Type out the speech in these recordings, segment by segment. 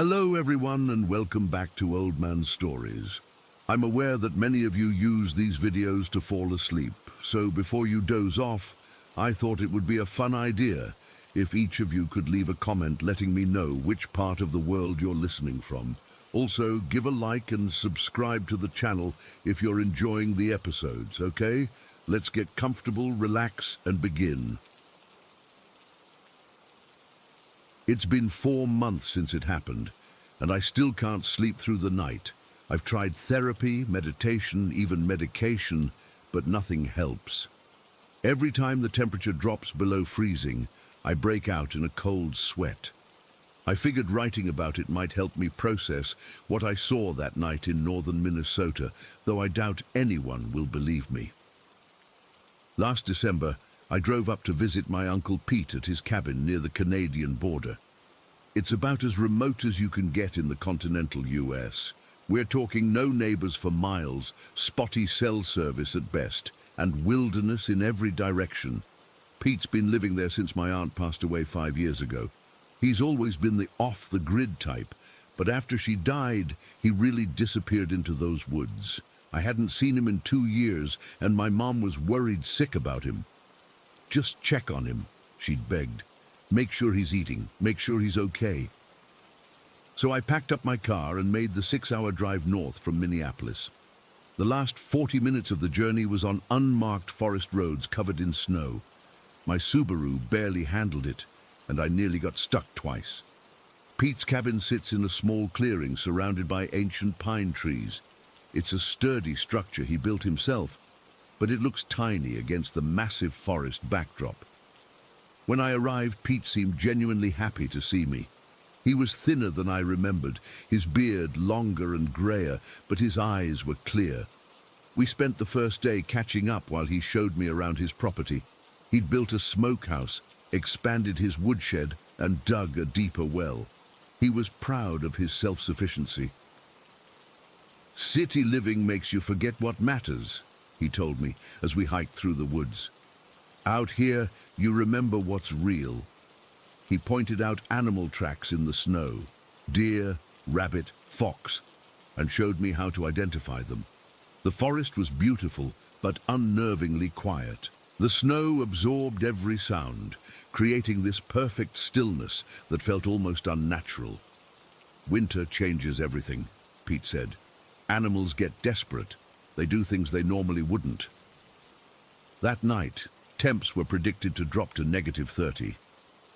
Hello everyone and welcome back to Old Man Stories. I'm aware that many of you use these videos to fall asleep, so before you doze off, I thought it would be a fun idea if each of you could leave a comment letting me know which part of the world you're listening from. Also, give a like and subscribe to the channel if you're enjoying the episodes, okay? Let's get comfortable, relax, and begin. It's been 4 months since it happened, and I still can't sleep through the night. I've tried therapy, meditation, even medication, but nothing helps. Every time the temperature drops below freezing, I break out in a cold sweat. I figured writing about it might help me process what I saw that night in northern Minnesota, though I doubt anyone will believe me. Last December, I drove up to visit my Uncle Pete at his cabin near the Canadian border. It's about as remote as you can get in the continental US. We're talking no neighbors for miles, spotty cell service at best, and wilderness in every direction. Pete's been living there since my aunt passed away 5 years ago. He's always been the off-the-grid type, but after she died, he really disappeared into those woods. I hadn't seen him in 2 years, and my mom was worried sick about him. "Just check on him," she'd begged. "Make sure he's eating, make sure he's okay." So I packed up my car and made the 6-hour drive north from Minneapolis. The last 40 minutes of the journey was on unmarked forest roads covered in snow. My Subaru barely handled it, and I nearly got stuck twice. Pete's cabin sits in a small clearing surrounded by ancient pine trees. It's a sturdy structure he built himself, but it looks tiny against the massive forest backdrop. When I arrived, Pete seemed genuinely happy to see me. He was thinner than I remembered, his beard longer and grayer, but his eyes were clear. We spent the first day catching up while he showed me around his property. He'd built a smokehouse, expanded his woodshed, and dug a deeper well. He was proud of his self-sufficiency. "City living makes you forget what matters," he told me as we hiked through the woods. "Out here, you remember what's real." He pointed out animal tracks in the snow, deer, rabbit, fox, and showed me how to identify them. The forest was beautiful, but unnervingly quiet. The snow absorbed every sound, creating this perfect stillness that felt almost unnatural. "Winter changes everything," Pete said. "Animals get desperate. They do things they normally wouldn't." That night, temps were predicted to drop to -30.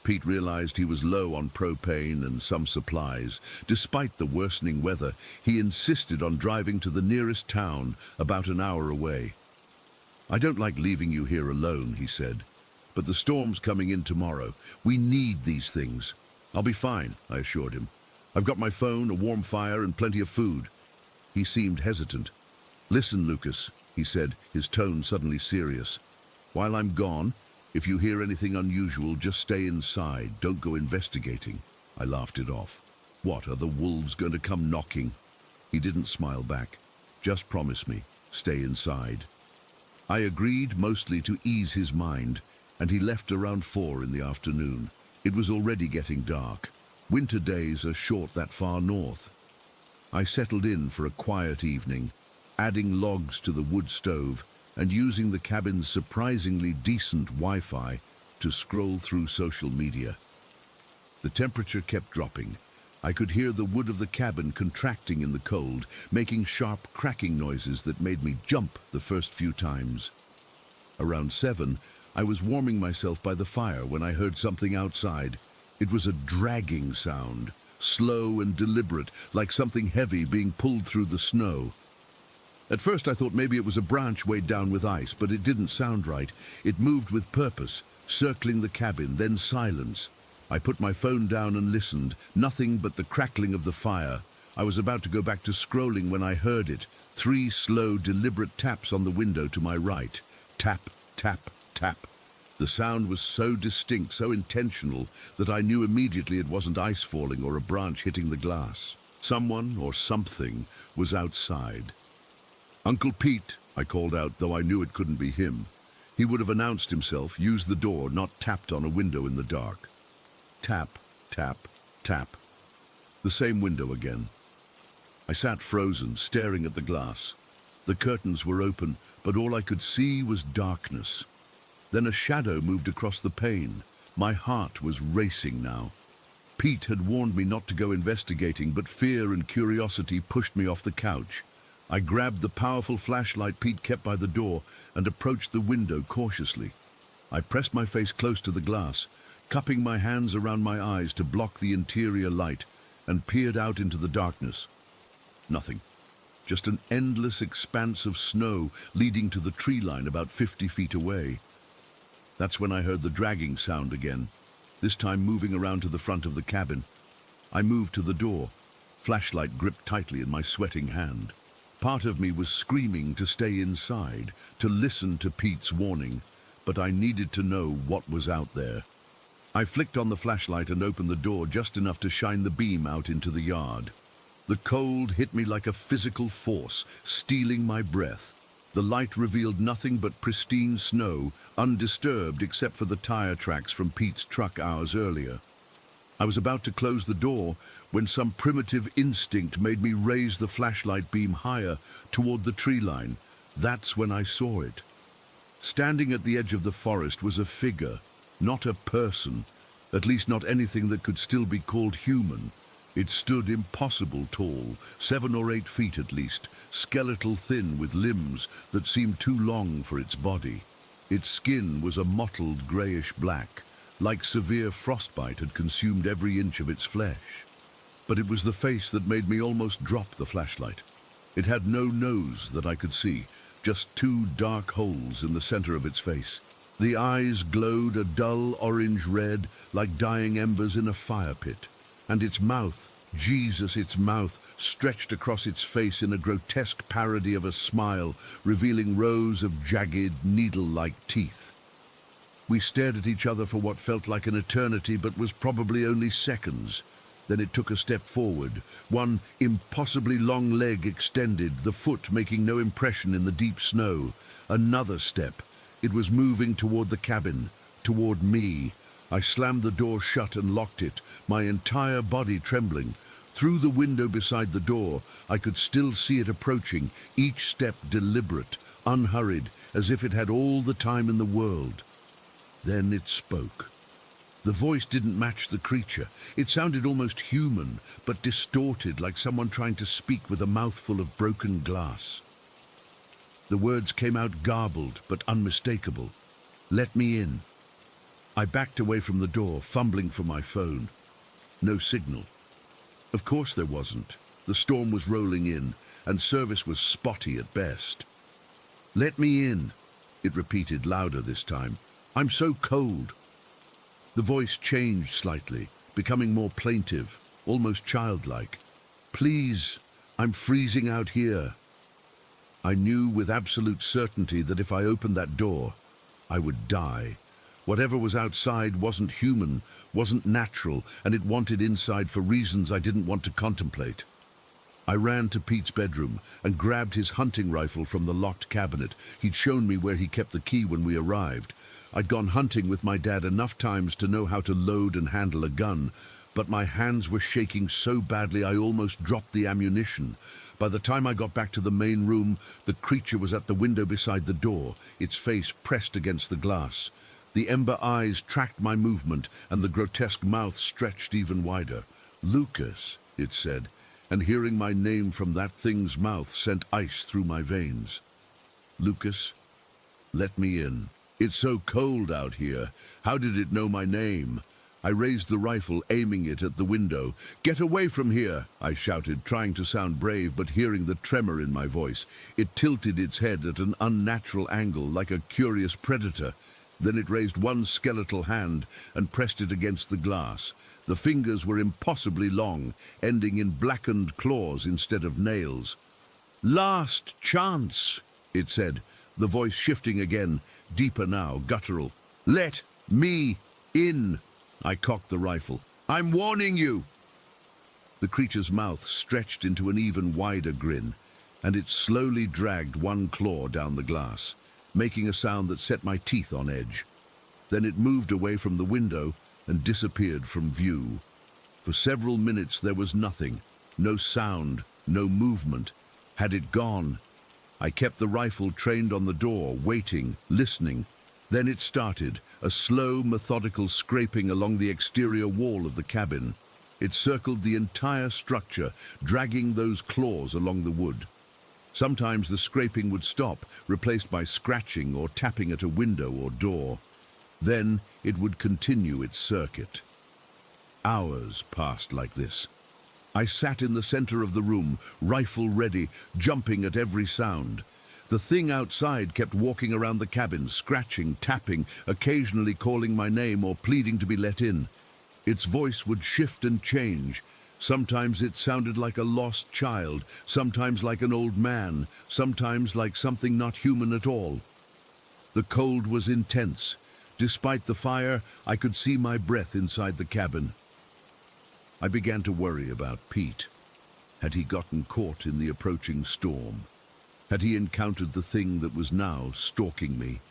Pete realized he was low on propane and some supplies. Despite the worsening weather, he insisted on driving to the nearest town, about an hour away. "I don't like leaving you here alone," he said, "but the storm's coming in tomorrow. We need these things." "I'll be fine," I assured him. "I've got my phone, a warm fire, and plenty of food." He seemed hesitant. "Listen, Lucas," he said, his tone suddenly serious. "While I'm gone, if you hear anything unusual, just stay inside. Don't go investigating." I laughed it off. "What, are the wolves going to come knocking?" He didn't smile back. "Just promise me, stay inside." I agreed, mostly to ease his mind, and he left around 4 in the afternoon. It was already getting dark. Winter days are short that far north. I settled in for a quiet evening, adding logs to the wood stove and using the cabin's surprisingly decent Wi-Fi to scroll through social media. The temperature kept dropping. I could hear the wood of the cabin contracting in the cold, making sharp cracking noises that made me jump the first few times. Around 7, I was warming myself by the fire when I heard something outside. It was a dragging sound, slow and deliberate, like something heavy being pulled through the snow. At first I thought maybe it was a branch weighed down with ice, but it didn't sound right. It moved with purpose, circling the cabin, then silence. I put my phone down and listened, nothing but the crackling of the fire. I was about to go back to scrolling when I heard it, 3 slow, deliberate taps on the window to my right. Tap, tap, tap. The sound was so distinct, so intentional, that I knew immediately it wasn't ice falling or a branch hitting the glass. Someone or something was outside. "Uncle Pete," I called out, though I knew it couldn't be him. He would have announced himself, used the door, not tapped on a window in the dark. Tap, tap, tap. The same window again. I sat frozen, staring at the glass. The curtains were open, but all I could see was darkness. Then a shadow moved across the pane. My heart was racing now. Pete had warned me not to go investigating, but fear and curiosity pushed me off the couch. I grabbed the powerful flashlight Pete kept by the door and approached the window cautiously. I pressed my face close to the glass, cupping my hands around my eyes to block the interior light, and peered out into the darkness. Nothing. Just an endless expanse of snow leading to the tree line about 50 feet away. That's when I heard the dragging sound again, this time moving around to the front of the cabin. I moved to the door, flashlight gripped tightly in my sweating hand. Part of me was screaming to stay inside, to listen to Pete's warning, but I needed to know what was out there. I flicked on the flashlight and opened the door just enough to shine the beam out into the yard. The cold hit me like a physical force, stealing my breath. The light revealed nothing but pristine snow, undisturbed except for the tire tracks from Pete's truck hours earlier. I was about to close the door when some primitive instinct made me raise the flashlight beam higher toward the tree line. That's when I saw it. Standing at the edge of the forest was a figure, not a person, at least not anything that could still be called human. It stood impossible tall, 7 or 8 feet at least, skeletal thin with limbs that seemed too long for its body. Its skin was a mottled grayish black, like severe frostbite had consumed every inch of its flesh. But it was the face that made me almost drop the flashlight. It had no nose that I could see, just 2 dark holes in the center of its face. The eyes glowed a dull orange red, like dying embers in a fire pit. And its mouth, Jesus, its mouth, stretched across its face in a grotesque parody of a smile, revealing rows of jagged, needle-like teeth. We stared at each other for what felt like an eternity, but was probably only seconds. Then it took a step forward, one impossibly long leg extended, the foot making no impression in the deep snow. Another step. It was moving toward the cabin, toward me. I slammed the door shut and locked it, my entire body trembling. Through the window beside the door, I could still see it approaching, each step deliberate, unhurried, as if it had all the time in the world. Then it spoke. The voice didn't match the creature. It sounded almost human, but distorted, like someone trying to speak with a mouthful of broken glass. The words came out garbled, but unmistakable. "Let me in." I backed away from the door, fumbling for my phone. No signal. Of course there wasn't. The storm was rolling in, and service was spotty at best. "Let me in," it repeated louder this time. "I'm so cold." The voice changed slightly, becoming more plaintive, almost childlike. "Please, I'm freezing out here." I knew with absolute certainty that if I opened that door, I would die. Whatever was outside wasn't human, wasn't natural, and it wanted inside for reasons I didn't want to contemplate. I ran to Pete's bedroom and grabbed his hunting rifle from the locked cabinet. He'd shown me where he kept the key when we arrived. I'd gone hunting with my dad enough times to know how to load and handle a gun, but my hands were shaking so badly I almost dropped the ammunition. By the time I got back to the main room, the creature was at the window beside the door, its face pressed against the glass. The ember eyes tracked my movement, and the grotesque mouth stretched even wider. "Lucas," it said, and hearing my name from that thing's mouth sent ice through my veins. "Lucas, let me in. It's so cold out here. How did it know my name?" I raised the rifle, aiming it at the window. "Get away from here," I shouted, trying to sound brave, but hearing the tremor in my voice. It tilted its head at an unnatural angle, like a curious predator. Then it raised one skeletal hand and pressed it against the glass. The fingers were impossibly long, ending in blackened claws instead of nails. "Last chance," it said, the voice shifting again, deeper now, guttural. "Let me in." I cocked the rifle. "I'm warning you." The creature's mouth stretched into an even wider grin, and it slowly dragged one claw down the glass, making a sound that set my teeth on edge. Then it moved away from the window and disappeared from view. For several minutes there was nothing, no sound, no movement. Had it gone? I kept the rifle trained on the door, waiting, listening. Then it started, a slow, methodical scraping along the exterior wall of the cabin. It circled the entire structure, dragging those claws along the wood. Sometimes the scraping would stop, replaced by scratching or tapping at a window or door. Then it would continue its circuit. Hours passed like this. I sat in the center of the room, rifle ready, jumping at every sound. The thing outside kept walking around the cabin, scratching, tapping, occasionally calling my name or pleading to be let in. Its voice would shift and change. Sometimes it sounded like a lost child, sometimes like an old man, sometimes like something not human at all. The cold was intense. Despite the fire, I could see my breath inside the cabin. I began to worry about Pete. Had he gotten caught in the approaching storm? Had he encountered the thing that was now stalking me?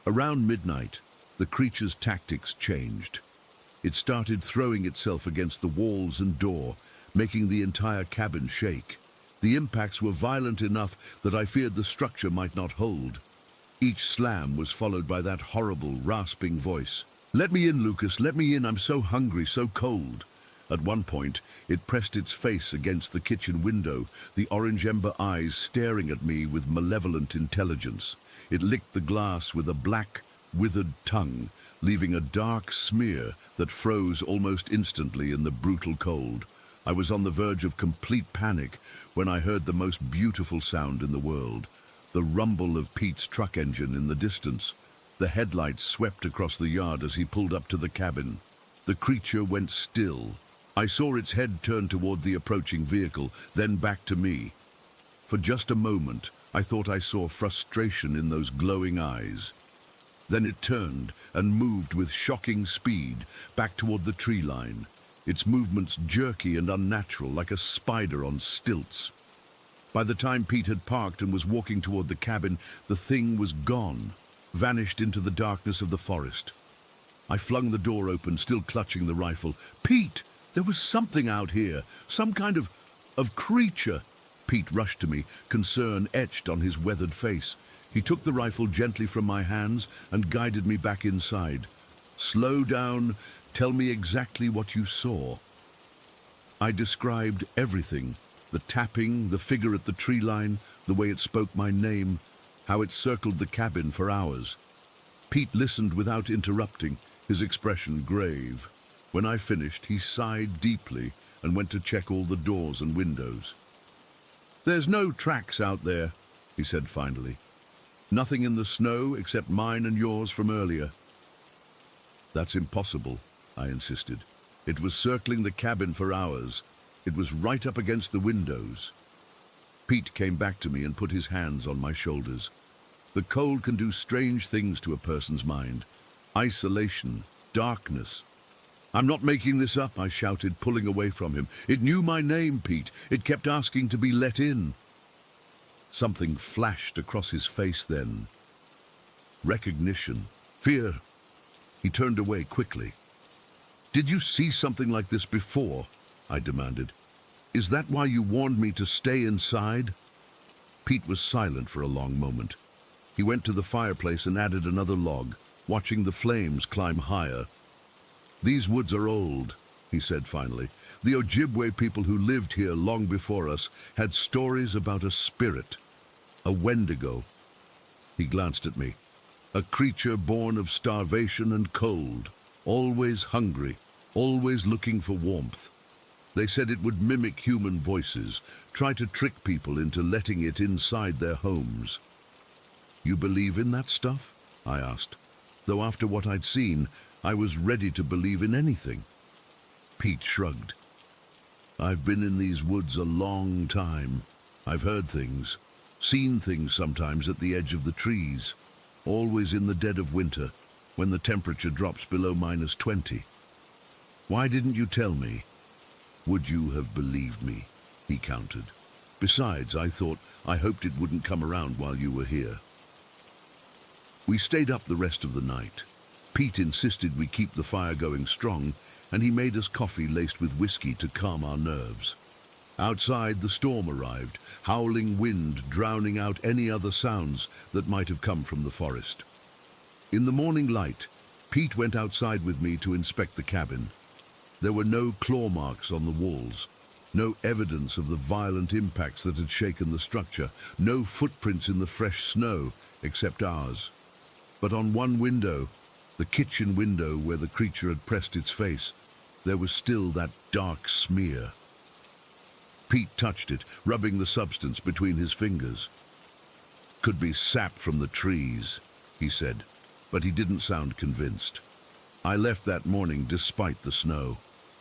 Around midnight, the creature's tactics changed. It started throwing itself against the walls and door, making the entire cabin shake. The impacts were violent enough that I feared the structure might not hold. Each slam was followed by that horrible, rasping voice. "Let me in, Lucas, let me in, I'm so hungry, so cold." At one point, it pressed its face against the kitchen window, the orange ember eyes staring at me with malevolent intelligence. It licked the glass with a black, withered tongue, leaving a dark smear that froze almost instantly in the brutal cold. I was on the verge of complete panic when I heard the most beautiful sound in the world, the rumble of Pete's truck engine in the distance. The headlights swept across the yard as he pulled up to the cabin. The creature went still. I saw its head turn toward the approaching vehicle, then back to me. For just a moment, I thought I saw frustration in those glowing eyes. Then it turned and moved with shocking speed back toward the tree line, its movements jerky and unnatural, like a spider on stilts. By the time Pete had parked and was walking toward the cabin, the thing was gone, vanished into the darkness of the forest. I flung the door open, still clutching the rifle. "Pete, there was something out here, some kind of creature." Pete rushed to me, concern etched on his weathered face. He took the rifle gently from my hands and guided me back inside. "Slow down, tell me exactly what you saw." I described everything, the tapping, the figure at the tree line, the way it spoke my name, how it circled the cabin for hours. Pete listened without interrupting, his expression grave. When I finished, he sighed deeply and went to check all the doors and windows. "There's no tracks out there," he said finally. "Nothing in the snow except mine and yours from earlier." "That's impossible," I insisted. "It was circling the cabin for hours. It was right up against the windows." Pete came back to me and put his hands on my shoulders. "The cold can do strange things to a person's mind. Isolation, darkness." "I'm not making this up," I shouted, pulling away from him. "It knew my name, Pete. It kept asking to be let in." Something flashed across his face then. Recognition. Fear. He turned away quickly. "Did you see something like this before?" I demanded. "Is that why you warned me to stay inside?" Pete was silent for a long moment. He went to the fireplace and added another log, watching the flames climb higher. "These woods are old," he said finally. "The Ojibwe people who lived here long before us had stories about a spirit, a Wendigo." He glanced at me. "A creature born of starvation and cold, always hungry, always looking for warmth. They said it would mimic human voices, try to trick people into letting it inside their homes." "You believe in that stuff?" I asked, though after what I'd seen, I was ready to believe in anything. Pete shrugged. "I've been in these woods a long time. I've heard things, seen things sometimes at the edge of the trees, always in the dead of winter, when the temperature drops below -20. Why didn't you tell me?" "Would you have believed me?" he countered. "Besides, I hoped it wouldn't come around while you were here." We stayed up the rest of the night. Pete insisted we keep the fire going strong, and he made us coffee laced with whiskey to calm our nerves. Outside, the storm arrived, howling wind drowning out any other sounds that might have come from the forest. In the morning light, Pete went outside with me to inspect the cabin. There were no claw marks on the walls, no evidence of the violent impacts that had shaken the structure, no footprints in the fresh snow except ours. But on one window, the kitchen window where the creature had pressed its face, there was still that dark smear. Pete touched it, rubbing the substance between his fingers. "Could be sap from the trees," he said, but he didn't sound convinced. I left that morning despite the snow.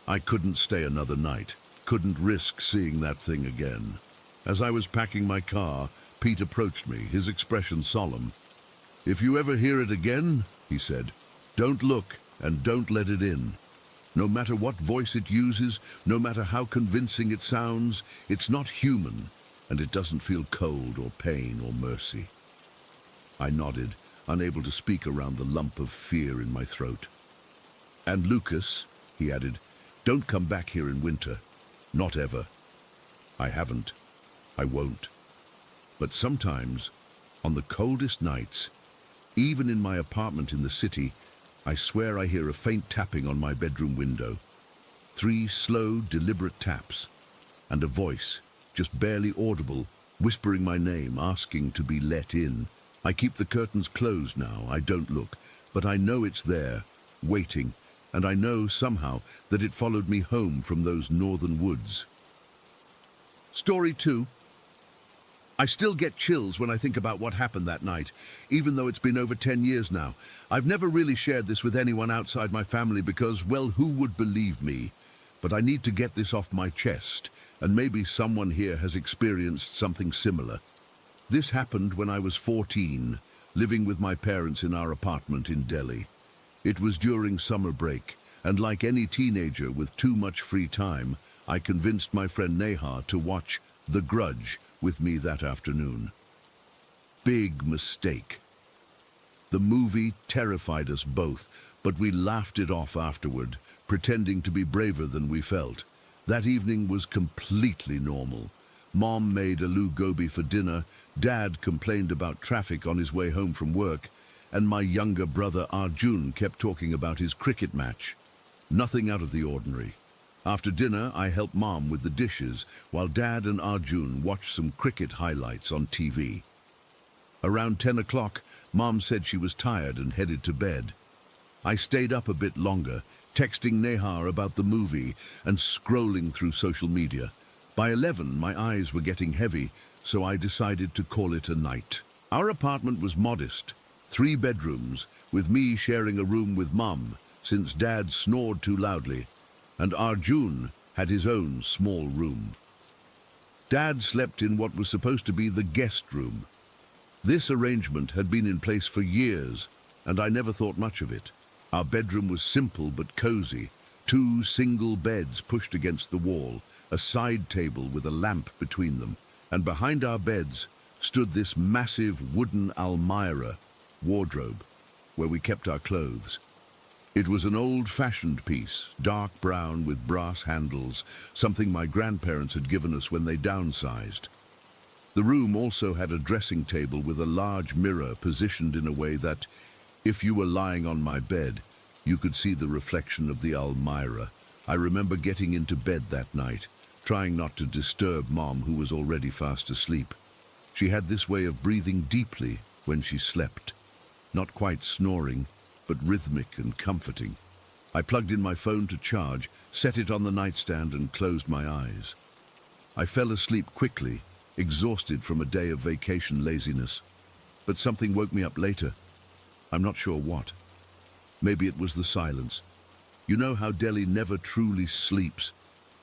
I couldn't stay another night, couldn't risk seeing that thing again. As I was packing my car, Pete approached me, his expression solemn. "If you ever hear it again," he said, "don't look and don't let it in. No matter what voice it uses, no matter how convincing it sounds, it's not human, and it doesn't feel cold or pain or mercy." I nodded, unable to speak around the lump of fear in my throat. "And Lucas," he added, "don't come back here in winter. Not ever. I haven't. I won't. But sometimes, on the coldest nights, even in my apartment in the city, I swear I hear a faint tapping on my bedroom window. 3 slow, deliberate taps, and a voice, just barely audible, whispering my name, asking to be let in. I keep the curtains closed now, I don't look, but I know it's there, waiting, and I know somehow that it followed me home from those northern woods. Story 2. I still get chills when I think about what happened that night, even though it's been over 10 years now. I've never really shared this with anyone outside my family because, well, who would believe me? But I need to get this off my chest, and maybe someone here has experienced something similar. This happened when I was 14, living with my parents in our apartment in Delhi. It was during summer break, and like any teenager with too much free time, I convinced my friend Neha to watch The Grudge with me that afternoon. Big mistake. The movie terrified us both, but we laughed it off afterward, pretending to be braver than we felt. That evening was completely normal. Mom made aloo gobi for dinner, Dad complained about traffic on his way home from work, and my younger brother Arjun kept talking about his cricket match. Nothing out of the ordinary. After dinner, I helped Mom with the dishes, while Dad and Arjun watched some cricket highlights on TV. Around 10 o'clock, Mom said she was tired and headed to bed. I stayed up a bit longer, texting Neha about the movie and scrolling through social media. By 11, my eyes were getting heavy, so I decided to call it a night. Our apartment was modest, 3 bedrooms, with me sharing a room with Mom, since Dad snored too loudly, and Arjun had his own small room. Dad slept in what was supposed to be the guest room. This arrangement had been in place for years, and I never thought much of it. Our bedroom was simple but cozy, 2 single beds pushed against the wall, a side table with a lamp between them, and behind our beds stood this massive wooden almirah, wardrobe, where we kept our clothes. It was an old-fashioned piece, dark brown with brass handles, something my grandparents had given us when they downsized. The room also had a dressing table with a large mirror positioned in a way that, if you were lying on my bed, you could see the reflection of the almirah. I remember getting into bed that night, trying not to disturb Mom, who was already fast asleep. She had this way of breathing deeply when she slept, not quite snoring, but rhythmic and comforting. I plugged in my phone to charge, set it on the nightstand, and closed my eyes. I fell asleep quickly, exhausted from a day of vacation laziness. But something woke me up later. I'm not sure what. Maybe it was the silence. You know how Delhi never truly sleeps.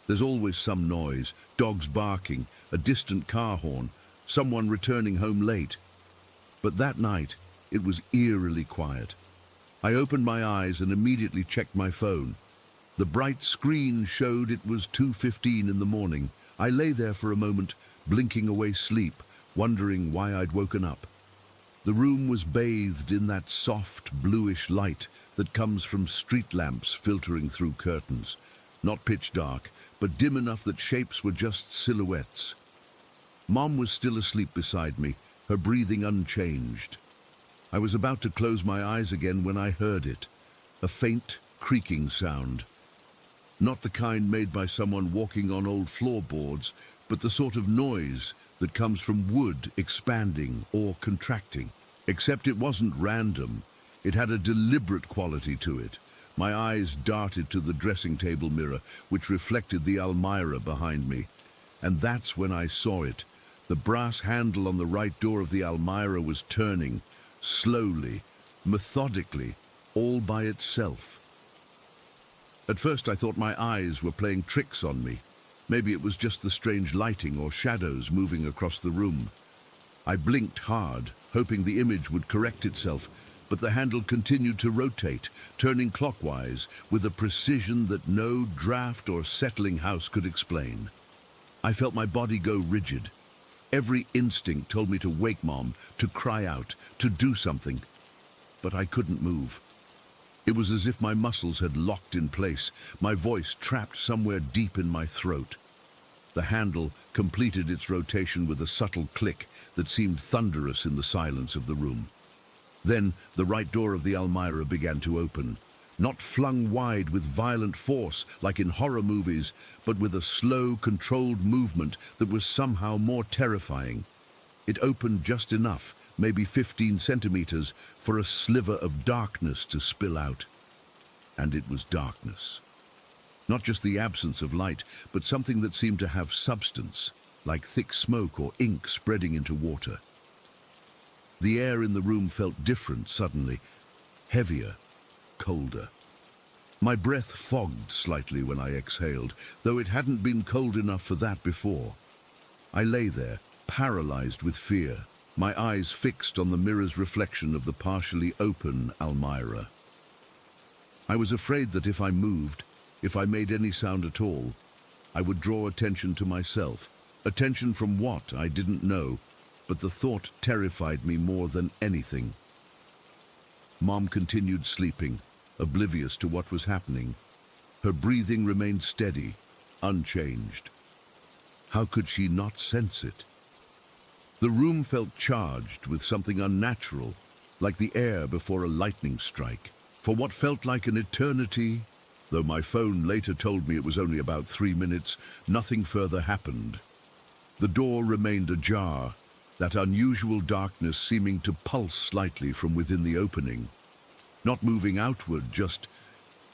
There's always some noise, dogs barking, a distant car horn, someone returning home late. But that night, it was eerily quiet. I opened my eyes and immediately checked my phone. The bright screen showed it was 2:15 in the morning. I lay there for a moment, blinking away sleep, wondering why I'd woken up. The room was bathed in that soft, bluish light that comes from street lamps filtering through curtains. Not pitch dark, but dim enough that shapes were just silhouettes. Mom was still asleep beside me, her breathing unchanged. I was about to close my eyes again when I heard it, a faint, creaking sound. Not the kind made by someone walking on old floorboards, but the sort of noise that comes from wood expanding or contracting. Except it wasn't random. It had a deliberate quality to it. My eyes darted to the dressing table mirror, which reflected the Almira behind me. And that's when I saw it. The brass handle on the right door of the Almira was turning, slowly, methodically, all by itself. At first I thought my eyes were playing tricks on me. Maybe it was just the strange lighting or shadows moving across the room. I blinked hard, hoping the image would correct itself, but the handle continued to rotate, turning clockwise with a precision that no draft or settling house could explain. I felt my body go rigid. Every instinct told me to wake Mom, to cry out, to do something. But I couldn't move. It was as if my muscles had locked in place, my voice trapped somewhere deep in my throat. The handle completed its rotation with a subtle click that seemed thunderous in the silence of the room. Then the right door of the Almira began to open, not flung wide with violent force like in horror movies, but with a slow, controlled movement that was somehow more terrifying. It opened just enough, maybe 15 centimeters, for a sliver of darkness to spill out. And it was darkness. Not just the absence of light, but something that seemed to have substance, like thick smoke or ink spreading into water. The air in the room felt different suddenly, heavier, colder. My breath fogged slightly when I exhaled, though it hadn't been cold enough for that before. I lay there, paralyzed with fear, my eyes fixed on the mirror's reflection of the partially open Almira. I was afraid that if I moved, if I made any sound at all, I would draw attention to myself. Attention from what, I didn't know, but the thought terrified me more than anything. Mom continued sleeping, oblivious to what was happening. Her breathing remained steady, unchanged. How could she not sense it? The room felt charged with something unnatural, like the air before a lightning strike. For what felt like an eternity, though my phone later told me it was only about 3 minutes, nothing further happened. The door remained ajar, that unusual darkness seeming to pulse slightly from within the opening. Not moving outward, just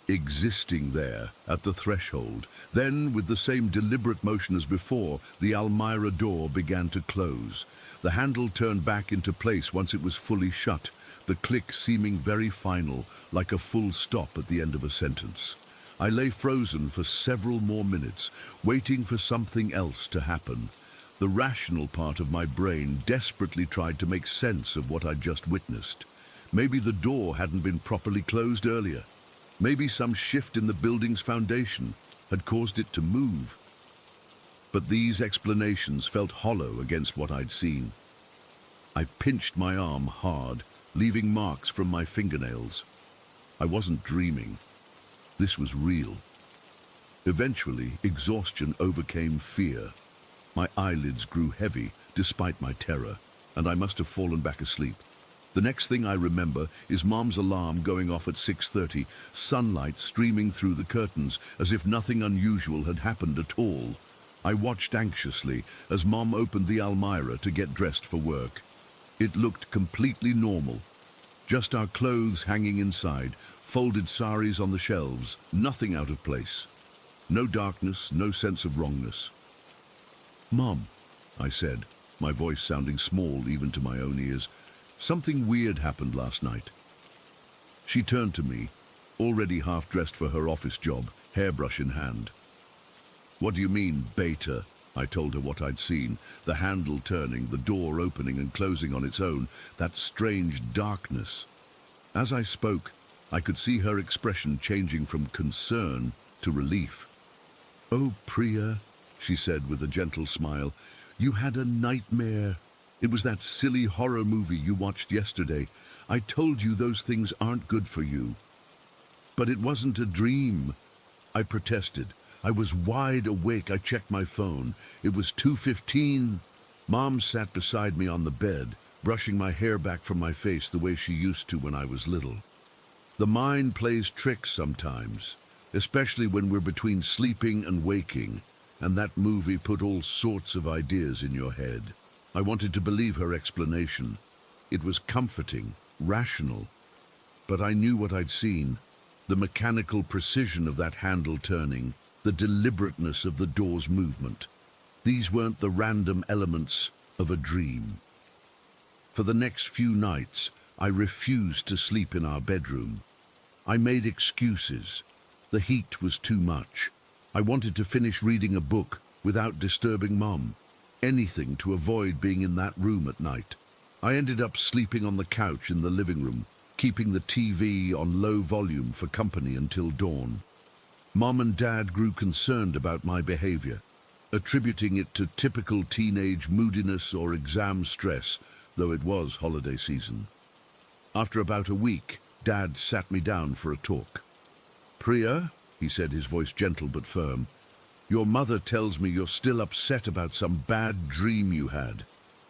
existing there at the threshold. Then, with the same deliberate motion as before, the Almira door began to close. The handle turned back into place once it was fully shut, the click seeming very final, like a full stop at the end of a sentence. I lay frozen for several more minutes, waiting for something else to happen. The rational part of my brain desperately tried to make sense of what I'd just witnessed. Maybe the door hadn't been properly closed earlier. Maybe some shift in the building's foundation had caused it to move. But these explanations felt hollow against what I'd seen. I pinched my arm hard, leaving marks from my fingernails. I wasn't dreaming. This was real. Eventually, exhaustion overcame fear. My eyelids grew heavy, despite my terror, and I must have fallen back asleep. The next thing I remember is Mom's alarm going off at 6:30, sunlight streaming through the curtains, as if nothing unusual had happened at all. I watched anxiously as Mom opened the Almira to get dressed for work. It looked completely normal. Just our clothes hanging inside, folded saris on the shelves, nothing out of place. No darkness, no sense of wrongness. "Mom," I said, my voice sounding small even to my own ears, "something weird happened last night." She turned to me, already half-dressed for her office job, hairbrush in hand. "What do you mean, beta?" I told her what I'd seen, the handle turning, the door opening and closing on its own, that strange darkness. As I spoke, I could see her expression changing from concern to relief. "Oh, Priya," she said with a gentle smile, "you had a nightmare." It was that silly horror movie you watched yesterday. I told you those things aren't good for you. But it wasn't a dream, I protested. I was wide awake. I checked my phone. It was 2:15. Mom sat beside me on the bed, brushing my hair back from my face the way she used to when I was little. The mind plays tricks sometimes, especially when we're between sleeping and waking, and that movie put all sorts of ideas in your head. I wanted to believe her explanation. It was comforting, rational, but I knew what I'd seen. The mechanical precision of that handle turning, the deliberateness of the door's movement. These weren't the random elements of a dream. For the next few nights, I refused to sleep in our bedroom. I made excuses. The heat was too much. I wanted to finish reading a book without disturbing Mom. Anything to avoid being in that room at night. I ended up sleeping on the couch in the living room, keeping the TV on low volume for company until dawn. Mom and Dad grew concerned about my behavior, attributing it to typical teenage moodiness or exam stress, though it was holiday season. After about a week, Dad sat me down for a talk. "Priya," he said, his voice gentle but firm, "your mother tells me you're still upset about some bad dream you had.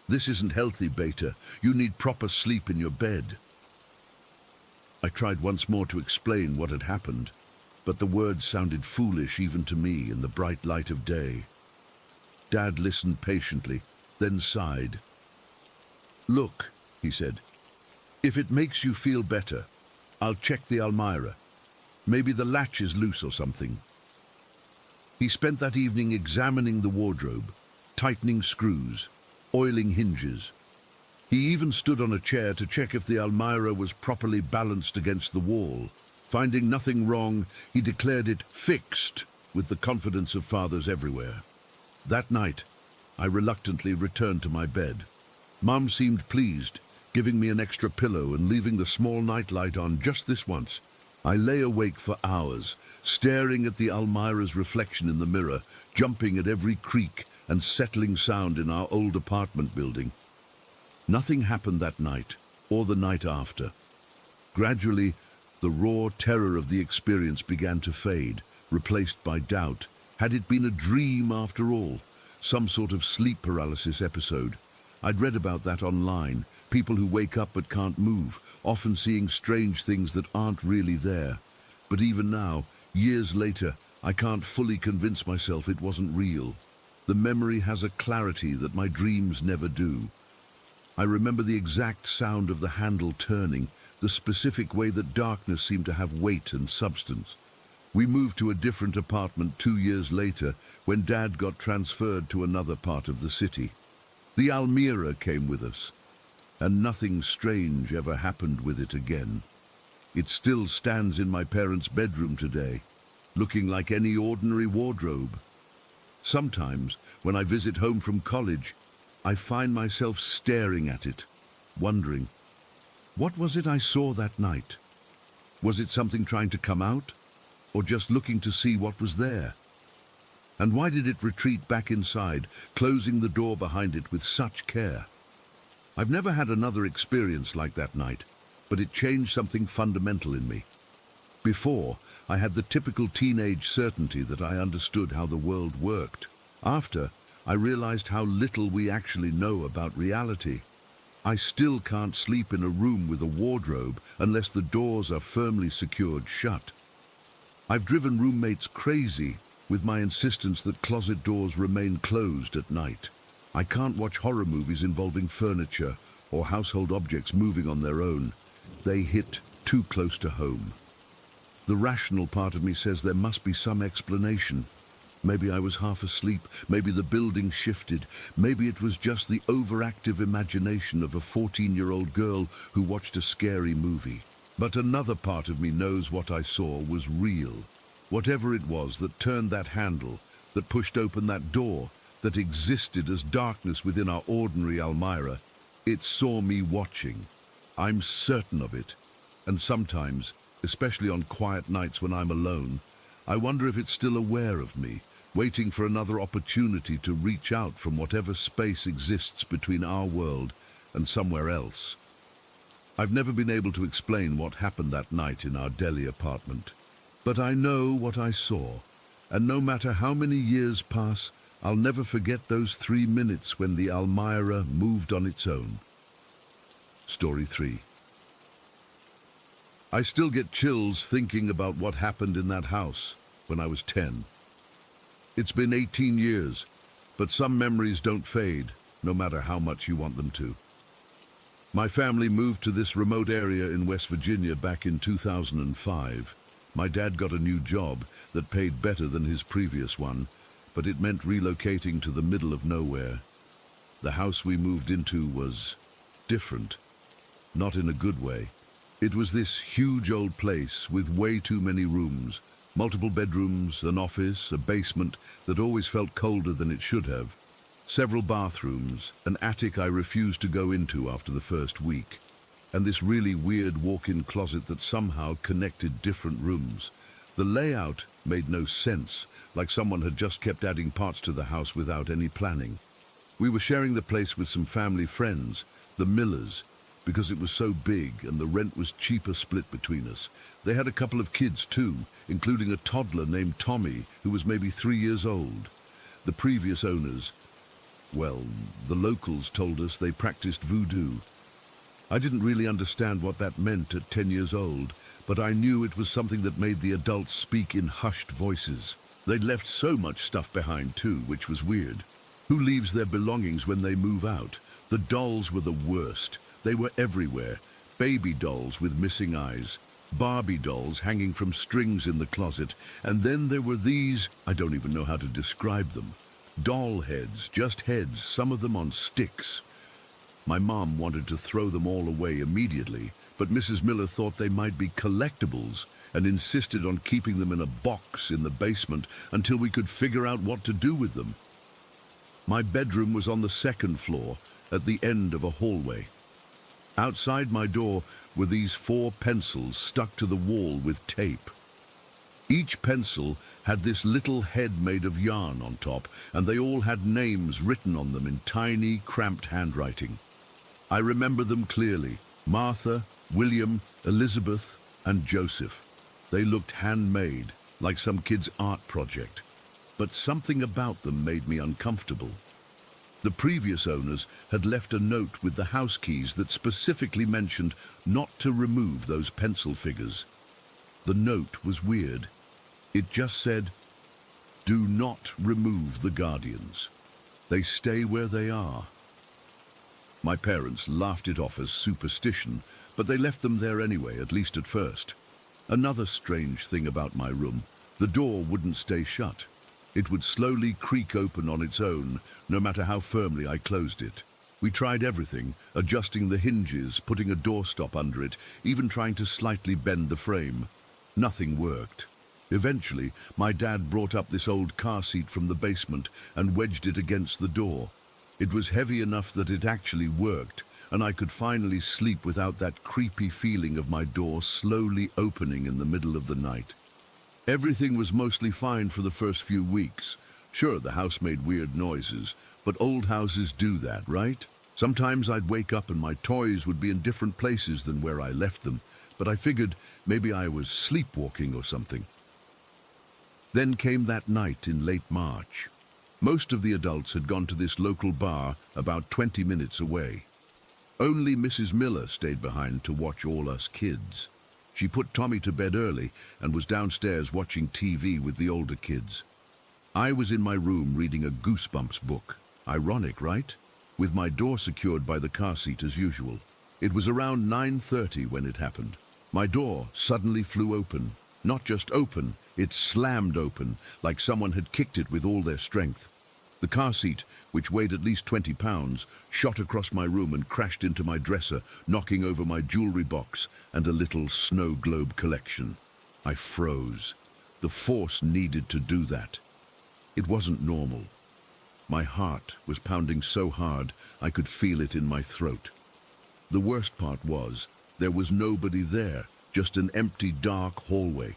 This isn't healthy, Beta. You need proper sleep in your bed." I tried once more to explain what had happened, but the words sounded foolish even to me in the bright light of day. Dad listened patiently, then sighed. "Look," he said, "if it makes you feel better, I'll check the Almirah. Maybe the latch is loose or something." He spent that evening examining the wardrobe, tightening screws, oiling hinges. He even stood on a chair to check if the Almirah was properly balanced against the wall. Finding nothing wrong, he declared it fixed with the confidence of fathers everywhere. That night, I reluctantly returned to my bed. Mom seemed pleased, giving me an extra pillow and leaving the small nightlight on just this once. I lay awake for hours, staring at the Almirah's reflection in the mirror, jumping at every creak and settling sound in our old apartment building. Nothing happened that night, or the night after. Gradually, the raw terror of the experience began to fade, replaced by doubt. Had it been a dream after all? Some sort of sleep paralysis episode? I'd read about that online. People who wake up but can't move, often seeing strange things that aren't really there. But even now, years later, I can't fully convince myself it wasn't real. The memory has a clarity that my dreams never do. I remember the exact sound of the handle turning, the specific way that darkness seemed to have weight and substance. We moved to a different apartment 2 years later when Dad got transferred to another part of the city. The Almirah came with us, and nothing strange ever happened with it again. It still stands in my parents' bedroom today, looking like any ordinary wardrobe. Sometimes, when I visit home from college, I find myself staring at it, wondering, what was it I saw that night? Was it something trying to come out, or just looking to see what was there? And why did it retreat back inside, closing the door behind it with such care? I've never had another experience like that night, but it changed something fundamental in me. Before, I had the typical teenage certainty that I understood how the world worked. After, I realized how little we actually know about reality. I still can't sleep in a room with a wardrobe unless the doors are firmly secured shut. I've driven roommates crazy with my insistence that closet doors remain closed at night. I can't watch horror movies involving furniture or household objects moving on their own. They hit too close to home. The rational part of me says there must be some explanation. Maybe I was half asleep, maybe the building shifted, maybe it was just the overactive imagination of a 14-year-old girl who watched a scary movie. But another part of me knows what I saw was real. Whatever it was that turned that handle, that pushed open that door, that existed as darkness within our ordinary Almirah, it saw me watching. I'm certain of it. And sometimes, especially on quiet nights when I'm alone, I wonder if it's still aware of me, waiting for another opportunity to reach out from whatever space exists between our world and somewhere else. I've never been able to explain what happened that night in our Delhi apartment, but I know what I saw, and no matter how many years pass, I'll never forget those 3 minutes when the Almirah moved on its own. Story 3. I still get chills thinking about what happened in that house when I was 10. It's been 18 years, but some memories don't fade, no matter how much you want them to. My family moved to this remote area in West Virginia back in 2005. My dad got a new job that paid better than his previous one, but it meant relocating to the middle of nowhere. The house we moved into was different, not in a good way. It was this huge old place with way too many rooms, multiple bedrooms, an office, a basement that always felt colder than it should have, several bathrooms, an attic I refused to go into after the first week, and this really weird walk-in closet that somehow connected different rooms. The layout made no sense, like someone had just kept adding parts to the house without any planning. We were sharing the place with some family friends, the Millers, because it was so big and the rent was cheaper split between us. They had a couple of kids too, including a toddler named Tommy, who was maybe 3 years old. The previous owners, well, the locals told us they practiced voodoo. I didn't really understand what that meant at 10 years old, but I knew it was something that made the adults speak in hushed voices. They'd left so much stuff behind too, which was weird. Who leaves their belongings when they move out? The dolls were the worst. They were everywhere. Baby dolls with missing eyes, Barbie dolls hanging from strings in the closet, and then there were these, I don't even know how to describe them. Doll heads, just heads, some of them on sticks. My mom wanted to throw them all away immediately, but Mrs. Miller thought they might be collectibles and insisted on keeping them in a box in the basement until we could figure out what to do with them. My bedroom was on the second floor, at the end of a hallway. Outside my door were these 4 pencils stuck to the wall with tape. Each pencil had this little head made of yarn on top, and they all had names written on them in tiny, cramped handwriting. I remember them clearly: Martha, William, Elizabeth, and Joseph. They looked handmade, like some kid's art project, but something about them made me uncomfortable. The previous owners had left a note with the house keys that specifically mentioned not to remove those pencil figures. The note was weird. It just said, "Do not remove the guardians. They stay where they are." My parents laughed it off as superstition, but they left them there anyway, at least at first. Another strange thing about my room: the door wouldn't stay shut. It would slowly creak open on its own, no matter how firmly I closed it. We tried everything, adjusting the hinges, putting a doorstop under it, even trying to slightly bend the frame. Nothing worked. Eventually, my dad brought up this old car seat from the basement and wedged it against the door. It was heavy enough that it actually worked, and I could finally sleep without that creepy feeling of my door slowly opening in the middle of the night. Everything was mostly fine for the first few weeks. Sure, the house made weird noises, but old houses do that, right? Sometimes I'd wake up and my toys would be in different places than where I left them, but I figured maybe I was sleepwalking or something. Then came that night in late March. Most of the adults had gone to this local bar about 20 minutes away. Only Mrs. Miller stayed behind to watch all us kids. She put Tommy to bed early and was downstairs watching TV with the older kids. I was in my room reading a Goosebumps book. Ironic, right? With my door secured by the car seat as usual. It was around 9:30 when it happened. My door suddenly flew open. Not just open, it slammed open, like someone had kicked it with all their strength. The car seat, which weighed at least 20 pounds, shot across my room and crashed into my dresser, knocking over my jewelry box and a little snow globe collection. I froze. The force needed to do that. It wasn't normal. My heart was pounding so hard I could feel it in my throat. The worst part was, there was nobody there, just an empty, dark hallway.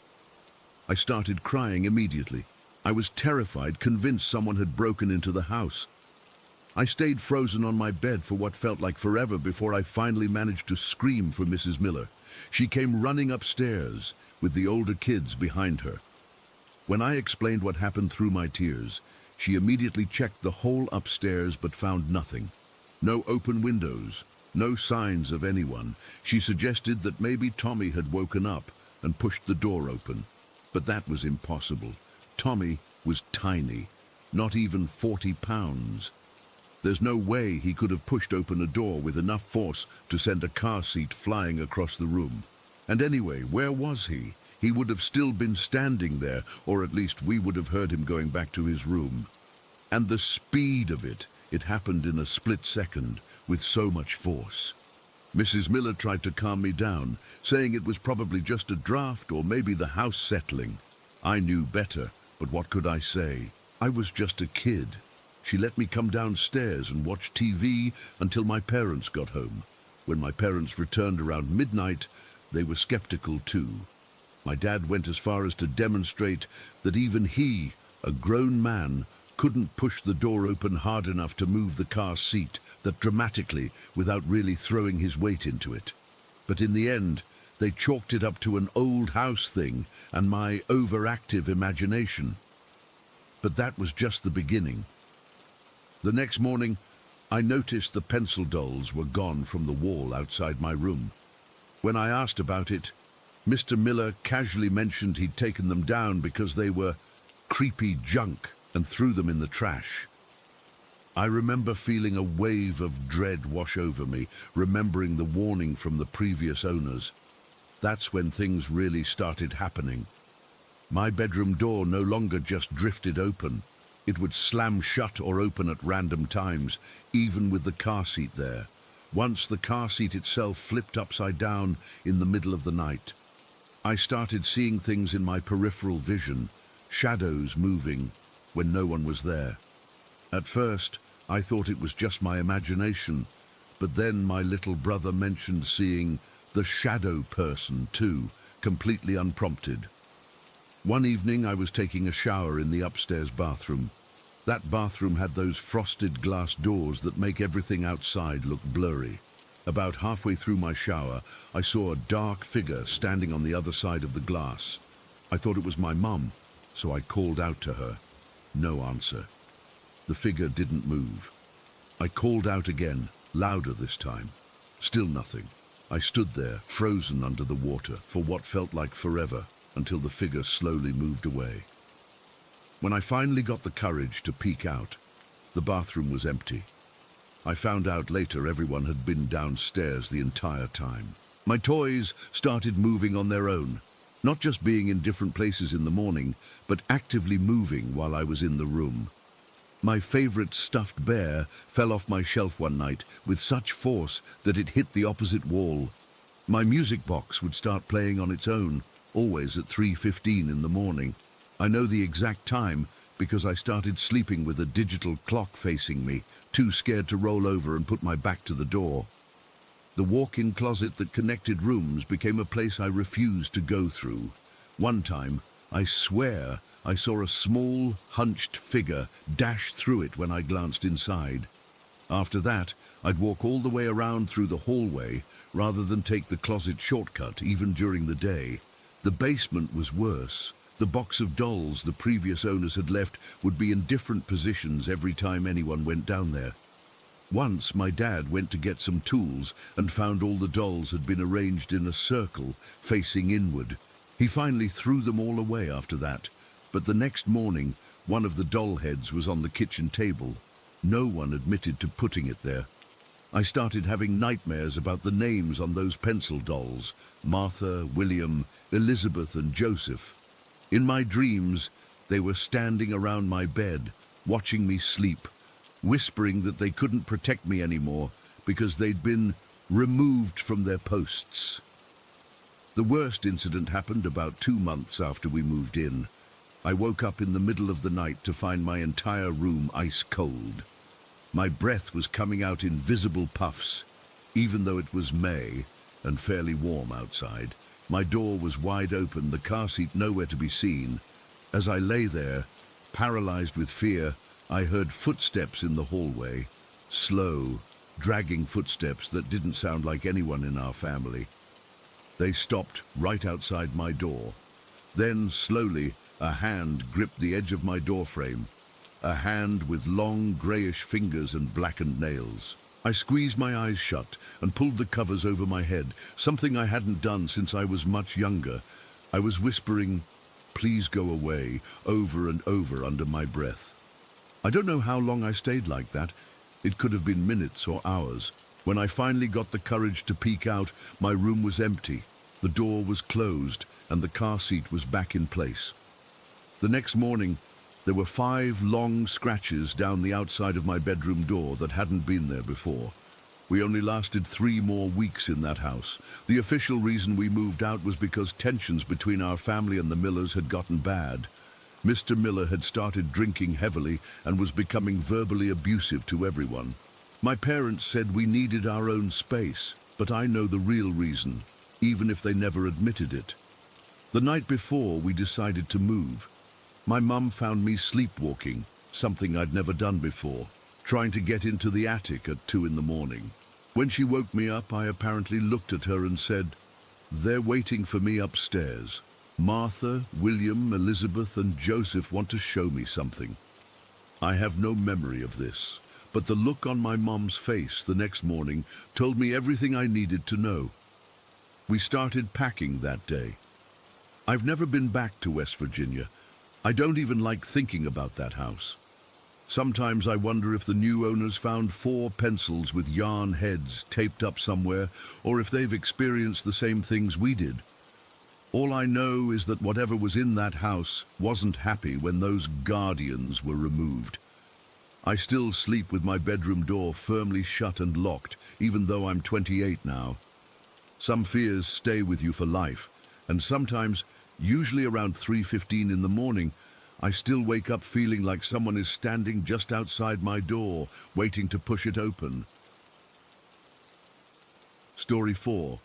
I started crying immediately. I was terrified, convinced someone had broken into the house. I stayed frozen on my bed for what felt like forever before I finally managed to scream for Mrs. Miller. She came running upstairs, with the older kids behind her. When I explained what happened through my tears, she immediately checked the whole upstairs but found nothing. No open windows, no signs of anyone. She suggested that maybe Tommy had woken up and pushed the door open. But that was impossible. Tommy was tiny, not even 40 pounds. There's no way he could have pushed open a door with enough force to send a car seat flying across the room. And anyway, where was he? He would have still been standing there, or at least we would have heard him going back to his room. And the speed of it, it happened in a split second, with so much force. Mrs. Miller tried to calm me down, saying it was probably just a draft or maybe the house settling. I knew better, but what could I say? I was just a kid. She let me come downstairs and watch TV until my parents got home. When my parents returned around midnight, they were skeptical too. My dad went as far as to demonstrate that even he, a grown man, couldn't push the door open hard enough to move the car seat that dramatically without really throwing his weight into it. But in the end, they chalked it up to an old house thing and my overactive imagination. But that was just the beginning. The next morning, I noticed the pencil dolls were gone from the wall outside my room. When I asked about it, Mr. Miller casually mentioned he'd taken them down because they were creepy junk and threw them in the trash. I remember feeling a wave of dread wash over me, remembering the warning from the previous owners. That's when things really started happening. My bedroom door no longer just drifted open. It would slam shut or open at random times, even with the car seat there. Once the car seat itself flipped upside down in the middle of the night. I started seeing things in my peripheral vision, shadows moving when no one was there. At first, I thought it was just my imagination, but then my little brother mentioned seeing the shadow person too, completely unprompted. One evening I was taking a shower in the upstairs bathroom. That bathroom had those frosted glass doors that make everything outside look blurry. About halfway through my shower, I saw a dark figure standing on the other side of the glass. I thought it was my mum, so I called out to her. No answer. The figure didn't move. I called out again, louder this time. Still nothing. I stood there, frozen under the water, for what felt like forever, until the figure slowly moved away. When I finally got the courage to peek out, the bathroom was empty. I found out later everyone had been downstairs the entire time. My toys started moving on their own, not just being in different places in the morning, but actively moving while I was in the room. My favorite stuffed bear fell off my shelf one night with such force that it hit the opposite wall. My music box would start playing on its own, always at 3:15 in the morning. I know the exact time because I started sleeping with a digital clock facing me, too scared to roll over and put my back to the door. The walk-in closet that connected rooms became a place I refused to go through. One time, I swear, I saw a small, hunched figure dash through it when I glanced inside. After that, I'd walk all the way around through the hallway rather than take the closet shortcut, even during the day. The basement was worse. The box of dolls the previous owners had left would be in different positions every time anyone went down there. Once my dad went to get some tools and found all the dolls had been arranged in a circle facing inward. He finally threw them all away after that, but the next morning one of the doll heads was on the kitchen table. No one admitted to putting it there. I started having nightmares about the names on those pencil dolls: Martha, William, Elizabeth and Joseph. In my dreams, they were standing around my bed, watching me sleep, whispering that they couldn't protect me anymore because they'd been removed from their posts. The worst incident happened about 2 months after we moved in. I woke up in the middle of the night to find my entire room ice cold. My breath was coming out in visible puffs, even though it was May and fairly warm outside. My door was wide open, the car seat nowhere to be seen. As I lay there, Paralyzed with fear, I heard footsteps in the hallway, slow, dragging footsteps that didn't sound like anyone in our family. They stopped right outside my door. Then, slowly, a hand gripped the edge of my doorframe, a hand with long, grayish fingers and blackened nails. I squeezed my eyes shut and pulled the covers over my head, something I hadn't done since I was much younger. I was whispering, "Please go away," over and over under my breath. I don't know how long I stayed like that. It could have been minutes or hours. When I finally got the courage to peek out, my room was empty. The door was closed and the car seat was back in place. The next morning, there were 5 long scratches down the outside of my bedroom door that hadn't been there before. We only lasted 3 more weeks in that house. The official reason we moved out was because tensions between our family and the Millers had gotten bad. Mr. Miller had started drinking heavily and was becoming verbally abusive to everyone. My parents said we needed our own space, but I know the real reason, even if they never admitted it. The night before we decided to move, my mum found me sleepwalking, something I'd never done before, trying to get into the attic at 2 in the morning. When she woke me up, I apparently looked at her and said, "They're waiting for me upstairs. Martha, William, Elizabeth, and Joseph want to show me something." I have no memory of this, but the look on my mum's face the next morning told me everything I needed to know. We started packing that day. I've never been back to West Virginia. I don't even like thinking about that house. Sometimes I wonder if the new owners found 4 pencils with yarn heads taped up somewhere, or if they've experienced the same things we did. All I know is that whatever was in that house wasn't happy when those guardians were removed. I still sleep with my bedroom door firmly shut and locked, even though I'm 28 now. Some fears stay with you for life, and sometimes, usually around 3:15 in the morning, I still wake up feeling like someone is standing just outside my door, waiting to push it open. Story 4.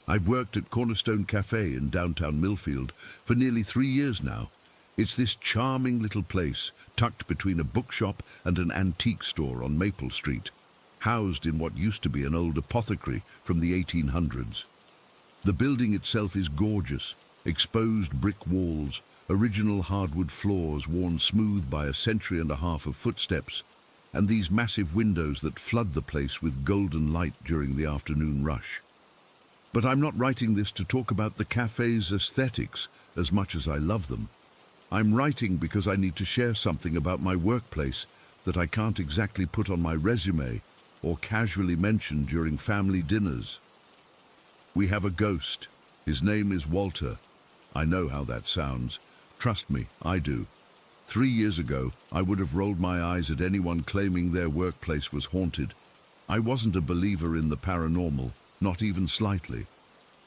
I've worked at Cornerstone Cafe in downtown Millfield for nearly 3 years now. It's this charming little place, tucked between a bookshop and an antique store on Maple Street, housed in what used to be an old apothecary from the 1800s. The building itself is gorgeous, exposed brick walls, original hardwood floors worn smooth by a century and a half of footsteps, and these massive windows that flood the place with golden light during the afternoon rush. But I'm not writing this to talk about the cafe's aesthetics as much as I love them. I'm writing because I need to share something about my workplace that I can't exactly put on my resume or casually mention during family dinners. We have a ghost. His name is Walter. I know how that sounds. Trust me, I do. 3 years ago, I would have rolled my eyes at anyone claiming their workplace was haunted. I wasn't a believer in the paranormal, not even slightly.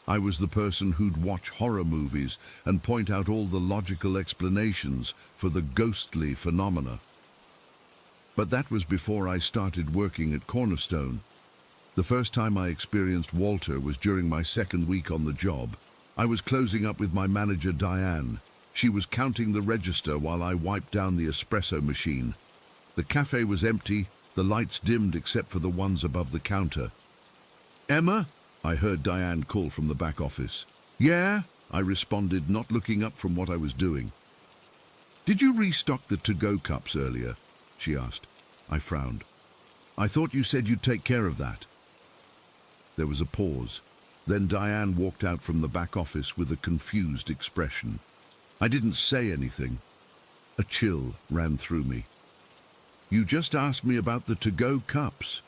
I was the person who'd watch horror movies and point out all the logical explanations for the ghostly phenomena. But that was before I started working at Cornerstone. The first time I experienced Walter was during my 2nd week on the job. I was closing up with my manager, Diane. She was counting the register while I wiped down the espresso machine. The cafe was empty, the lights dimmed except for the ones above the counter. "Emma?" I heard Diane call from the back office. "Yeah?" I responded, not looking up from what I was doing. "Did you restock the to-go cups earlier?" she asked. I frowned. "I thought you said you'd take care of that." There was a pause. Then Diane walked out from the back office with a confused expression. I didn't say anything. A chill ran through me. "You just asked me about the to-go cups."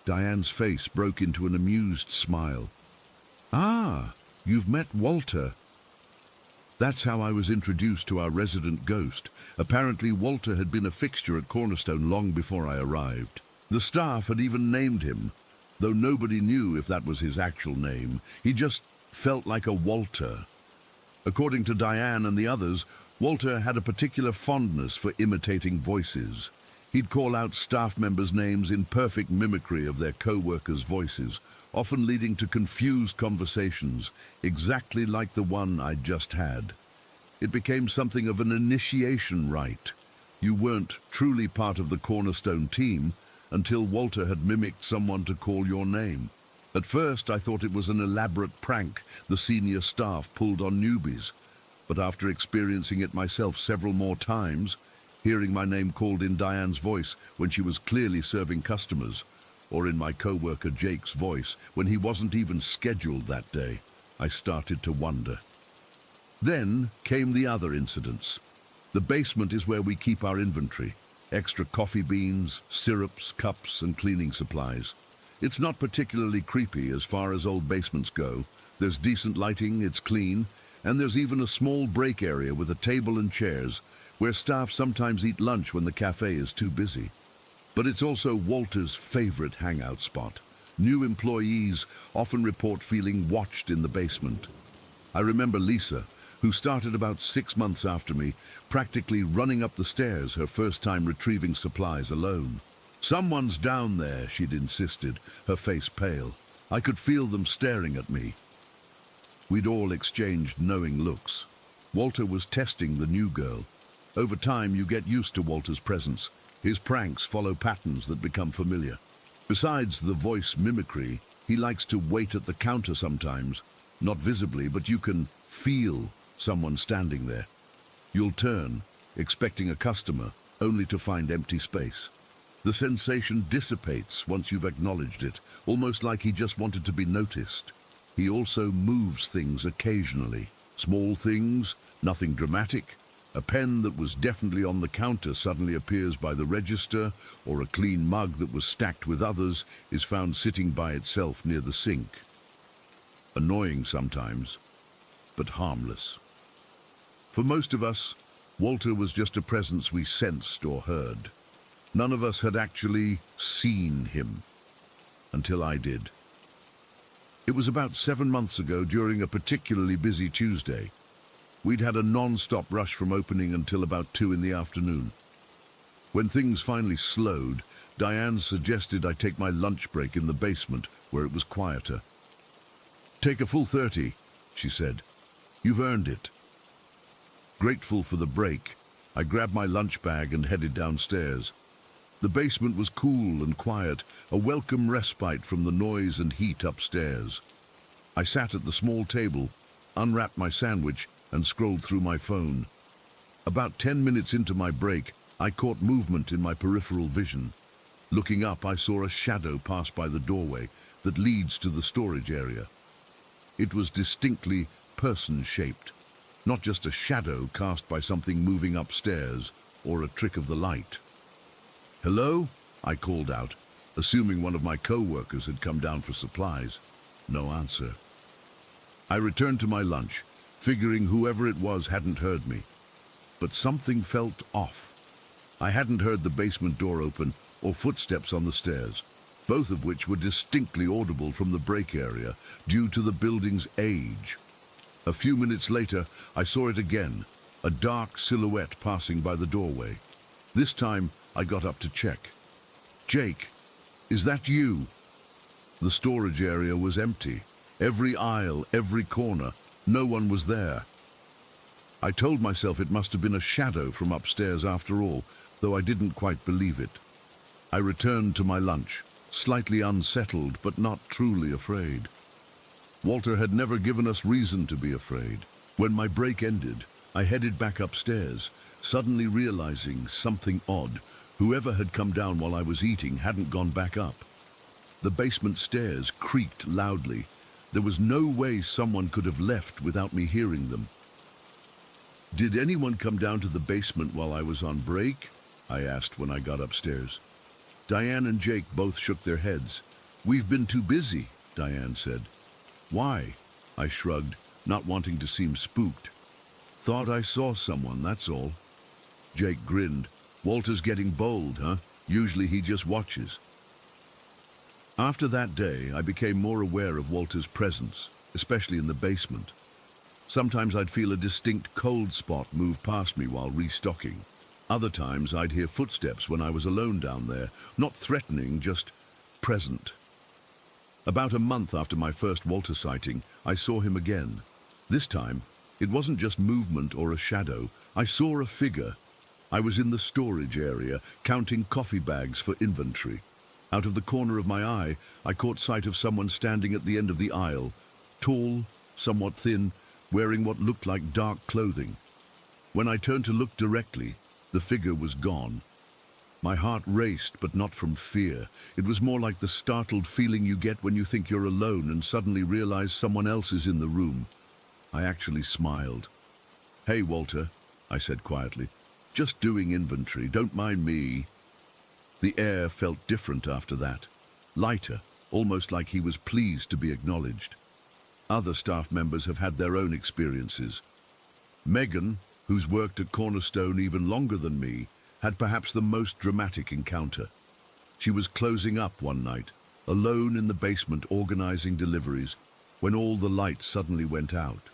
Diane's face broke into an amused smile. "Ah, you've met Walter." That's how I was introduced to our resident ghost. Apparently Walter had been a fixture at Cornerstone long before I arrived. The staff had even named him, though nobody knew if that was his actual name. He just felt like a Walter. According to Diane and the others, Walter had a particular fondness for imitating voices. He'd call out staff members' names in perfect mimicry of their co-workers' voices, often leading to confused conversations, exactly like the one I'd just had. It became something of an initiation rite. You weren't truly part of the Cornerstone team until Walter had mimicked someone to call your name. At first, I thought it was an elaborate prank the senior staff pulled on newbies. But after experiencing it myself several more times, hearing my name called in Diane's voice when she was clearly serving customers, or in my co-worker Jake's voice when he wasn't even scheduled that day, I started to wonder. Then came the other incidents. The basement is where we keep our inventory. Extra coffee beans, syrups, cups, and cleaning supplies. It's not particularly creepy as far as old basements go. There's decent lighting, it's clean, and there's even a small break area with a table and chairs where staff sometimes eat lunch when the cafe is too busy. But it's also Walter's favorite hangout spot. New employees often report feeling watched in the basement. I remember Lisa, who started about 6 months after me, practically running up the stairs her first time retrieving supplies alone. "Someone's down there," she'd insisted, her face pale. I could feel them staring at me. We'd all exchanged knowing looks. Walter was testing the new girl. Over time, you get used to Walter's presence. His pranks follow patterns that become familiar. Besides the voice mimicry, he likes to wait at the counter sometimes. Not visibly, but you can feel someone standing there. You'll turn, expecting a customer, only to find empty space. The sensation dissipates once you've acknowledged it, almost like he just wanted to be noticed. He also moves things occasionally. Small things, nothing dramatic. A pen that was definitely on the counter suddenly appears by the register, or a clean mug that was stacked with others is found sitting by itself near the sink. Annoying sometimes, but harmless. For most of us, Walter was just a presence we sensed or heard. None of us had actually seen him, until I did. It was about 7 months ago during a particularly busy Tuesday. We'd had a non-stop rush from opening until about 2 in the afternoon. When things finally slowed, Diane suggested I take my lunch break in the basement where it was quieter. "Take a full 30, she said. "You've earned it." Grateful for the break, I grabbed my lunch bag and headed downstairs. The basement was cool and quiet, a welcome respite from the noise and heat upstairs. I sat at the small table, unwrapped my sandwich, and scrolled through my phone. About 10 minutes into my break, I caught movement in my peripheral vision. Looking up, I saw a shadow pass by the doorway that leads to the storage area. It was distinctly person-shaped, not just a shadow cast by something moving upstairs or a trick of the light. "Hello?" I called out, assuming one of my co-workers had come down for supplies. No answer. I returned to my lunch, figuring whoever it was hadn't heard me. But something felt off. I hadn't heard the basement door open or footsteps on the stairs, both of which were distinctly audible from the break area due to the building's age. A few minutes later, I saw it again, a dark silhouette passing by the doorway. This time, I got up to check. "Jake, is that you?" The storage area was empty. Every aisle, every corner, no one was there. I told myself it must have been a shadow from upstairs after all, though I didn't quite believe it. I returned to my lunch, slightly unsettled but not truly afraid. Walter had never given us reason to be afraid. When my break ended, I headed back upstairs, suddenly realizing something odd. Whoever had come down while I was eating hadn't gone back up. The basement stairs creaked loudly. There was no way someone could have left without me hearing them. "Did anyone come down to the basement while I was on break?" I asked when I got upstairs. Diane and Jake both shook their heads. "We've been too busy," Diane said. "Why?" I shrugged, not wanting to seem spooked. "Thought I saw someone, that's all." Jake grinned. "Walter's getting bold, huh? Usually he just watches." After that day, I became more aware of Walter's presence, especially in the basement. Sometimes I'd feel a distinct cold spot move past me while restocking. Other times I'd hear footsteps when I was alone down there, not threatening, just present. About a month after my first Walter sighting, I saw him again. This time, It wasn't just movement or a shadow. I saw a figure. I was in the storage area, counting coffee bags for inventory. Out of the corner of my eye, I caught sight of someone standing at the end of the aisle, tall, somewhat thin, wearing what looked like dark clothing. When I turned to look directly, the figure was gone. My heart raced, but not from fear. It was more like the startled feeling you get when you think you're alone and suddenly realize someone else is in the room. I actually smiled. "Hey, Walter," I said quietly. "Just doing inventory, don't mind me." The air felt different after that. Lighter, almost like he was pleased to be acknowledged. Other staff members have had their own experiences. Megan, who's worked at Cornerstone even longer than me, had perhaps the most dramatic encounter. She was closing up one night, alone in the basement organizing deliveries, when all the lights suddenly went out.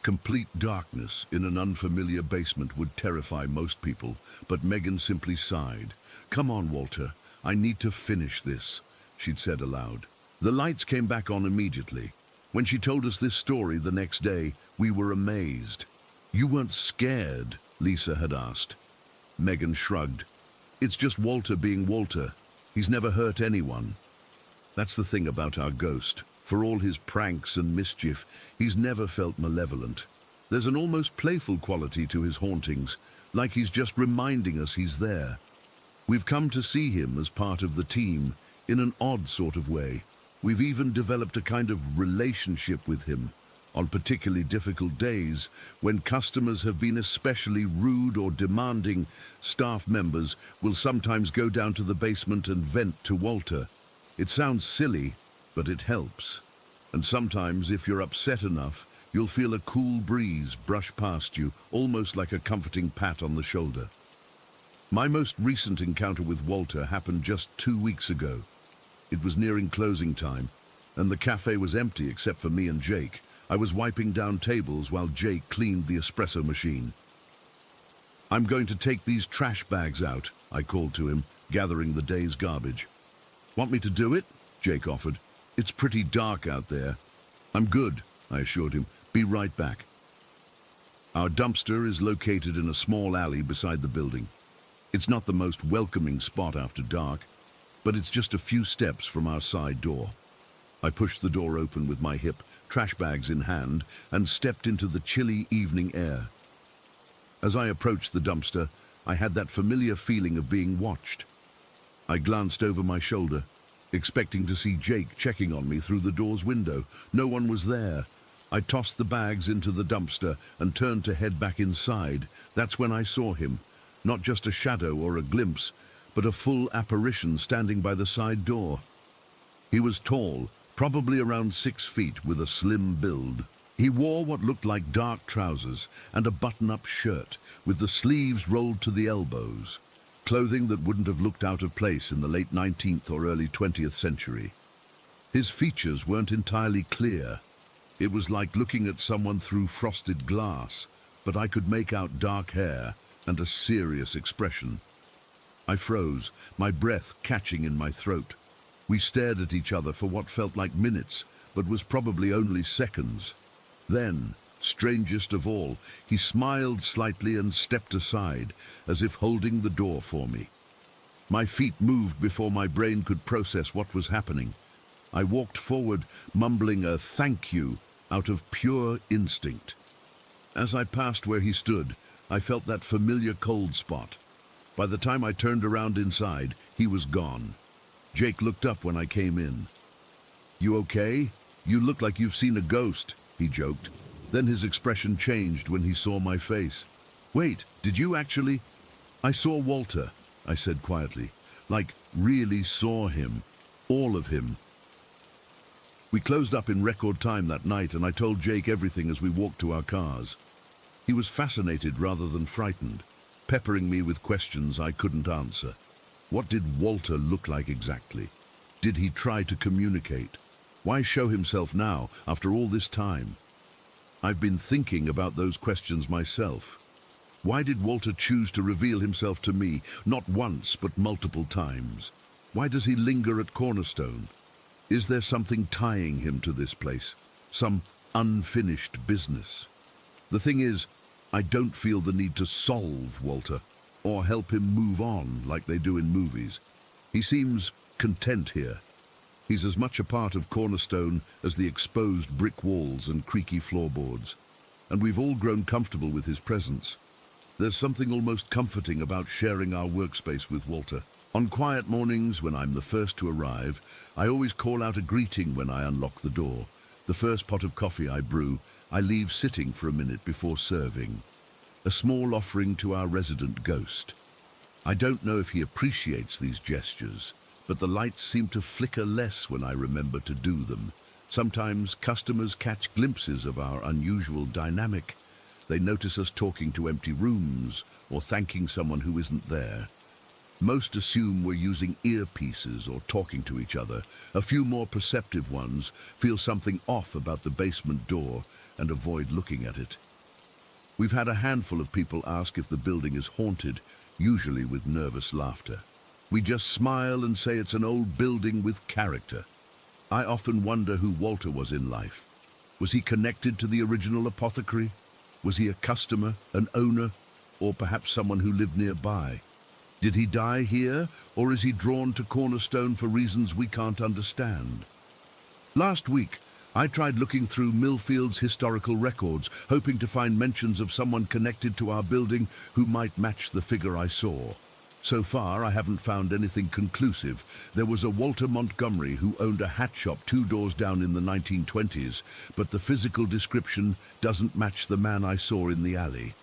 Complete darkness in an unfamiliar basement would terrify most people, but Megan simply sighed. "Come on, Walter, I need to finish this," she'd said aloud. The lights came back on immediately. When she told us this story the next day, we were amazed. "You weren't scared?" Lisa had asked. Megan shrugged. "It's just Walter being Walter. He's never hurt anyone." That's the thing about our ghost. For all his pranks and mischief, he's never felt malevolent. There's an almost playful quality to his hauntings, like he's just reminding us he's there. We've come to see him as part of the team, in an odd sort of way. We've even developed a kind of relationship with him. On particularly difficult days, when customers have been especially rude or demanding, staff members will sometimes go down to the basement and vent to Walter. It sounds silly, but it helps. And sometimes, if you're upset enough, you'll feel a cool breeze brush past you, almost like a comforting pat on the shoulder. My most recent encounter with Walter happened just 2 weeks ago. It was nearing closing time, and the cafe was empty except for me and Jake. I was wiping down tables while Jake cleaned the espresso machine. "I'm going to take these trash bags out," I called to him, gathering the day's garbage. "Want me to do it?" Jake offered. "It's pretty dark out there." "I'm good," I assured him. "Be right back." Our dumpster is located in a small alley beside the building. It's not the most welcoming spot after dark, but it's just a few steps from our side door. I pushed the door open with my hip, trash bags in hand, and stepped into the chilly evening air. As I approached the dumpster, I had that familiar feeling of being watched. I glanced over my shoulder, expecting to see Jake checking on me through the door's window. No one was there. I tossed the bags into the dumpster and turned to head back inside. That's when I saw him. Not just a shadow or a glimpse, but a full apparition standing by the side door. He was tall, probably around 6 feet, with a slim build. He wore what looked like dark trousers and a button-up shirt, with the sleeves rolled to the elbows. Clothing that wouldn't have looked out of place in the late 19th or early 20th century. His features weren't entirely clear. It was like looking at someone through frosted glass, but I could make out dark hair and a serious expression. I froze, my breath catching in my throat. We stared at each other for what felt like minutes, but was probably only seconds. Then, strangest of all, he smiled slightly and stepped aside, as if holding the door for me. My feet moved before my brain could process what was happening. I walked forward, mumbling a "thank you" out of pure instinct. As I passed where he stood, I felt that familiar cold spot. By the time I turned around inside, he was gone. Jake looked up when I came in. "You okay? You look like you've seen a ghost," he joked. Then his expression changed when he saw my face. "Wait, did you actually—" "I saw Walter," I said quietly. "Like, really saw him. All of him." We closed up in record time that night, and I told Jake everything as we walked to our cars. He was fascinated rather than frightened, peppering me with questions I couldn't answer. What did Walter look like exactly? Did he try to communicate? Why show himself now, after all this time? I've been thinking about those questions myself. Why did Walter choose to reveal himself to me, not once, but multiple times? Why does he linger at Cornerstone? Is there something tying him to this place? Some unfinished business? The thing is, I don't feel the need to solve Walter or help him move on like they do in movies. He seems content here. He's as much a part of Cornerstone as the exposed brick walls and creaky floorboards, and we've all grown comfortable with his presence. There's something almost comforting about sharing our workspace with Walter. On quiet mornings, when I'm the first to arrive, I always call out a greeting when I unlock the door. The first pot of coffee I brew, I leave sitting for a minute before serving. A small offering to our resident ghost. I don't know if he appreciates these gestures, but the lights seem to flicker less when I remember to do them. Sometimes customers catch glimpses of our unusual dynamic. They notice us talking to empty rooms or thanking someone who isn't there. Most assume we're using earpieces or talking to each other. A few more perceptive ones feel something off about the basement door and avoid looking at it. We've had a handful of people ask if the building is haunted, usually with nervous laughter. We just smile and say it's an old building with character. I often wonder who Walter was in life. Was he connected to the original apothecary? Was he a customer, an owner, or perhaps someone who lived nearby? Did he die here, or is he drawn to Cornerstone for reasons we can't understand? Last week, I tried looking through Millfield's historical records, hoping to find mentions of someone connected to our building who might match the figure I saw. So far, I haven't found anything conclusive. There was a Walter Montgomery who owned a hat shop 2 doors down in the 1920s, but the physical description doesn't match the man I saw in the alley.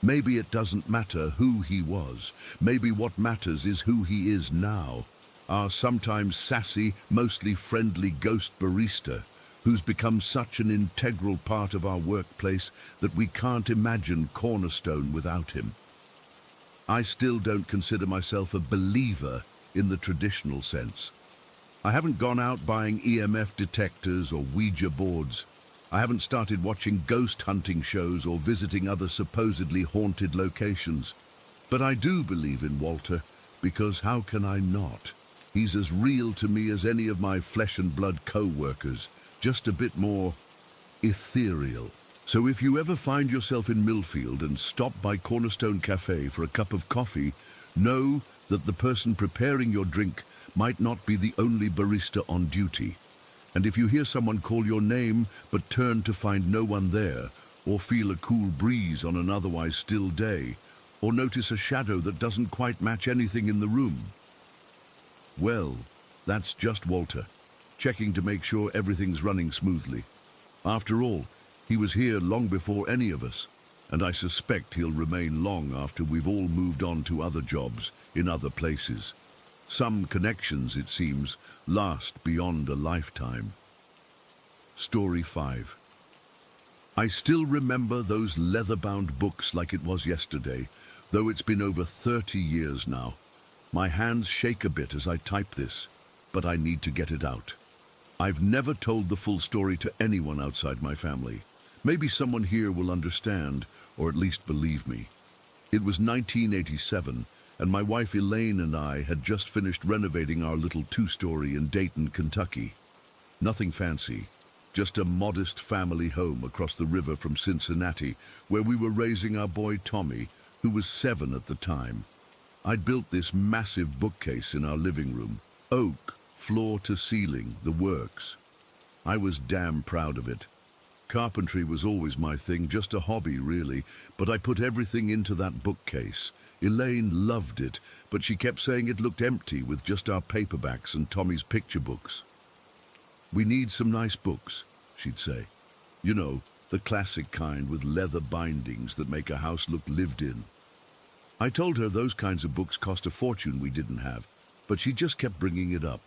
Maybe it doesn't matter who he was. Maybe what matters is who he is now. Our sometimes sassy, mostly friendly ghost barista, who's become such an integral part of our workplace that we can't imagine Cornerstone without him. I still don't consider myself a believer in the traditional sense. I haven't gone out buying EMF detectors or Ouija boards. I haven't started watching ghost hunting shows or visiting other supposedly haunted locations. But I do believe in Walter, because how can I not? He's as real to me as any of my flesh and blood co-workers, just a bit more ethereal. So if you ever find yourself in Millfield and stop by Cornerstone Cafe for a cup of coffee, know that the person preparing your drink might not be the only barista on duty. And if you hear someone call your name but turn to find no one there, or feel a cool breeze on an otherwise still day, or notice a shadow that doesn't quite match anything in the room, well, that's just Walter, checking to make sure everything's running smoothly. After all, he was here long before any of us, and I suspect he'll remain long after we've all moved on to other jobs in other places. Some connections, it seems, last beyond a lifetime. Story 5. I still remember those leather-bound books like it was yesterday, though it's been over 30 years now. My hands shake a bit as I type this, but I need to get it out. I've never told the full story to anyone outside my family. Maybe someone here will understand, or at least believe me. It was 1987, and my wife Elaine and I had just finished renovating our little 2-story in Dayton, Kentucky. Nothing fancy, just a modest family home across the river from Cincinnati, where we were raising our boy Tommy, who was 7 at the time. I'd built this massive bookcase in our living room, oak, floor to ceiling, the works. I was damn proud of it. Carpentry was always my thing, just a hobby really, but I put everything into that bookcase. Elaine loved it, but she kept saying it looked empty with just our paperbacks and Tommy's picture books. "We need some nice books," she'd say. You know, the classic kind with leather bindings that make a house look lived in. I told her those kinds of books cost a fortune we didn't have, but she just kept bringing it up.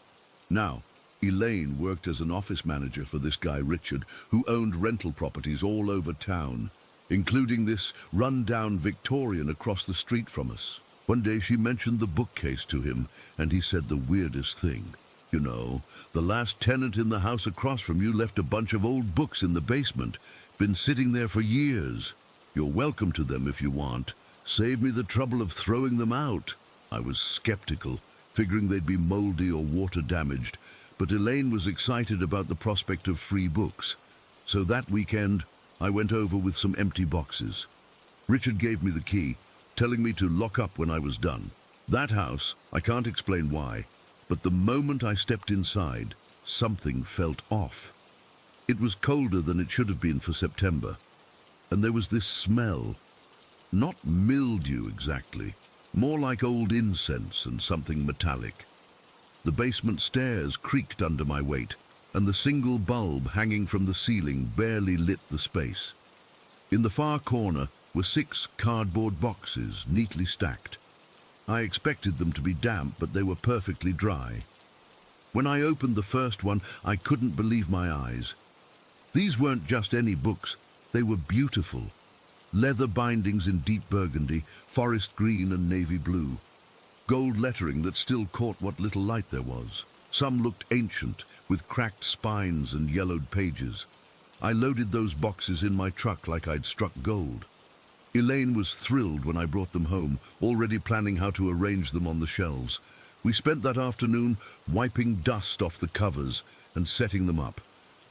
Now, Elaine worked as an office manager for this guy Richard, who owned rental properties all over town, including this run-down Victorian across the street from us. One day she mentioned the bookcase to him, and he said the weirdest thing. "You know, the last tenant in the house across from you left a bunch of old books in the basement. Been sitting there for years. You're welcome to them if you want. Save me the trouble of throwing them out." I was skeptical, figuring they'd be moldy or water-damaged, but Elaine was excited about the prospect of free books. So that weekend, I went over with some empty boxes. Richard gave me the key, telling me to lock up when I was done. That house, I can't explain why, but the moment I stepped inside, something felt off. It was colder than it should have been for September, and there was this smell. Not mildew exactly, more like old incense and something metallic. The basement stairs creaked under my weight, and the single bulb hanging from the ceiling barely lit the space. In the far corner were 6 cardboard boxes, neatly stacked. I expected them to be damp, but they were perfectly dry. When I opened the first one, I couldn't believe my eyes. These weren't just any books, they were beautiful. Leather bindings in deep burgundy, forest green and navy blue. Gold lettering that still caught what little light there was. Some looked ancient, with cracked spines and yellowed pages. I loaded those boxes in my truck like I'd struck gold. Elaine was thrilled when I brought them home, already planning how to arrange them on the shelves. We spent that afternoon wiping dust off the covers and setting them up.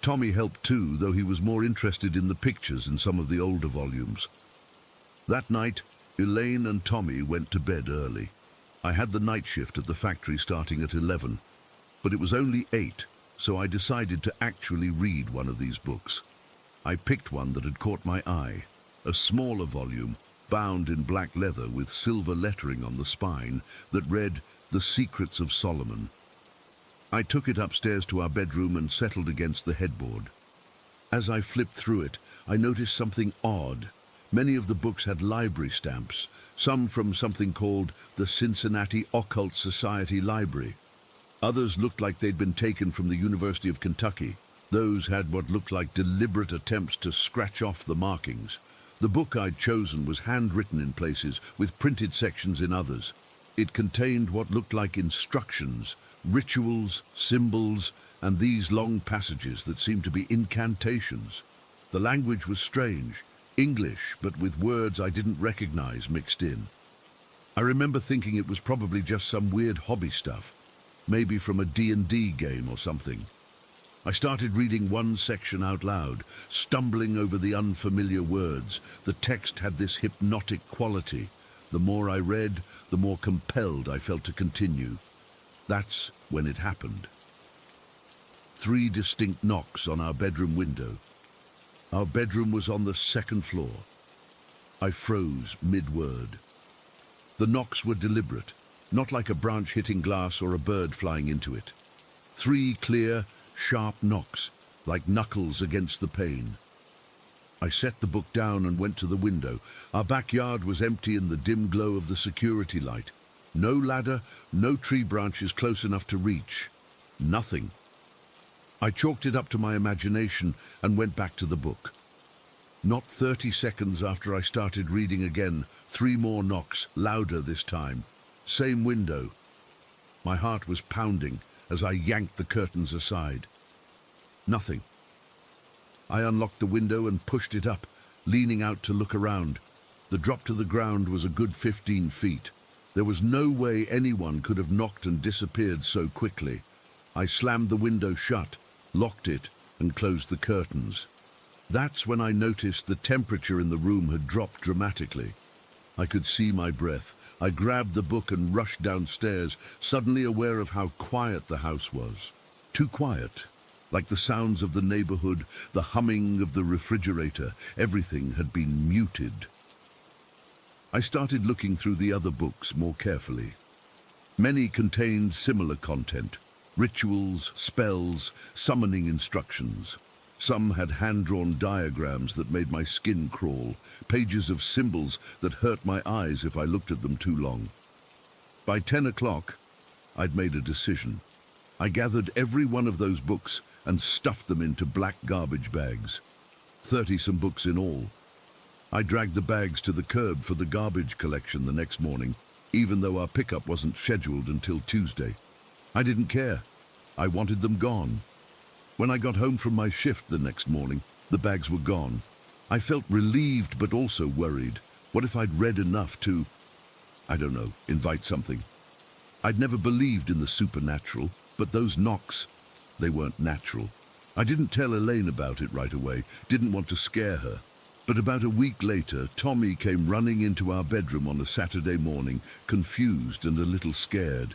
Tommy helped too, though he was more interested in the pictures in some of the older volumes. That night, Elaine and Tommy went to bed early. I had the night shift at the factory starting at 11, but it was only 8, so I decided to actually read one of these books. I picked one that had caught my eye, a smaller volume, bound in black leather with silver lettering on the spine that read, "The Secrets of Solomon." I took it upstairs to our bedroom and settled against the headboard. As I flipped through it, I noticed something odd. Many of the books had library stamps, some from something called the Cincinnati Occult Society Library. Others looked like they'd been taken from the University of Kentucky. Those had what looked like deliberate attempts to scratch off the markings. The book I'd chosen was handwritten in places, with printed sections in others. It contained what looked like instructions, rituals, symbols, and these long passages that seemed to be incantations. The language was strange, English, but with words I didn't recognize mixed in. I remember thinking it was probably just some weird hobby stuff, maybe from a D&D game or something. I started reading one section out loud, stumbling over the unfamiliar words. The text had this hypnotic quality. The more I read, the more compelled I felt to continue. That's when it happened. 3 distinct knocks on our bedroom window. Our bedroom was on the 2nd floor. I froze mid-word. The knocks were deliberate, not like a branch hitting glass or a bird flying into it. 3 clear, sharp knocks, like knuckles against the pane. I set the book down and went to the window. Our backyard was empty in the dim glow of the security light. No ladder, no tree branches close enough to reach. Nothing. I chalked it up to my imagination and went back to the book. Not 30 seconds after I started reading again, 3 more knocks, louder this time. Same window. My heart was pounding as I yanked the curtains aside. Nothing. I unlocked the window and pushed it up, leaning out to look around. The drop to the ground was a good 15 feet. There was no way anyone could have knocked and disappeared so quickly. I slammed the window shut, locked it, and closed the curtains. That's when I noticed the temperature in the room had dropped dramatically. I could see my breath. I grabbed the book and rushed downstairs, suddenly aware of how quiet the house was. Too quiet. Like the sounds of the neighborhood, the humming of the refrigerator, everything had been muted. I started looking through the other books more carefully. Many contained similar content, rituals, spells, summoning instructions. Some had hand-drawn diagrams that made my skin crawl, pages of symbols that hurt my eyes if I looked at them too long. By 10 o'clock, I'd made a decision. I gathered every one of those books and stuffed them into black garbage bags. 30-some books in all. I dragged the bags to the curb for the garbage collection the next morning, even though our pickup wasn't scheduled until Tuesday. I didn't care. I wanted them gone. When I got home from my shift the next morning, the bags were gone. I felt relieved but also worried. What if I'd read enough to, I don't know, invite something? I'd never believed in the supernatural, but those knocks, they weren't natural. I didn't tell Elaine about it right away, didn't want to scare her. But about a week later, Tommy came running into our bedroom on a Saturday morning, confused and a little scared.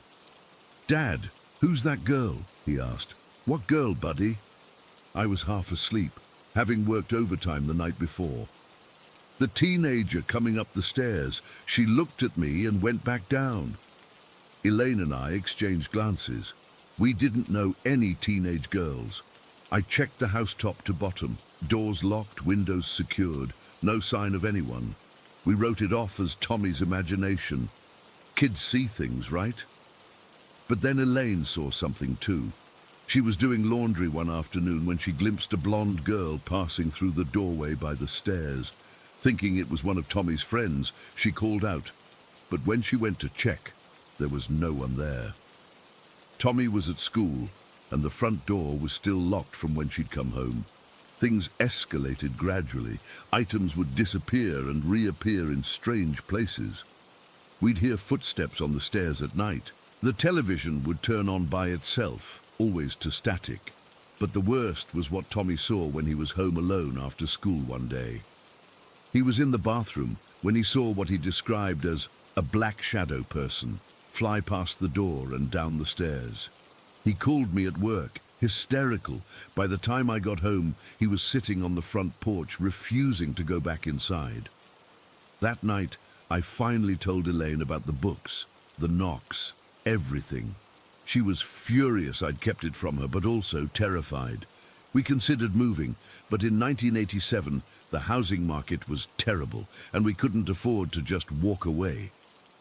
"Dad, who's that girl?" he asked. "What girl, buddy?" I was half asleep, having worked overtime the night before. "The teenager coming up the stairs. She looked at me and went back down." Elaine and I exchanged glances. We didn't know any teenage girls. I checked the house top to bottom, doors locked, windows secured, no sign of anyone. We wrote it off as Tommy's imagination. Kids see things, right? But then Elaine saw something too. She was doing laundry one afternoon when she glimpsed a blonde girl passing through the doorway by the stairs. Thinking it was one of Tommy's friends, she called out. But when she went to check, there was no one there. Tommy was at school, and the front door was still locked from when she'd come home. Things escalated gradually. Items would disappear and reappear in strange places. We'd hear footsteps on the stairs at night. The television would turn on by itself, always to static. But the worst was what Tommy saw when he was home alone after school one day. He was in the bathroom when he saw what he described as a black shadow person fly past the door and down the stairs. He called me at work, hysterical. By the time I got home, he was sitting on the front porch, refusing to go back inside. That night, I finally told Elaine about the books, the knocks, everything. She was furious I'd kept it from her, but also terrified. We considered moving, but in 1987, the housing market was terrible, and we couldn't afford to just walk away.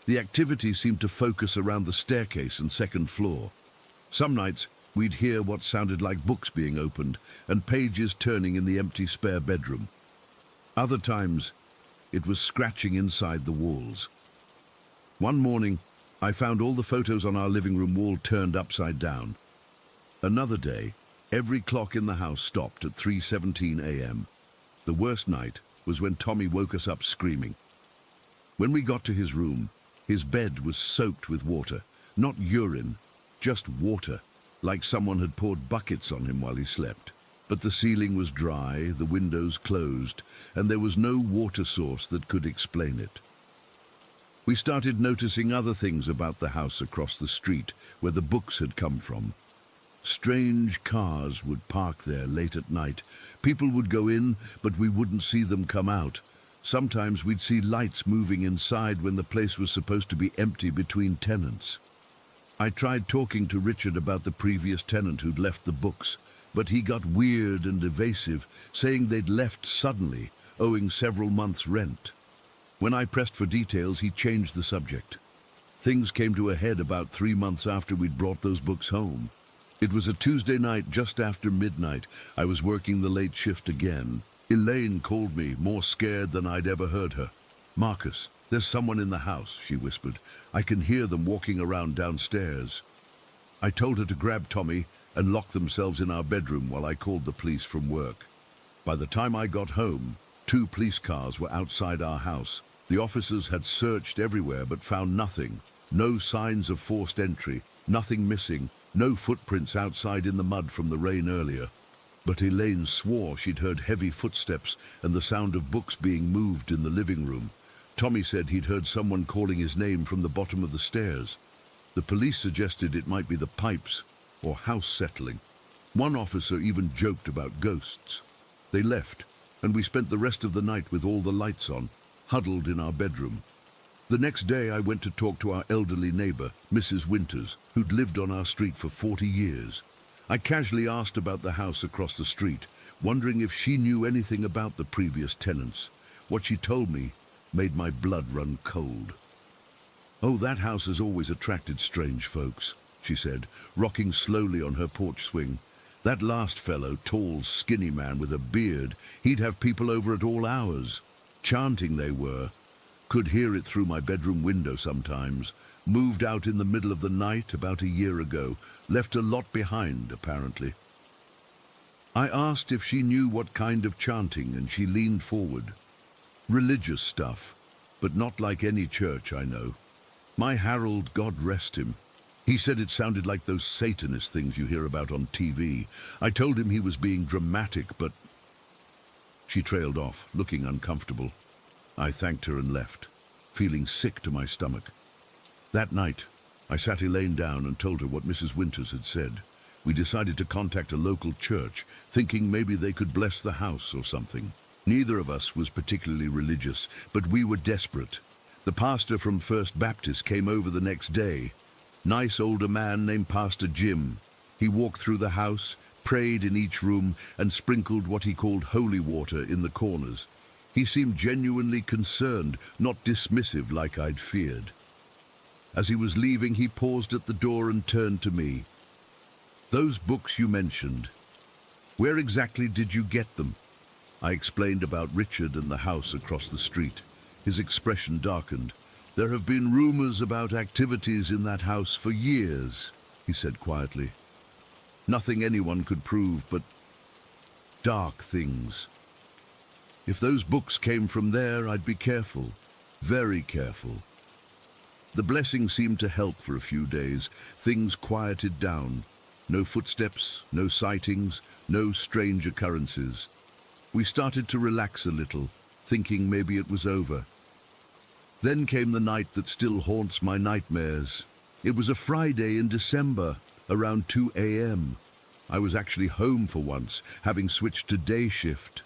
The activity seemed to focus around the staircase and second floor. Some nights, we'd hear what sounded like books being opened and pages turning in the empty spare bedroom. Other times, it was scratching inside the walls. One morning, I found all the photos on our living room wall turned upside down. Another day, every clock in the house stopped at 3:17 a.m. The worst night was when Tommy woke us up screaming. When we got to his room, his bed was soaked with water, not urine, just water, like someone had poured buckets on him while he slept. But the ceiling was dry, the windows closed, and there was no water source that could explain it. We started noticing other things about the house across the street where the books had come from. Strange cars would park there late at night. People would go in, but we wouldn't see them come out. Sometimes we'd see lights moving inside when the place was supposed to be empty between tenants. I tried talking to Richard about the previous tenant who'd left the books, but he got weird and evasive, saying they'd left suddenly, owing several months' rent. When I pressed for details, he changed the subject. Things came to a head about 3 months after we'd brought those books home. It was a Tuesday night just after midnight. I was working the late shift again. Elaine called me, more scared than I'd ever heard her. "Marcus, there's someone in the house," she whispered. "I can hear them walking around downstairs." I told her to grab Tommy and lock themselves in our bedroom while I called the police from work. By the time I got home, 2 police cars were outside our house. The officers had searched everywhere but found nothing. No signs of forced entry, nothing missing, no footprints outside in the mud from the rain earlier. But Elaine swore she'd heard heavy footsteps and the sound of books being moved in the living room. Tommy said he'd heard someone calling his name from the bottom of the stairs. The police suggested it might be the pipes or house settling. One officer even joked about ghosts. They left, and we spent the rest of the night with all the lights on, huddled in our bedroom. The next day I went to talk to our elderly neighbor, Mrs. Winters, who'd lived on our street for 40 years. I casually asked about the house across the street, wondering if she knew anything about the previous tenants. What she told me made my blood run cold. "Oh, that house has always attracted strange folks," she said, rocking slowly on her porch swing. "That last fellow, tall, skinny man with a beard, he'd have people over at all hours. Chanting they were. Could hear it through my bedroom window sometimes. Moved out in the middle of the night about a year ago. Left a lot behind, apparently." I asked if she knew what kind of chanting, and she leaned forward. "Religious stuff, but not like any church I know. My Harold, God rest him, He said it sounded like those Satanist things you hear about on TV. I told him he was being dramatic, but... She trailed off, looking uncomfortable. I thanked her and left, feeling sick to my stomach. That night, I sat Elaine down and told her what Mrs. Winters had said. We decided to contact a local church, thinking maybe they could bless the house or something. Neither of us was particularly religious, but we were desperate. The pastor from First Baptist came over the next day. Nice older man named Pastor Jim. He walked through the house, prayed in each room, and sprinkled what he called holy water in the corners. He seemed genuinely concerned, not dismissive like I'd feared. As he was leaving, he paused at the door and turned to me. "Those books you mentioned, where exactly did you get them?" I explained about Richard and the house across the street. His expression darkened. "There have been rumors about activities in that house for years," he said quietly. "Nothing anyone could prove, but dark things. If those books came from there, I'd be careful, very careful." The blessing seemed to help for a few days. Things quieted down. No footsteps, no sightings, no strange occurrences. We started to relax a little, thinking maybe it was over. Then came the night that still haunts my nightmares. It was a Friday in December, around 2 a.m. I was actually home for once, having switched to day shift.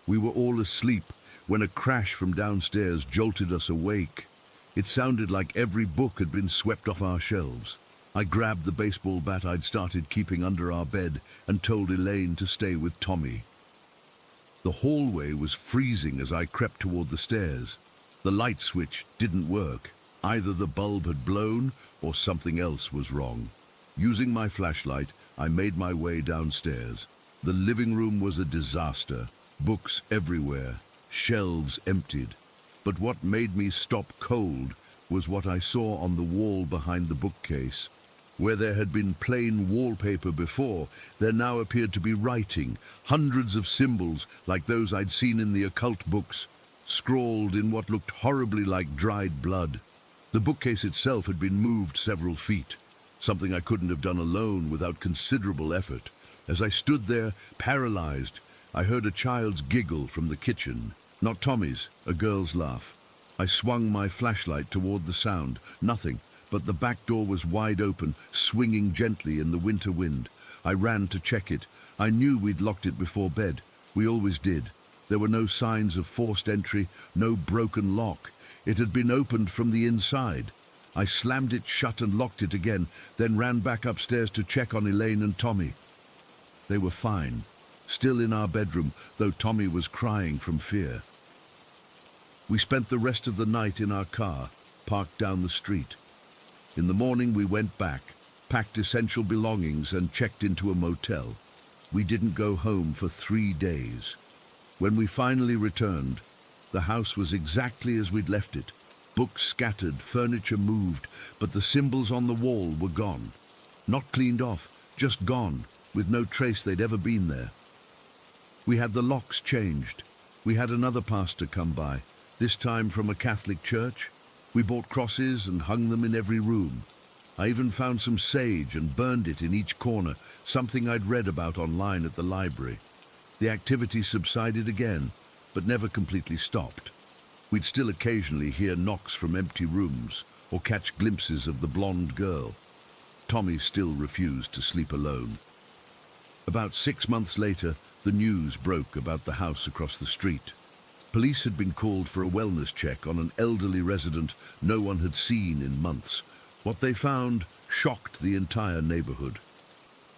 We were all asleep when a crash from downstairs jolted us awake. It sounded like every book had been swept off our shelves. I grabbed the baseball bat I'd started keeping under our bed and told Elaine to stay with Tommy. The hallway was freezing as I crept toward the stairs. The light switch didn't work. Either the bulb had blown or something else was wrong. Using my flashlight, I made my way downstairs. The living room was a disaster. Books everywhere, shelves emptied. But what made me stop cold was what I saw on the wall behind the bookcase. Where there had been plain wallpaper before, there now appeared to be writing, hundreds of symbols like those I'd seen in the occult books, scrawled in what looked horribly like dried blood. The bookcase itself had been moved several feet, something I couldn't have done alone without considerable effort. As I stood there, paralyzed, I heard a child's giggle from the kitchen. Not Tommy's, a girl's laugh. I swung my flashlight toward the sound. Nothing, but the back door was wide open, swinging gently in the winter wind. I ran to check it. I knew we'd locked it before bed. We always did. There were no signs of forced entry, no broken lock. It had been opened from the inside. I slammed it shut and locked it again, then ran back upstairs to check on Elaine and Tommy. They were fine, still in our bedroom, though Tommy was crying from fear. We spent the rest of the night in our car, parked down the street. In the morning we went back, packed essential belongings and checked into a motel. We didn't go home for 3 days. When we finally returned, the house was exactly as we'd left it. Books scattered, furniture moved, but the symbols on the wall were gone. Not cleaned off, just gone, with no trace they'd ever been there. We had the locks changed. We had another pastor come by, this time from a Catholic church. We bought crosses and hung them in every room. I even found some sage and burned it in each corner, something I'd read about online at the library. The activity subsided again, but never completely stopped. We'd still occasionally hear knocks from empty rooms or catch glimpses of the blonde girl. Tommy still refused to sleep alone. About 6 months later, the news broke about the house across the street. Police had been called for a wellness check on an elderly resident no one had seen in months. What they found shocked the entire neighborhood.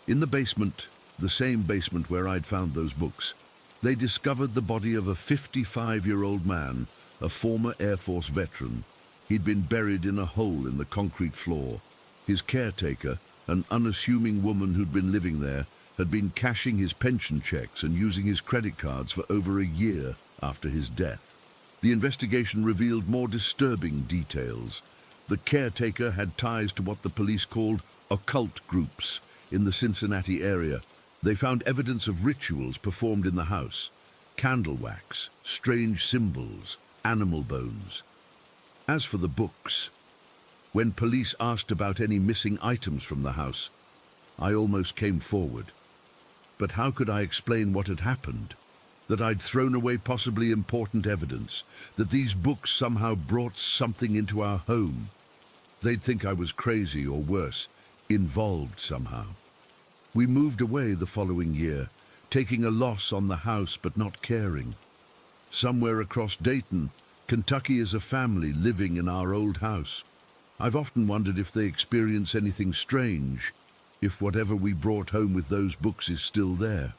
In the basement, the same basement where I'd found those books, they discovered the body of a 55-year-old man, a former Air Force veteran. He'd been buried in a hole in the concrete floor. His caretaker, an unassuming woman who'd been living there, had been cashing his pension checks and using his credit cards for over a year after his death. The investigation revealed more disturbing details. The caretaker had ties to what the police called occult groups in the Cincinnati area. They found evidence of rituals performed in the house, candle wax, strange symbols, animal bones. As for the books, When police asked about any missing items from the house, I almost came forward. But how could I explain what had happened? That I'd thrown away possibly important evidence, that these books somehow brought something into our home. They'd think I was crazy or worse, involved somehow. We moved away the following year, taking a loss on the house but not caring. Somewhere across Dayton, Kentucky is a family living in our old house. I've often wondered if they experience anything strange, if whatever we brought home with those books is still there.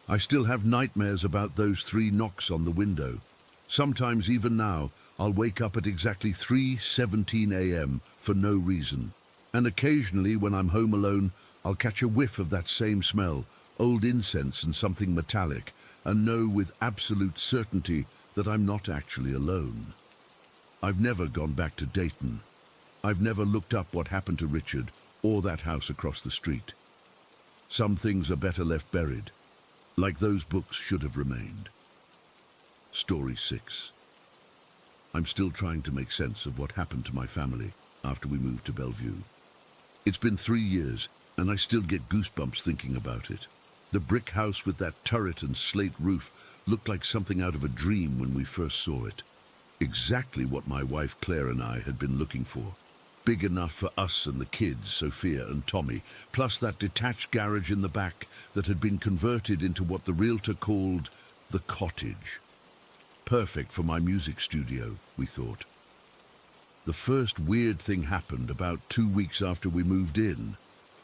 I still have nightmares about those 3 knocks on the window. Sometimes even now, I'll wake up at exactly 3:17 a.m. for no reason. And occasionally, when I'm home alone, I'll catch a whiff of that same smell, old incense and something metallic, and know with absolute certainty that I'm not actually alone. I've never gone back to Dayton. I've never looked up what happened to Richard or that house across the street. Some things are better left buried, like those books should have remained. Story 6. I'm still trying to make sense of what happened to my family after we moved to Bellevue. It's been 3 years, and I still get goosebumps thinking about it. The brick house with that turret and slate roof looked like something out of a dream when we first saw it. Exactly what my wife Claire and I had been looking for. Big enough for us and the kids, Sophia and Tommy, plus that detached garage in the back that had been converted into what the realtor called the cottage. Perfect for my music studio, we thought. The first weird thing happened about 2 weeks after we moved in.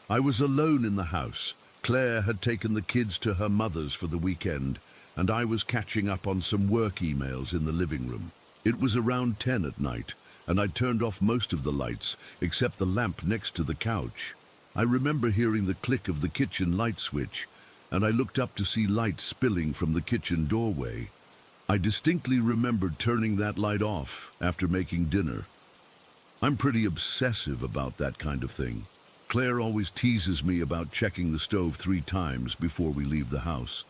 I was alone in the house. Claire had taken the kids to her mother's for the weekend, and I was catching up on some work emails in the living room. It was around 10 at night, and I'd turned off most of the lights, except the lamp next to the couch. I remember hearing the click of the kitchen light switch, and I looked up to see light spilling from the kitchen doorway. I distinctly remembered turning that light off after making dinner. I'm pretty obsessive about that kind of thing. Claire always teases me about checking the stove 3 times before we leave the house.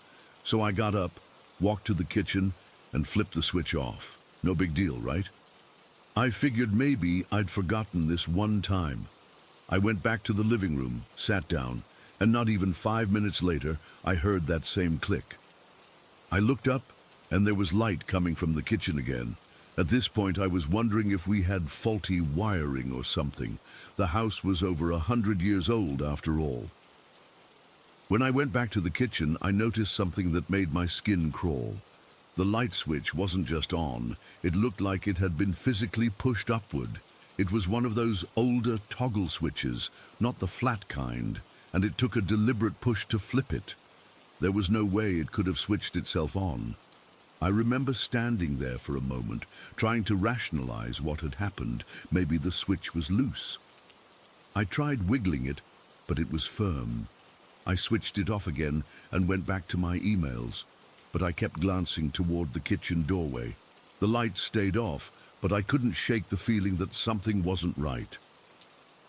So I got up, walked to the kitchen, and flipped the switch off. No big deal, right? I figured maybe I'd forgotten this one time. I went back to the living room, sat down, and not even 5 minutes later, I heard that same click. I looked up, and there was light coming from the kitchen again. At this point, I was wondering if we had faulty wiring or something. The house was over 100 years old, after all. When I went back to the kitchen, I noticed something that made my skin crawl. The light switch wasn't just on. It looked like it had been physically pushed upward. It was one of those older toggle switches, not the flat kind, and it took a deliberate push to flip it. There was no way it could have switched itself on. I remember standing there for a moment, trying to rationalize what had happened. Maybe the switch was loose. I tried wiggling it, but it was firm. I switched it off again and went back to my emails, but I kept glancing toward the kitchen doorway. The light stayed off, but I couldn't shake the feeling that something wasn't right.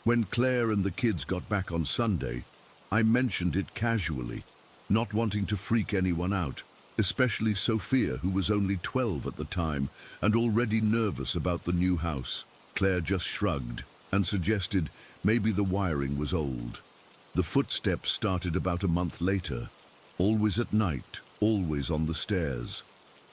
When Claire and the kids got back on Sunday, I mentioned it casually, not wanting to freak anyone out, especially Sophia, who was only 12 at the time and already nervous about the new house. Claire just shrugged and suggested maybe the wiring was old. The footsteps started about a month later, always at night, always on the stairs.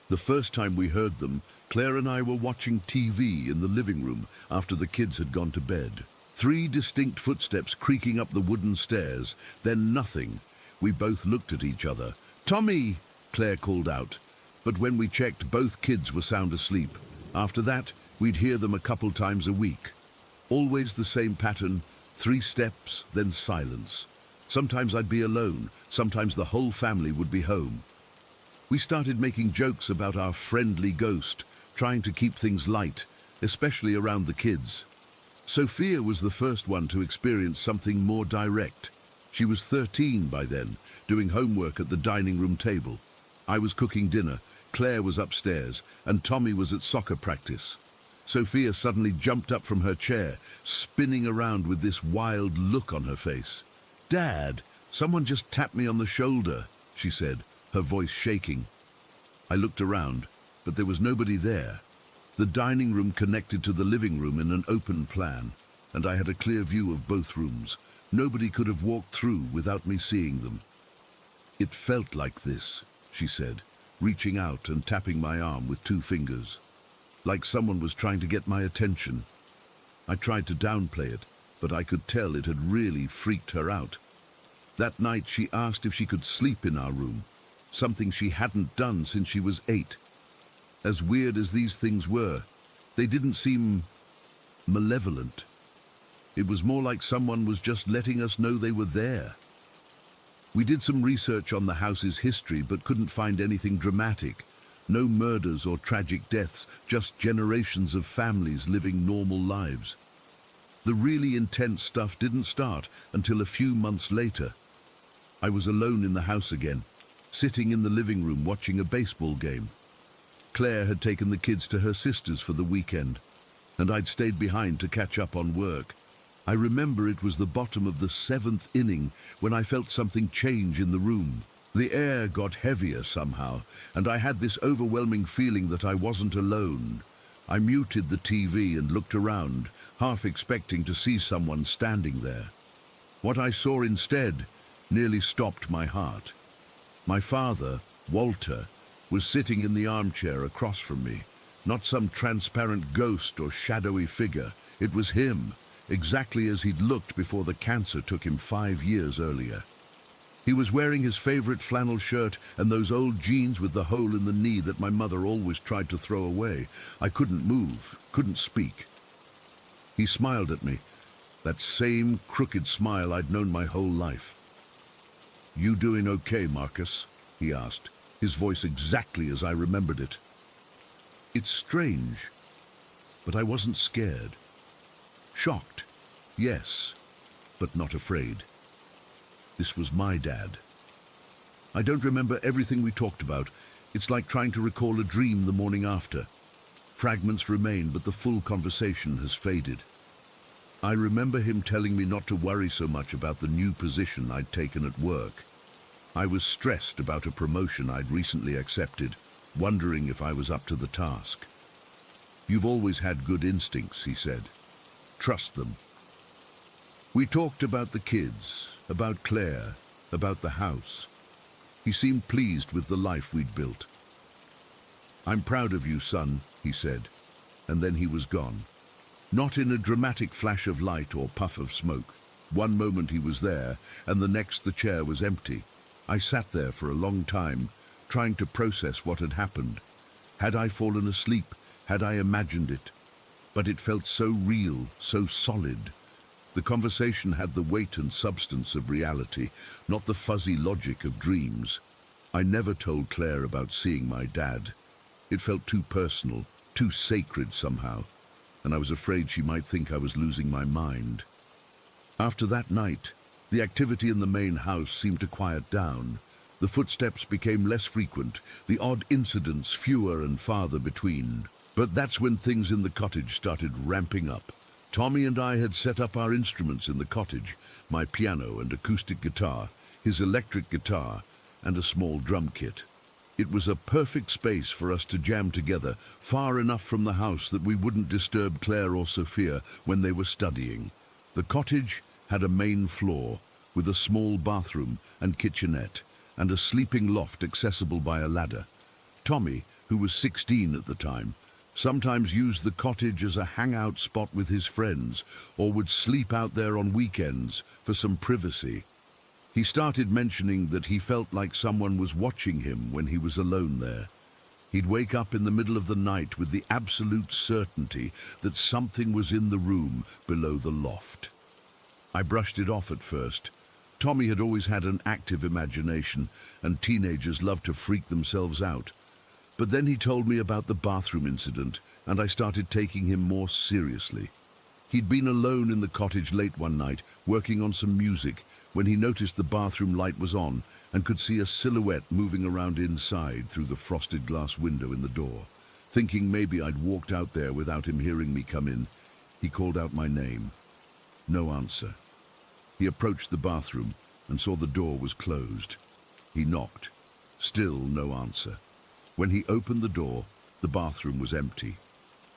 The first time we heard them, Claire and I were watching TV in the living room after the kids had gone to bed. 3 distinct footsteps creaking up the wooden stairs, then nothing. We both looked at each other. "Tommy!" Claire called out, but when we checked, both kids were sound asleep. After that, we'd hear them a couple times a week. Always the same pattern, 3 steps, then silence. Sometimes I'd be alone, sometimes the whole family would be home. We started making jokes about our friendly ghost, trying to keep things light, especially around the kids. Sophia was the first one to experience something more direct. She was 13 by then, doing homework at the dining room table. I was cooking dinner, Claire was upstairs, and Tommy was at soccer practice. Sophia suddenly jumped up from her chair, spinning around with this wild look on her face. "Dad, someone just tapped me on the shoulder," she said, her voice shaking. I looked around, but there was nobody there. The dining room connected to the living room in an open plan. and I had a clear view of both rooms. Nobody could have walked through without me seeing them. "It felt like this," she said, reaching out and tapping my arm with 2 fingers. Like someone was trying to get my attention. I tried to downplay it, but I could tell it had really freaked her out. That night she asked if she could sleep in our room, something she hadn't done since she was 8. As weird as these things were, they didn't seem malevolent. It was more like someone was just letting us know they were there. We did some research on the house's history but couldn't find anything dramatic. No murders or tragic deaths, just generations of families living normal lives. The really intense stuff didn't start until a few months later. I was alone in the house again, sitting in the living room watching a baseball game. Claire had taken the kids to her sister's for the weekend, and I'd stayed behind to catch up on work. I remember it was the bottom of the 7th inning when I felt something change in the room. The air got heavier somehow, and I had this overwhelming feeling that I wasn't alone. I muted the TV and looked around, half expecting to see someone standing there. What I saw instead nearly stopped my heart. My father, Walter, was sitting in the armchair across from me. Not some transparent ghost or shadowy figure. It was him, exactly as he'd looked before the cancer took him 5 years earlier. He was wearing his favorite flannel shirt and those old jeans with the hole in the knee that my mother always tried to throw away. I couldn't move, couldn't speak. He smiled at me, that same crooked smile I'd known my whole life. "You doing okay, Marcus?" he asked, his voice exactly as I remembered it. It's strange, but I wasn't scared. Shocked, yes, but not afraid. This was my dad. I don't remember everything we talked about. It's like trying to recall a dream the morning after. Fragments remain, but the full conversation has faded. I remember him telling me not to worry so much about the new position I'd taken at work. I was stressed about a promotion I'd recently accepted, wondering if I was up to the task. "You've always had good instincts," he said. "Trust them." We talked about the kids, about Claire, about the house. He seemed pleased with the life we'd built. "I'm proud of you, son," he said, and then he was gone. Not in a dramatic flash of light or puff of smoke. One moment he was there, and the next the chair was empty. I sat there for a long time, trying to process what had happened. Had I fallen asleep? Had I imagined it? But it felt so real, so solid. The conversation had the weight and substance of reality, not the fuzzy logic of dreams. I never told Claire about seeing my dad. It felt too personal, too sacred somehow, and I was afraid she might think I was losing my mind. After that night, the activity in the main house seemed to quiet down. The footsteps became less frequent, the odd incidents fewer and farther between. But that's when things in the cottage started ramping up. Tommy and I had set up our instruments in the cottage, my piano and acoustic guitar, his electric guitar, and a small drum kit. It was a perfect space for us to jam together, far enough from the house that we wouldn't disturb Claire or Sophia when they were studying. The cottage had a main floor, with a small bathroom and kitchenette, and a sleeping loft accessible by a ladder. Tommy, who was 16 at the time, sometimes used the cottage as a hangout spot with his friends, or would sleep out there on weekends for some privacy. He started mentioning that he felt like someone was watching him when he was alone there. He'd wake up in the middle of the night with the absolute certainty that something was in the room below the loft. I brushed it off at first. Tommy had always had an active imagination, and teenagers loved to freak themselves out. But then he told me about the bathroom incident, and I started taking him more seriously. He'd been alone in the cottage late one night, working on some music, when he noticed the bathroom light was on and could see a silhouette moving around inside through the frosted glass window in the door. Thinking maybe I'd walked out there without him hearing me come in, he called out my name. No answer. He approached the bathroom and saw the door was closed. He knocked. Still no answer. When he opened the door, the bathroom was empty,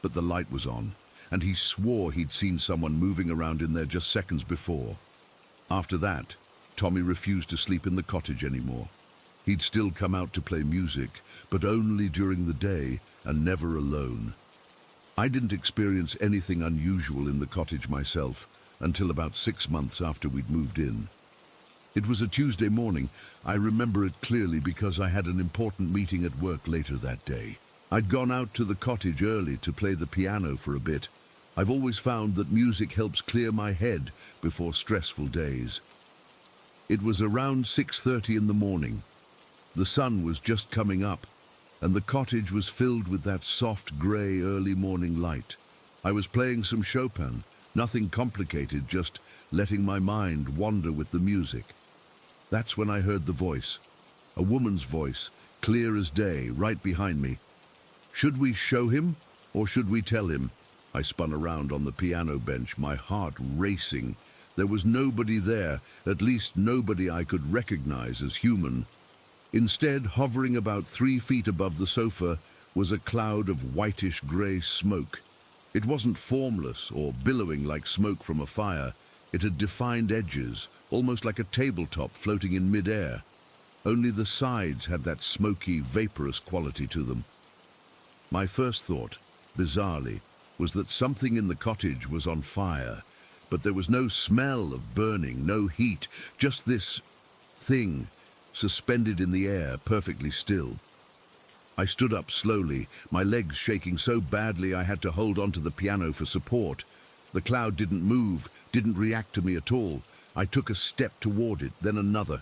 but the light was on, and he swore he'd seen someone moving around in there just seconds before. After that, Tommy refused to sleep in the cottage anymore. He'd still come out to play music, but only during the day and never alone. I didn't experience anything unusual in the cottage myself until about 6 months after we'd moved in. It was a Tuesday morning. I remember it clearly because I had an important meeting at work later that day. I'd gone out to the cottage early to play the piano for a bit. I've always found that music helps clear my head before stressful days. It was around 6:30 in the morning. The sun was just coming up, and the cottage was filled with that soft grey early morning light. I was playing some Chopin, nothing complicated, just letting my mind wander with the music. That's when I heard the voice, a woman's voice, clear as day, right behind me. Should we show him, or should we tell him? I spun around on the piano bench, my heart racing. There was nobody there, at least nobody I could recognize as human. Instead, hovering about 3 feet above the sofa, was a cloud of whitish-grey smoke. It wasn't formless or billowing like smoke from a fire. It had defined edges, almost like a tabletop floating in mid-air. Only the sides had that smoky, vaporous quality to them. My first thought, bizarrely, was that something in the cottage was on fire, but there was no smell of burning, no heat, just this thing suspended in the air, perfectly still. I stood up slowly, my legs shaking so badly I had to hold onto the piano for support. The cloud didn't move, didn't react to me at all. I took a step toward it, then another.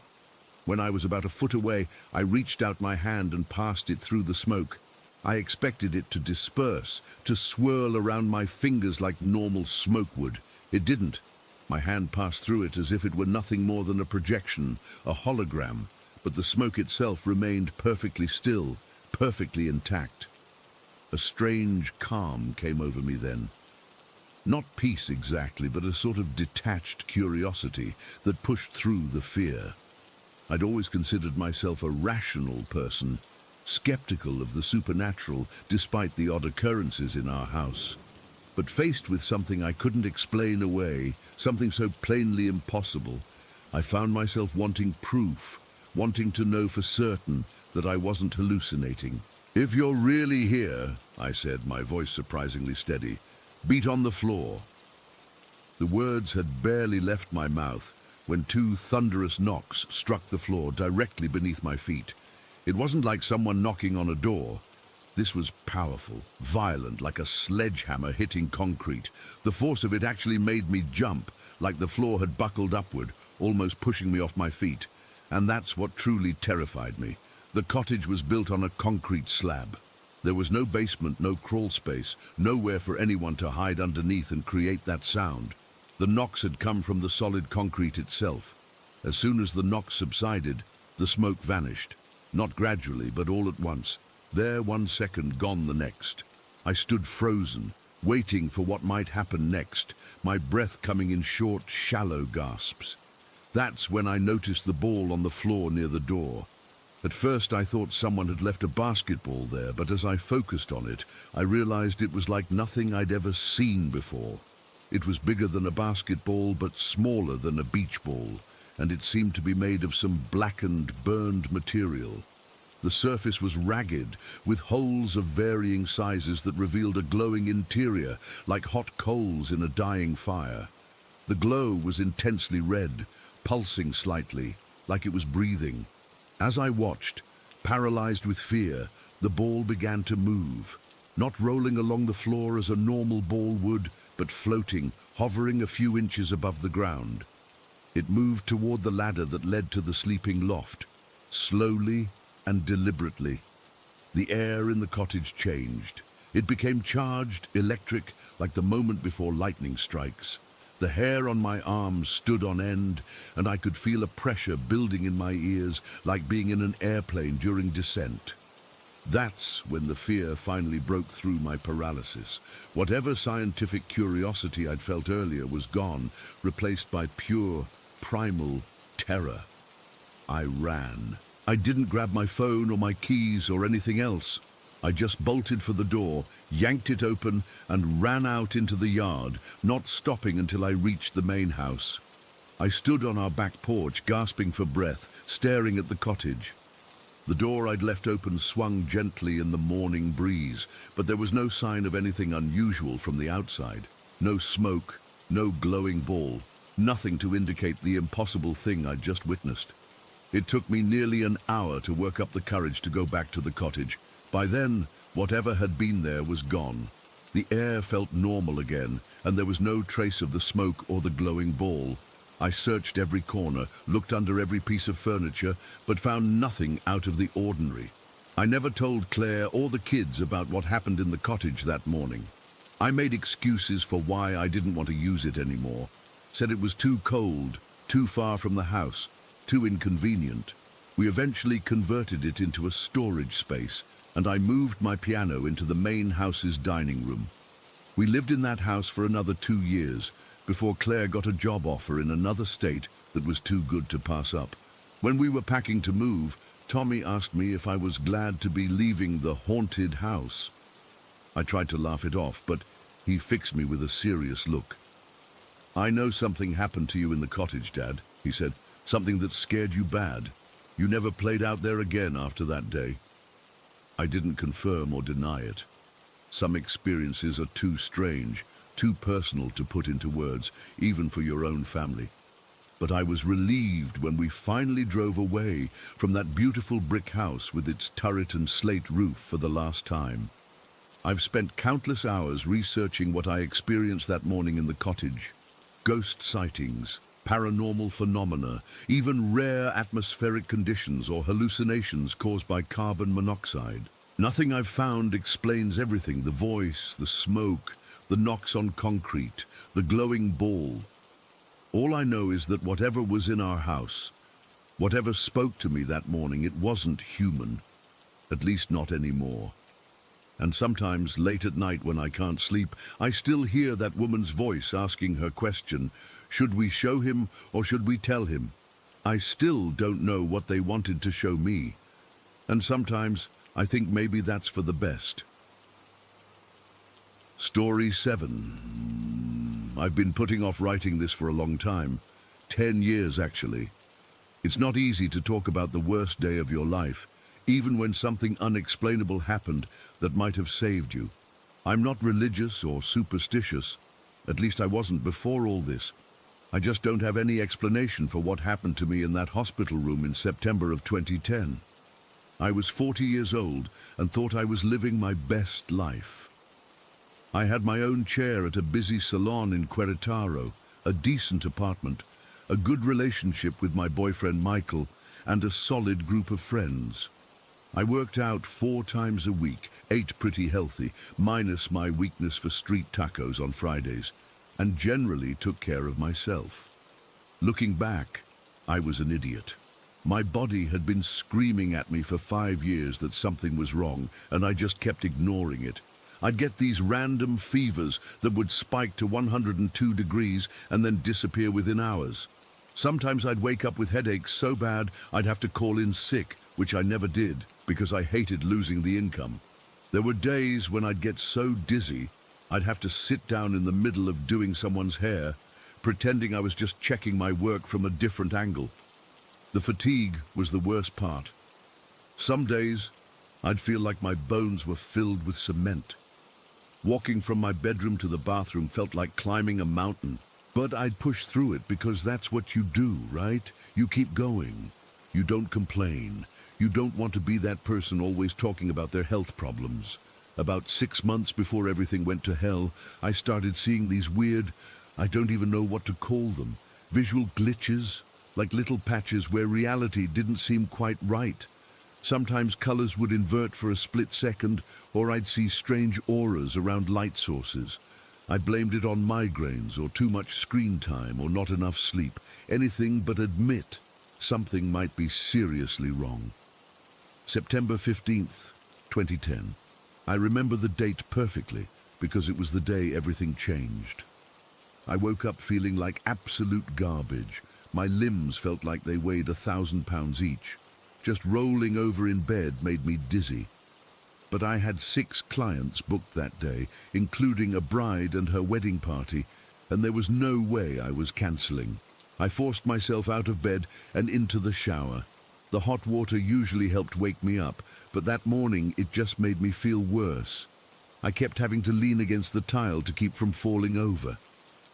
When I was about a foot away, I reached out my hand and passed it through the smoke. I expected it to disperse, to swirl around my fingers like normal smoke would. It didn't. My hand passed through it as if it were nothing more than a projection, a hologram, but the smoke itself remained perfectly still, perfectly intact. A strange calm came over me then. Not peace exactly, but a sort of detached curiosity that pushed through the fear. I'd always considered myself a rational person, skeptical of the supernatural despite the odd occurrences in our house. But faced with something I couldn't explain away, something so plainly impossible, I found myself wanting proof, wanting to know for certain that I wasn't hallucinating. "If you're really here," I said, my voice surprisingly steady, "beat on the floor." The words had barely left my mouth when 2 thunderous knocks struck the floor directly beneath my feet. It wasn't like someone knocking on a door. This was powerful, violent, like a sledgehammer hitting concrete. The force of it actually made me jump, like the floor had buckled upward, almost pushing me off my feet. And that's what truly terrified me. The cottage was built on a concrete slab. There was no basement, no crawl space, nowhere for anyone to hide underneath and create that sound. The knocks had come from the solid concrete itself. As soon as the knocks subsided, the smoke vanished. Not gradually, but all at once. There 1 second, gone the next. I stood frozen, waiting for what might happen next, my breath coming in short, shallow gasps. That's when I noticed the ball on the floor near the door. At first I thought someone had left a basketball there, but as I focused on it, I realized it was like nothing I'd ever seen before. It was bigger than a basketball, but smaller than a beach ball, and it seemed to be made of some blackened, burned material. The surface was ragged, with holes of varying sizes that revealed a glowing interior, like hot coals in a dying fire. The glow was intensely red, pulsing slightly, like it was breathing. As I watched, paralyzed with fear, the ball began to move, not rolling along the floor as a normal ball would, but floating, hovering a few inches above the ground. It moved toward the ladder that led to the sleeping loft, slowly and deliberately. The air in the cottage changed. It became charged, electric, like the moment before lightning strikes. The hair on my arms stood on end, and I could feel a pressure building in my ears, like being in an airplane during descent. That's when the fear finally broke through my paralysis. Whatever scientific curiosity I'd felt earlier was gone, replaced by pure, primal terror. I ran. I didn't grab my phone or my keys or anything else. I just bolted for the door, yanked it open, and ran out into the yard, not stopping until I reached the main house. I stood on our back porch, gasping for breath, staring at the cottage. The door I'd left open swung gently in the morning breeze, but there was no sign of anything unusual from the outside. No smoke, no glowing ball, nothing to indicate the impossible thing I'd just witnessed. It took me nearly an hour to work up the courage to go back to the cottage. By then, whatever had been there was gone. The air felt normal again, and there was no trace of the smoke or the glowing ball. I searched every corner, looked under every piece of furniture, but found nothing out of the ordinary. I never told Claire or the kids about what happened in the cottage that morning. I made excuses for why I didn't want to use it anymore. Said it was too cold, too far from the house, too inconvenient. We eventually converted it into a storage space, and I moved my piano into the main house's dining room. We lived in that house for another 2 years, before Claire got a job offer in another state that was too good to pass up. When we were packing to move, Tommy asked me if I was glad to be leaving the haunted house. I tried to laugh it off, but he fixed me with a serious look. "I know something happened to you in the cottage, Dad," he said. "Something that scared you bad. You never played out there again after that day." I didn't confirm or deny it. Some experiences are too strange, too personal to put into words, even for your own family. But I was relieved when we finally drove away from that beautiful brick house with its turret and slate roof for the last time. I've spent countless hours researching what I experienced that morning in the cottage. Ghost sightings, paranormal phenomena, even rare atmospheric conditions or hallucinations caused by carbon monoxide. Nothing I've found explains everything: the voice, the smoke, the knocks on concrete, the glowing ball. All I know is that whatever was in our house, whatever spoke to me that morning, it wasn't human, at least not anymore. And sometimes, late at night when I can't sleep, I still hear that woman's voice asking her question: should we show him or should we tell him? I still don't know what they wanted to show me. And sometimes I think maybe that's for the best. Story 7. I've been putting off writing this for a long time. 10 years, actually. It's not easy to talk about the worst day of your life, even when something unexplainable happened that might have saved you. I'm not religious or superstitious. At least I wasn't before all this. I just don't have any explanation for what happened to me in that hospital room in September of 2010. I was 40 years old and thought I was living my best life. I had my own chair at a busy salon in Querétaro, a decent apartment, a good relationship with my boyfriend Michael, and a solid group of friends. I worked out 4 times a week, ate pretty healthy, minus my weakness for street tacos on Fridays, and generally took care of myself. Looking back, I was an idiot. My body had been screaming at me for 5 years that something was wrong, and I just kept ignoring it. I'd get these random fevers that would spike to 102 degrees and then disappear within hours. Sometimes I'd wake up with headaches so bad I'd have to call in sick, which I never did because I hated losing the income. There were days when I'd get so dizzy I'd have to sit down in the middle of doing someone's hair, pretending I was just checking my work from a different angle. The fatigue was the worst part. Some days I'd feel like my bones were filled with cement. Walking from my bedroom to the bathroom felt like climbing a mountain. But I'd push through it because that's what you do, right? You keep going. You don't complain. You don't want to be that person always talking about their health problems. About 6 months before everything went to hell, I started seeing these weird, I don't even know what to call them, visual glitches, like little patches where reality didn't seem quite right. Sometimes colors would invert for a split second, or I'd see strange auras around light sources. I blamed it on migraines or too much screen time or not enough sleep. Anything but admit something might be seriously wrong. September 15th, 2010. I remember the date perfectly because it was the day everything changed. I woke up feeling like absolute garbage. My limbs felt like they weighed 1,000 pounds each. Just rolling over in bed made me dizzy. but I had 6 clients booked that day, including a bride and her wedding party, and there was no way I was cancelling. I forced myself out of bed and into the shower. The hot water usually helped wake me up, but that morning it just made me feel worse. I kept having to lean against the tile to keep from falling over.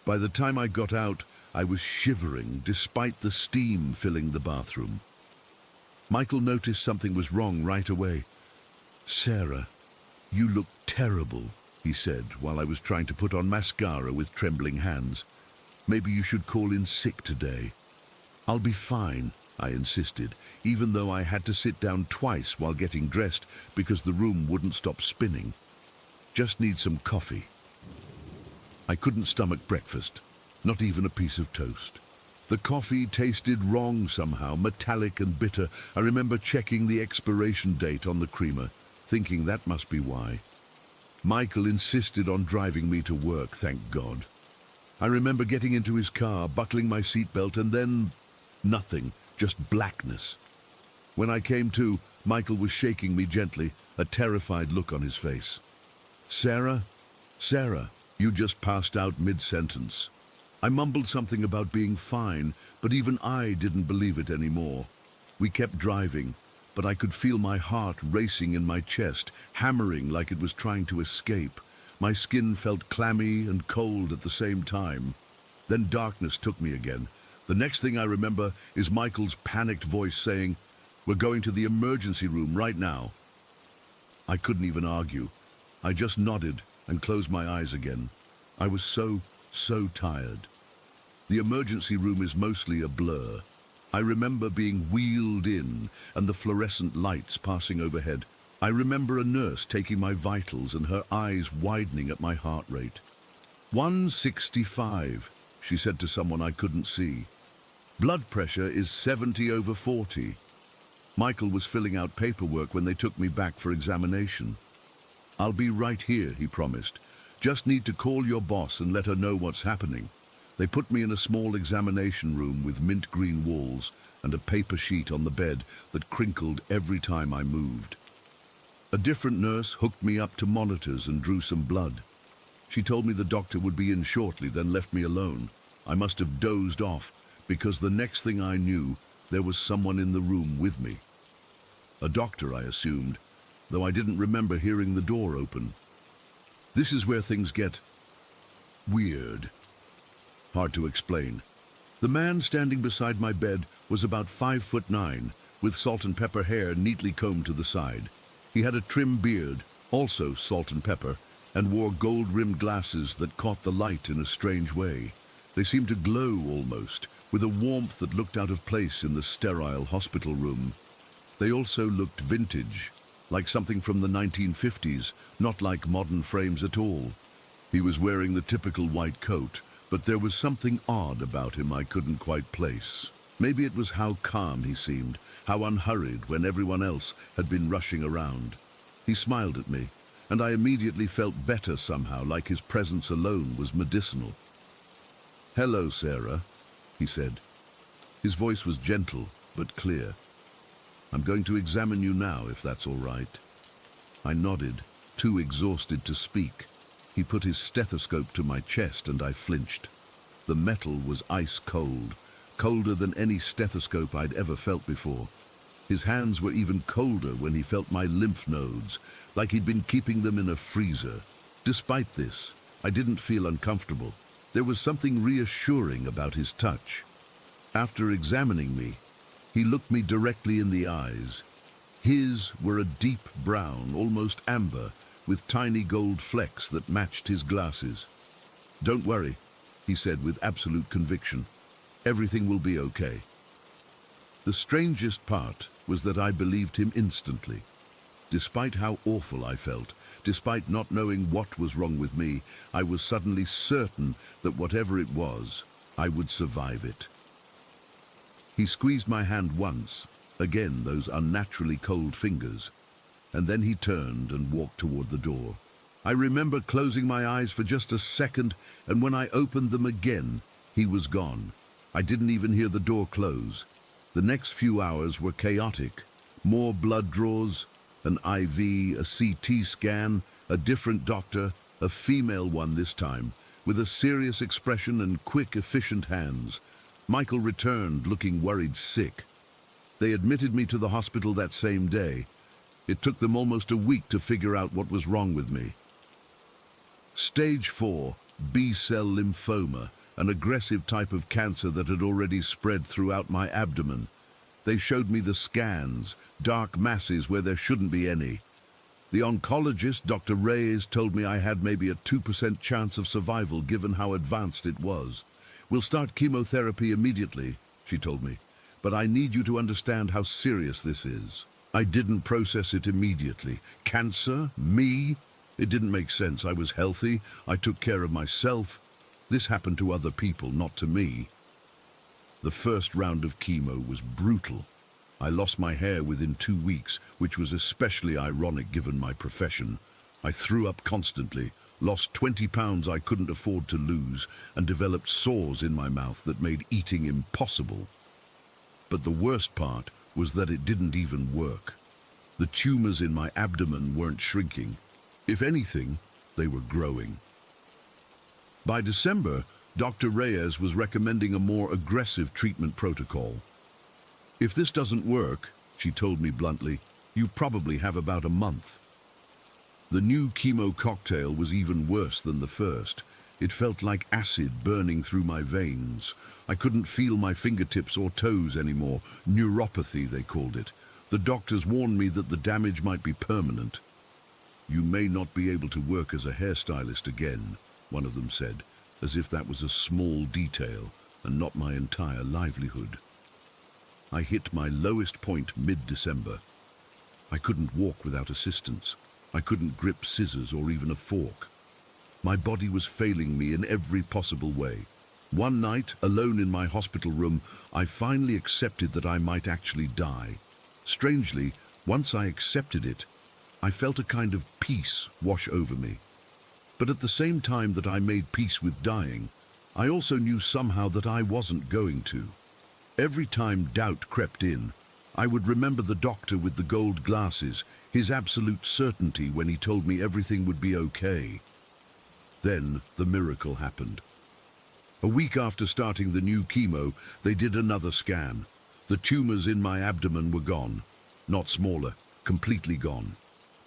By the time I got out, I was shivering despite the steam filling the bathroom. Michael noticed something was wrong right away. "Sarah, you look terrible," he said while I was trying to put on mascara with trembling hands. "Maybe you should call in sick today." "I'll be fine," I insisted, even though I had to sit down twice while getting dressed because the room wouldn't stop spinning. "Just need some coffee." I couldn't stomach breakfast, not even a piece of toast. The coffee tasted wrong somehow, metallic and bitter. I remember checking the expiration date on the creamer, thinking that must be why. Michael insisted on driving me to work, thank God. I remember getting into his car, buckling my seatbelt, and then nothing, just blackness. When I came to, Michael was shaking me gently, a terrified look on his face. "Sarah? Sarah, you just passed out mid-sentence." I mumbled something about being fine, but even I didn't believe it anymore. We kept driving, but I could feel my heart racing in my chest, hammering like it was trying to escape. My skin felt clammy and cold at the same time. Then darkness took me again. The next thing I remember is Michael's panicked voice saying, "We're going to the emergency room right now." I couldn't even argue. I just nodded and closed my eyes again. I was so tired. The emergency room is mostly a blur. I remember being wheeled in and the fluorescent lights passing overhead. I remember a nurse taking my vitals and her eyes widening at my heart rate. 165, she said to someone I couldn't see. Blood pressure is 70/40. Michael was filling out paperwork when they took me back for examination. "I'll be right here," he promised. "Just need to call your boss and let her know what's happening." They put me in a small examination room with mint green walls and a paper sheet on the bed that crinkled every time I moved. A different nurse hooked me up to monitors and drew some blood. She told me the doctor would be in shortly, then left me alone. I must have dozed off, because the next thing I knew, there was someone in the room with me. A doctor, I assumed, though I didn't remember hearing the door open. This is where things get weird. Hard to explain. The man standing beside my bed was about 5'9", with salt and pepper hair neatly combed to the side. He had a trim beard, also salt and pepper, and wore gold-rimmed glasses that caught the light in a strange way. They seemed to glow almost, with a warmth that looked out of place in the sterile hospital room. They also looked vintage, like something from the 1950s, not like modern frames at all. He was wearing the typical white coat, but there was something odd about him I couldn't quite place. Maybe it was how calm he seemed, how unhurried when everyone else had been rushing around. He smiled at me, and I immediately felt better somehow, like his presence alone was medicinal. "Hello, Sarah," he said. His voice was gentle but clear. "I'm going to examine you now, if that's all right." I nodded, too exhausted to speak. He put his stethoscope to my chest and I flinched. The metal was ice cold, colder than any stethoscope I'd ever felt before. His hands were even colder when he felt my lymph nodes, like he'd been keeping them in a freezer. Despite this, I didn't feel uncomfortable. There was something reassuring about his touch. After examining me, he looked me directly in the eyes. His were a deep brown, almost amber, with tiny gold flecks that matched his glasses. "Don't worry," he said with absolute conviction. "Everything will be okay." The strangest part was that I believed him instantly. Despite how awful I felt, despite not knowing what was wrong with me, I was suddenly certain that whatever it was, I would survive it. He squeezed my hand once, again those unnaturally cold fingers, and then he turned and walked toward the door. I remember closing my eyes for just a second, and when I opened them again, he was gone. I didn't even hear the door close. The next few hours were chaotic. More blood draws, An IV, a CT scan, a different doctor, a female one this time, with a serious expression and quick, efficient hands. Michael returned, looking worried sick. They admitted me to the hospital that same day. It took them almost a week to figure out what was wrong with me. Stage 4, B-cell lymphoma, an aggressive type of cancer that had already spread throughout my abdomen. They showed me the scans, dark masses where there shouldn't be any. The oncologist, Dr. Reyes, told me I had maybe a 2% chance of survival given how advanced it was. We'll start chemotherapy immediately, she told me, but I need you to understand how serious this is. I didn't process it immediately. Cancer? Me? It didn't make sense. I was healthy. I took care of myself. This happened to other people, not to me. The first round of chemo was brutal. I lost my hair within 2 weeks, which was especially ironic given my profession. I threw up constantly, lost 20 pounds I couldn't afford to lose, and developed sores in my mouth that made eating impossible. But the worst part was that it didn't even work. The tumors in my abdomen weren't shrinking. If anything, they were growing. By December, Dr. Reyes was recommending a more aggressive treatment protocol. If this doesn't work, she told me bluntly, you probably have about a month. The new chemo cocktail was even worse than the first. It felt like acid burning through my veins. I couldn't feel my fingertips or toes anymore. Neuropathy, they called it. The doctors warned me that the damage might be permanent. You may not be able to work as a hairstylist again, one of them said, as if that was a small detail and not my entire livelihood. I hit my lowest point mid-December. I couldn't walk without assistance. I couldn't grip scissors or even a fork. My body was failing me in every possible way. One night, alone in my hospital room, I finally accepted that I might actually die. Strangely, once I accepted it, I felt a kind of peace wash over me. But at the same time that I made peace with dying, I also knew somehow that I wasn't going to. Every time doubt crept in, I would remember the doctor with the gold glasses, his absolute certainty when he told me everything would be okay. Then the miracle happened. A week after starting the new chemo, they did another scan. The tumors in my abdomen were gone. Not smaller, completely gone.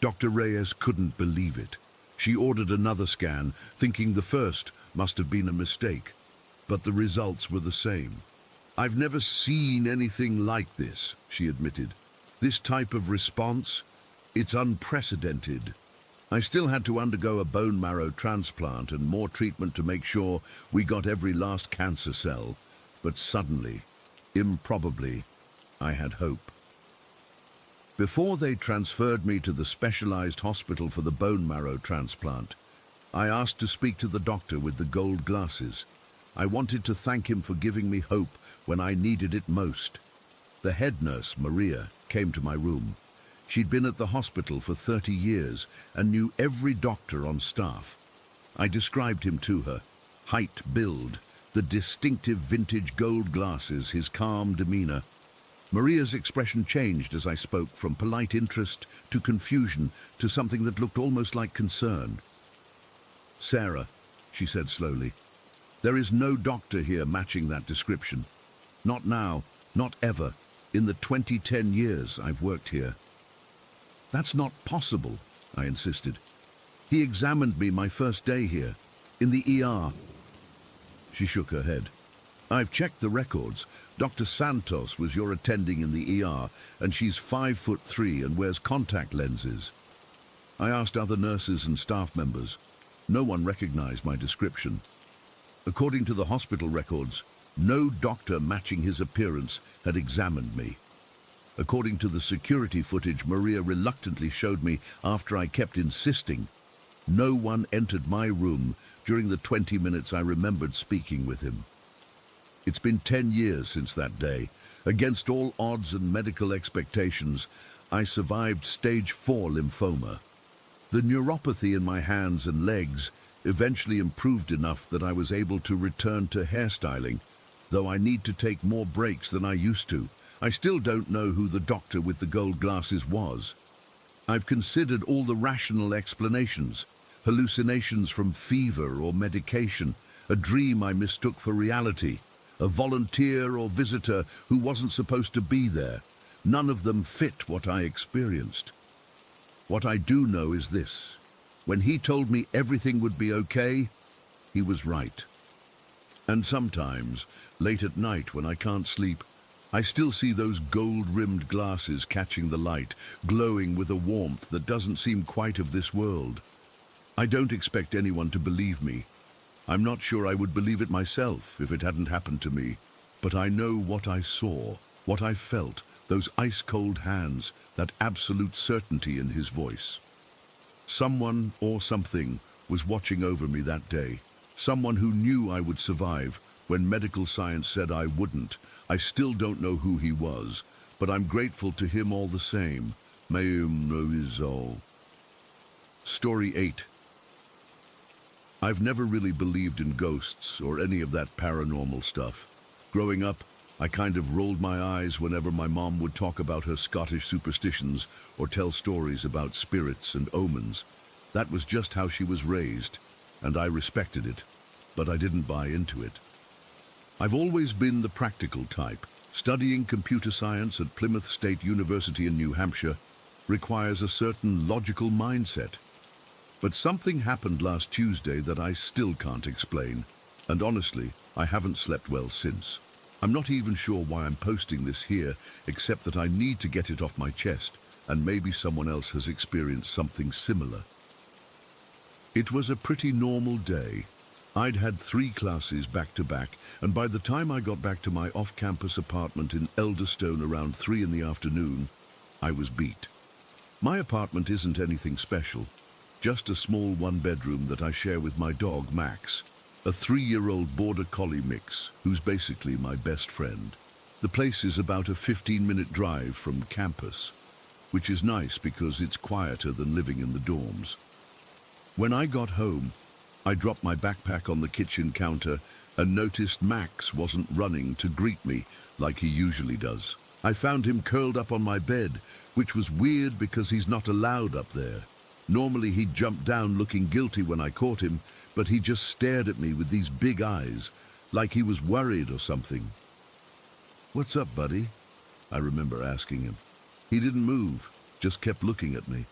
Dr. Reyes couldn't believe it. She ordered another scan, thinking the first must have been a mistake. But the results were the same. I've never seen anything like this, she admitted. This type of response, it's unprecedented. I still had to undergo a bone marrow transplant and more treatment to make sure we got every last cancer cell. But suddenly, improbably, I had hope. Before they transferred me to the specialized hospital for the bone marrow transplant, I asked to speak to the doctor with the gold glasses. I wanted to thank him for giving me hope when I needed it most. The head nurse, Maria, came to my room. She'd been at the hospital for 30 years and knew every doctor on staff. I described him to her. Height, build, the distinctive vintage gold glasses, his calm demeanor. Maria's expression changed as I spoke, from polite interest to confusion to something that looked almost like concern. Sarah, she said slowly, there is no doctor here matching that description. Not now, not ever, in the 10 years I've worked here. That's not possible, I insisted. He examined me my first day here, in the ER. She shook her head. I've checked the records. Dr. Santos was your attending in the ER, and she's 5'3" and wears contact lenses. I asked other nurses and staff members. No one recognized my description. According to the hospital records, no doctor matching his appearance had examined me. According to the security footage Maria reluctantly showed me after I kept insisting, no one entered my room during the 20 minutes I remembered speaking with him. It's been 10 years since that day. Against all odds and medical expectations, I survived stage 4 lymphoma. The neuropathy in my hands and legs eventually improved enough that I was able to return to hairstyling, though I need to take more breaks than I used to. I still don't know who the doctor with the gold glasses was. I've considered all the rational explanations, hallucinations from fever or medication, a dream I mistook for reality, a volunteer or visitor who wasn't supposed to be there. None of them fit what I experienced. What I do know is this. When he told me everything would be okay, he was right. And sometimes, late at night when I can't sleep, I still see those gold-rimmed glasses catching the light, glowing with a warmth that doesn't seem quite of this world. I don't expect anyone to believe me. I'm not sure I would believe it myself if it hadn't happened to me. But I know what I saw, what I felt, those ice-cold hands, that absolute certainty in his voice. Someone or something was watching over me that day. Someone who knew I would survive when medical science said I wouldn't. I still don't know who he was, but I'm grateful to him all the same. Story 8. I've never really believed in ghosts or any of that paranormal stuff. Growing up, I kind of rolled my eyes whenever my mom would talk about her Scottish superstitions or tell stories about spirits and omens. That was just how she was raised, and I respected it, but I didn't buy into it. I've always been the practical type. Studying computer science at Plymouth State University in New Hampshire requires a certain logical mindset. But something happened last Tuesday that I still can't explain, and honestly, I haven't slept well since. I'm not even sure why I'm posting this here, except that I need to get it off my chest, and maybe someone else has experienced something similar. It was a pretty normal day. I'd had 3 classes back to back, and by the time I got back to my off-campus apartment in Elderstone around 3 in the afternoon, I was beat. My apartment isn't anything special, just a small 1-bedroom that I share with my dog, Max, a 3-year-old border collie mix, who's basically my best friend. The place is about a 15-minute drive from campus, which is nice because it's quieter than living in the dorms. When I got home, I dropped my backpack on the kitchen counter and noticed Max wasn't running to greet me like he usually does. I found him curled up on my bed, which was weird because he's not allowed up there. Normally he'd jump down looking guilty when I caught him, but he just stared at me with these big eyes, like he was worried or something. "What's up, buddy?" I remember asking him. He didn't move, just kept looking at me.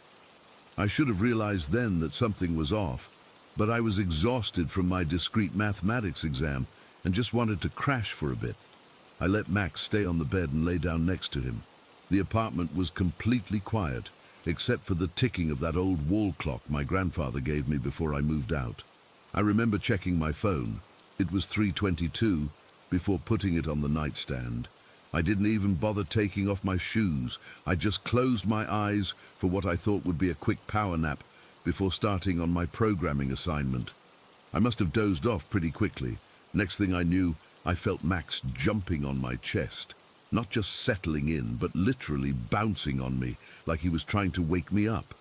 I should have realized then that something was off, but I was exhausted from my discrete mathematics exam and just wanted to crash for a bit. I let Max stay on the bed and lay down next to him. The apartment was completely quiet, except for the ticking of that old wall clock my grandfather gave me before I moved out. I remember checking my phone. It was 3:22 before putting it on the nightstand. I didn't even bother taking off my shoes. I just closed my eyes for what I thought would be a quick power nap before starting on my programming assignment. I must have dozed off pretty quickly. Next thing I knew, I felt Max jumping on my chest. Not just settling in, but literally bouncing on me, like he was trying to wake me up.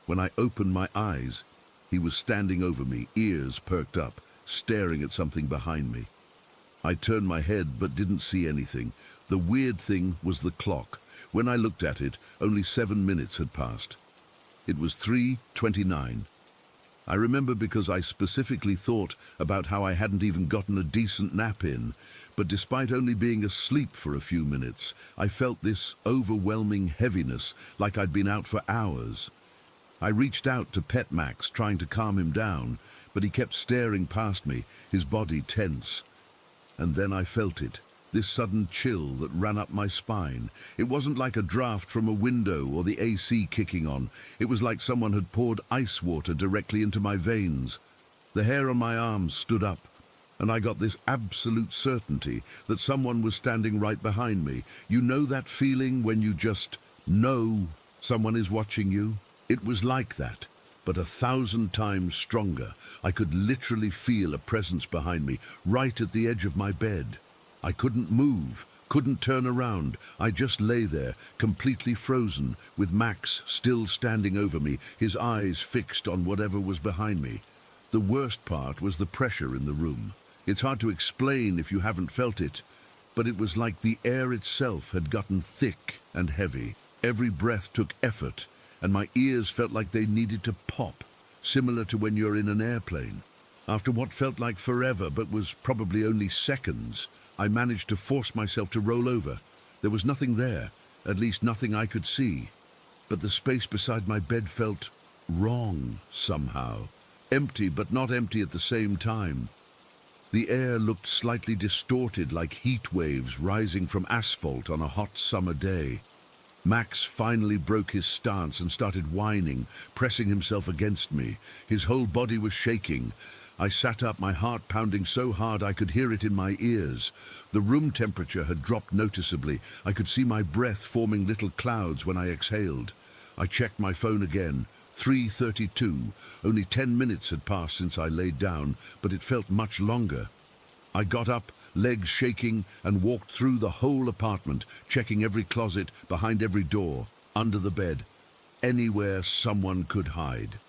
When I opened my eyes, he was standing over me, ears perked up, staring at something behind me. I turned my head but didn't see anything. The weird thing was the clock. When I looked at it, only 7 minutes had passed. It was 3:29. I remember because I specifically thought about how I hadn't even gotten a decent nap in, but despite only being asleep for a few minutes, I felt this overwhelming heaviness, like I'd been out for hours. I reached out to pet Max, trying to calm him down, but he kept staring past me, his body tense. And then I felt it. This sudden chill that ran up my spine. It wasn't like a draft from a window or the AC kicking on. It was like someone had poured ice water directly into my veins. The hair on my arms stood up, and I got this absolute certainty that someone was standing right behind me. You know that feeling when you just know someone is watching you? It was like that, but 1,000 times stronger. I could literally feel a presence behind me, right at the edge of my bed. I couldn't move, couldn't turn around. I just lay there, completely frozen, with Max still standing over me, his eyes fixed on whatever was behind me. The worst part was the pressure in the room. It's hard to explain if you haven't felt it, but it was like the air itself had gotten thick and heavy. Every breath took effort, and my ears felt like they needed to pop, similar to when you're in an airplane. After what felt like forever but was probably only seconds, I managed to force myself to roll over. There was nothing there, at least nothing I could see. But the space beside my bed felt wrong somehow. Empty, but not empty at the same time. The air looked slightly distorted, like heat waves rising from asphalt on a hot summer day. Max finally broke his stance and started whining, pressing himself against me. His whole body was shaking. I sat up, my heart pounding so hard I could hear it in my ears. The room temperature had dropped noticeably. I could see my breath forming little clouds when I exhaled. I checked my phone again. 3:32. Only 10 minutes had passed since I laid down, but it felt much longer. I got up, legs shaking, and walked through the whole apartment, checking every closet, behind every door, under the bed, anywhere someone could hide.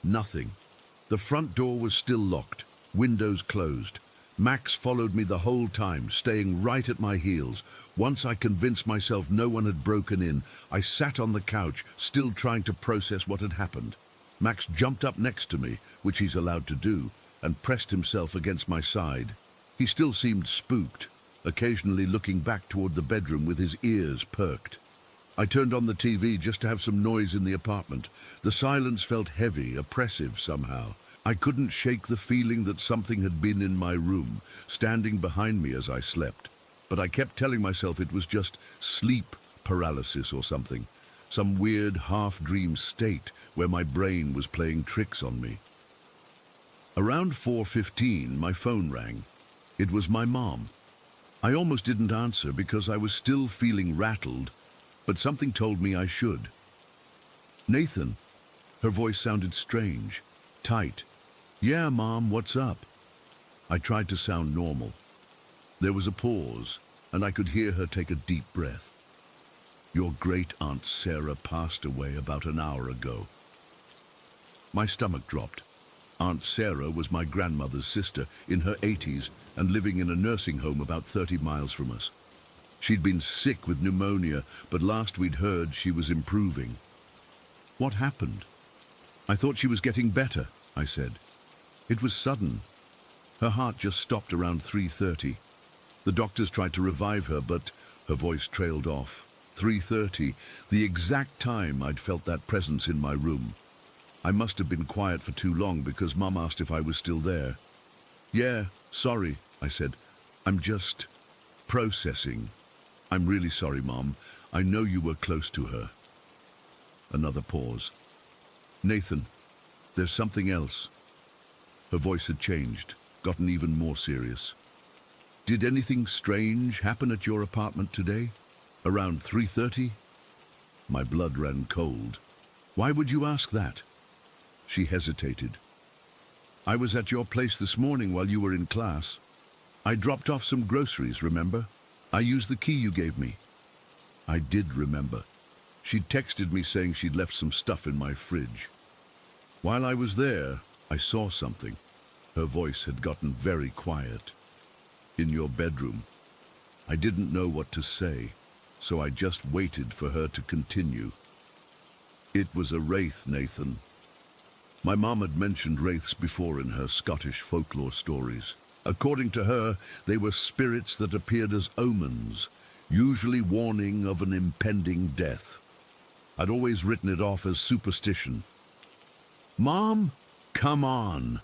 Nothing. The front door was still locked, windows closed. Max followed me the whole time, staying right at my heels. Once I convinced myself no one had broken in, I sat on the couch, still trying to process what had happened. Max jumped up next to me, which he's allowed to do, and pressed himself against my side. He still seemed spooked, occasionally looking back toward the bedroom with his ears perked. I turned on the TV just to have some noise in the apartment. The silence felt heavy, oppressive somehow. I couldn't shake the feeling that something had been in my room, standing behind me as I slept. But I kept telling myself it was just sleep paralysis or something, some weird half-dream state where my brain was playing tricks on me. Around 4:15, my phone rang. It was my mom. I almost didn't answer because I was still feeling rattled, but something told me I should. "Nathan." Her voice sounded strange, tight. "Yeah, Mom, what's up?" I tried to sound normal. There was a pause, and I could hear her take a deep breath. "Your great-aunt Sarah passed away about an hour ago." My stomach dropped. Aunt Sarah was my grandmother's sister, in her 80s, and living in a nursing home about 30 miles from us. She'd been sick with pneumonia, but last we'd heard she was improving. "What happened?" "I thought she was getting better," I said. "It was sudden. Her heart just stopped around 3:30. The doctors tried to revive her, but..." Her voice trailed off. 3:30, the exact time I'd felt that presence in my room. I must have been quiet for too long because Mom asked if I was still there. "Yeah, sorry," I said. "I'm just processing. I'm really sorry, Mom. I know you were close to her." Another pause. "Nathan, there's something else." Her voice had changed, gotten even more serious. "Did anything strange happen at your apartment today? Around 3:30? My blood ran cold. "Why would you ask that?" She hesitated. "I was at your place this morning while you were in class. I dropped off some groceries, remember? I used the key you gave me." I did remember. She'd texted me saying she'd left some stuff in my fridge. "While I was there, I saw something." Her voice had gotten very quiet. "In your bedroom." I didn't know what to say, so I just waited for her to continue. "It was a wraith, Nathan." My mom had mentioned wraiths before in her Scottish folklore stories. According to her, they were spirits that appeared as omens, usually warning of an impending death. I'd always written it off as superstition. "Mom, come on,"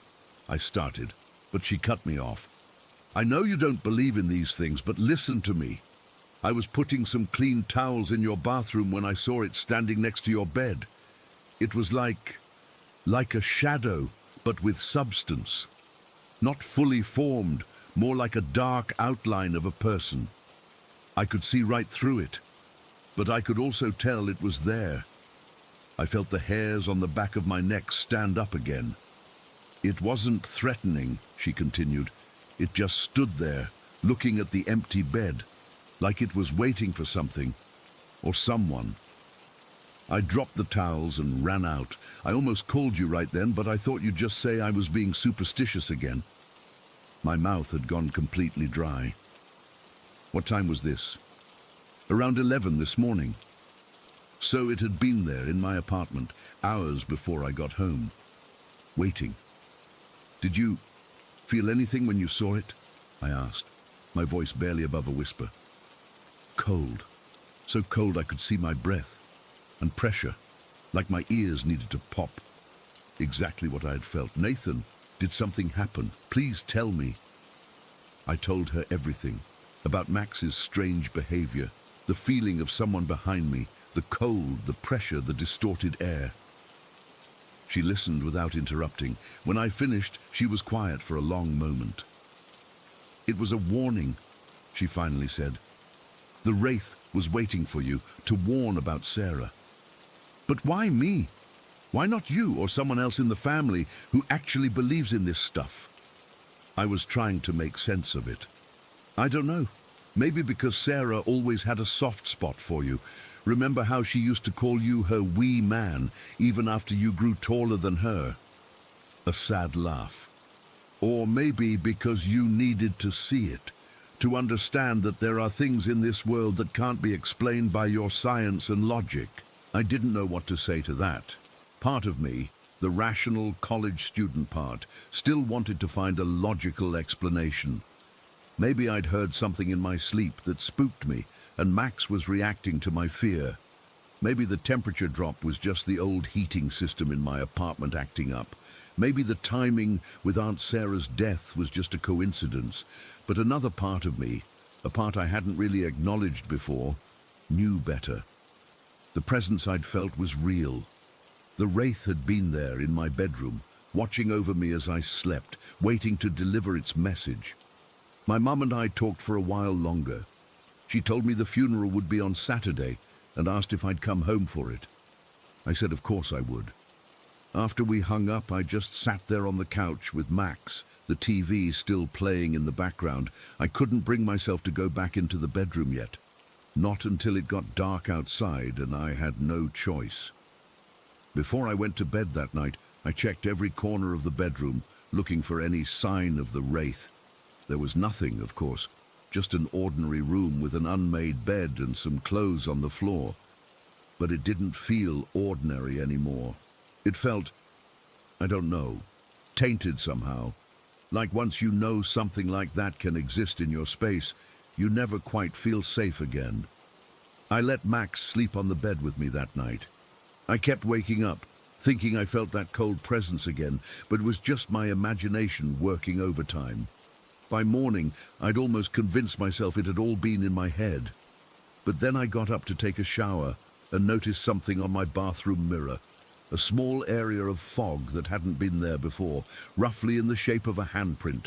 I started, but she cut me off. "I know you don't believe in these things, but listen to me. I was putting some clean towels in your bathroom when I saw it standing next to your bed. It was like a shadow, but with substance. Not fully formed, more like a dark outline of a person. I could see right through it, but I could also tell it was there. I felt the hairs on the back of my neck stand up again. It wasn't threatening," she continued. "It just stood there, looking at the empty bed, like it was waiting for something, or someone." I dropped the towels and ran out. I almost called you right then, but I thought you'd just say I was being superstitious again. My mouth had gone completely dry. "What time was this?" "Around 11 this morning." So it had been there in my apartment, hours before I got home, waiting. Did you feel anything when you saw it? I asked, my voice barely above a whisper. Cold. So cold I could see my breath. And pressure, like my ears needed to pop. Exactly what I had felt. Nathan, did something happen? Please tell me. I told her everything. About Max's strange behavior, the feeling of someone behind me, the cold, the pressure, the distorted air. She listened without interrupting. When I finished, she was quiet for a long moment. It was a warning, she finally said. The Wraith was waiting for you to warn about Sarah. But why me? Why not you or someone else in the family who actually believes in this stuff? I was trying to make sense of it. I don't know. Maybe because Sarah always had a soft spot for you. Remember how she used to call you her wee man, even after you grew taller than her? A sad laugh. Or maybe because you needed to see it, to understand that there are things in this world that can't be explained by your science and logic. I didn't know what to say to that. Part of me, the rational college student part, still wanted to find a logical explanation. Maybe I'd heard something in my sleep that spooked me, and Max was reacting to my fear. Maybe the temperature drop was just the old heating system in my apartment acting up. Maybe the timing with Aunt Sarah's death was just a coincidence. But another part of me, a part I hadn't really acknowledged before, knew better. The presence I'd felt was real. The Wraith had been there in my bedroom, watching over me as I slept, waiting to deliver its message. My mum and I talked for a while longer. She told me the funeral would be on Saturday and asked if I'd come home for it. I said of course I would. After we hung up, I just sat there on the couch with Max, the TV still playing in the background. I couldn't bring myself to go back into the bedroom yet. Not until it got dark outside and I had no choice. Before I went to bed that night, I checked every corner of the bedroom, looking for any sign of the Wraith. There was nothing, of course, just an ordinary room with an unmade bed and some clothes on the floor. But it didn't feel ordinary anymore. It felt, I don't know, tainted somehow. Like once you know something like that can exist in your space, you never quite feel safe again. I let Max sleep on the bed with me that night. I kept waking up, thinking I felt that cold presence again, but it was just my imagination working overtime. By morning, I'd almost convinced myself it had all been in my head. But then I got up to take a shower and noticed something on my bathroom mirror. A small area of fog that hadn't been there before, roughly in the shape of a handprint.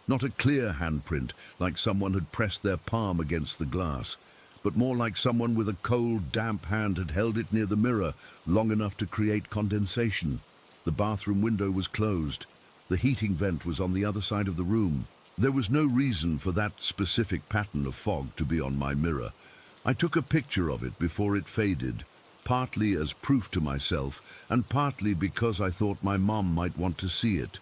Not a clear handprint, like someone had pressed their palm against the glass, but more like someone with a cold, damp hand had held it near the mirror long enough to create condensation. The bathroom window was closed. The heating vent was on the other side of the room. There was no reason for that specific pattern of fog to be on my mirror. I took a picture of it before it faded, partly as proof to myself, and partly because I thought my mom might want to see it.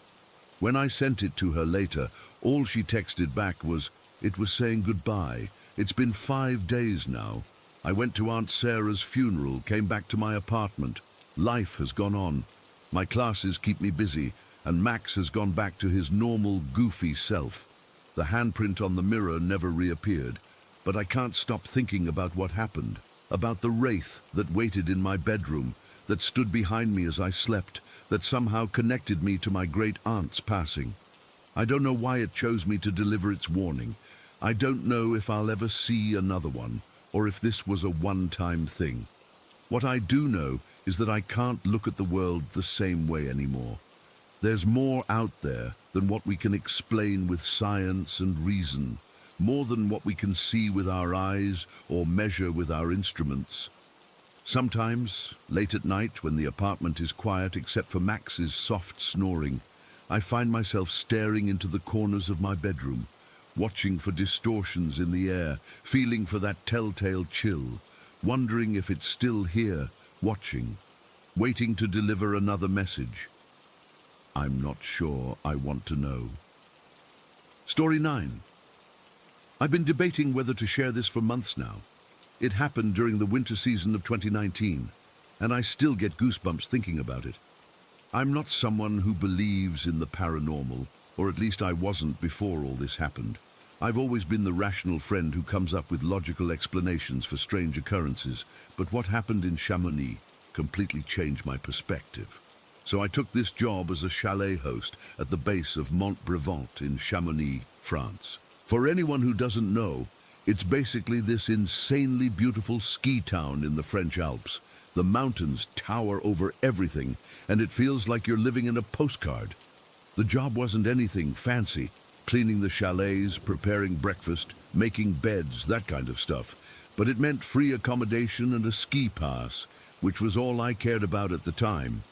When I sent it to her later, all she texted back was, "It was saying goodbye. It's been 5 days now. I went to Aunt Sarah's funeral, came back to my apartment. Life has gone on. My classes keep me busy, and Max has gone back to his normal, goofy self. The handprint on the mirror never reappeared, but I can't stop thinking about what happened. About the Wraith that waited in my bedroom, that stood behind me as I slept, that somehow connected me to my great aunt's passing. I don't know why it chose me to deliver its warning. I don't know if I'll ever see another one, or if this was a one-time thing. What I do know is that I can't look at the world the same way anymore. There's more out there than what we can explain with science and reason. More than what we can see with our eyes or measure with our instruments. Sometimes, late at night when the apartment is quiet except for Max's soft snoring, I find myself staring into the corners of my bedroom, watching for distortions in the air, feeling for that telltale chill, wondering if it's still here, watching, waiting to deliver another message. I'm not sure I want to know. Story 9. I've been debating whether to share this for months now. It happened during the winter season of 2019, and I still get goosebumps thinking about it. I'm not someone who believes in the paranormal, or at least I wasn't before all this happened. I've always been the rational friend who comes up with logical explanations for strange occurrences, but what happened in Chamonix completely changed my perspective. So I took this job as a chalet host at the base of Mont Brevant in Chamonix, France. For anyone who doesn't know, it's basically this insanely beautiful ski town in the French Alps. The mountains tower over everything, and it feels like you're living in a postcard. The job wasn't anything fancy, cleaning the chalets, preparing breakfast, making beds, that kind of stuff. But it meant free accommodation and a ski pass, which was all I cared about at the time.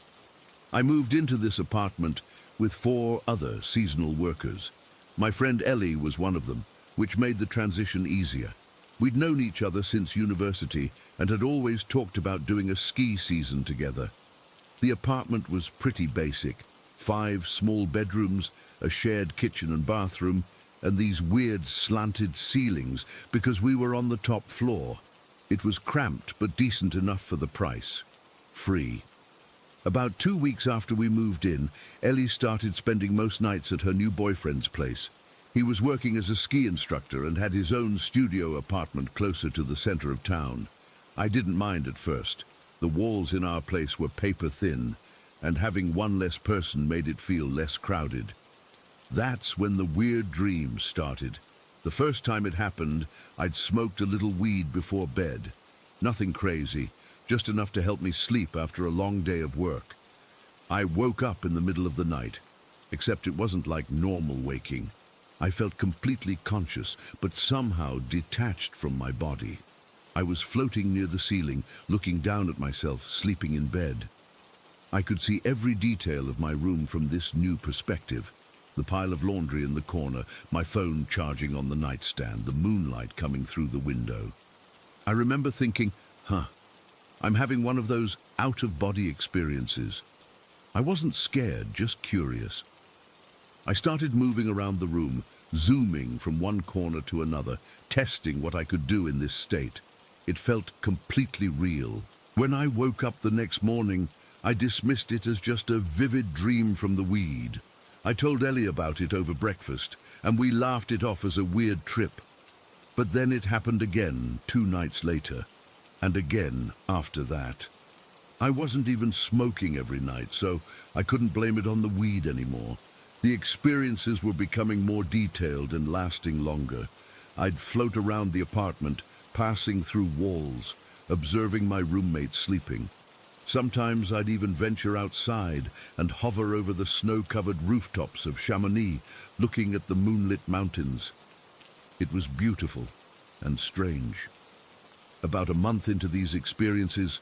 I moved into this apartment with 4 other seasonal workers. My friend Ellie was one of them, which made the transition easier. We'd known each other since university and had always talked about doing a ski season together. The apartment was pretty basic. 5 small bedrooms, a shared kitchen and bathroom, and these weird slanted ceilings because we were on the top floor. It was cramped but decent enough for the price. Free. About 2 weeks after we moved in, Ellie started spending most nights at her new boyfriend's place. He was working as a ski instructor and had his own studio apartment closer to the center of town. I didn't mind at first. The walls in our place were paper thin, and having one less person made it feel less crowded. That's when the weird dreams started. The first time it happened, I'd smoked a little weed before bed. Nothing crazy, just enough to help me sleep after a long day of work. I woke up in the middle of the night, except it wasn't like normal waking. I felt completely conscious, but somehow detached from my body. I was floating near the ceiling, looking down at myself, sleeping in bed. I could see every detail of my room from this new perspective. The pile of laundry in the corner, my phone charging on the nightstand, the moonlight coming through the window. I remember thinking, I'm having one of those out-of-body experiences. I wasn't scared, just curious. I started moving around the room, zooming from one corner to another, testing what I could do in this state. It felt completely real. When I woke up the next morning, I dismissed it as just a vivid dream from the weed. I told Ellie about it over breakfast, and we laughed it off as a weird trip. But then it happened again 2 nights later, and again after that. I wasn't even smoking every night, so I couldn't blame it on the weed anymore. The experiences were becoming more detailed and lasting longer. I'd float around the apartment, passing through walls, observing my roommates sleeping. Sometimes I'd even venture outside and hover over the snow-covered rooftops of Chamonix, looking at the moonlit mountains. It was beautiful and strange. About a month into these experiences,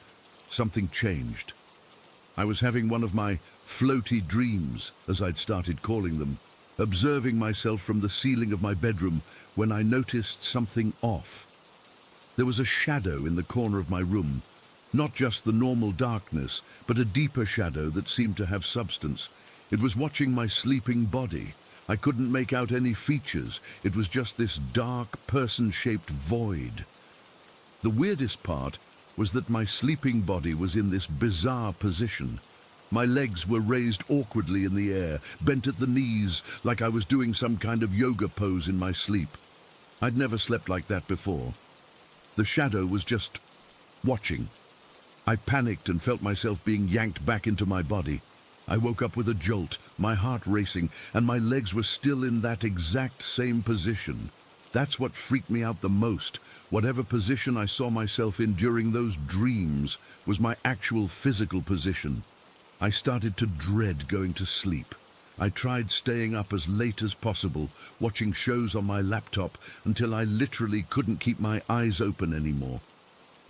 something changed. I was having one of my floaty dreams, as I'd started calling them, observing myself from the ceiling of my bedroom when I noticed something off. There was a shadow in the corner of my room, not just the normal darkness, but a deeper shadow that seemed to have substance. It was watching my sleeping body. I couldn't make out any features. It was just this dark, person-shaped void. The weirdest part was that my sleeping body was in this bizarre position. My legs were raised awkwardly in the air, bent at the knees, like I was doing some kind of yoga pose in my sleep. I'd never slept like that before. The shadow was just watching. I panicked and felt myself being yanked back into my body. I woke up with a jolt, my heart racing, and my legs were still in that exact same position. That's what freaked me out the most. Whatever position I saw myself in during those dreams was my actual physical position. I started to dread going to sleep. I tried staying up as late as possible, watching shows on my laptop until I literally couldn't keep my eyes open anymore.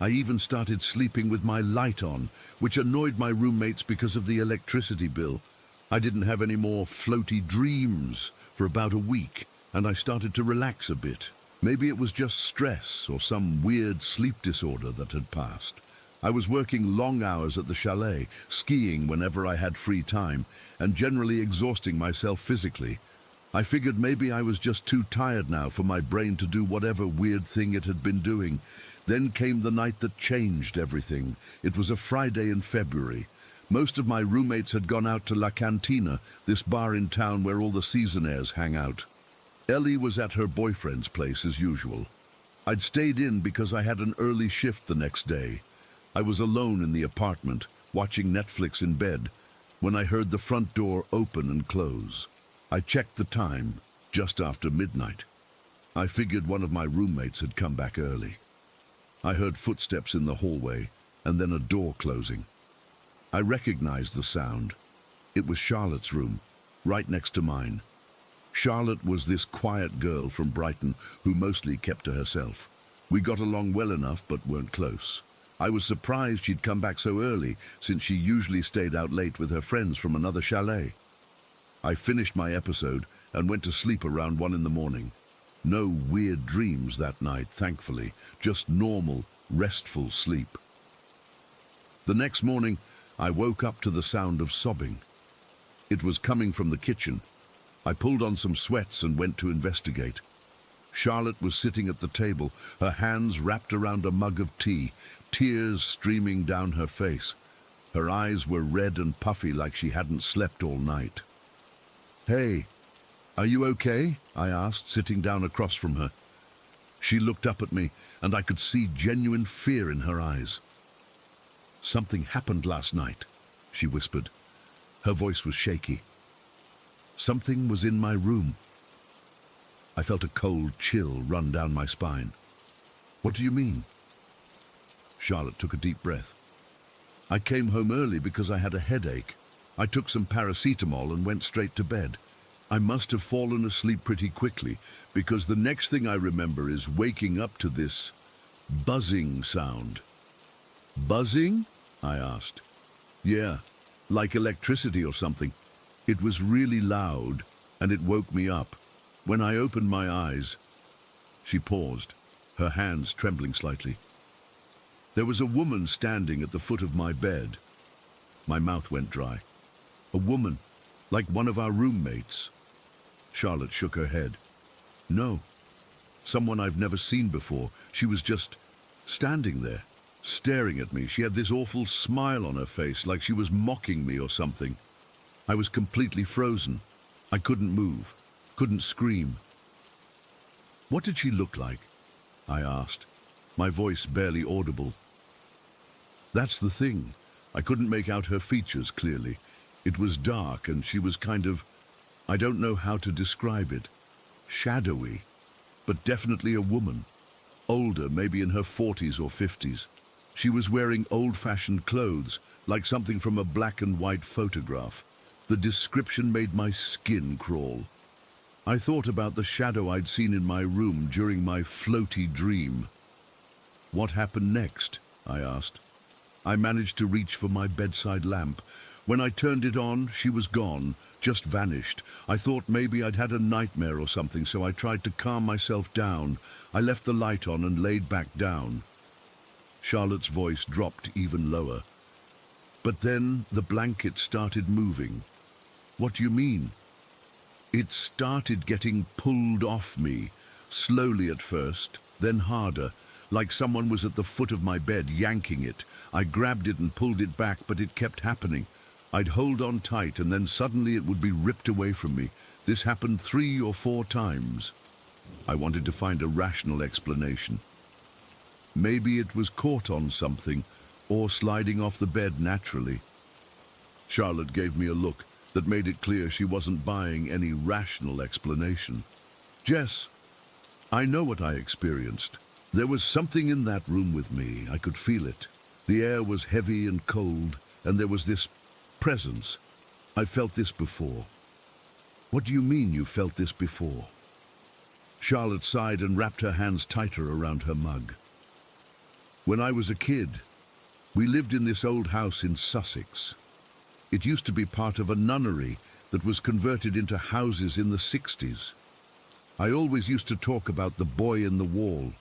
I even started sleeping with my light on, which annoyed my roommates because of the electricity bill. I didn't have any more floaty dreams for about a week, and I started to relax a bit. Maybe it was just stress or some weird sleep disorder that had passed. I was working long hours at the chalet, skiing whenever I had free time, and generally exhausting myself physically. I figured maybe I was just too tired now for my brain to do whatever weird thing it had been doing. Then came the night that changed everything. It was a Friday in February. Most of my roommates had gone out to La Cantina, this bar in town where all the seasonaires hang out. Ellie was at her boyfriend's place as usual. I'd stayed in because I had an early shift the next day. I was alone in the apartment, watching Netflix in bed, when I heard the front door open and close. I checked the time, just after midnight. I figured one of my roommates had come back early. I heard footsteps in the hallway, and then a door closing. I recognized the sound. It was Charlotte's room, right next to mine. Charlotte was this quiet girl from Brighton who mostly kept to herself. We got along well enough, but weren't close. I was surprised she'd come back so early, since she usually stayed out late with her friends from another chalet. I finished my episode and went to sleep around 1 in the morning. No weird dreams that night, thankfully, just normal, restful sleep. The next morning, I woke up to the sound of sobbing. It was coming from the kitchen. I pulled on some sweats and went to investigate. Charlotte was sitting at the table, her hands wrapped around a mug of tea, tears streaming down her face. Her eyes were red and puffy like she hadn't slept all night. "Hey, are you okay?" I asked, sitting down across from her. She looked up at me, and I could see genuine fear in her eyes. "Something happened last night," she whispered. Her voice was shaky. "Something was in my room." I felt a cold chill run down my spine. "What do you mean?" Charlotte took a deep breath. "I came home early because I had a headache. I took some paracetamol and went straight to bed. I must have fallen asleep pretty quickly, because the next thing I remember is waking up to this buzzing sound." "Buzzing?" I asked. "Yeah, like electricity or something. It was really loud, and it woke me up. When I opened my eyes..." She paused, her hands trembling slightly. "There was a woman standing at the foot of my bed." My mouth went dry. "A woman, like one of our roommates." Charlotte shook her head. "No, someone I've never seen before. She was just standing there, staring at me. She had this awful smile on her face, like she was mocking me or something. I was completely frozen. I couldn't move, couldn't scream." "What did she look like?" I asked, my voice barely audible. "That's the thing. I couldn't make out her features clearly. It was dark, and she was kind of, I don't know how to describe it, shadowy, but definitely a woman. Older, maybe in her 40s or 50s. She was wearing old-fashioned clothes, like something from a black and white photograph. The description made my skin crawl. I thought about the shadow I'd seen in my room during my floaty dream." "What happened next?" I asked. I managed to reach for my bedside lamp. When I turned it on, she was gone, just vanished. I thought maybe I'd had a nightmare or something, so I tried to calm myself down. I left the light on and laid back down. Charlotte's voice dropped even lower. "But then the blanket started moving." "What do you mean?" "It started getting pulled off me, slowly at first, then harder, like someone was at the foot of my bed yanking it. I grabbed it and pulled it back, but it kept happening. I'd hold on tight, and then suddenly it would be ripped away from me. This happened 3 or 4 times. I wanted to find a rational explanation. Maybe it was caught on something, or sliding off the bed naturally. Charlotte gave me a look that made it clear she wasn't buying any rational explanation. "Jess, I know what I experienced. There was something in that room with me. I could feel it. The air was heavy and cold, and there was this presence. I felt this before." "What do you mean you felt this before?" Charlotte sighed and wrapped her hands tighter around her mug. "When I was a kid, we lived in this old house in Sussex. It used to be part of a nunnery that was converted into houses in the 60s. I always used to talk about the boy in the wall.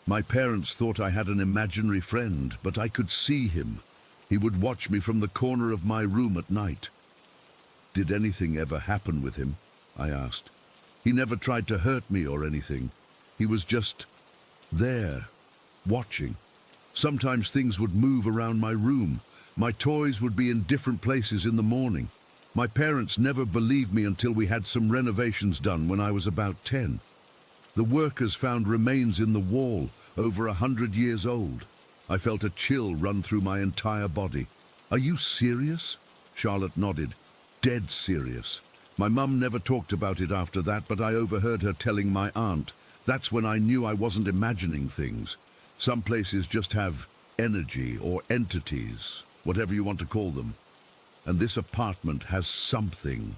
My parents thought I had an imaginary friend, but I could see him. He would watch me from the corner of my room at night." "Did anything ever happen with him?" I asked. He never tried to hurt me or anything. He was just there, watching. Sometimes things would move around my room. My toys would be in different places in the morning. My parents never believed me until we had some renovations done when I was about 10. The workers found remains in the wall, over 100 years old. I felt a chill run through my entire body. "Are you serious?" Charlotte nodded. "Dead serious." My mum never talked about it after that, but I overheard her telling my aunt. That's when I knew I wasn't imagining things. Some places just have energy or entities, whatever you want to call them. And this apartment has something.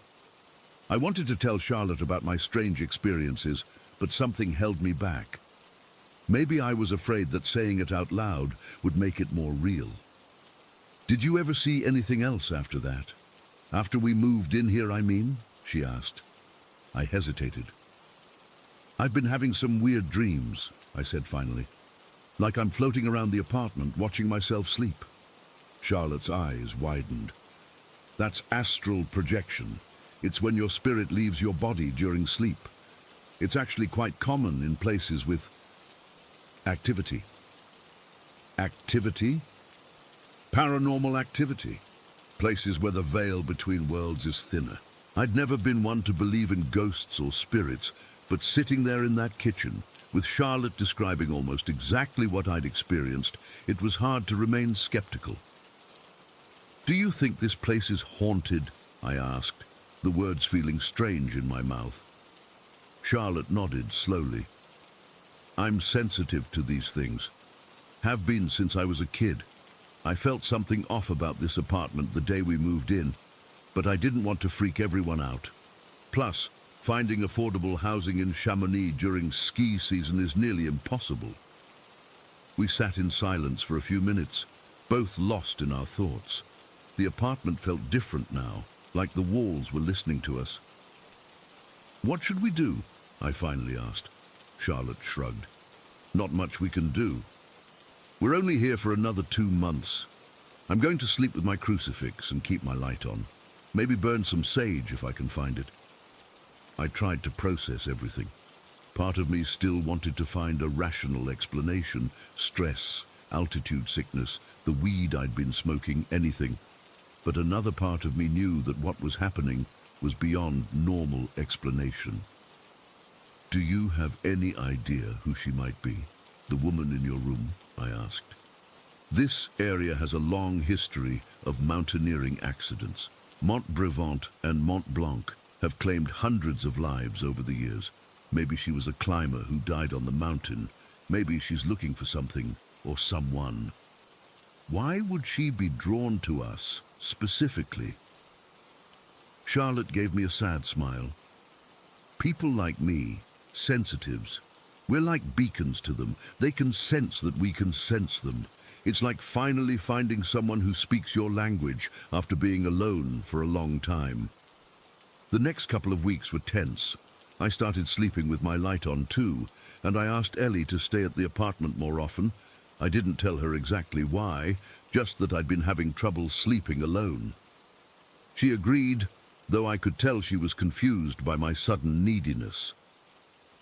I wanted to tell Charlotte about my strange experiences, but something held me back. Maybe I was afraid that saying it out loud would make it more real. "Did you ever see anything else after that? After we moved in here, I mean?" she asked. I hesitated. "I've been having some weird dreams," I said finally. "Like I'm floating around the apartment, watching myself sleep." Charlotte's eyes widened. "That's astral projection. It's when your spirit leaves your body during sleep. It's actually quite common in places with activity." Activity? Paranormal activity. Places where the veil between worlds is thinner. I'd never been one to believe in ghosts or spirits, but sitting there in that kitchen, with Charlotte describing almost exactly what I'd experienced, it was hard to remain skeptical. "Do you think this place is haunted?" I asked, the words feeling strange in my mouth. Charlotte nodded slowly. "I'm sensitive to these things. Have been since I was a kid. I felt something off about this apartment the day we moved in, but I didn't want to freak everyone out. Plus, finding affordable housing in Chamonix during ski season is nearly impossible." We sat in silence for a few minutes, both lost in our thoughts. The apartment felt different now, like the walls were listening to us. "What should we do?" I finally asked. Charlotte shrugged. "Not much we can do. We're only here for another 2 months. I'm going to sleep with my crucifix and keep my light on. Maybe burn some sage if I can find it." I tried to process everything. Part of me still wanted to find a rational explanation. Stress, altitude sickness, the weed I'd been smoking, anything. But another part of me knew that what was happening was beyond normal explanation. "Do you have any idea who she might be? The woman in your room?" I asked. "This area has a long history of mountaineering accidents. Mont Brevant and Mont Blanc have claimed hundreds of lives over the years. Maybe she was a climber who died on the mountain. Maybe she's looking for something or someone. Why would she be drawn to us specifically?" Charlotte gave me a sad smile. "People like me, sensitives, we're like beacons to them. They can sense that we can sense them. It's like finally finding someone who speaks your language after being alone for a long time." The next couple of weeks were tense. I started sleeping with my light on too, and I asked Ellie to stay at the apartment more often. I didn't tell her exactly why, just that I'd been having trouble sleeping alone. She agreed, though I could tell she was confused by my sudden neediness.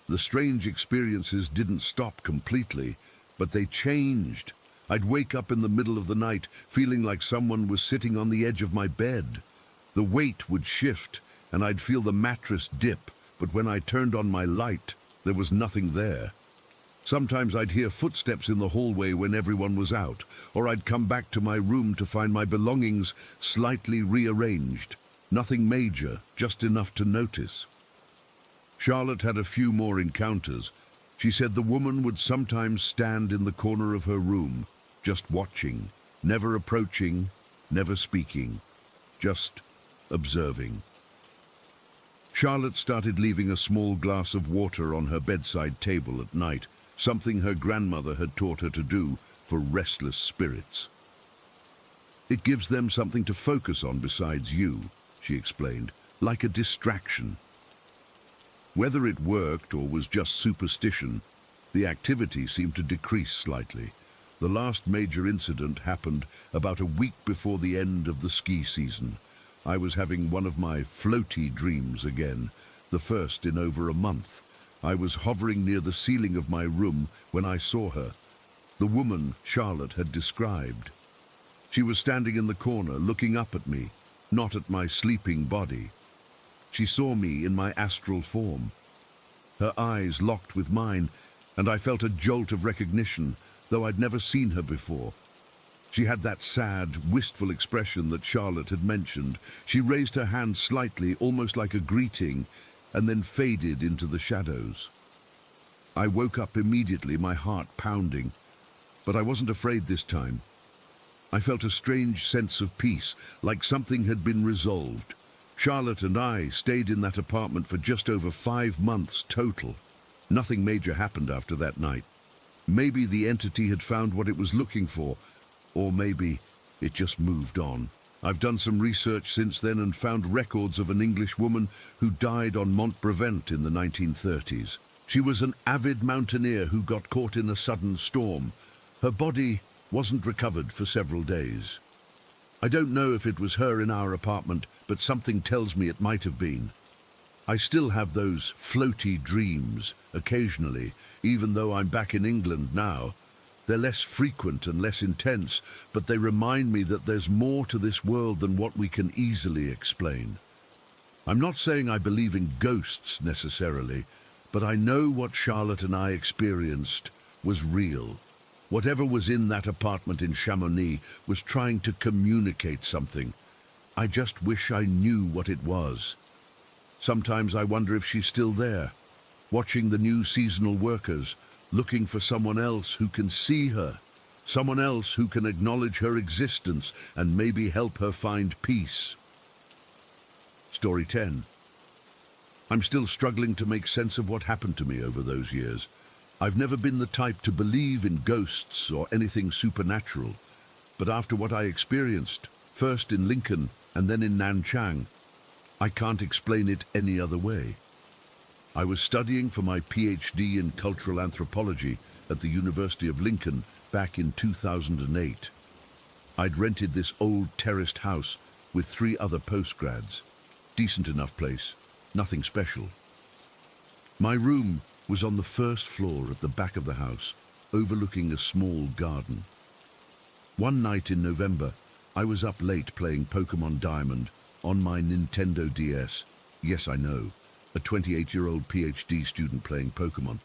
The strange experiences didn't stop completely, but they changed. I'd wake up in the middle of the night feeling like someone was sitting on the edge of my bed. The weight would shift, and I'd feel the mattress dip, but when I turned on my light, there was nothing there. Sometimes I'd hear footsteps in the hallway when everyone was out, or I'd come back to my room to find my belongings slightly rearranged. Nothing major, just enough to notice. Charlotte had a few more encounters. She said the woman would sometimes stand in the corner of her room, just watching, never approaching, never speaking, just observing. Charlotte started leaving a small glass of water on her bedside table at night, something her grandmother had taught her to do for restless spirits. "It gives them something to focus on besides you," she explained, "like a distraction." Whether it worked or was just superstition, the activity seemed to decrease slightly. The last major incident happened about a week before the end of the ski season. I was having one of my floaty dreams again. the first in over a month. I was hovering near the ceiling of my room when I saw her, the woman Charlotte had described. She was standing in the corner, looking up at me, not at my sleeping body. She saw me in my astral form. Her eyes locked with mine, and I felt a jolt of recognition, though I'd never seen her before. She had that sad, wistful expression that Charlotte had mentioned. She raised her hand slightly, almost like a greeting, and then faded into the shadows. I woke up immediately, my heart pounding, but I wasn't afraid this time. I felt a strange sense of peace, like something had been resolved. Charlotte and I stayed in that apartment for just over 5 months total. Nothing major happened after that night. Maybe the entity had found what it was looking for, or maybe it just moved on. I've done some research since then and found records of an English woman who died on Mont Brevent in the 1930s. She was an avid mountaineer who got caught in a sudden storm. Her body wasn't recovered for several days. I don't know if it was her in our apartment, but something tells me it might have been. I still have those floaty dreams occasionally, even though I'm back in England now. They're less frequent and less intense, but they remind me that there's more to this world than what we can easily explain. I'm not saying I believe in ghosts necessarily, but I know what Charlotte and I experienced was real. Whatever was in that apartment in Chamonix was trying to communicate something. I just wish I knew what it was. Sometimes I wonder if she's still there, watching the new seasonal workers, looking for someone else who can see her, someone else who can acknowledge her existence and maybe help her find peace. Story 10. I'm still struggling to make sense of what happened to me over those years. I've never been the type to believe in ghosts or anything supernatural, but after what I experienced, first in Lincoln and then in Nanchang, I can't explain it any other way. I was studying for my PhD in cultural anthropology at the University of Lincoln back in 2008. I'd rented this old terraced house with 3 other postgrads. Decent enough place, nothing special. My room was on the first floor at the back of the house, overlooking a small garden. One night in November, I was up late playing Pokemon Diamond on my Nintendo DS. Yes, I know, a 28-year-old PhD student playing Pokemon,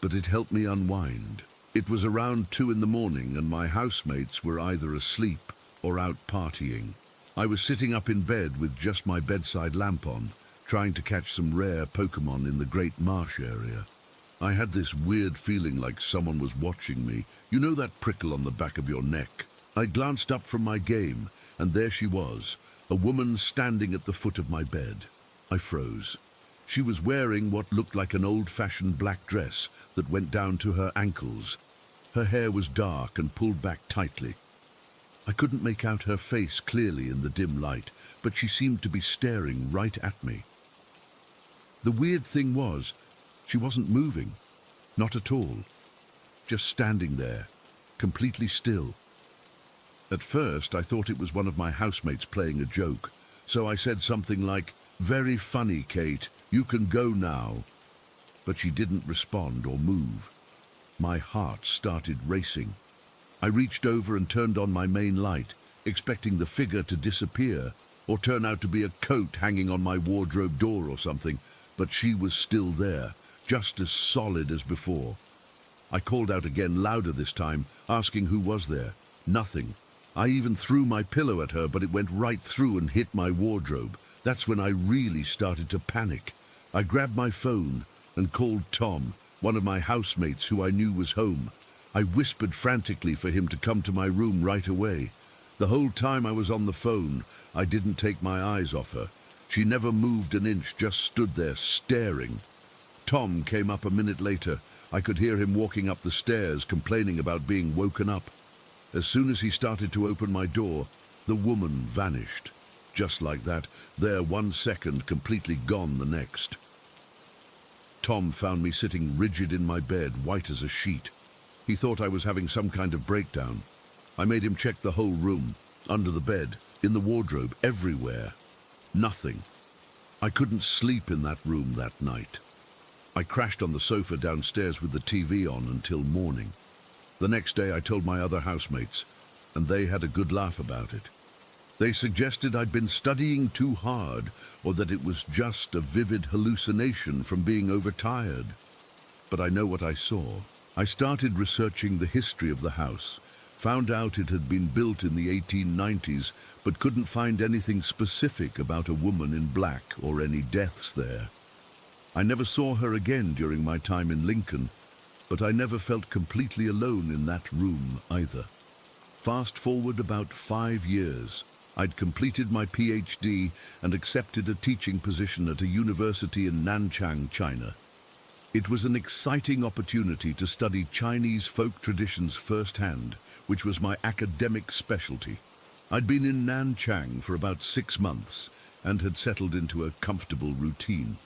but it helped me unwind. It was around 2 in the morning and my housemates were either asleep or out partying. I was sitting up in bed with just my bedside lamp on, trying to catch some rare Pokemon in the Great Marsh area. I had this weird feeling like someone was watching me. You know that prickle on the back of your neck? I glanced up from my game, and there she was, a woman standing at the foot of my bed. I froze. She was wearing what looked like an old-fashioned black dress that went down to her ankles. Her hair was dark and pulled back tightly. I couldn't make out her face clearly in the dim light, but she seemed to be staring right at me. The weird thing was, she wasn't moving, not at all, just standing there, completely still. At first, I thought it was one of my housemates playing a joke, so I said something like, "Very funny, Kate, you can go now." But she didn't respond or move. My heart started racing. I reached over and turned on my main light, expecting the figure to disappear or turn out to be a coat hanging on my wardrobe door or something, but she was still there, just as solid as before. I called out again, louder this time, asking who was there. Nothing. I even threw my pillow at her, but it went right through and hit my wardrobe. That's when I really started to panic. I grabbed my phone and called Tom, one of my housemates who I knew was home. I whispered frantically for him to come to my room right away. The whole time I was on the phone, I didn't take my eyes off her. She never moved an inch, just stood there staring. Tom came up a minute later. I could hear him walking up the stairs, complaining about being woken up. As soon as he started to open my door, the woman vanished. Just like that, there 1 second, completely gone the next. Tom found me sitting rigid in my bed, white as a sheet. He thought I was having some kind of breakdown. I made him check the whole room, under the bed, in the wardrobe, everywhere. Nothing. I couldn't sleep in that room that night. I crashed on the sofa downstairs with the TV on until morning. The next day I told my other housemates, and they had a good laugh about it. They suggested I'd been studying too hard, or that it was just a vivid hallucination from being overtired. But I know what I saw. I started researching the history of the house, found out it had been built in the 1890s, but couldn't find anything specific about a woman in black or any deaths there. I never saw her again during my time in Lincoln, but I never felt completely alone in that room either. Fast forward about 5 years. I'd completed my PhD and accepted a teaching position at a university in Nanchang, China. It was an exciting opportunity to study Chinese folk traditions firsthand, which was my academic specialty. I'd been in Nanchang for about 6 months and had settled into a comfortable routine.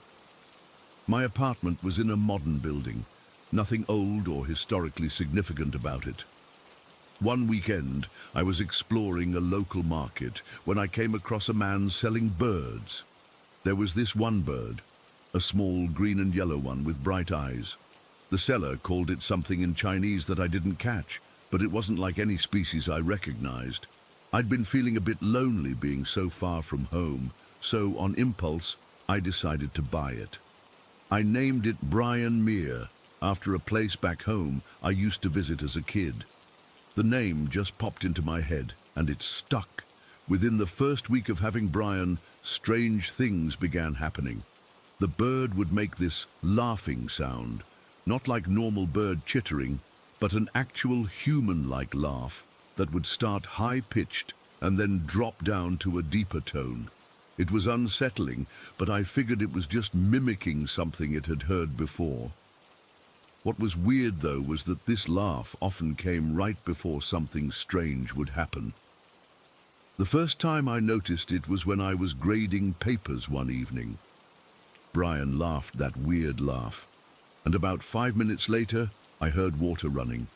My apartment was in a modern building, nothing old or historically significant about it. One weekend, I was exploring a local market when I came across a man selling birds. There was this one bird, a small green and yellow one with bright eyes. The seller called it something in Chinese that I didn't catch, but it wasn't like any species I recognized. I'd been feeling a bit lonely being so far from home, so on impulse, I decided to buy it. I named it Brian Mere, after a place back home I used to visit as a kid. The name just popped into my head, and it stuck. Within the first week of having Brian, strange things began happening. The bird would make this laughing sound, not like normal bird chittering, but an actual human-like laugh that would start high-pitched and then drop down to a deeper tone. It was unsettling, but I figured it was just mimicking something it had heard before. What was weird, though, was that this laugh often came right before something strange would happen. The first time I noticed it was when I was grading papers one evening. Brian laughed that weird laugh, and about 5 minutes later, I heard water running.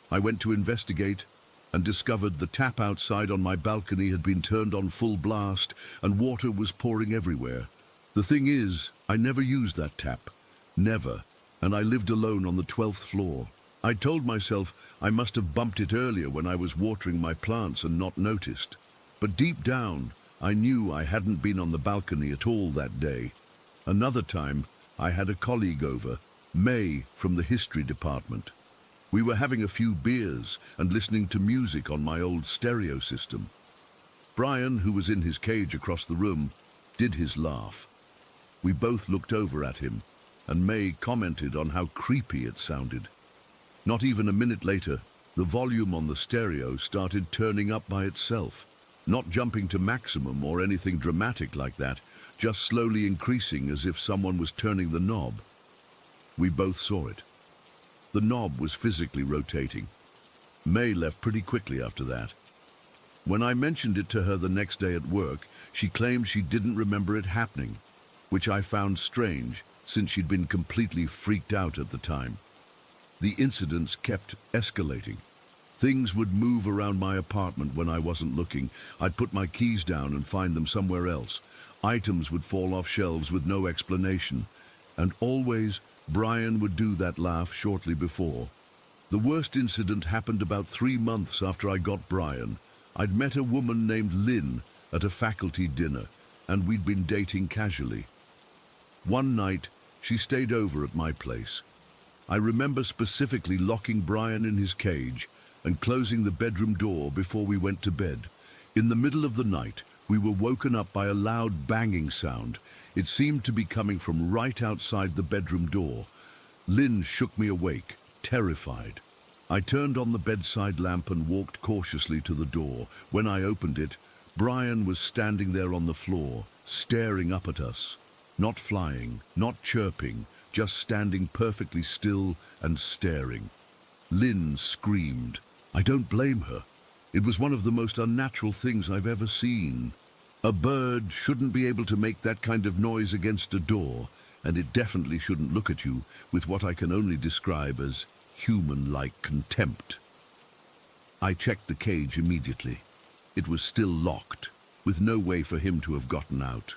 I went to investigate and discovered the tap outside on my balcony had been turned on full blast and water was pouring everywhere. The thing is, I never used that tap. Never. And I lived alone on the 12th floor. I told myself I must have bumped it earlier when I was watering my plants and not noticed. But deep down, I knew I hadn't been on the balcony at all that day. Another time, I had a colleague over, May from the history department. We were having a few beers and listening to music on my old stereo system. Brian, who was in his cage across the room, did his laugh. We both looked over at him, and May commented on how creepy it sounded. Not even a minute later, the volume on the stereo started turning up by itself, not jumping to maximum or anything dramatic like that, just slowly increasing as if someone was turning the knob. We both saw it. The knob was physically rotating. May left pretty quickly after that. When I mentioned it to her the next day at work, she claimed she didn't remember it happening, which I found strange, since she'd been completely freaked out at the time. The incidents kept escalating. Things would move around my apartment when I wasn't looking. I'd put my keys down and find them somewhere else. Items would fall off shelves with no explanation. And always, Brian would do that laugh shortly before. The worst incident happened about 3 months after I got Brian. I'd met a woman named Lynn at a faculty dinner, and we'd been dating casually. One night, she stayed over at my place. I remember specifically locking Brian in his cage and closing the bedroom door before we went to bed. In the middle of the night, we were woken up by a loud banging sound. It seemed to be coming from right outside the bedroom door. Lynn shook me awake, terrified. I turned on the bedside lamp and walked cautiously to the door. When I opened it, Brian was standing there on the floor, staring up at us. Not flying, not chirping, just standing perfectly still and staring. Lynn screamed. I don't blame her. It was one of the most unnatural things I've ever seen. A bird shouldn't be able to make that kind of noise against a door, and it definitely shouldn't look at you with what I can only describe as human-like contempt. I checked the cage immediately. It was still locked, with no way for him to have gotten out.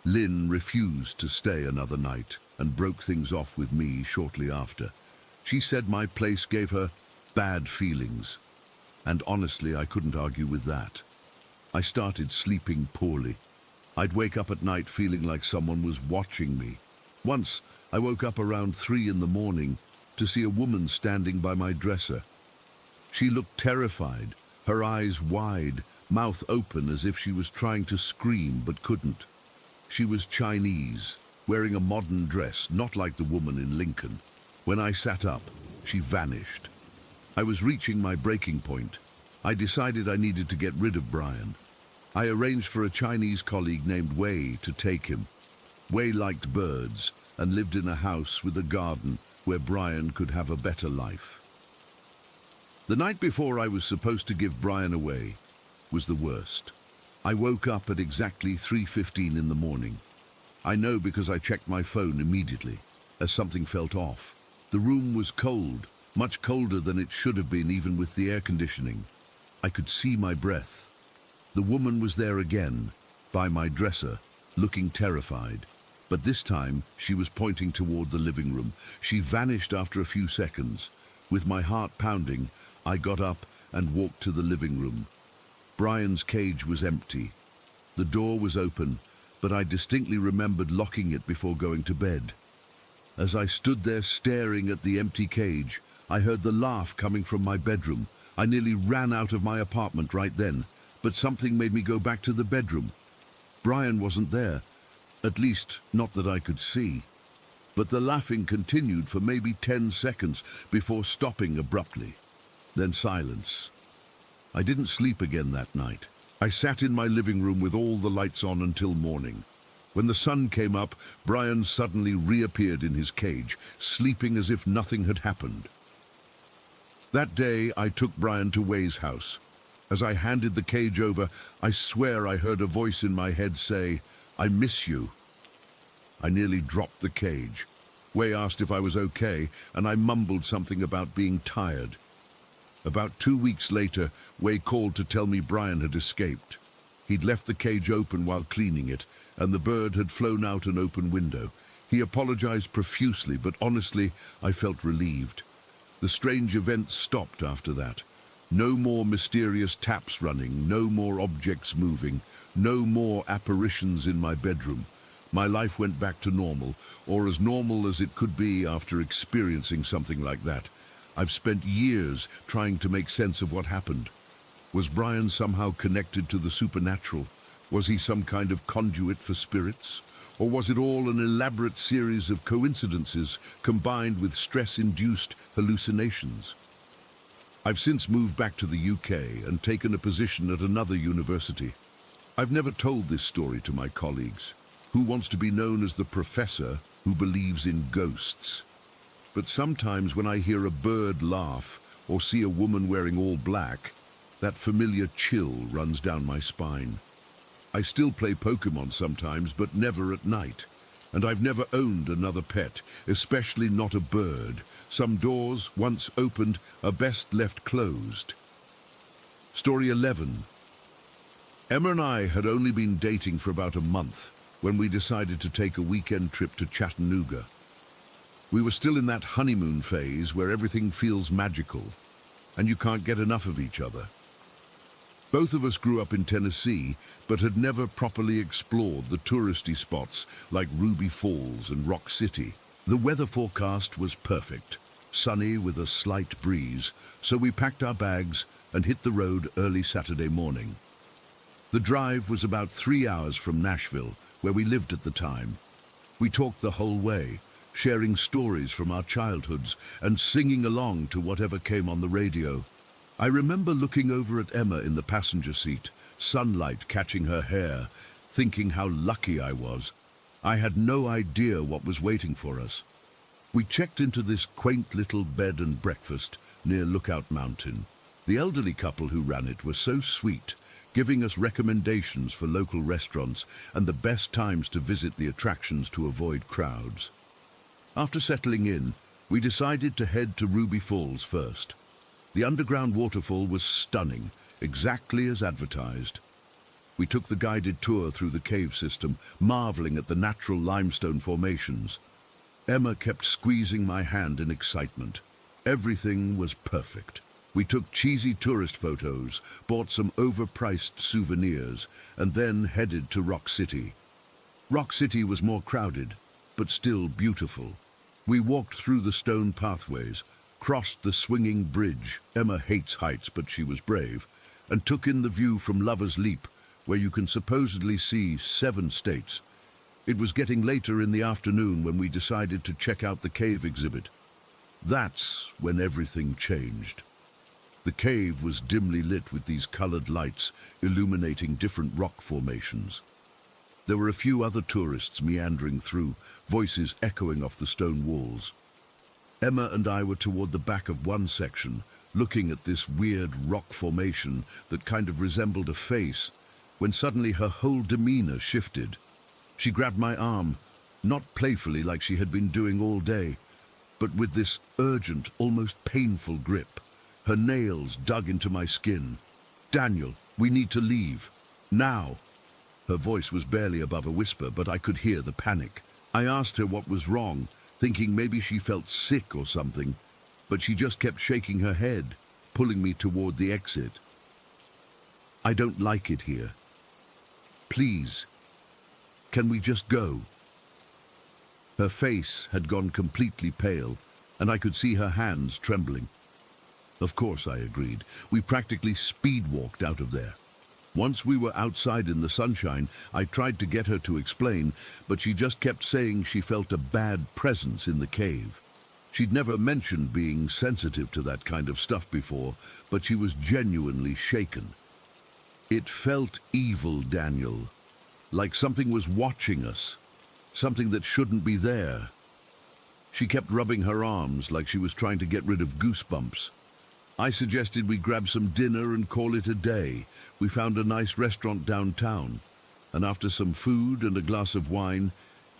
Lynn refused to stay another night and broke things off with me shortly after. She said my place gave her bad feelings, and honestly, I couldn't argue with that. I started sleeping poorly. I'd wake up at night feeling like someone was watching me. Once, I woke up around 3 in the morning to see a woman standing by my dresser. She looked terrified, her eyes wide, mouth open as if she was trying to scream but couldn't. She was Chinese, wearing a modern dress, not like the woman in Lincoln. When I sat up, she vanished. I was reaching my breaking point. I decided I needed to get rid of Brian. I arranged for a Chinese colleague named Wei to take him. Wei liked birds and lived in a house with a garden where Brian could have a better life. The night before I was supposed to give Brian away was the worst. I woke up at exactly 3:15 in the morning. I know because I checked my phone immediately, as something felt off. The room was cold, much colder than it should have been even with the air conditioning. I could see my breath. The woman was there again, by my dresser, looking terrified. But this time, she was pointing toward the living room. She vanished after a few seconds. With my heart pounding, I got up and walked to the living room. Brian's cage was empty. The door was open, but I distinctly remembered locking it before going to bed. As I stood there staring at the empty cage, I heard the laugh coming from my bedroom. I nearly ran out of my apartment right then, but something made me go back to the bedroom. Brian wasn't there, at least not that I could see. But the laughing continued for maybe 10 seconds before stopping abruptly. Then silence. I didn't sleep again that night. I sat in my living room with all the lights on until morning. When the sun came up, Brian suddenly reappeared in his cage, sleeping as if nothing had happened. That day, I took Brian to Wei's house. As I handed the cage over, I swear I heard a voice in my head say, "I miss you." I nearly dropped the cage. Wei asked if I was okay, and I mumbled something about being tired. About 2 weeks later, Wei called to tell me Brian had escaped. He'd left the cage open while cleaning it, and the bird had flown out an open window. He apologized profusely, but honestly, I felt relieved. The strange events stopped after that. No more mysterious taps running, no more objects moving, no more apparitions in my bedroom. My life went back to normal, or as normal as it could be after experiencing something like that. I've spent years trying to make sense of what happened. Was Brian somehow connected to the supernatural? Was he some kind of conduit for spirits? Or was it all an elaborate series of coincidences combined with stress-induced hallucinations? I've since moved back to the UK and taken a position at another university. I've never told this story to my colleagues, who wants to be known as the professor who believes in ghosts. But sometimes when I hear a bird laugh or see a woman wearing all black, that familiar chill runs down my spine. I still play Pokemon sometimes, but never at night. And I've never owned another pet, especially not a bird. Some doors, once opened, are best left closed. Story 11. Emma and I had only been dating for about a month when we decided to take a weekend trip to Chattanooga. We were still in that honeymoon phase where everything feels magical, and you can't get enough of each other. Both of us grew up in Tennessee, but had never properly explored the touristy spots like Ruby Falls and Rock City. The weather forecast was perfect, sunny with a slight breeze, so we packed our bags and hit the road early Saturday morning. The drive was about 3 hours from Nashville, where we lived at the time. We talked the whole way, sharing stories from our childhoods and singing along to whatever came on the radio. I remember looking over at Emma in the passenger seat, sunlight catching her hair, thinking how lucky I was. I had no idea what was waiting for us. We checked into this quaint little bed and breakfast near Lookout Mountain. The elderly couple who ran it were so sweet, giving us recommendations for local restaurants and the best times to visit the attractions to avoid crowds. After settling in, we decided to head to Ruby Falls first. The underground waterfall was stunning, exactly as advertised. We took the guided tour through the cave system, marveling at the natural limestone formations. Emma kept squeezing my hand in excitement. Everything was perfect. We took cheesy tourist photos, bought some overpriced souvenirs, and then headed to Rock City. Rock City was more crowded, but still beautiful. We walked through the stone pathways, crossed the swinging bridge — Emma hates heights, but she was brave — and took in the view from Lover's Leap, where you can supposedly see 7 states. It was getting later in the afternoon when we decided to check out the cave exhibit. That's when everything changed. The cave was dimly lit with these colored lights illuminating different rock formations. There were a few other tourists meandering through, voices echoing off the stone walls. Emma and I were toward the back of one section, looking at this weird rock formation that kind of resembled a face, when suddenly her whole demeanor shifted. She grabbed my arm, not playfully like she had been doing all day, but with this urgent, almost painful grip. Her nails dug into my skin. "Daniel, we need to leave. Now." Her voice was barely above a whisper, but I could hear the panic. I asked her what was wrong, thinking maybe she felt sick or something, but she just kept shaking her head, pulling me toward the exit. "I don't like it here. Please, can we just go?" Her face had gone completely pale, and I could see her hands trembling. Of course, I agreed. We practically speed-walked out of there. Once we were outside in the sunshine, I tried to get her to explain, but she just kept saying she felt a bad presence in the cave. She'd never mentioned being sensitive to that kind of stuff before, but she was genuinely shaken. "It felt evil, Daniel. Like something was watching us. Something that shouldn't be there." She kept rubbing her arms like she was trying to get rid of goosebumps. I suggested we grab some dinner and call it a day. We found a nice restaurant downtown, and after some food and a glass of wine,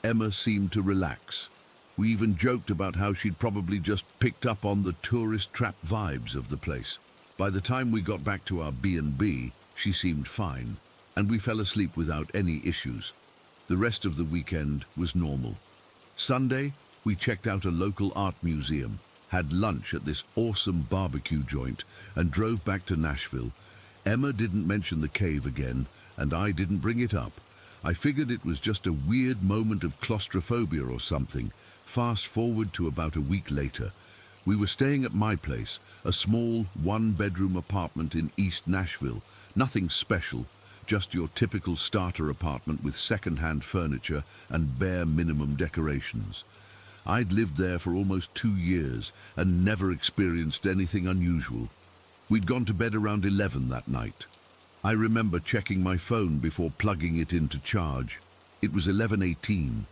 Emma seemed to relax. We even joked about how she'd probably just picked up on the tourist trap vibes of the place. By the time we got back to our B&B, she seemed fine, and we fell asleep without any issues. The rest of the weekend was normal. Sunday, we checked out a local art museum, had lunch at this awesome barbecue joint, and drove back to Nashville. Emma didn't mention the cave again, and I didn't bring it up. I figured it was just a weird moment of claustrophobia or something. Fast forward to about a week later. We were staying at my place, a small one-bedroom apartment in East Nashville. Nothing special, just your typical starter apartment with second-hand furniture and bare minimum decorations. I'd lived there for almost 2 years and never experienced anything unusual. We'd gone to bed around 11 that night. I remember checking my phone before plugging it in to charge. It was 11:18.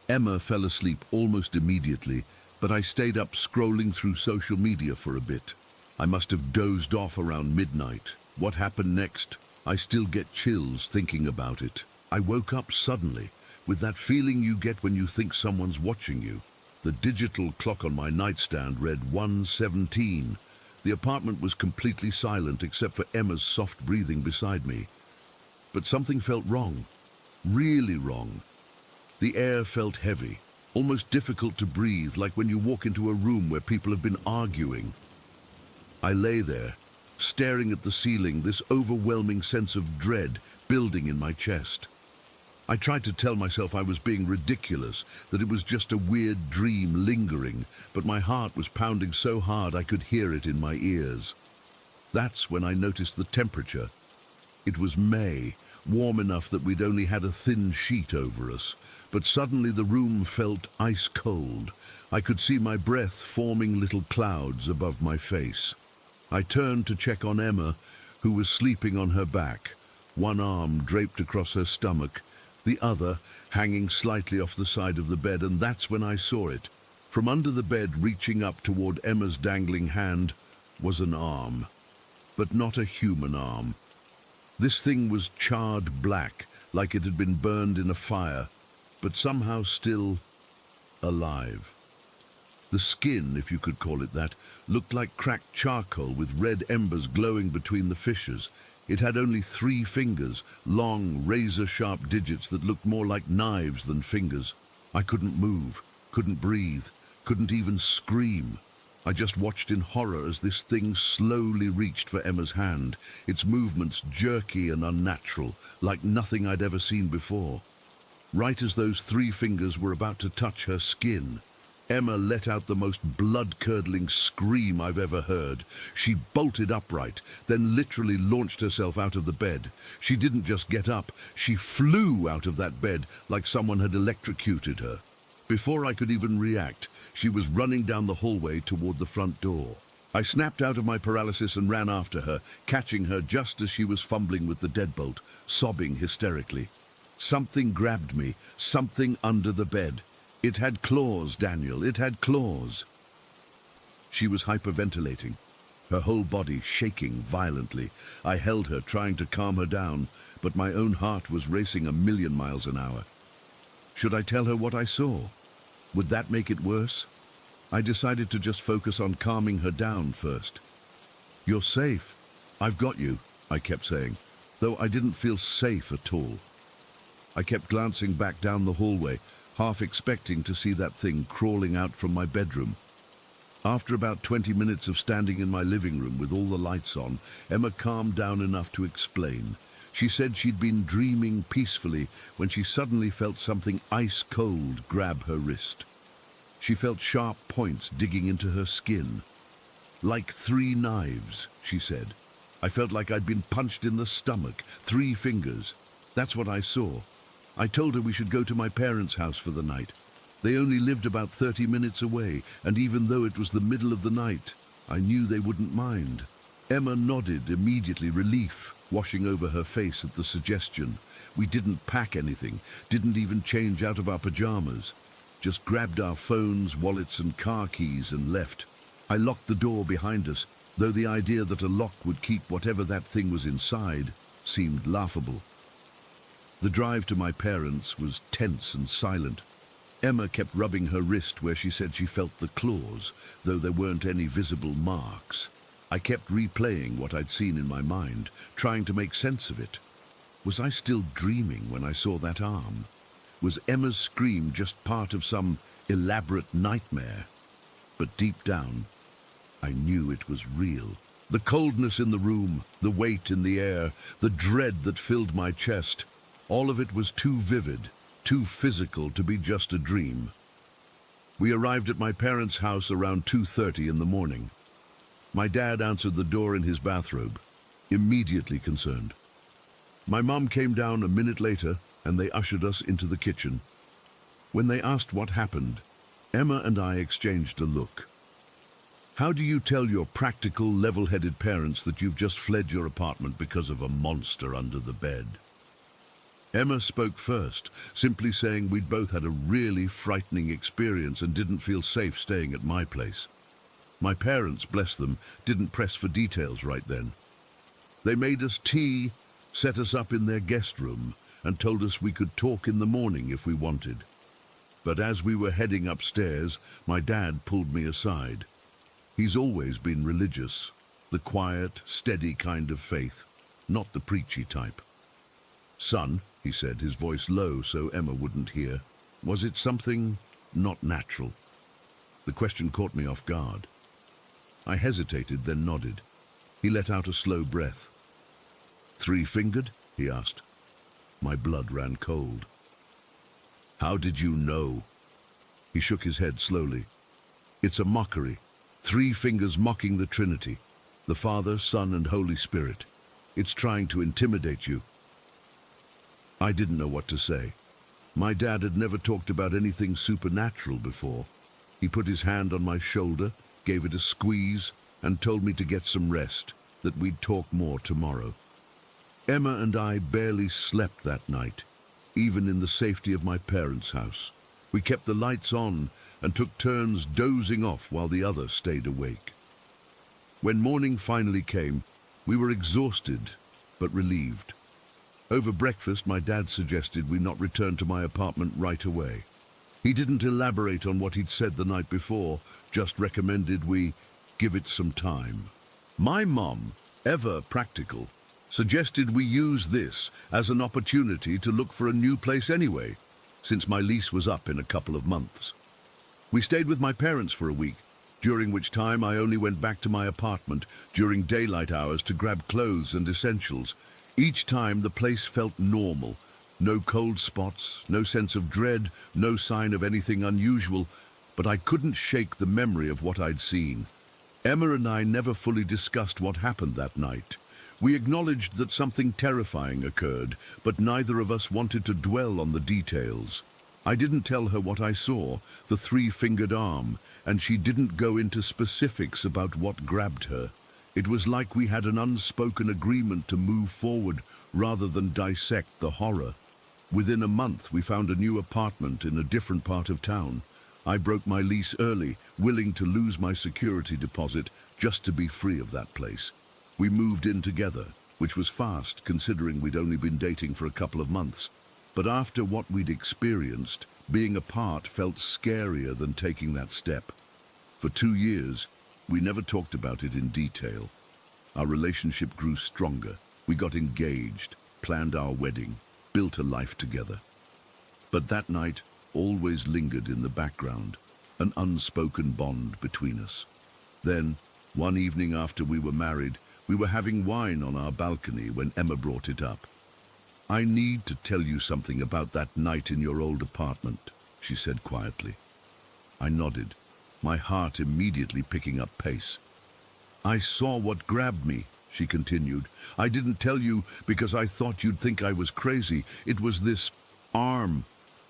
Emma fell asleep almost immediately, but I stayed up scrolling through social media for a bit. I must have dozed off around midnight. What happened next? I still get chills thinking about it. I woke up suddenly, with that feeling you get when you think someone's watching you. The digital clock on my nightstand read 1:17. The apartment was completely silent except for Emma's soft breathing beside me. But something felt wrong. Really wrong. The air felt heavy, almost difficult to breathe, like when you walk into a room where people have been arguing. I lay there, staring at the ceiling, this overwhelming sense of dread building in my chest. I tried to tell myself I was being ridiculous, that it was just a weird dream lingering, but my heart was pounding so hard I could hear it in my ears. That's when I noticed the temperature. It was May, warm enough that we'd only had a thin sheet over us, but suddenly the room felt ice cold. I could see my breath forming little clouds above my face. I turned to check on Emma, who was sleeping on her back, one arm draped across her stomach, the other hanging slightly off the side of the bed, and that's when I saw it. From under the bed, reaching up toward Emma's dangling hand, was an arm, but not a human arm. This thing was charred black, like it had been burned in a fire, but somehow still alive. The skin, if you could call it that, looked like cracked charcoal with red embers glowing between the fissures. It had only 3 fingers, long, razor-sharp digits that looked more like knives than fingers. I couldn't move, couldn't breathe, couldn't even scream. I just watched in horror as this thing slowly reached for Emma's hand, its movements jerky and unnatural, like nothing I'd ever seen before. Right as those 3 fingers were about to touch her skin, Emma let out the most blood-curdling scream I've ever heard. She bolted upright, then literally launched herself out of the bed. She didn't just get up, she flew out of that bed like someone had electrocuted her. Before I could even react, she was running down the hallway toward the front door. I snapped out of my paralysis and ran after her, catching her just as she was fumbling with the deadbolt, sobbing hysterically. Something grabbed me, something under the bed. It had claws, Daniel, it had claws. She was hyperventilating, her whole body shaking violently. I held her, trying to calm her down, but my own heart was racing 1,000,000 miles an hour. Should I tell her what I saw? Would that make it worse? I decided to just focus on calming her down first. "You're safe. I've got you," I kept saying, though I didn't feel safe at all. I kept glancing back down the hallway, half expecting to see that thing crawling out from my bedroom. After about 20 minutes of standing in my living room with all the lights on, Emma calmed down enough to explain. She said she'd been dreaming peacefully when she suddenly felt something ice-cold grab her wrist. She felt sharp points digging into her skin. "Like 3 knives," she said. "I felt like I'd been punched in the stomach, 3 fingers. That's what I saw. I told her we should go to my parents' house for the night. They only lived about 30 minutes away, and even though it was the middle of the night, I knew they wouldn't mind." Emma nodded immediately, relief washing over her face at the suggestion. We didn't pack anything, didn't even change out of our pajamas. Just grabbed our phones, wallets and car keys and left. I locked the door behind us, though the idea that a lock would keep whatever that thing was inside seemed laughable. The drive to my parents was tense and silent. Emma kept rubbing her wrist where she said she felt the claws, though there weren't any visible marks. I kept replaying what I'd seen in my mind, trying to make sense of it. Was I still dreaming when I saw that arm? Was Emma's scream just part of some elaborate nightmare? But deep down, I knew it was real. The coldness in the room, the weight in the air, the dread that filled my chest, all of it was too vivid, too physical to be just a dream. We arrived at my parents' house around 2:30 in the morning. My dad answered the door in his bathrobe, immediately concerned. My mom came down a minute later, and they ushered us into the kitchen. When they asked what happened, Emma and I exchanged a look. How do you tell your practical, level-headed parents that you've just fled your apartment because of a monster under the bed? Emma spoke first, simply saying we'd both had a really frightening experience and didn't feel safe staying at my place. My parents, bless them, didn't press for details right then. They made us tea, set us up in their guest room, and told us we could talk in the morning if we wanted. But as we were heading upstairs, my dad pulled me aside. He's always been religious, the quiet, steady kind of faith, not the preachy type. "Son," he said, his voice low so Emma wouldn't hear, "was it something not natural?" The question caught me off guard. I hesitated, then nodded. He let out a slow breath. "3-fingered?" he asked. My blood ran cold. "How did you know?" He shook his head slowly. "It's a mockery. 3 fingers mocking the Trinity, the Father, Son, and Holy Spirit. It's trying to intimidate you." I didn't know what to say. My dad had never talked about anything supernatural before. He put his hand on my shoulder, gave it a squeeze, and told me to get some rest, that we'd talk more tomorrow. Emma and I barely slept that night, even in the safety of my parents' house. We kept the lights on and took turns dozing off while the other stayed awake. When morning finally came, we were exhausted but relieved. Over breakfast, my dad suggested we not return to my apartment right away. He didn't elaborate on what he'd said the night before, just recommended we give it some time. My mom, ever practical, Suggested we use this as an opportunity to look for a new place anyway, since my lease was up in a couple of months. We stayed with my parents for a week, during which time I only went back to my apartment during daylight hours to grab clothes and essentials. Each time the place felt normal. No cold spots, no sense of dread, no sign of anything unusual, but I couldn't shake the memory of what I'd seen. Emma and I never fully discussed what happened that night. We acknowledged that something terrifying occurred, but neither of us wanted to dwell on the details. I didn't tell her what I saw, the three-fingered arm, and she didn't go into specifics about what grabbed her. It was like we had an unspoken agreement to move forward rather than dissect the horror. Within a month, we found a new apartment in a different part of town. I broke my lease early, willing to lose my security deposit just to be free of that place. We moved in together, which was fast considering we'd only been dating for a couple of months. But after what we'd experienced, being apart felt scarier than taking that step. For 2 years, we never talked about it in detail. Our relationship grew stronger. We got engaged, planned our wedding, built a life together. But that night always lingered in the background, an unspoken bond between us. Then, one evening after we were married, we were having wine on our balcony when Emma brought it up. "I need to tell you something about that night in your old apartment," she said quietly. I nodded, my heart immediately picking up pace. "I saw what grabbed me," she continued. "I didn't tell you because I thought you'd think I was crazy. It was this arm,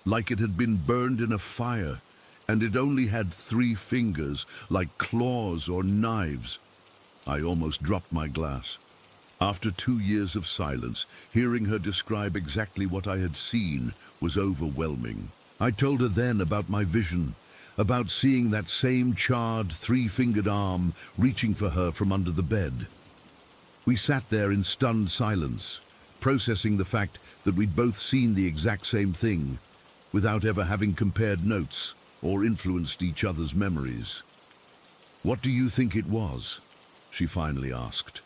like it had been burned in a fire, and it only had 3 fingers, like claws or knives." I almost dropped my glass. After 2 years of silence, hearing her describe exactly what I had seen was overwhelming. I told her then about my vision, about seeing that same charred 3-fingered arm reaching for her from under the bed. We sat there in stunned silence, processing the fact that we'd both seen the exact same thing, without ever having compared notes or influenced each other's memories. "What do you think it was?" she finally asked.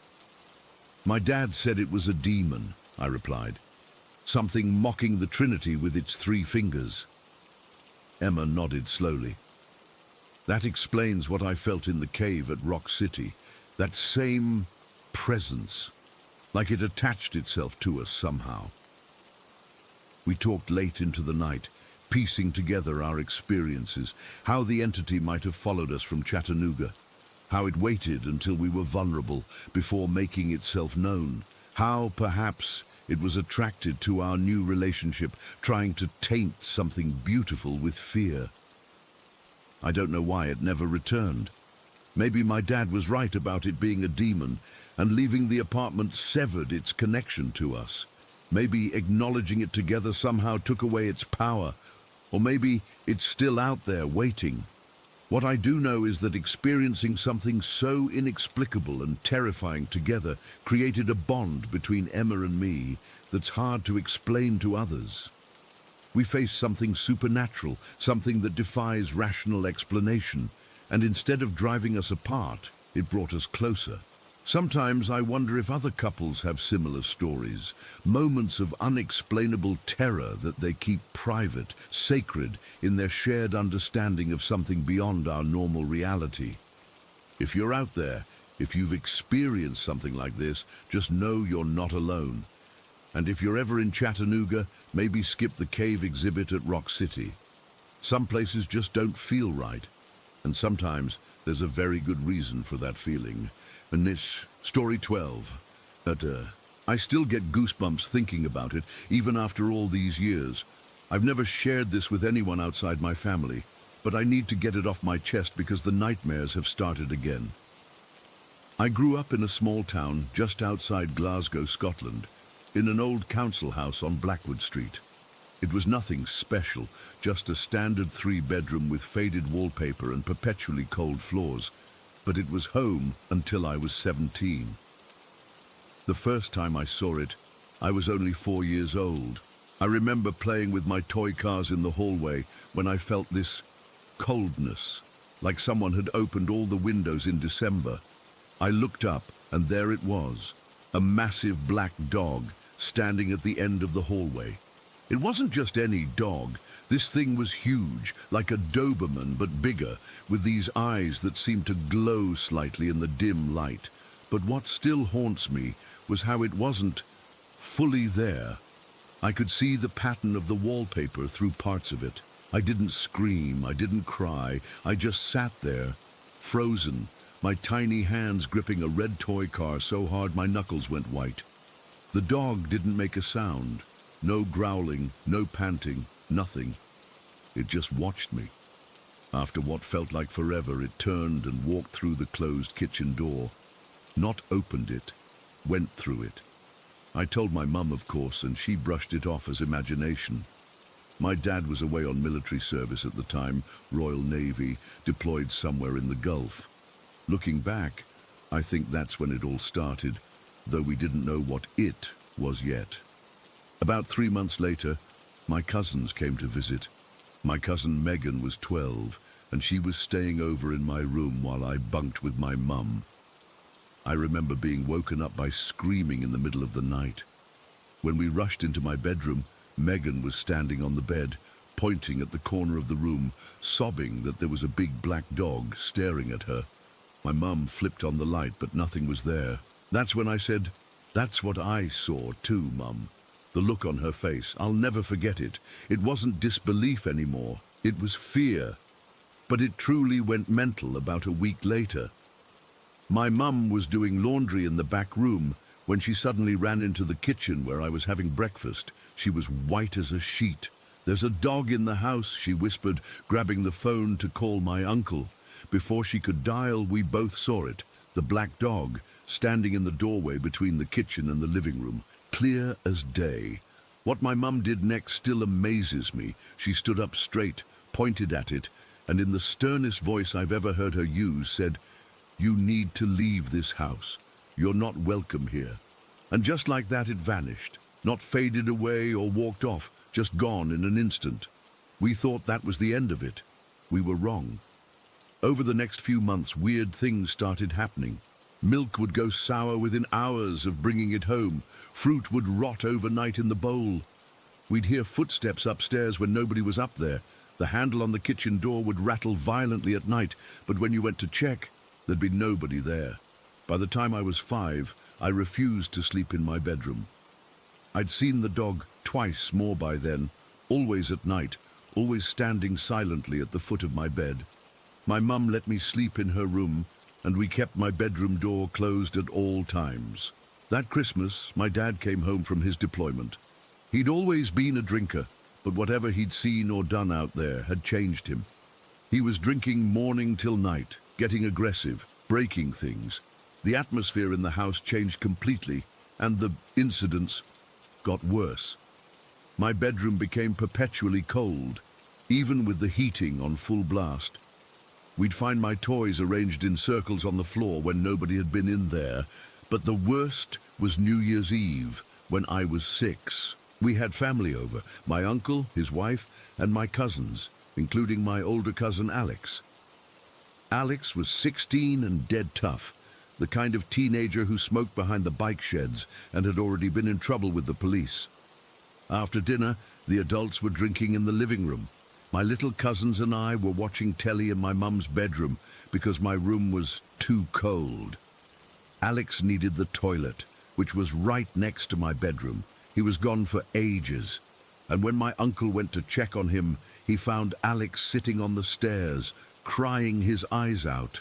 "My dad said it was a demon," I replied. "Something mocking the Trinity with its 3 fingers. Emma nodded slowly. "That explains what I felt in the cave at Rock City. That same presence, like it attached itself to us somehow." We talked late into the night, piecing together our experiences, how the entity might have followed us from Chattanooga, how it waited until we were vulnerable before making itself known, how perhaps it was attracted to our new relationship, trying to taint something beautiful with fear. I don't know why it never returned. Maybe my dad was right about it being a demon, and leaving the apartment severed its connection to us. Maybe acknowledging it together somehow took away its power, or maybe it's still out there waiting. What I do know is that experiencing something so inexplicable and terrifying together created a bond between Emma and me that's hard to explain to others. We faced something supernatural, something that defies rational explanation, and instead of driving us apart, it brought us closer. Sometimes I wonder if other couples have similar stories, moments of unexplainable terror that they keep private, sacred, in their shared understanding of something beyond our normal reality. If you're out there, if you've experienced something like this, just know you're not alone. And if you're ever in Chattanooga, maybe skip the cave exhibit at Rock City. Some places just don't feel right, and sometimes there's a very good reason for that feeling. And this, story 12, I still get goosebumps thinking about it, even after all these years. I've never shared this with anyone outside my family, but I need to get it off my chest because the nightmares have started again. I grew up in a small town just outside Glasgow, Scotland, in an old council house on Blackwood Street. It was nothing special, just a standard 3-bedroom with faded wallpaper and perpetually cold floors. But it was home until I was 17. The first time I saw it, I was only 4 years old. I remember playing with my toy cars in the hallway when I felt this coldness, like someone had opened all the windows in December. I looked up, and there it was, A massive black dog standing at the end of the hallway. It wasn't just any dog. This thing was huge, like a Doberman, but bigger, with these eyes that seemed to glow slightly in the dim light. But what still haunts me was how it wasn't fully there. I could see the pattern of the wallpaper through parts of it. I didn't scream, I didn't cry, I just sat there, frozen, my tiny hands gripping a red toy car so hard my knuckles went white. The dog didn't make a sound, no growling, no panting, nothing. It just watched me. After what felt like forever, it turned and walked through the closed kitchen door. Not opened it, went through it. I told my mum, of course, and she brushed it off as imagination. My dad was away on military service at the time, Royal Navy, deployed somewhere in the Gulf. Looking back, I think that's when it all started, though we didn't know what it was yet. About 3 months later, my cousins came to visit. My cousin Megan was 12, and she was staying over in my room while I bunked with my mum. I remember being woken up by screaming in the middle of the night. When we rushed into my bedroom, Megan was standing on the bed, pointing at the corner of the room, sobbing that there was a big black dog staring at her. My mum flipped on the light, but nothing was there. That's when I said, "That's what I saw too, Mum." The look on her face, I'll never forget it. It wasn't disbelief anymore, it was fear. But it truly went mental about a week later. My mum was doing laundry in the back room when she suddenly ran into the kitchen where I was having breakfast. She was white as a sheet. "There's a dog in the house," she whispered, grabbing the phone to call my uncle. Before she could dial, we both saw it, the black dog, standing in the doorway between the kitchen and the living room, clear as day. What my mum did next still amazes me. She stood up straight, pointed at it, and in the sternest voice I've ever heard her use, said, "You need to leave this house. You're not welcome here." And just like that, it vanished. Not faded away or walked off, just gone in an instant. We thought that was the end of it. We were wrong. Over the next few months, weird things started happening. Milk would go sour within hours of bringing it home. Fruit would rot overnight in the bowl. We'd hear footsteps upstairs when nobody was up there. The handle on the kitchen door would rattle violently at night, but when you went to check, there'd be nobody there. By the time I was 5, I refused to sleep in my bedroom. I'd seen the dog twice more by then, always at night, always standing silently at the foot of my bed. My mum let me sleep in her room, and we kept my bedroom door closed at all times. That Christmas, my dad came home from his deployment. He'd always been a drinker, but whatever he'd seen or done out there had changed him. He was drinking morning till night, getting aggressive, breaking things. The atmosphere in the house changed completely, and the incidents got worse. My bedroom became perpetually cold, even with the heating on full blast. We'd find my toys arranged in circles on the floor when nobody had been in there. But the worst was New Year's Eve, when I was 6. We had family over, my uncle, his wife, and my cousins, including my older cousin Alex. Alex was 16 and dead tough, the kind of teenager who smoked behind the bike sheds and had already been in trouble with the police. After dinner, the adults were drinking in the living room. My little cousins and I were watching telly in my mum's bedroom because my room was too cold. Alex needed the toilet, which was right next to my bedroom. He was gone for ages, and when my uncle went to check on him, he found Alex sitting on the stairs, crying his eyes out.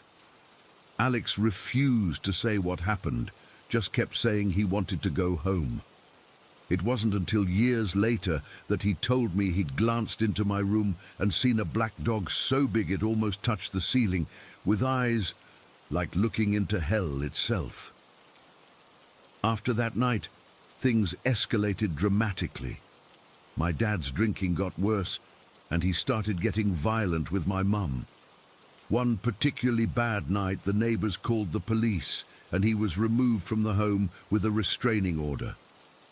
Alex refused to say what happened, just kept saying he wanted to go home. It wasn't until years later that he told me he'd glanced into my room and seen a black dog so big it almost touched the ceiling, with eyes like looking into hell itself. After that night, things escalated dramatically. My dad's drinking got worse, and he started getting violent with my mum. One particularly bad night, the neighbors called the police, and he was removed from the home with a restraining order.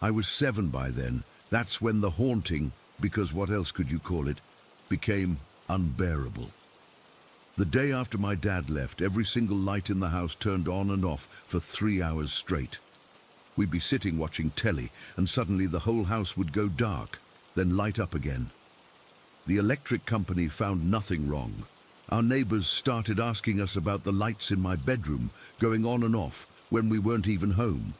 I was 7 by then. That's when the haunting, because what else could you call it, became unbearable. The day after my dad left, every single light in the house turned on and off for 3 hours straight. We'd be sitting watching telly, and suddenly the whole house would go dark, then light up again. The electric company found nothing wrong. Our neighbors started asking us about the lights in my bedroom, going on and off when we weren't even home.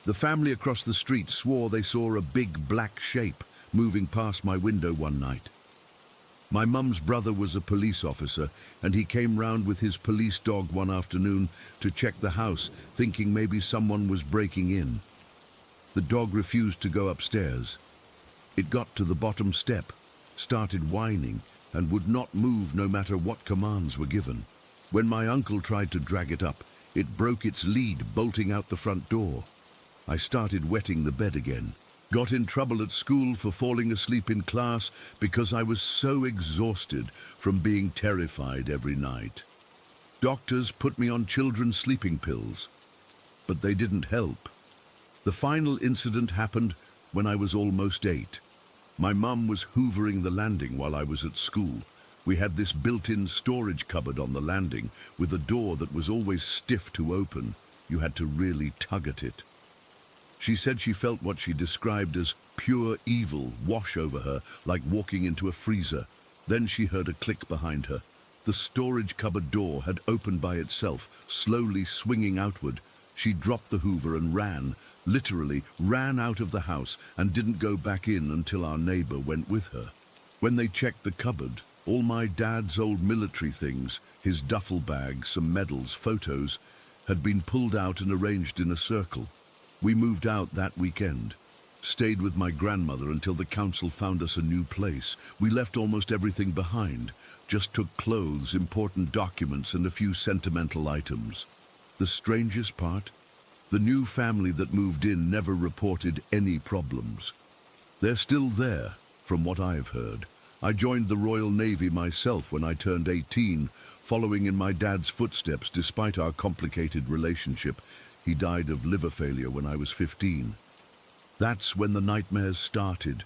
The family across the street swore they saw a big black shape moving past my window one night. My mum's brother was a police officer, and he came round with his police dog one afternoon to check the house, thinking maybe someone was breaking in. The dog refused to go upstairs. It got to the bottom step, started whining, and would not move no matter what commands were given. When my uncle tried to drag it up, it broke its lead, bolting out the front door. I started wetting the bed again. Got in trouble at school for falling asleep in class because I was so exhausted from being terrified every night. Doctors put me on children's sleeping pills, but they didn't help. The final incident happened when I was almost 8. My mum was hoovering the landing while I was at school. We had this built-in storage cupboard on the landing with a door that was always stiff to open. You had to really tug at it. She said she felt what she described as pure evil wash over her, like walking into a freezer. Then she heard a click behind her. The storage cupboard door had opened by itself, slowly swinging outward. She dropped the hoover and ran, literally ran out of the house, and didn't go back in until our neighbor went with her. When they checked the cupboard, all my dad's old military things, his duffel bag, some medals, photos, had been pulled out and arranged in a circle. We moved out that weekend, stayed with my grandmother until the council found us a new place. We left almost everything behind, just took clothes, important documents, and a few sentimental items. The strangest part? The new family that moved in never reported any problems. They're still there, from what I've heard. I joined the Royal Navy myself when I turned 18, following in my dad's footsteps despite our complicated relationship. He died of liver failure when I was 15. That's when the nightmares started.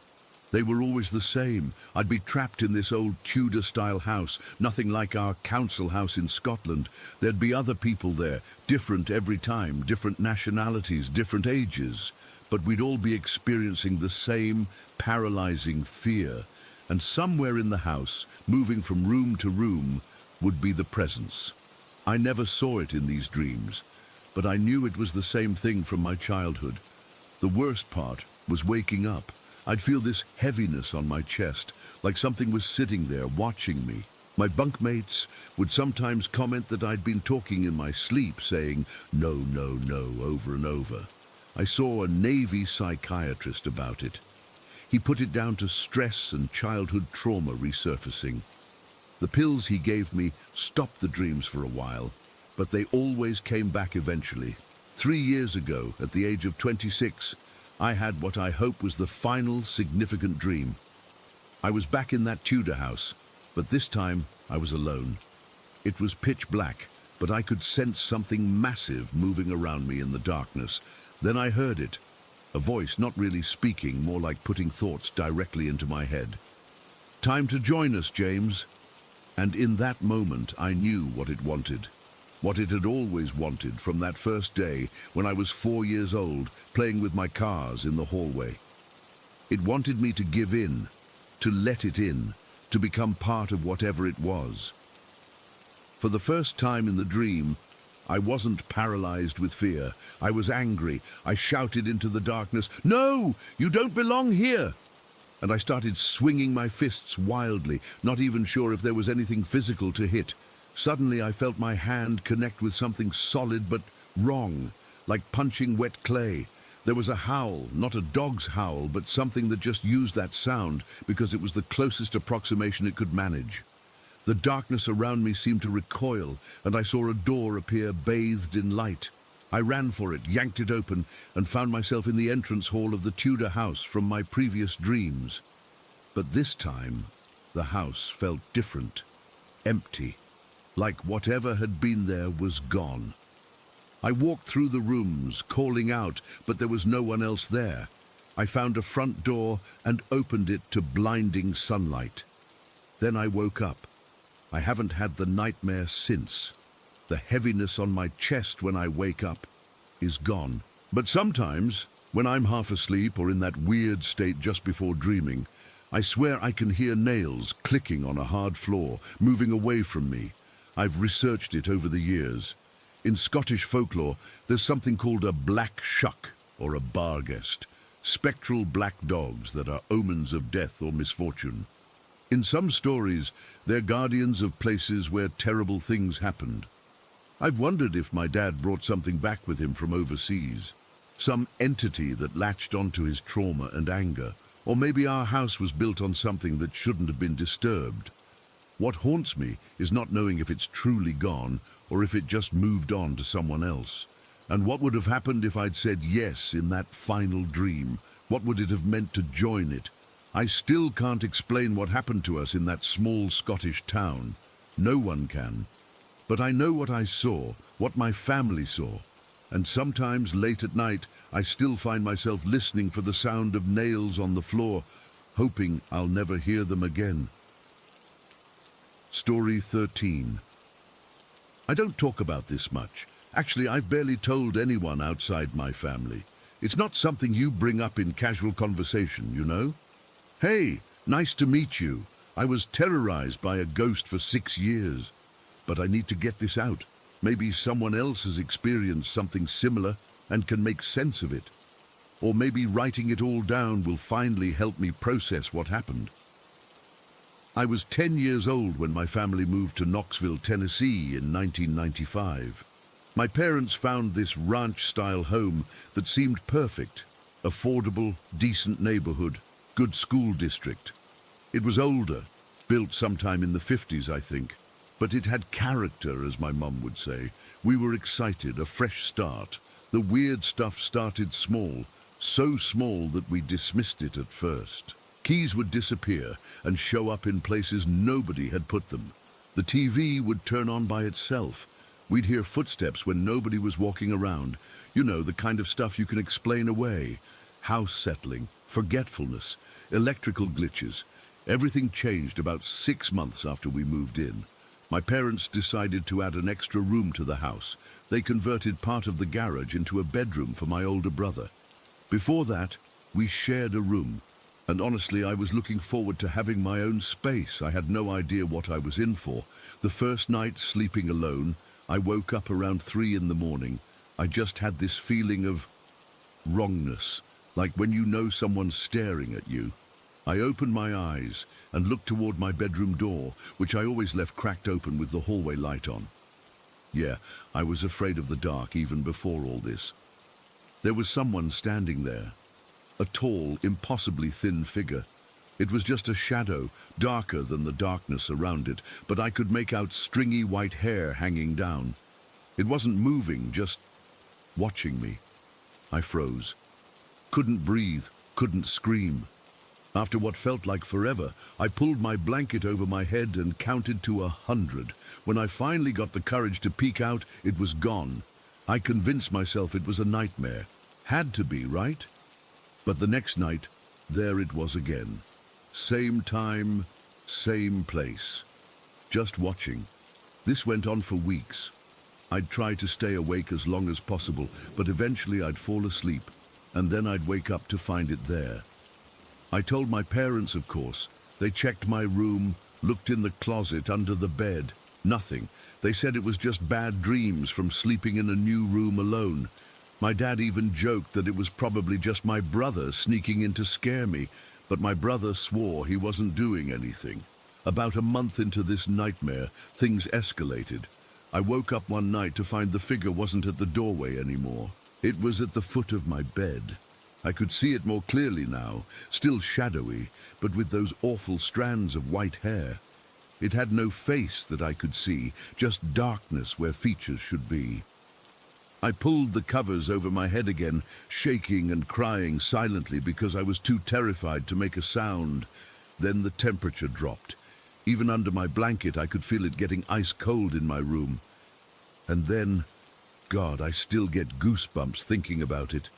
They were always the same. I'd be trapped in this old Tudor-style house, nothing like our council house in Scotland. There'd be other people there, different every time, different nationalities, different ages. But we'd all be experiencing the same paralyzing fear. And somewhere in the house, moving from room to room, would be the presence. I never saw it in these dreams, but I knew it was the same thing from my childhood. The worst part was waking up. I'd feel this heaviness on my chest, like something was sitting there watching me. My bunkmates would sometimes comment that I'd been talking in my sleep, saying, "No, no, no," over and over. I saw a Navy psychiatrist about it. He put it down to stress and childhood trauma resurfacing. The pills he gave me stopped the dreams for a while, but they always came back eventually. 3 years ago, at the age of 26, I had what I hope was the final significant dream. I was back in that Tudor house, but this time I was alone. It was pitch black, but I could sense something massive moving around me in the darkness. Then I heard it, a voice not really speaking, more like putting thoughts directly into my head. "Time to join us, James." And in that moment I knew what it wanted. What it had always wanted from that first day when I was 4 years old, playing with my cars in the hallway. It wanted me to give in, to let it in, to become part of whatever it was. For the first time in the dream, I wasn't paralyzed with fear. I was angry. I shouted into the darkness, "No, you don't belong here!" And I started swinging my fists wildly, not even sure if there was anything physical to hit. Suddenly I felt my hand connect with something solid but wrong, like punching wet clay. There was a howl, not a dog's howl, but something that just used that sound because it was the closest approximation it could manage. The darkness around me seemed to recoil, and I saw a door appear bathed in light. I ran for it, yanked it open, and found myself in the entrance hall of the Tudor house from my previous dreams. But this time, the house felt different, empty. Like whatever had been there was gone. I walked through the rooms, calling out, but there was no one else there. I found a front door and opened it to blinding sunlight. Then I woke up. I haven't had the nightmare since. The heaviness on my chest when I wake up is gone. But sometimes, when I'm half asleep or in that weird state just before dreaming, I swear I can hear nails clicking on a hard floor, moving away from me. I've researched it over the years. In Scottish folklore, there's something called a black shuck, or a barguest, spectral black dogs that are omens of death or misfortune. In some stories, they're guardians of places where terrible things happened. I've wondered if my dad brought something back with him from overseas. Some entity that latched onto his trauma and anger. Or maybe our house was built on something that shouldn't have been disturbed. What haunts me is not knowing if it's truly gone or if it just moved on to someone else. And what would have happened if I'd said yes in that final dream? What would it have meant to join it? I still can't explain what happened to us in that small Scottish town. No one can. But I know what I saw, what my family saw. And sometimes late at night, I still find myself listening for the sound of nails on the floor, hoping I'll never hear them again. Story 13. I don't talk about this much. Actually, I've barely told anyone outside my family. It's not something you bring up in casual conversation, you know? Hey, nice to meet you. I was terrorized by a ghost for 6 years. But I need to get this out. Maybe someone else has experienced something similar and can make sense of it. Or maybe writing it all down will finally help me process what happened. I was 10 years old when my family moved to Knoxville, Tennessee in 1995. My parents found this ranch-style home that seemed perfect. Affordable, decent neighborhood, good school district. It was older, built sometime in the 50s, I think. But it had character, as my mum would say. We were excited, a fresh start. The weird stuff started small, so small that we dismissed it at first. Keys would disappear and show up in places nobody had put them. The TV would turn on by itself. We'd hear footsteps when nobody was walking around. You know, the kind of stuff you can explain away. House settling, forgetfulness, electrical glitches. Everything changed about 6 months after we moved in. My parents decided to add an extra room to the house. They converted part of the garage into a bedroom for my older brother. Before that, we shared a room. And honestly, I was looking forward to having my own space. I had no idea what I was in for. The first night, sleeping alone, I woke up around 3 in the morning. I just had this feeling of wrongness, like when you know someone's staring at you. I opened my eyes and looked toward my bedroom door, which I always left cracked open with the hallway light on. Yeah, I was afraid of the dark even before all this. There was someone standing there, a tall, impossibly thin figure. It was just a shadow, darker than the darkness around it, but I could make out stringy white hair hanging down. It wasn't moving, just watching me. I froze. Couldn't breathe, couldn't scream. After what felt like forever, I pulled my blanket over my head and counted to 100. When I finally got the courage to peek out, it was gone. I convinced myself it was a nightmare. Had to be, right? But the next night, there it was again. Same time, same place. Just watching. This went on for weeks. I'd try to stay awake as long as possible, but eventually I'd fall asleep, and then I'd wake up to find it there. I told my parents, of course. They checked my room, looked in the closet, under the bed. Nothing. They said it was just bad dreams from sleeping in a new room alone. My dad even joked that it was probably just my brother sneaking in to scare me, but my brother swore he wasn't doing anything. About a month into this nightmare, things escalated. I woke up one night to find the figure wasn't at the doorway anymore. It was at the foot of my bed. I could see it more clearly now, still shadowy, but with those awful strands of white hair. It had no face that I could see, just darkness where features should be. I pulled the covers over my head again, shaking and crying silently because I was too terrified to make a sound. Then the temperature dropped. Even under my blanket, I could feel it getting ice cold in my room. And then, God, I still get goosebumps thinking about it.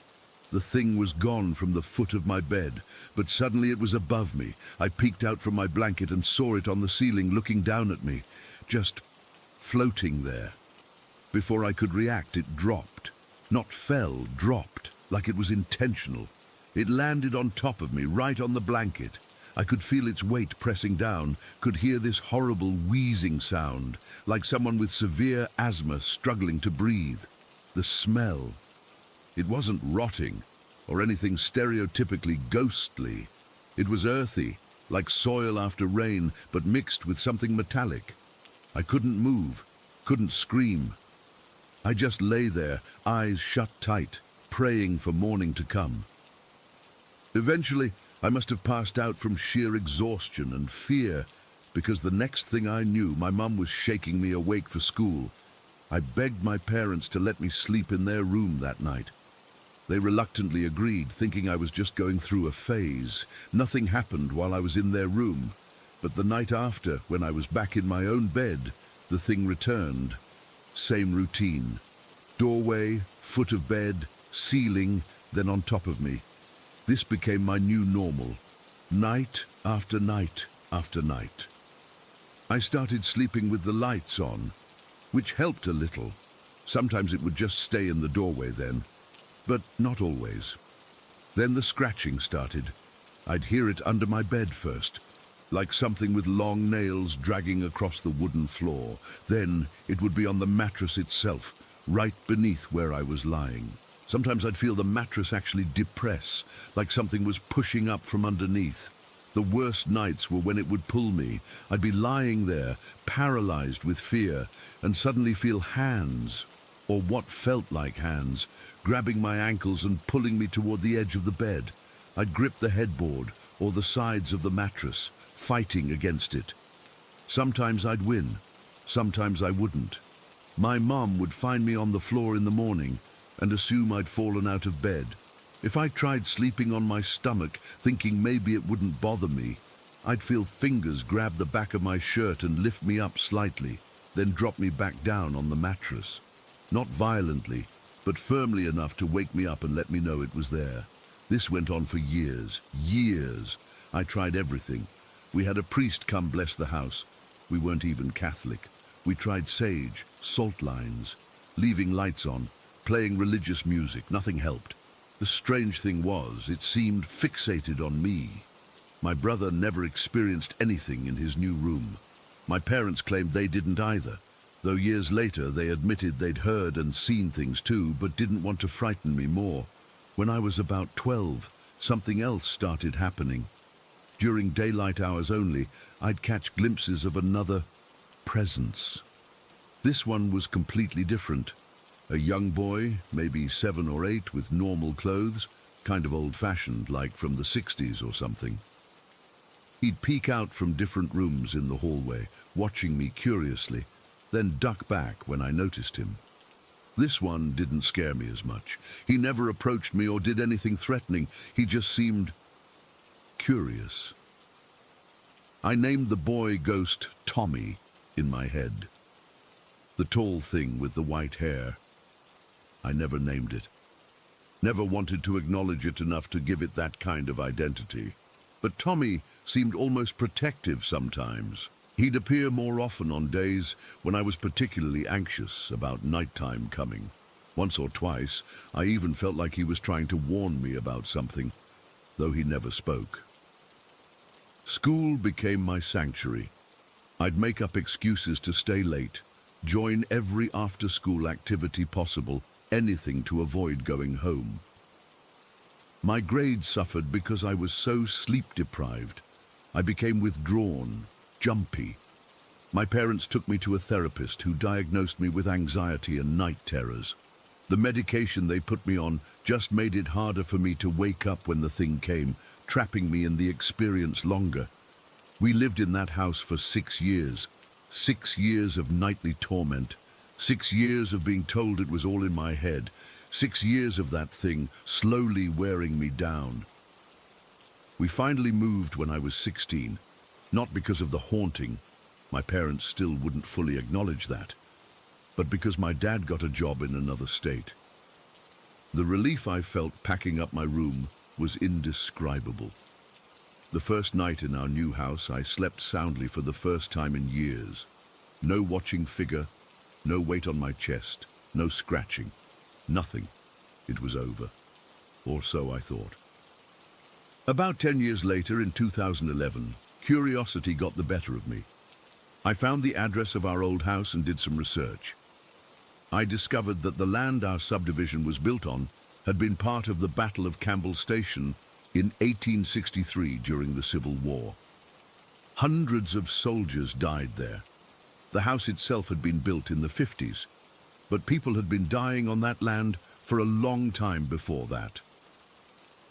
The thing was gone from the foot of my bed, but suddenly it was above me. I peeked out from my blanket and saw it on the ceiling looking down at me, just floating there. Before I could react, it dropped. Not fell, dropped, like it was intentional. It landed on top of me, right on the blanket. I could feel its weight pressing down, could hear this horrible wheezing sound, like someone with severe asthma struggling to breathe. The smell. It wasn't rotting or anything stereotypically ghostly. It was earthy, like soil after rain, but mixed with something metallic. I couldn't move, couldn't scream. I just lay there, eyes shut tight, praying for morning to come. Eventually, I must have passed out from sheer exhaustion and fear, because the next thing I knew, my mum was shaking me awake for school. I begged my parents to let me sleep in their room that night. They reluctantly agreed, thinking I was just going through a phase. Nothing happened while I was in their room, but the night after, when I was back in my own bed, the thing returned. Same routine. Doorway, foot of bed, ceiling, then on top of me. This became my new normal. Night after night after night. I started sleeping with the lights on, which helped a little. Sometimes it would just stay in the doorway then, but not always. Then the scratching started. I'd hear it under my bed first, like something with long nails dragging across the wooden floor. Then it would be on the mattress itself, right beneath where I was lying. Sometimes I'd feel the mattress actually depress, like something was pushing up from underneath. The worst nights were when it would pull me. I'd be lying there, paralyzed with fear, and suddenly feel hands, or what felt like hands, grabbing my ankles and pulling me toward the edge of the bed. I'd grip the headboard or the sides of the mattress, fighting against it. Sometimes I'd win, sometimes I wouldn't. My mum would find me on the floor in the morning and assume I'd fallen out of bed. If I tried sleeping on my stomach, thinking maybe it wouldn't bother me, I'd feel fingers grab the back of my shirt and lift me up slightly, then drop me back down on the mattress. Not violently, but firmly enough to wake me up and let me know it was there. This went on for years, years. I tried everything. We had a priest come bless the house. We weren't even Catholic. We tried sage, salt lines, leaving lights on, playing religious music. Nothing helped. The strange thing was, it seemed fixated on me. My brother never experienced anything in his new room. My parents claimed they didn't either, though years later they admitted they'd heard and seen things too, but didn't want to frighten me more. When I was about 12, something else started happening. During daylight hours only, I'd catch glimpses of another presence. This one was completely different. A young boy, maybe 7 or 8, with normal clothes, kind of old-fashioned, like from the 60s or something. He'd peek out from different rooms in the hallway, watching me curiously, then duck back when I noticed him. This one didn't scare me as much. He never approached me or did anything threatening. He just seemed curious. I named the boy ghost Tommy in my head. The tall thing with the white hair. I never named it. Never wanted to acknowledge it enough to give it that kind of identity. But Tommy seemed almost protective sometimes. He'd appear more often on days when I was particularly anxious about nighttime coming. Once or twice, I even felt like he was trying to warn me about something, though he never spoke. School became my sanctuary. I'd make up excuses to stay late, join every after-school activity possible, anything to avoid going home. My grades suffered because I was so sleep-deprived. I became withdrawn, jumpy. My parents took me to a therapist who diagnosed me with anxiety and night terrors. The medication they put me on just made it harder for me to wake up when the thing came, trapping me in the experience longer. We lived in that house for 6 years. 6 years of nightly torment. 6 years of being told it was all in my head. 6 years of that thing slowly wearing me down. We finally moved when I was 16, not because of the haunting. My parents still wouldn't fully acknowledge that, but because my dad got a job in another state. The relief I felt packing up my room was indescribable. The first night in our new house, I slept soundly for the first time in years. No watching figure, no weight on my chest, no scratching, nothing. it was over. Or so I thought. About 10 years later, in 2011, curiosity got the better of me. I found the address of our old house and did some research. I discovered that the land our subdivision was built on had been part of the Battle of Campbell Station in 1863 during the Civil War. Hundreds of soldiers died there. The house itself had been built in the 50s, but people had been dying on that land for a long time before that.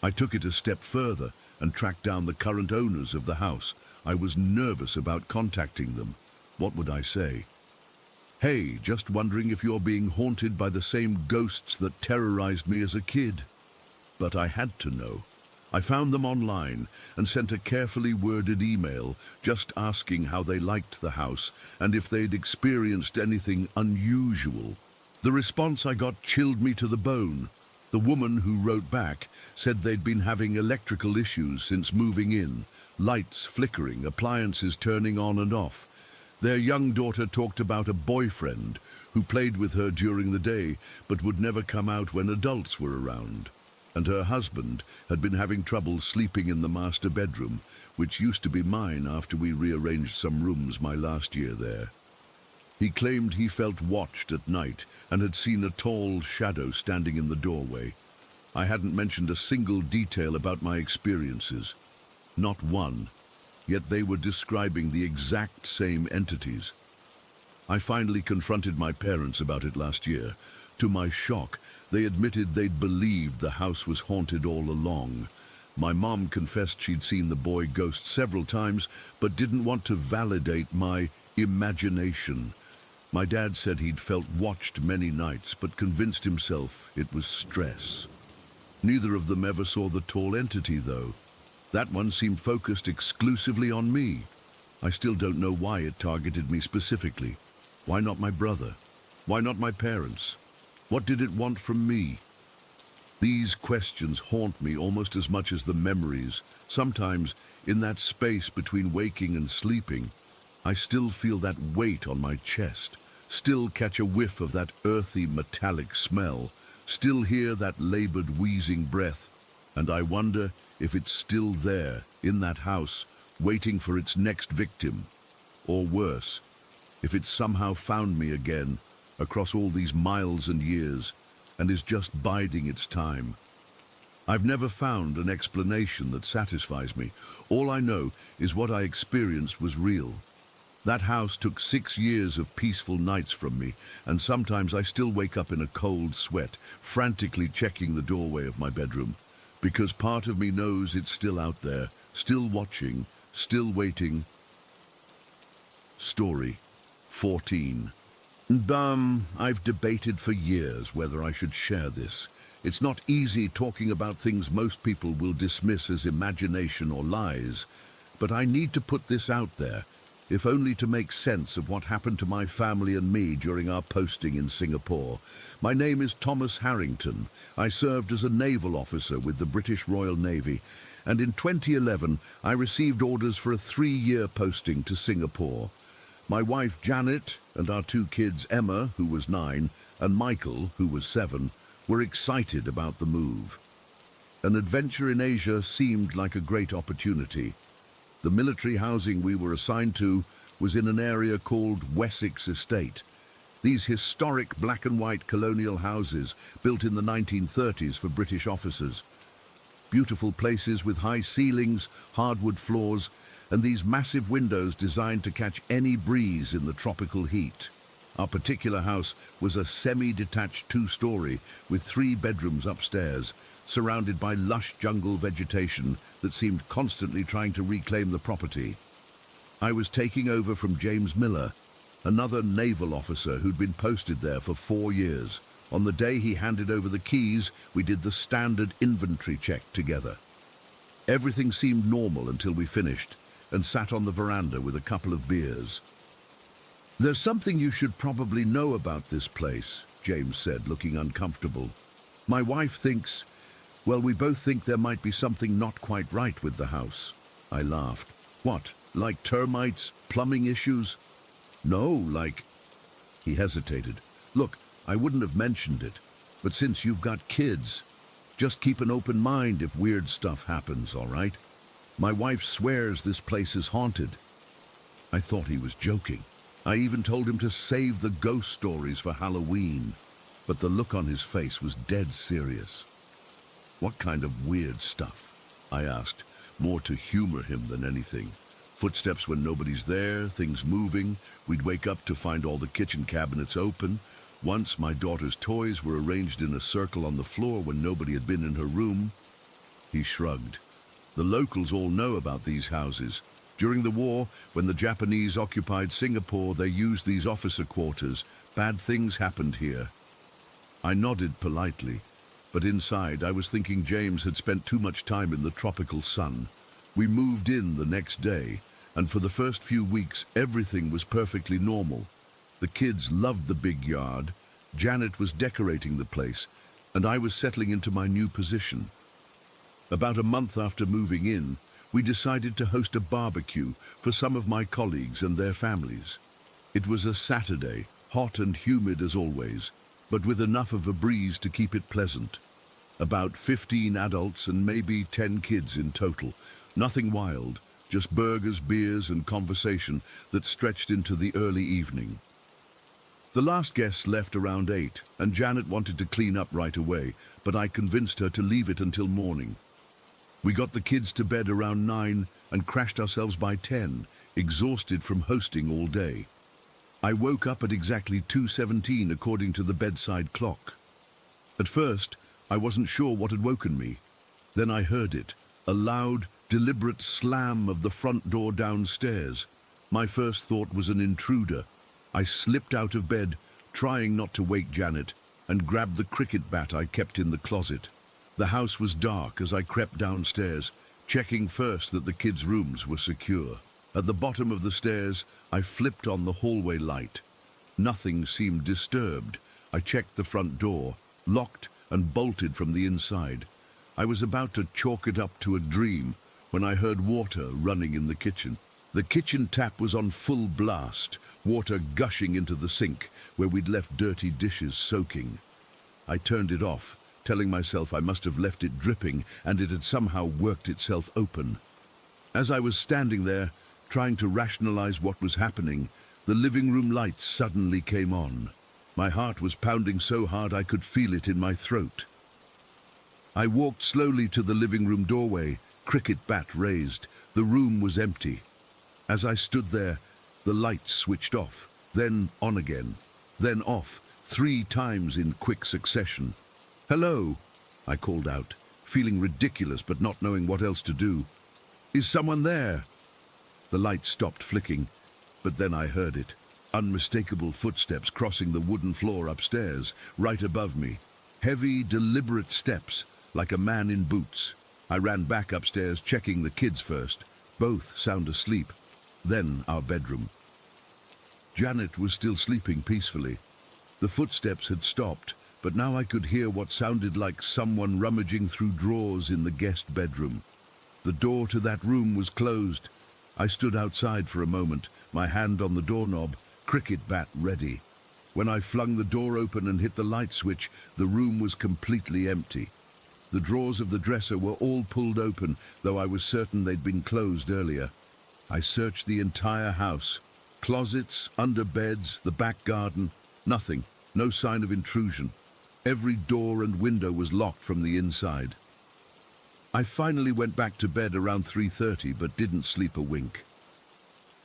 I took it a step further and tracked down the current owners of the house. I was nervous about contacting them. What would I say? Hey, just wondering if you're being haunted by the same ghosts that terrorized me as a kid. But I had to know. I found them online and sent a carefully worded email just asking how they liked the house and if they'd experienced anything unusual. The response I got chilled me to the bone. The woman who wrote back said they'd been having electrical issues since moving in, lights flickering, appliances turning on and off. Their young daughter talked about a boyfriend who played with her during the day but would never come out when adults were around. And her husband had been having trouble sleeping in the master bedroom, which used to be mine after we rearranged some rooms my last year there. He claimed he felt watched at night and had seen a tall shadow standing in the doorway. I hadn't mentioned a single detail about my experiences. Not one. Yet they were describing the exact same entities. I finally confronted my parents about it last year. To my shock, they admitted they'd believed the house was haunted all along. My mom confessed she'd seen the boy ghost several times, but didn't want to validate my imagination. My dad said he'd felt watched many nights, but convinced himself it was stress. Neither of them ever saw the tall entity, though. That one seemed focused exclusively on me. I still don't know why it targeted me specifically. Why not my brother? Why not my parents? What did it want from me? These questions haunt me almost as much as the memories. Sometimes, in that space between waking and sleeping, I still feel that weight on my chest, still catch a whiff of that earthy metallic smell, still hear that labored wheezing breath, and I wonder if it's still there, in that house, waiting for its next victim. Or worse, if it's somehow found me again, across all these miles and years, and is just biding its time. I've never found an explanation that satisfies me. All I know is what I experienced was real. That house took 6 years of peaceful nights from me, and sometimes I still wake up in a cold sweat, frantically checking the doorway of my bedroom, because part of me knows it's still out there, still watching, still waiting. Story 14. I've debated for years whether I should share this. It's not easy talking about things most people will dismiss as imagination or lies, but I need to put this out there, if only to make sense of what happened to my family and me during our posting in Singapore. My name is Thomas Harrington. I served as a naval officer with the British Royal Navy, and in 2011 I received orders for a 3-year posting to Singapore. My wife Janet and our 2 kids, Emma, who was 9, and Michael, who was 7, were excited about the move. An adventure in Asia seemed like a great opportunity. The military housing we were assigned to was in an area called Wessex Estate. These historic black and white colonial houses built in the 1930s for British officers. Beautiful places with high ceilings, hardwood floors, and these massive windows designed to catch any breeze in the tropical heat. Our particular house was a semi-detached 2-story with 3 bedrooms upstairs, surrounded by lush jungle vegetation that seemed constantly trying to reclaim the property. I was taking over from James Miller, another naval officer who'd been posted there for 4 years. On the day he handed over the keys, we did the standard inventory check together. Everything seemed normal until we finished and sat on the veranda with a couple of beers. "There's something you should probably know about this place," James said, looking uncomfortable. "My wife thinks, well, we both think there might be something not quite right with the house." I laughed. "What, like termites, plumbing issues?" "No, like..." He hesitated. "Look, I wouldn't have mentioned it, But since you've got kids, just keep an open mind if weird stuff happens, all right? My wife swears this place is haunted." I thought he was joking. I even told him to save the ghost stories for Halloween, but the look on his face was dead serious. "What kind of weird stuff?" I asked, more to humor him than anything. Footsteps when nobody's there, things moving. We'd wake up to find all the kitchen cabinets open. Once my daughter's toys were arranged in a circle on the floor when nobody had been in her room. He shrugged. "The locals all know about these houses. During the war, when the Japanese occupied Singapore, they used these officer quarters. Bad things happened here." I nodded politely, but inside I was thinking James had spent too much time in the tropical sun. We moved in the next day, and for the first few weeks everything was perfectly normal. The kids loved the big yard, Janet was decorating the place, and I was settling into my new position. About a month after moving in, we decided to host a barbecue for some of my colleagues and their families. It was a Saturday, hot and humid as always, but with enough of a breeze to keep it pleasant. About 15 adults and maybe 10 kids in total. Nothing wild, just burgers, beers, and conversation that stretched into the early evening. The last guests left around 8, and Janet wanted to clean up right away, but I convinced her to leave it until morning. We got the kids to bed around 9 and crashed ourselves by 10, exhausted from hosting all day. I woke up at exactly 2:17 according to the bedside clock. At first, I wasn't sure what had woken me. Then I heard it, a loud, deliberate slam of the front door downstairs. My first thought was an intruder. I slipped out of bed, trying not to wake Janet, and grabbed the cricket bat I kept in the closet. The house was dark as I crept downstairs, checking first that the kids' rooms were secure. At the bottom of the stairs, I flipped on the hallway light. Nothing seemed disturbed. I checked the front door, locked and bolted from the inside. I was about to chalk it up to a dream when I heard water running in the kitchen. The kitchen tap was on full blast, water gushing into the sink where we'd left dirty dishes soaking. I turned it off, telling myself I must have left it dripping and it had somehow worked itself open. As I was standing there, trying to rationalize what was happening, the living room lights suddenly came on. My heart was pounding so hard I could feel it in my throat. I walked slowly to the living room doorway, cricket bat raised. The room was empty. As I stood there, the lights switched off, then on again, then off, 3 times in quick succession. "Hello," I called out, feeling ridiculous but not knowing what else to do. "Is someone there?" The light stopped flicking, but then I heard it. Unmistakable footsteps crossing the wooden floor upstairs, right above me. Heavy, deliberate steps, like a man in boots. I ran back upstairs, checking the kids first. Both sound asleep. Then our bedroom. Janet was still sleeping peacefully. The footsteps had stopped, but now I could hear what sounded like someone rummaging through drawers in the guest bedroom. The door to that room was closed. I stood outside for a moment, my hand on the doorknob, cricket bat ready. When I flung the door open and hit the light switch, the room was completely empty. The drawers of the dresser were all pulled open, though I was certain they'd been closed earlier. I searched the entire house. Closets, under beds, the back garden. Nothing. No sign of intrusion. Every door and window was locked from the inside. I finally went back to bed around 3:30, but didn't sleep a wink.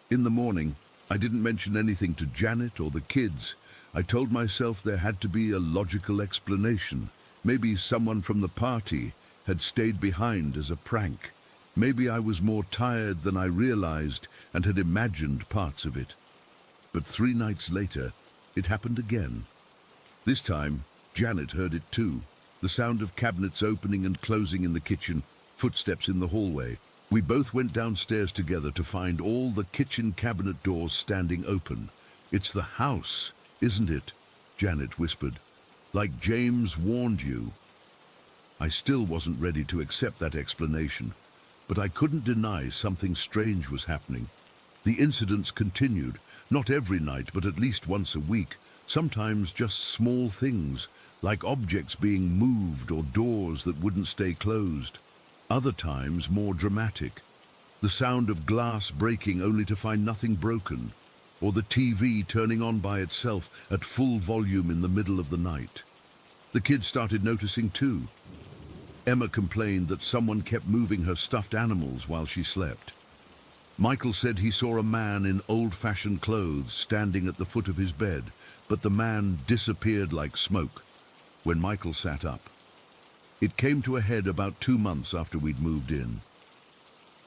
In the morning, I didn't mention anything to Janet or the kids. I told myself there had to be a logical explanation. Maybe someone from the party had stayed behind as a prank. Maybe I was more tired than I realized and had imagined parts of it. But 3 nights later, it happened again. This time, Janet heard it too. The sound of cabinets opening and closing in the kitchen, footsteps in the hallway. We both went downstairs together to find all the kitchen cabinet doors standing open. "It's the house, isn't it?" Janet whispered. "Like James warned you." I still wasn't ready to accept that explanation, but I couldn't deny something strange was happening. The incidents continued, not every night, but at least once a week, sometimes just small things, like objects being moved or doors that wouldn't stay closed. Other times more dramatic, the sound of glass breaking only to find nothing broken, or the TV turning on by itself at full volume in the middle of the night. The kids started noticing too. Emma complained that someone kept moving her stuffed animals while she slept. Michael said he saw a man in old-fashioned clothes standing at the foot of his bed, but the man disappeared like smoke when Michael sat up. It came to a head about 2 months after we'd moved in.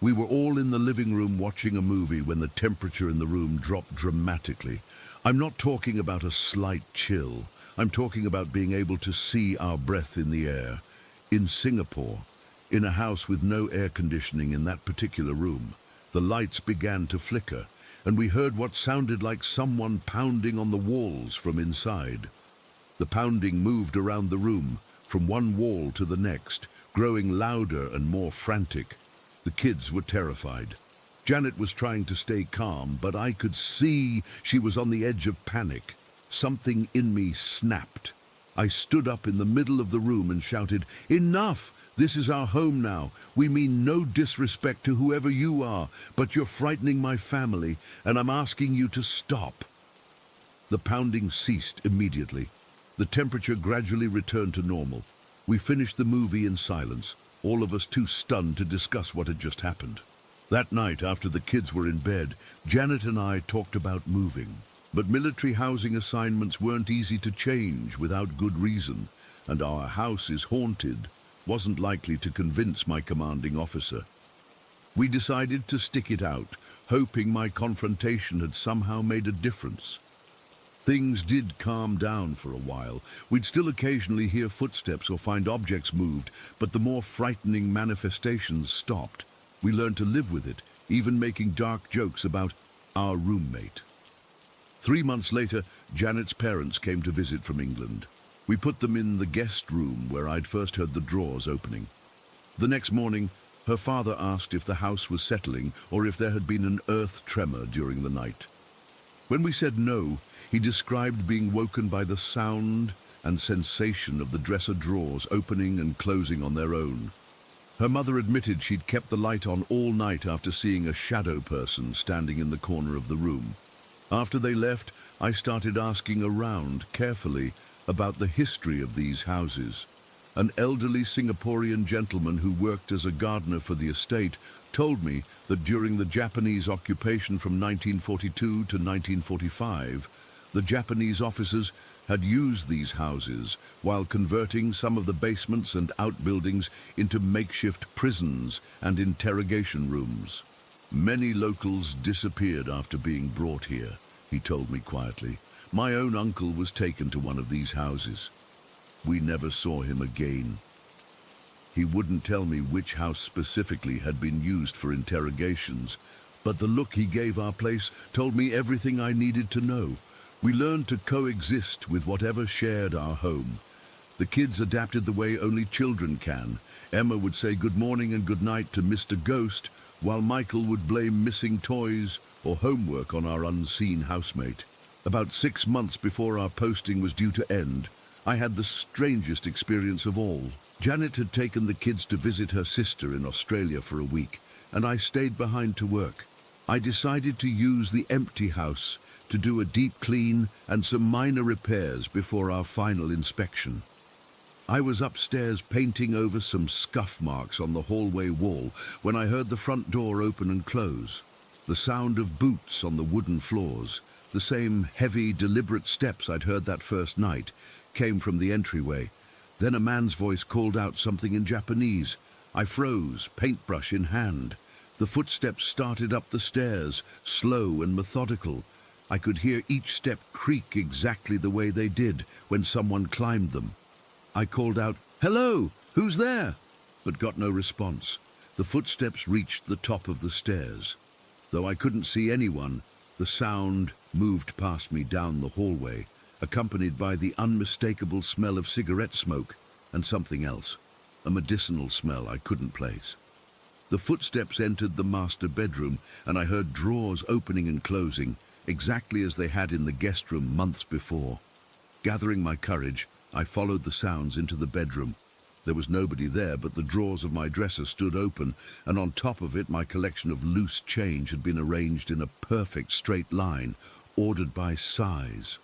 We were all in the living room watching a movie when the temperature in the room dropped dramatically. I'm not talking about a slight chill. I'm talking about being able to see our breath in the air. In Singapore, in a house with no air conditioning in that particular room, the lights began to flicker, and we heard what sounded like someone pounding on the walls from inside. The pounding moved around the room, from one wall to the next, growing louder and more frantic. The kids were terrified. Janet was trying to stay calm, but I could see she was on the edge of panic. Something in me snapped. I stood up in the middle of the room and shouted, "Enough! This is our home now. We mean no disrespect to whoever you are, but you're frightening my family, and I'm asking you to stop." The pounding ceased immediately. The temperature gradually returned to normal. We finished the movie in silence, all of us too stunned to discuss what had just happened. That night, after the kids were in bed, Janet and I talked about moving. But military housing assignments weren't easy to change without good reason, and our house is haunted wasn't likely to convince my commanding officer. We decided to stick it out, hoping my confrontation had somehow made a difference. Things did calm down for a while. We'd still occasionally hear footsteps or find objects moved, but the more frightening manifestations stopped. We learned to live with it, even making dark jokes about our roommate. 3 months later, Janet's parents came to visit from England. We put them in the guest room where I'd first heard the drawers opening. The next morning, her father asked if the house was settling or if there had been an earth tremor during the night. When we said no, he described being woken by the sound and sensation of the dresser drawers opening and closing on their own. Her mother admitted she'd kept the light on all night after seeing a shadow person standing in the corner of the room. After they left, I started asking around carefully about the history of these houses. An elderly Singaporean gentleman who worked as a gardener for the estate told me that during the Japanese occupation from 1942 to 1945, the Japanese officers had used these houses while converting some of the basements and outbuildings into makeshift prisons and interrogation rooms. Many locals disappeared after being brought here, he told me quietly. My own uncle was taken to one of these houses. We never saw him again. He wouldn't tell me which house specifically had been used for interrogations, but the look he gave our place told me everything I needed to know. We learned to coexist with whatever shared our home. The kids adapted the way only children can. Emma would say good morning and good night to Mr. Ghost, while Michael would blame missing toys or homework on our unseen housemate. About 6 months before our posting was due to end, I had the strangest experience of all. Janet had taken the kids to visit her sister in Australia for a week, and I stayed behind to work. I decided to use the empty house to do a deep clean and some minor repairs before our final inspection. I was upstairs painting over some scuff marks on the hallway wall when I heard the front door open and close. The sound of boots on the wooden floors, the same heavy, deliberate steps I'd heard that first night, came from the entryway. Then a man's voice called out something in Japanese. I froze, paintbrush in hand. The footsteps started up the stairs, slow and methodical. I could hear each step creak exactly the way they did when someone climbed them. I called out, "Hello, who's there?" but got no response. The footsteps reached the top of the stairs. Though I couldn't see anyone, the sound moved past me down the hallway, accompanied by the unmistakable smell of cigarette smoke and something else, a medicinal smell I couldn't place. The footsteps entered the master bedroom, and I heard drawers opening and closing, exactly as they had in the guest room months before. Gathering my courage, I followed the sounds into the bedroom. There was nobody there, but the drawers of my dresser stood open, and on top of it my collection of loose change had been arranged in a perfect straight line, ordered by size.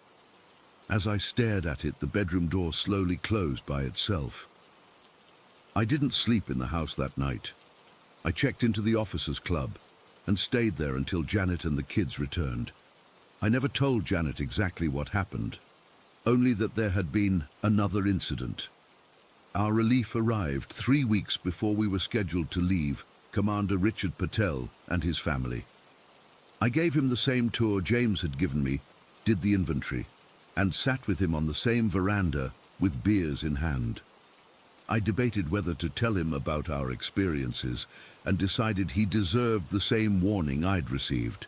As I stared at it, the bedroom door slowly closed by itself. I didn't sleep in the house that night. I checked into the officers' club and stayed there until Janet and the kids returned. I never told Janet exactly what happened, only that there had been another incident. Our relief arrived 3 weeks before we were scheduled to leave, Commander Richard Patel and his family. I gave him the same tour James had given me, did the inventory, and sat with him on the same veranda with beers in hand. I debated whether to tell him about our experiences and decided he deserved the same warning I'd received.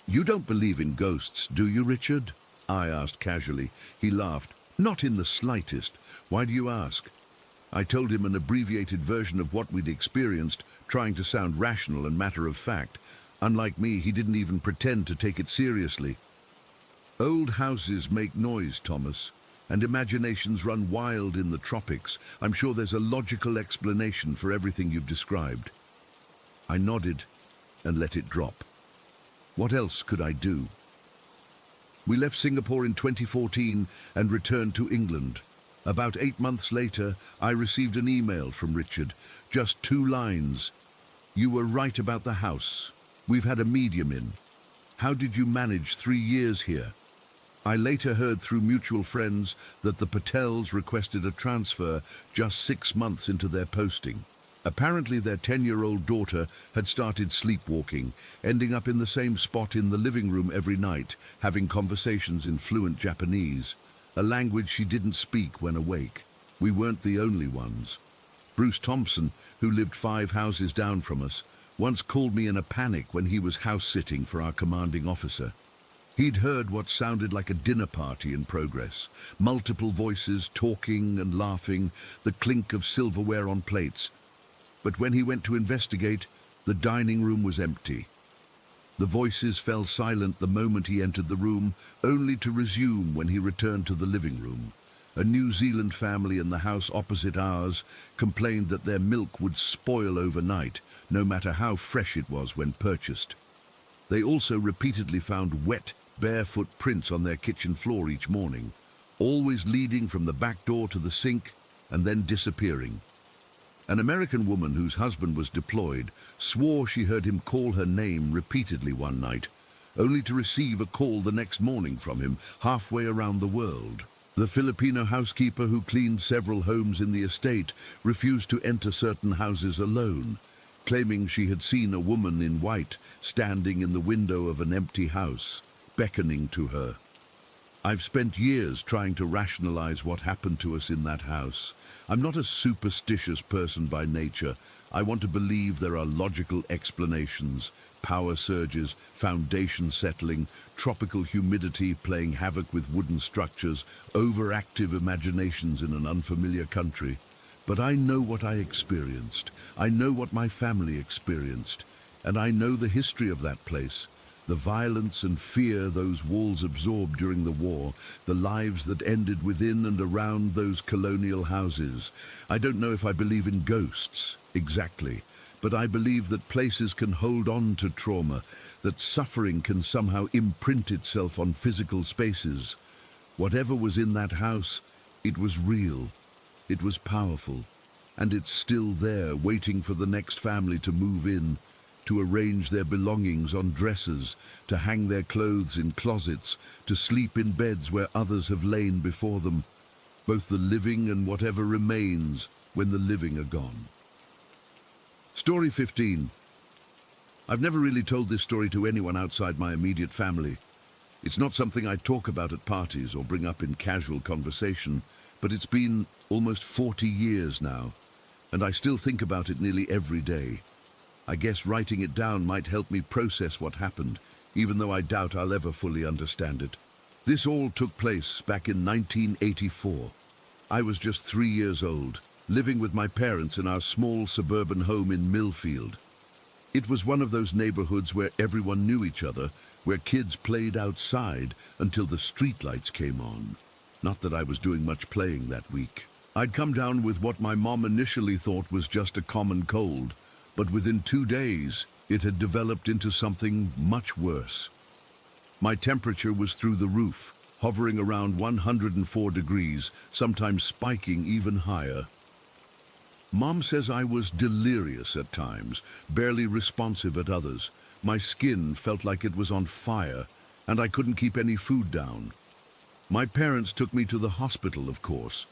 "You don't believe in ghosts, do you, Richard?" I asked casually. He laughed. "Not in the slightest. Why do you ask?" I told him an abbreviated version of what we'd experienced, trying to sound rational and matter-of-fact. Unlike me, he didn't even pretend to take it seriously. "Old houses make noise, Thomas, and imaginations run wild in the tropics. I'm sure there's a logical explanation for everything you've described." I nodded and let it drop. What else could I do? We left Singapore in 2014 and returned to England. About 8 months later, I received an email from Richard. Just 2 lines. "You were right about the house. We've had a medium in. How did you manage 3 years here?" I later heard through mutual friends that the Patels requested a transfer just 6 months into their posting. Apparently their 10-year-old daughter had started sleepwalking, ending up in the same spot in the living room every night, having conversations in fluent Japanese, a language she didn't speak when awake. We weren't the only ones. Bruce Thompson, who lived 5 houses down from us, once called me in a panic when he was house-sitting for our commanding officer. He'd heard what sounded like a dinner party in progress, multiple voices talking and laughing, the clink of silverware on plates. But when he went to investigate, the dining room was empty. The voices fell silent the moment he entered the room, only to resume when he returned to the living room. A New Zealand family in the house opposite ours complained that their milk would spoil overnight, no matter how fresh it was when purchased. They also repeatedly found wet, barefoot prints on their kitchen floor each morning, always leading from the back door to the sink and then disappearing. An American woman whose husband was deployed swore she heard him call her name repeatedly one night, only to receive a call the next morning from him halfway around the world. The Filipino housekeeper who cleaned several homes in the estate refused to enter certain houses alone, claiming she had seen a woman in white standing in the window of an empty house, beckoning to her. I've spent years trying to rationalize what happened to us in that house. I'm not a superstitious person by nature. I want to believe there are logical explanations, power surges, foundation settling, tropical humidity playing havoc with wooden structures, overactive imaginations in an unfamiliar country. But I know what I experienced. I know what my family experienced. And I know the history of that place. The violence and fear those walls absorbed during the war, the lives that ended within and around those colonial houses. I don't know if I believe in ghosts, exactly, but I believe that places can hold on to trauma, that suffering can somehow imprint itself on physical spaces. Whatever was in that house, it was real, it was powerful, and it's still there, waiting for the next family to move in, to arrange their belongings on dressers, to hang their clothes in closets, to sleep in beds where others have lain before them, both the living and whatever remains when the living are gone. Story 15. I've never really told this story to anyone outside my immediate family. It's not something I talk about at parties or bring up in casual conversation, but it's been almost 40 years now, and I still think about it nearly every day. I guess writing it down might help me process what happened, even though I doubt I'll ever fully understand it. This all took place back in 1984. I was just 3 years old, living with my parents in our small suburban home in Millfield. It was one of those neighborhoods where everyone knew each other, where kids played outside until the streetlights came on. Not that I was doing much playing that week. I'd come down with what my mom initially thought was just a common cold, but within 2 days, it had developed into something much worse. My temperature was through the roof, hovering around 104 degrees, sometimes spiking even higher. Mom says I was delirious at times, barely responsive at others. My skin felt like it was on fire, and I couldn't keep any food down. My parents took me to the hospital, of course.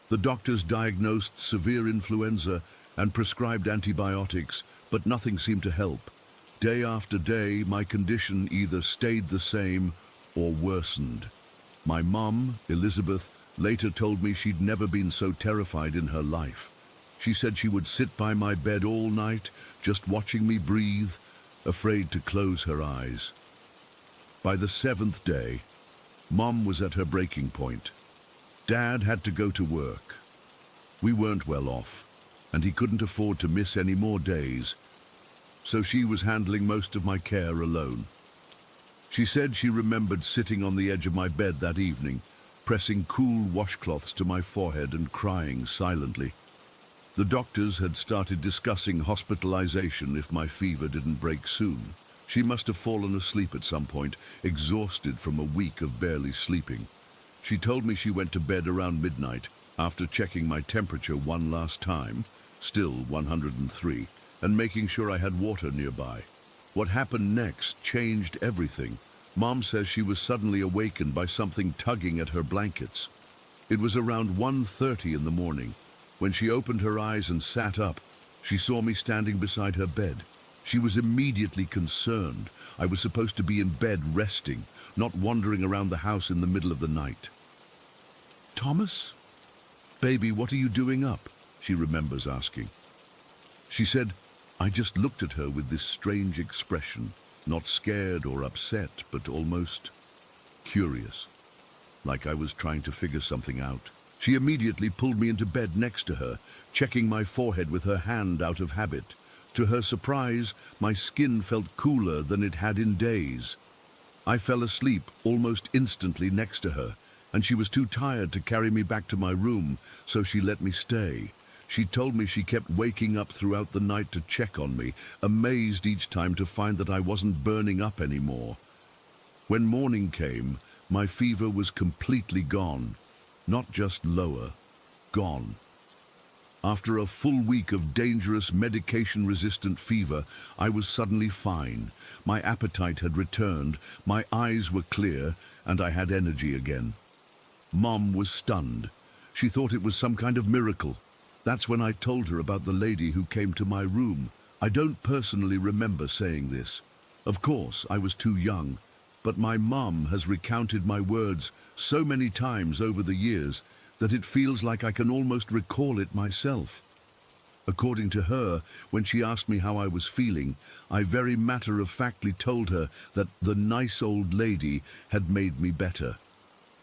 The doctors diagnosed severe influenza and prescribed antibiotics, but nothing seemed to help. Day after day, my condition either stayed the same or worsened. My mom, Elizabeth, later told me she'd never been so terrified in her life. She said she would sit by my bed all night, just watching me breathe, afraid to close her eyes. By the 7th day, Mom was at her breaking point. Dad had to go to work. We weren't well off, and he couldn't afford to miss any more days, so she was handling most of my care alone. She said she remembered sitting on the edge of my bed that evening, pressing cool washcloths to my forehead and crying silently. The doctors had started discussing hospitalization if my fever didn't break soon. She must have fallen asleep at some point, exhausted from a week of barely sleeping. She told me she went to bed around midnight after checking my temperature one last time, still 103, and making sure I had water nearby. What happened next changed everything. Mom says she was suddenly awakened by something tugging at her blankets. It was around 1:30 in the morning. When she opened her eyes and sat up, she saw me standing beside her bed. She was immediately concerned. I was supposed to be in bed resting, not wandering around the house in the middle of the night. "Thomas? Baby, what are you doing up?" she remembers asking. She said, I just looked at her with this strange expression, not scared or upset, but almost curious, like I was trying to figure something out. She immediately pulled me into bed next to her, checking my forehead with her hand out of habit. To her surprise, my skin felt cooler than it had in days. I fell asleep almost instantly next to her, and she was too tired to carry me back to my room, so she let me stay. She told me she kept waking up throughout the night to check on me, amazed each time to find that I wasn't burning up anymore. When morning came, my fever was completely gone. Not just lower, gone. After a full week of dangerous medication-resistant fever, I was suddenly fine. My appetite had returned, my eyes were clear, and I had energy again. Mom was stunned. She thought it was some kind of miracle. That's when I told her about the lady who came to my room. I don't personally remember saying this. Of course, I was too young, but my mom has recounted my words so many times over the years that it feels like I can almost recall it myself. According to her, when she asked me how I was feeling, I very matter-of-factly told her that the nice old lady had made me better.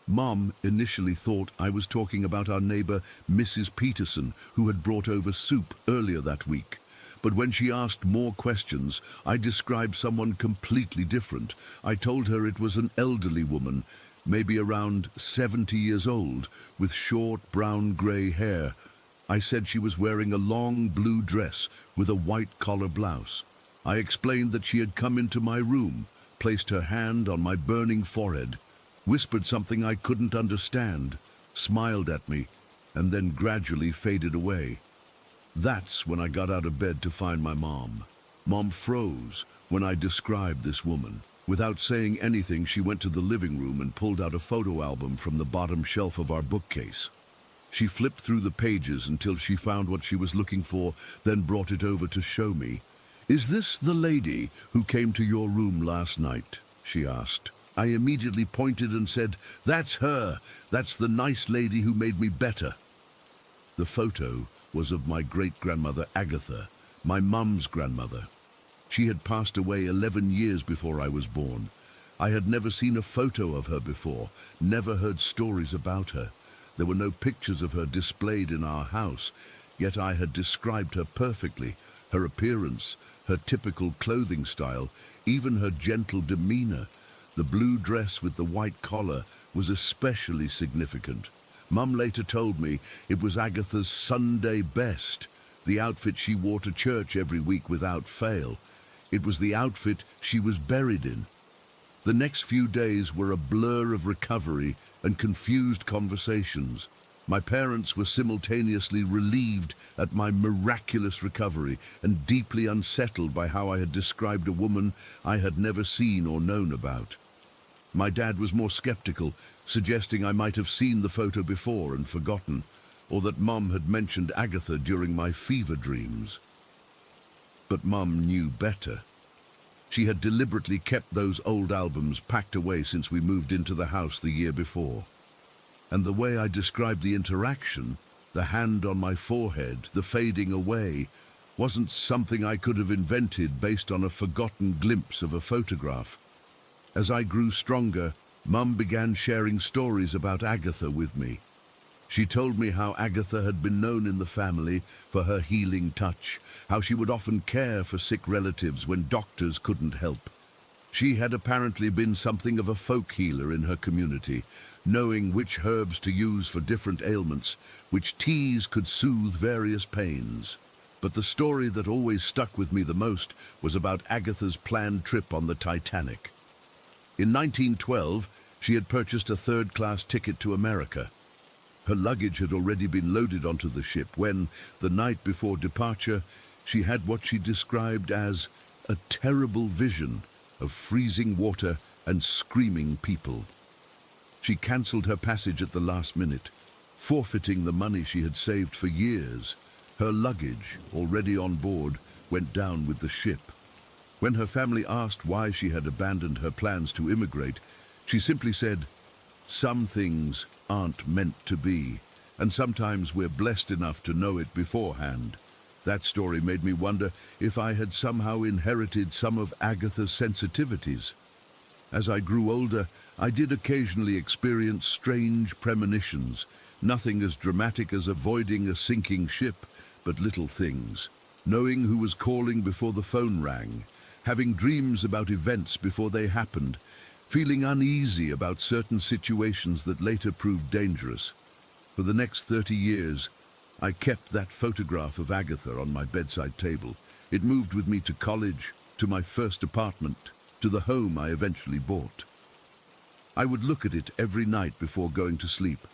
Mom initially thought I was talking about our neighbor, Mrs. Peterson, who had brought over soup earlier that week. But when she asked more questions, I described someone completely different. I told her it was an elderly woman, maybe around 70 years old, with short brown-gray hair. I said she was wearing a long blue dress with a white collar blouse. I explained that she had come into my room, placed her hand on my burning forehead, whispered something I couldn't understand, smiled at me, and then gradually faded away. That's when I got out of bed to find my mom. Mom froze when I described this woman. Without saying anything, she went to the living room and pulled out a photo album from the bottom shelf of our bookcase. She flipped through the pages until she found what she was looking for, then brought it over to show me. "Is this the lady who came to your room last night?" she asked. I immediately pointed and said, "That's her. That's the nice lady who made me better." The photo was of my great-grandmother Agatha, my mum's grandmother. She had passed away 11 years before I was born. I had never seen a photo of her before, never heard stories about her. There were no pictures of her displayed in our house, yet I had described her perfectly, her appearance, her typical clothing style, even her gentle demeanor. The blue dress with the white collar was especially significant. Mum later told me it was Agatha's Sunday best, the outfit she wore to church every week without fail. It was the outfit she was buried in. The next few days were a blur of recovery and confused conversations. My parents were simultaneously relieved at my miraculous recovery and deeply unsettled by how I had described a woman I had never seen or known about. My dad was more skeptical, suggesting I might have seen the photo before and forgotten, or that Mum had mentioned Agatha during my fever dreams. But Mum knew better. She had deliberately kept those old albums packed away since we moved into the house the year before. And the way I described the interaction, the hand on my forehead, the fading away, wasn't something I could have invented based on a forgotten glimpse of a photograph. As I grew stronger, Mum began sharing stories about Agatha with me. She told me how Agatha had been known in the family for her healing touch, how she would often care for sick relatives when doctors couldn't help. She had apparently been something of a folk healer in her community, knowing which herbs to use for different ailments, which teas could soothe various pains. But the story that always stuck with me the most was about Agatha's planned trip on the Titanic. In 1912, she had purchased a third-class ticket to America. Her luggage had already been loaded onto the ship when, the night before departure, she had what she described as a terrible vision of freezing water and screaming people. She cancelled her passage at the last minute, forfeiting the money she had saved for years. Her luggage, already on board, went down with the ship. When her family asked why she had abandoned her plans to immigrate, she simply said, "Some things aren't meant to be, and sometimes we're blessed enough to know it beforehand." That story made me wonder if I had somehow inherited some of Agatha's sensitivities. As I grew older, I did occasionally experience strange premonitions, nothing as dramatic as avoiding a sinking ship, but little things. Knowing who was calling before the phone rang, having dreams about events before they happened, feeling uneasy about certain situations that later proved dangerous. For the next 30 years, I kept that photograph of Agatha on my bedside table. It moved with me to college, to my first apartment, to the home I eventually bought. I would look at it every night before going to sleep,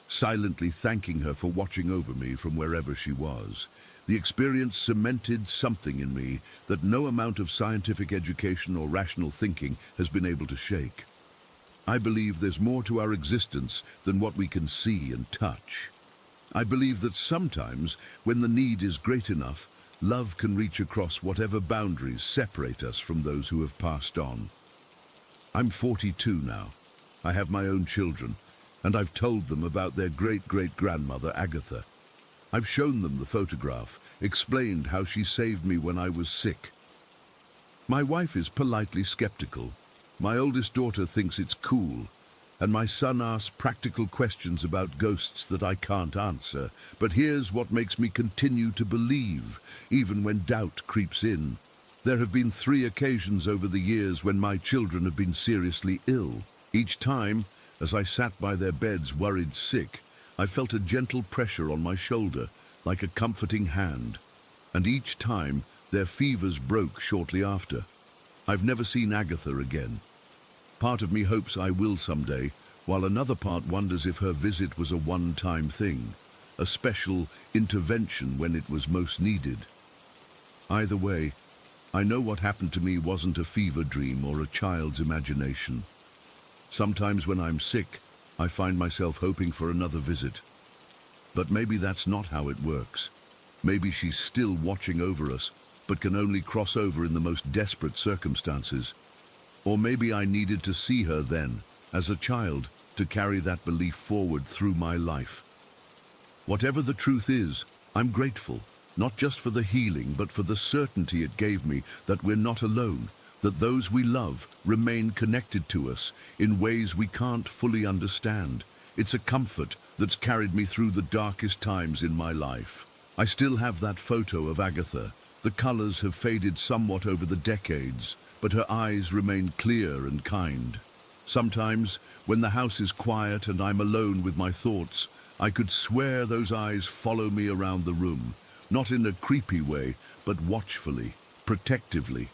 silently thanking her for watching over me from wherever she was. The experience cemented something in me that no amount of scientific education or rational thinking has been able to shake. I believe there's more to our existence than what we can see and touch. I believe that sometimes, when the need is great enough, love can reach across whatever boundaries separate us from those who have passed on. I'm 42 now. I have my own children, and I've told them about their great-great-grandmother, Agatha. I've shown them the photograph, explained how she saved me when I was sick. My wife is politely skeptical. My oldest daughter thinks it's cool, and my son asks practical questions about ghosts that I can't answer. But here's what makes me continue to believe, even when doubt creeps in. There have been 3 occasions over the years when my children have been seriously ill. Each time, as I sat by their beds worried sick, I felt a gentle pressure on my shoulder, like a comforting hand. And each time, their fevers broke shortly after. I've never seen Agatha again. Part of me hopes I will someday, while another part wonders if her visit was a one-time thing, a special intervention when it was most needed. Either way, I know what happened to me wasn't a fever dream or a child's imagination. Sometimes when I'm sick, I find myself hoping for another visit. But maybe that's not how it works. Maybe she's still watching over us, but can only cross over in the most desperate circumstances. Or maybe I needed to see her then, as a child, to carry that belief forward through my life. Whatever the truth is, I'm grateful, not just for the healing, but for the certainty it gave me that we're not alone, that those we love remain connected to us in ways we can't fully understand. It's a comfort that's carried me through the darkest times in my life. I still have that photo of Agatha. The colors have faded somewhat over the decades, but her eyes remain clear and kind. Sometimes, when the house is quiet and I'm alone with my thoughts, I could swear those eyes follow me around the room, not in a creepy way, but watchfully, protectively.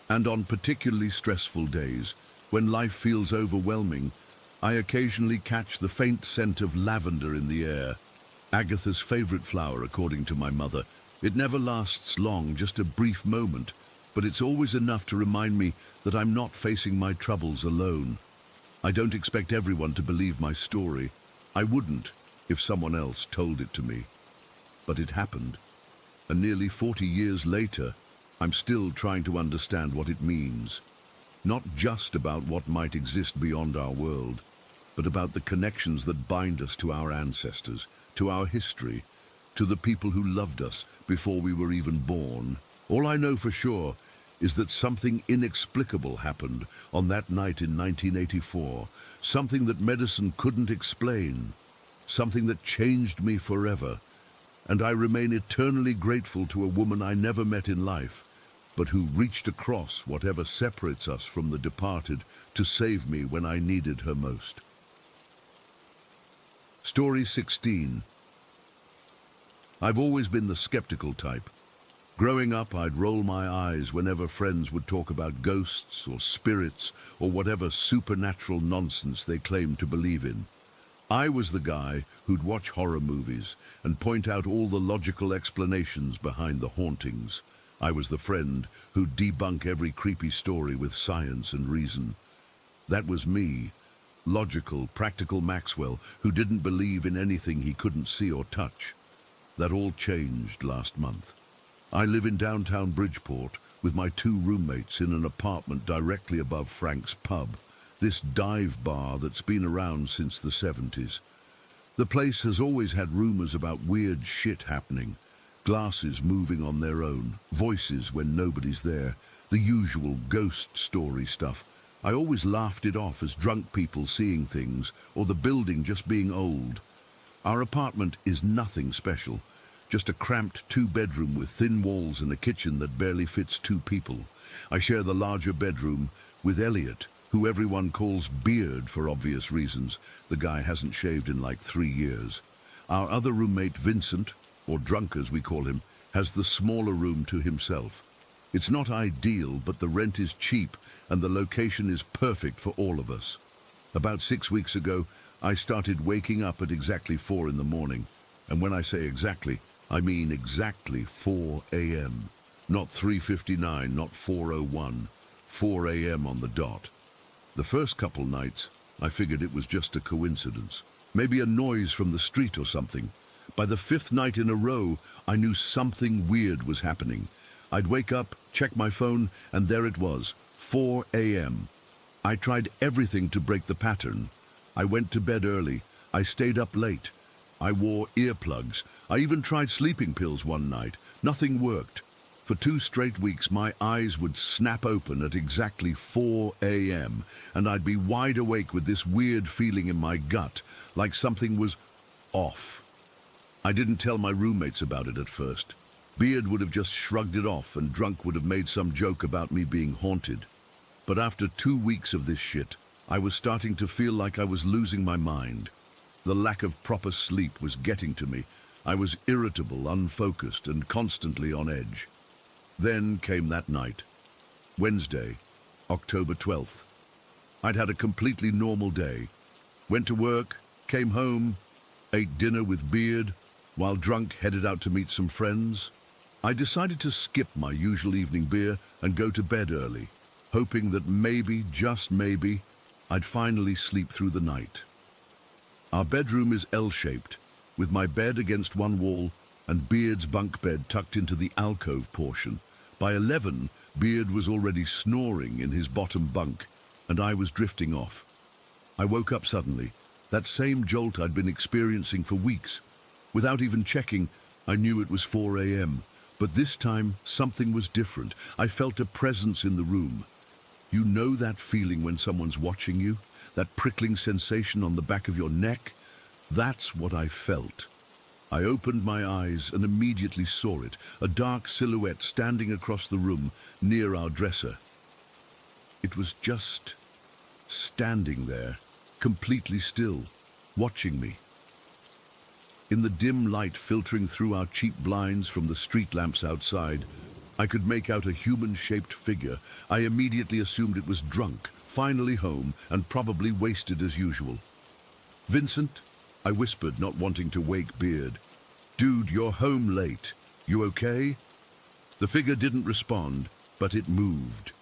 And on particularly stressful days, when life feels overwhelming, I occasionally catch the faint scent of lavender in the air. Agatha's favorite flower, according to my mother. It never lasts long, just a brief moment, but it's always enough to remind me that I'm not facing my troubles alone. I don't expect everyone to believe my story. I wouldn't if someone else told it to me. But it happened, and nearly 40 years later, I'm still trying to understand what it means. Not just about what might exist beyond our world, but about the connections that bind us to our ancestors, to our history, to the people who loved us before we were even born. All I know for sure is that something inexplicable happened on that night in 1984, something that medicine couldn't explain, something that changed me forever, and I remain eternally grateful to a woman I never met in life, but who reached across whatever separates us from the departed to save me when I needed her most. Story 16. I've always been the skeptical type. Growing up, I'd roll my eyes whenever friends would talk about ghosts or spirits or whatever supernatural nonsense they claimed to believe in. I was the guy who'd watch horror movies and point out all the logical explanations behind the hauntings. I was the friend who'd debunk every creepy story with science and reason. That was me, logical, practical Maxwell, who didn't believe in anything he couldn't see or touch. That all changed last month. I live in downtown Bridgeport with my 2 roommates in an apartment directly above Frank's Pub, this dive bar that's been around since the 70s. The place has always had rumors about weird shit happening. Glasses moving on their own, voices when nobody's there, the usual ghost story stuff. I always laughed it off as drunk people seeing things, or the building just being old. Our apartment is nothing special, just a cramped 2-bedroom with thin walls and a kitchen that barely fits 2 people. I share the larger bedroom with Elliot, who everyone calls Beard for obvious reasons. The guy hasn't shaved in like 3 years. Our other roommate, Vincent, or Drunk as we call him, has the smaller room to himself. It's not ideal, but the rent is cheap and the location is perfect for all of us. About 6 weeks ago, I started waking up at exactly 4 in the morning. And when I say exactly, I mean exactly 4 a.m. Not 3:59, not 4:01, 4 a.m. on the dot. The first couple nights, I figured it was just a coincidence. Maybe a noise from the street or something. By the 5th night in a row, I knew something weird was happening. I'd wake up, check my phone, and there it was, 4 a.m. I tried everything to break the pattern. I went to bed early. I stayed up late. I wore earplugs. I even tried sleeping pills one night. Nothing worked. For 2 straight weeks, my eyes would snap open at exactly 4 a.m., and I'd be wide awake with this weird feeling in my gut, like something was off. I didn't tell my roommates about it at first. Beard would have just shrugged it off, and Drunk would have made some joke about me being haunted. But after 2 weeks of this shit, I was starting to feel like I was losing my mind. The lack of proper sleep was getting to me. I was irritable, unfocused, and constantly on edge. Then came that night, Wednesday, October 12th. I'd had a completely normal day. Went to work, came home, ate dinner with Beard, while Drunk headed out to meet some friends. I decided to skip my usual evening beer and go to bed early, hoping that maybe, just maybe, I'd finally sleep through the night. Our bedroom is L-shaped, with my bed against one wall and Beard's bunk bed tucked into the alcove portion. By 11, Beard was already snoring in his bottom bunk, and I was drifting off. I woke up suddenly, that same jolt I'd been experiencing for weeks. Without even checking, I knew it was 4 a.m., but this time something was different. I felt a presence in the room. You know that feeling when someone's watching you? That prickling sensation on the back of your neck? That's what I felt. I opened my eyes and immediately saw it, a dark silhouette standing across the room near our dresser. It was just standing there, completely still, watching me. In the dim light filtering through our cheap blinds from the street lamps outside, I could make out a human-shaped figure. I immediately assumed it was drunk, finally home, and probably wasted as usual. "Vincent," I whispered, not wanting to wake Beard. "Dude, you're home late. You okay?" The figure didn't respond, but it moved.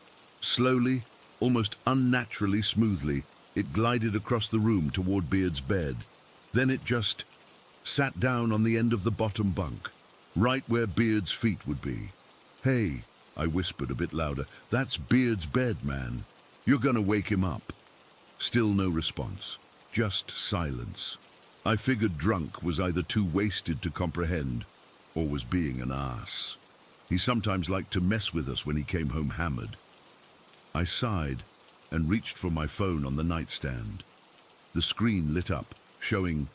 Slowly, almost unnaturally smoothly, it glided across the room toward Beard's bed. Then it just sat down on the end of the bottom bunk, right where Beard's feet would be. "Hey," I whispered a bit louder, "that's Beard's bed, man. You're gonna wake him up." Still no response, just silence. I figured drunk was either too wasted to comprehend or was being an ass. He sometimes liked to mess with us when he came home hammered. I sighed and reached for my phone on the nightstand. The screen lit up, showing,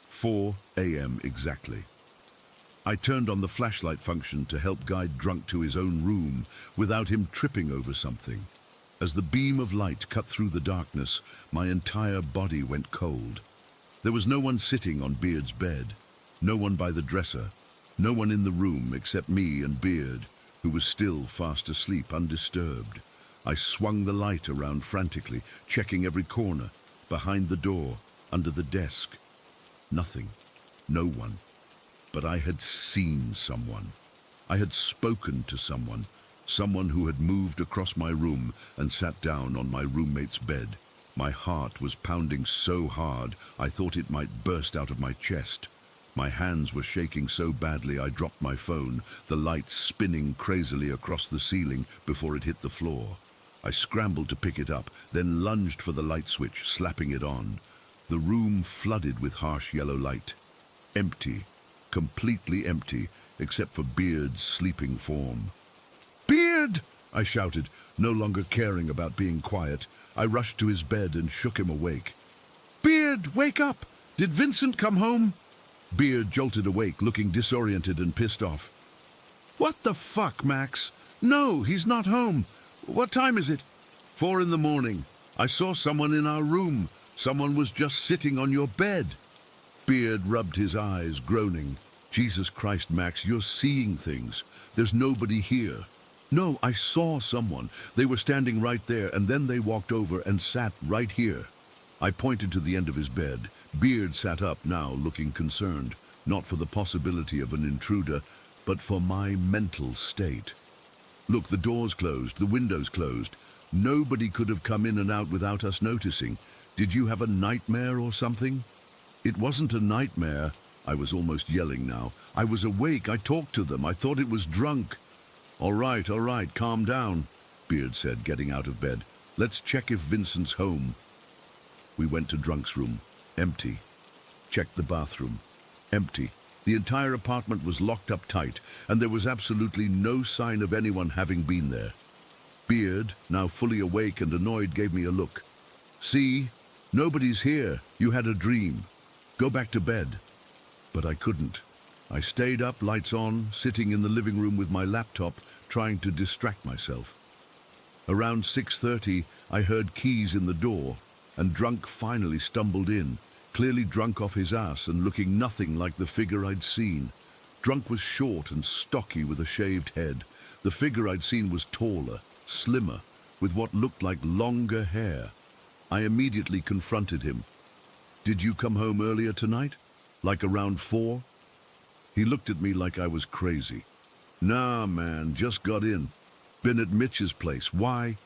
4 a.m. exactly. I turned on the flashlight function to help guide Drunk to his own room without him tripping over something. As the beam of light cut through the darkness, my entire body went cold. There was no one sitting on Beard's bed, no one by the dresser, no one in the room except me and Beard, who was still fast asleep, undisturbed. I swung the light around frantically, checking every corner, behind the door, under the desk. Nothing, no one. But I had seen someone. I had spoken to someone, someone who had moved across my room and sat down on my roommate's bed. My heart was pounding so hard I thought it might burst out of my chest. My hands were shaking so badly I dropped my phone, the light spinning crazily across the ceiling before it hit the floor. I scrambled to pick it up, then lunged for the light switch, slapping it on. The room flooded with harsh yellow light. Empty, completely empty, except for Beard's sleeping form. "Beard!" I shouted, no longer caring about being quiet. I rushed to his bed and shook him awake. "Beard, wake up! Did Vincent come home?" Beard jolted awake, looking disoriented and pissed off. "What the fuck, Max? No, he's not home. What time is it?" 4 in the morning. I saw someone in our room. Someone was just sitting on your bed." Beard rubbed his eyes, groaning. "Jesus Christ, Max, you're seeing things. There's nobody here." "No, I saw someone. They were standing right there, and then they walked over and sat right here." I pointed to the end of his bed. Beard sat up now, looking concerned, not for the possibility of an intruder, but for my mental state. "Look, the door's closed, the window's closed. Nobody could have come in and out without us noticing. Did you have a nightmare or something?" "It wasn't a nightmare." I was almost yelling now. "I was awake. I talked to them. I thought it was Drunk." All right, calm down," Beard said, getting out of bed. "Let's check if Vincent's home." We went to Drunk's room. Empty. Checked the bathroom. Empty. The entire apartment was locked up tight, and there was absolutely no sign of anyone having been there. Beard, now fully awake and annoyed, gave me a look. "See? Nobody's here. You had a dream. Go back to bed." But I couldn't. I stayed up, lights on, sitting in the living room with my laptop, trying to distract myself. Around 6:30, I heard keys in the door, and Drunk finally stumbled in, clearly drunk off his ass and looking nothing like the figure I'd seen. Drunk was short and stocky with a shaved head. The figure I'd seen was taller, slimmer, with what looked like longer hair. I immediately confronted him. "Did you come home earlier tonight? Like around 4? He looked at me like I was crazy. "Nah, man, just got in. Been at Mitch's place. Why?"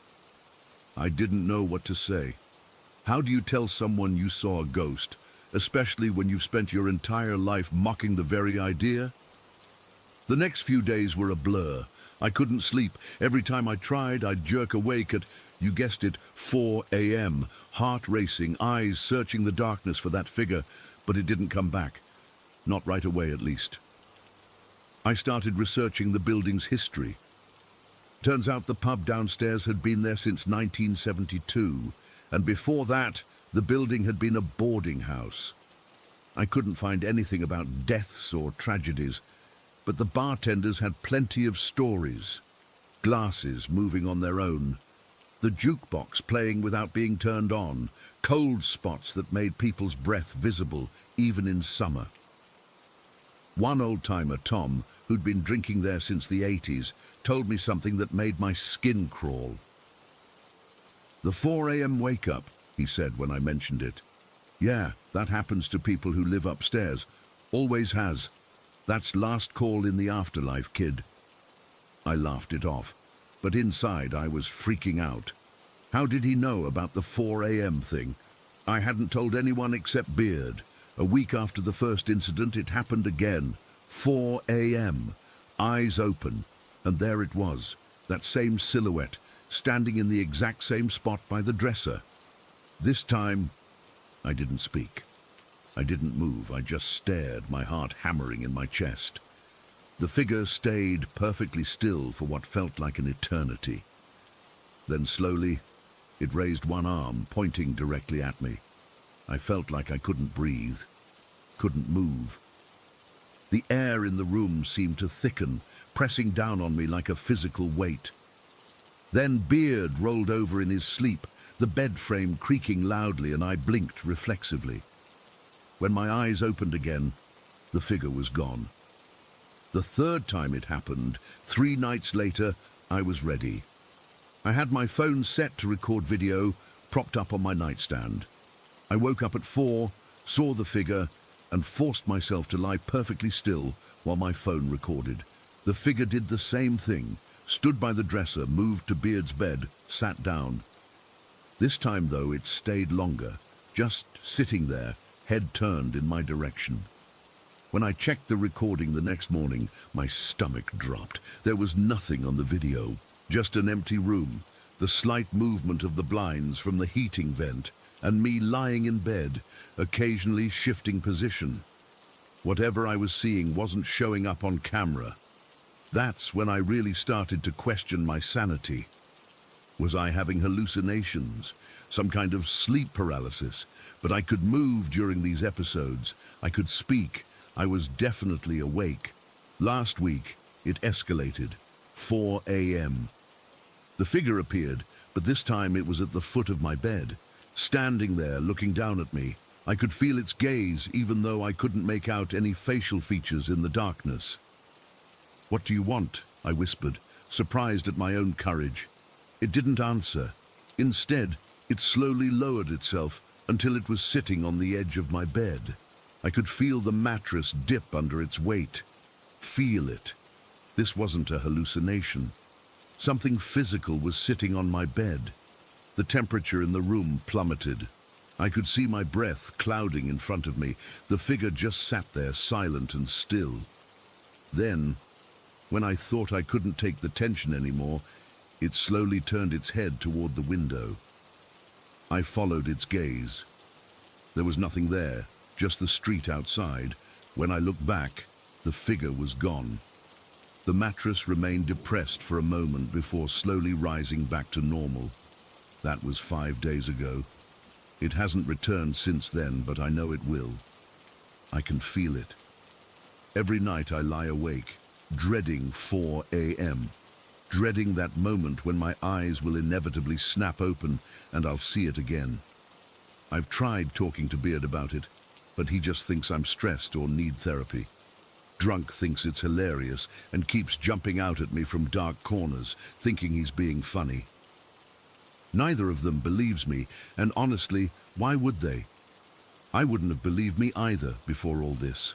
I didn't know what to say. How do you tell someone you saw a ghost, especially when you've spent your entire life mocking the very idea? The next few days were a blur. I couldn't sleep. Every time I tried, I'd jerk awake at, you guessed it, 4 a.m., heart racing, eyes searching the darkness for that figure, but it didn't come back. Not right away, at least. I started researching the building's history. Turns out the pub downstairs had been there since 1972, and before that, the building had been a boarding house. I couldn't find anything about deaths or tragedies, but the bartenders had plenty of stories. Glasses moving on their own. The jukebox playing without being turned on, cold spots that made people's breath visible, even in summer. One old-timer, Tom, who'd been drinking there since the 80s, told me something that made my skin crawl. "The 4 a.m. wake-up," he said when I mentioned it. "Yeah, that happens to people who live upstairs. Always has. That's last call in the afterlife, kid." I laughed it off, but inside I was freaking out. How did he know about the 4 a.m. thing? I hadn't told anyone except Beard. A week after the first incident, it happened again. 4 a.m., eyes open, and there it was, that same silhouette, standing in the exact same spot by the dresser. This time, I didn't speak. I didn't move, I just stared, my heart hammering in my chest. The figure stayed perfectly still for what felt like an eternity. Then slowly, it raised one arm, pointing directly at me. I felt like I couldn't breathe, couldn't move. The air in the room seemed to thicken, pressing down on me like a physical weight. Then Beard rolled over in his sleep, the bed frame creaking loudly, and I blinked reflexively. When my eyes opened again, the figure was gone. The third time it happened, 3 nights later, I was ready. I had my phone set to record video, propped up on my nightstand. I woke up at 4, saw the figure, and forced myself to lie perfectly still while my phone recorded. The figure did the same thing, stood by the dresser, moved to Beard's bed, sat down. This time, though, it stayed longer, just sitting there, head turned in my direction. When I checked the recording the next morning, my stomach dropped. There was nothing on the video, just an empty room, the slight movement of the blinds from the heating vent, and me lying in bed, occasionally shifting position. Whatever I was seeing wasn't showing up on camera. That's when I really started to question my sanity. Was I having hallucinations, some kind of sleep paralysis? But I could move during these episodes. I could speak. I was definitely awake. Last week, it escalated. 4 a.m. The figure appeared, but this time it was at the foot of my bed, standing there looking down at me. I could feel its gaze, even though I couldn't make out any facial features in the darkness. "What do you want?" I whispered, surprised at my own courage. It didn't answer. Instead, it slowly lowered itself until it was sitting on the edge of my bed. I could feel the mattress dip under its weight. Feel it. This wasn't a hallucination. Something physical was sitting on my bed. The temperature in the room plummeted. I could see my breath clouding in front of me. The figure just sat there, silent and still. Then, when I thought I couldn't take the tension anymore, it slowly turned its head toward the window. I followed its gaze. There was nothing there, just the street outside. When I looked back, the figure was gone. The mattress remained depressed for a moment before slowly rising back to normal. That was 5 days ago. It hasn't returned since then, but I know it will. I can feel it. Every night I lie awake, dreading 4 a.m., dreading that moment when my eyes will inevitably snap open and I'll see it again. I've tried talking to Beard about it, but he just thinks I'm stressed or need therapy. Drunk thinks it's hilarious and keeps jumping out at me from dark corners, thinking he's being funny. Neither of them believes me, and honestly, why would they? I wouldn't have believed me either before all this.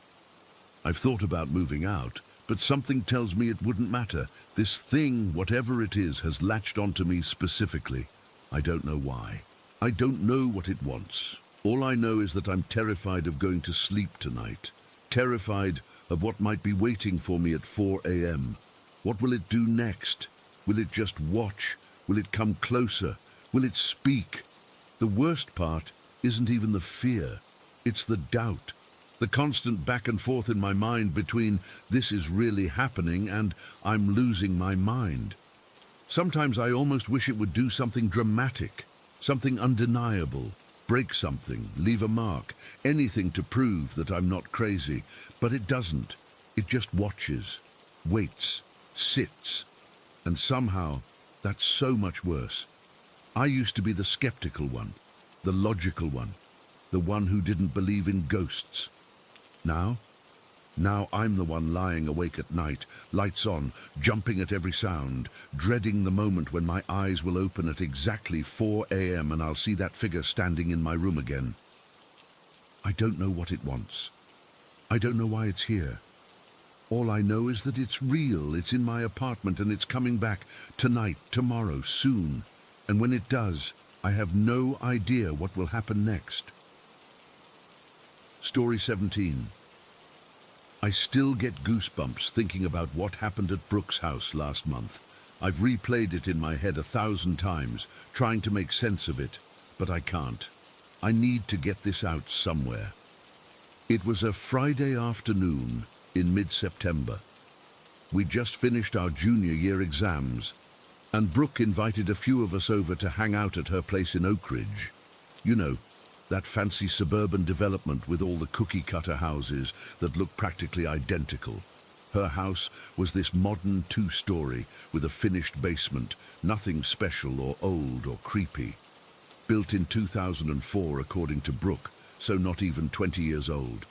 I've thought about moving out, but something tells me it wouldn't matter. This thing, whatever it is, has latched onto me specifically. I don't know why. I don't know what it wants. All I know is that I'm terrified of going to sleep tonight. Terrified of what might be waiting for me at 4 a.m. What will it do next? Will it just watch? Will it come closer? Will it speak? The worst part isn't even the fear. It's the doubt. The constant back and forth in my mind between this is really happening and I'm losing my mind. Sometimes I almost wish it would do something dramatic, something undeniable, break something, leave a mark, anything to prove that I'm not crazy. But it doesn't. It just watches, waits, sits. And somehow, that's so much worse. I used to be the skeptical one, the logical one, the one who didn't believe in ghosts. Now I'm the one lying awake at night, lights on, jumping at every sound, dreading the moment when my eyes will open at exactly 4 a.m. and I'll see that figure standing in my room again. I don't know what it wants. I don't know why it's here. All I know is that it's real, it's in my apartment, and it's coming back tonight, tomorrow, soon. And when it does, I have no idea what will happen next. Story 17. I still get goosebumps thinking about what happened at Brooke's house last month. I've replayed it in my head 1,000 times, trying to make sense of it, but I can't. I need to get this out somewhere. It was a Friday afternoon in mid-September. We just finished our junior year exams, and Brooke invited a few of us over to hang out at her place in Oak Ridge. You know, that fancy suburban development with all the cookie-cutter houses that look practically identical. Her house was this modern 2-story with a finished basement, nothing special or old or creepy. Built in 2004 according to Brooke, so not even 20 years old.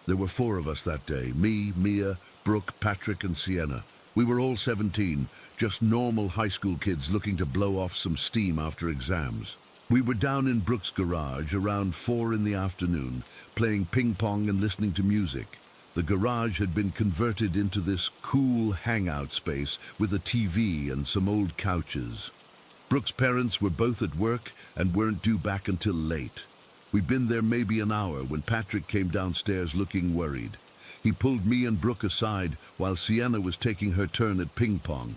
There were 4 of us that day, me, Mia, Brooke, Patrick and Sienna. We were all 17, just normal high school kids looking to blow off some steam after exams. We were down in Brooke's garage around 4 in the afternoon, playing ping pong and listening to music. The garage had been converted into this cool hangout space with a TV and some old couches. Brooke's parents were both at work and weren't due back until late. We'd been there maybe an hour when Patrick came downstairs looking worried. He pulled me and Brooke aside while Sienna was taking her turn at ping pong.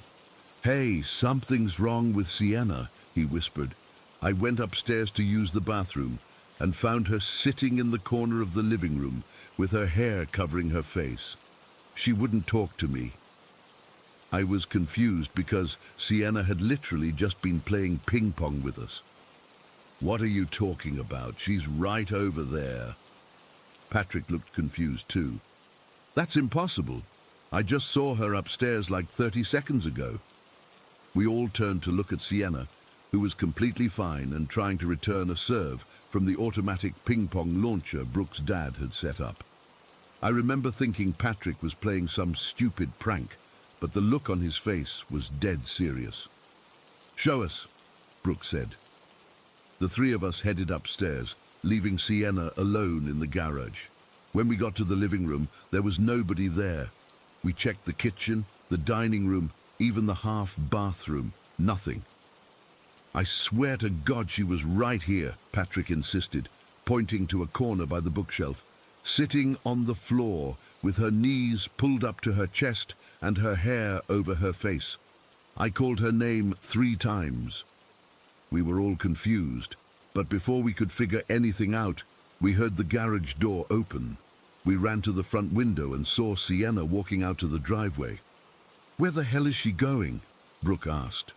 "Hey, something's wrong with Sienna," he whispered. I went upstairs to use the bathroom and found her sitting in the corner of the living room with her hair covering her face. She wouldn't talk to me. I was confused because Sienna had literally just been playing ping pong with us. "What are you talking about? She's right over there." Patrick looked confused too. "That's impossible. I just saw her upstairs like 30 seconds ago." We all turned to look at Sienna, who was completely fine and trying to return a serve from the automatic ping-pong launcher Brooke's dad had set up. I remember thinking Patrick was playing some stupid prank, but the look on his face was dead serious. "Show us," Brooke said. The 3 of us headed upstairs, leaving Sienna alone in the garage. When we got to the living room, there was nobody there. We checked the kitchen, the dining room, even the half bathroom. Nothing. "I swear to God she was right here," Patrick insisted, pointing to a corner by the bookshelf, sitting on the floor with her knees pulled up to her chest and her hair over her face. I called her name 3 times. We were all confused, but before we could figure anything out, we heard the garage door open. We ran to the front window and saw Sienna walking out to the driveway. "Where the hell is she going?" Brooke asked.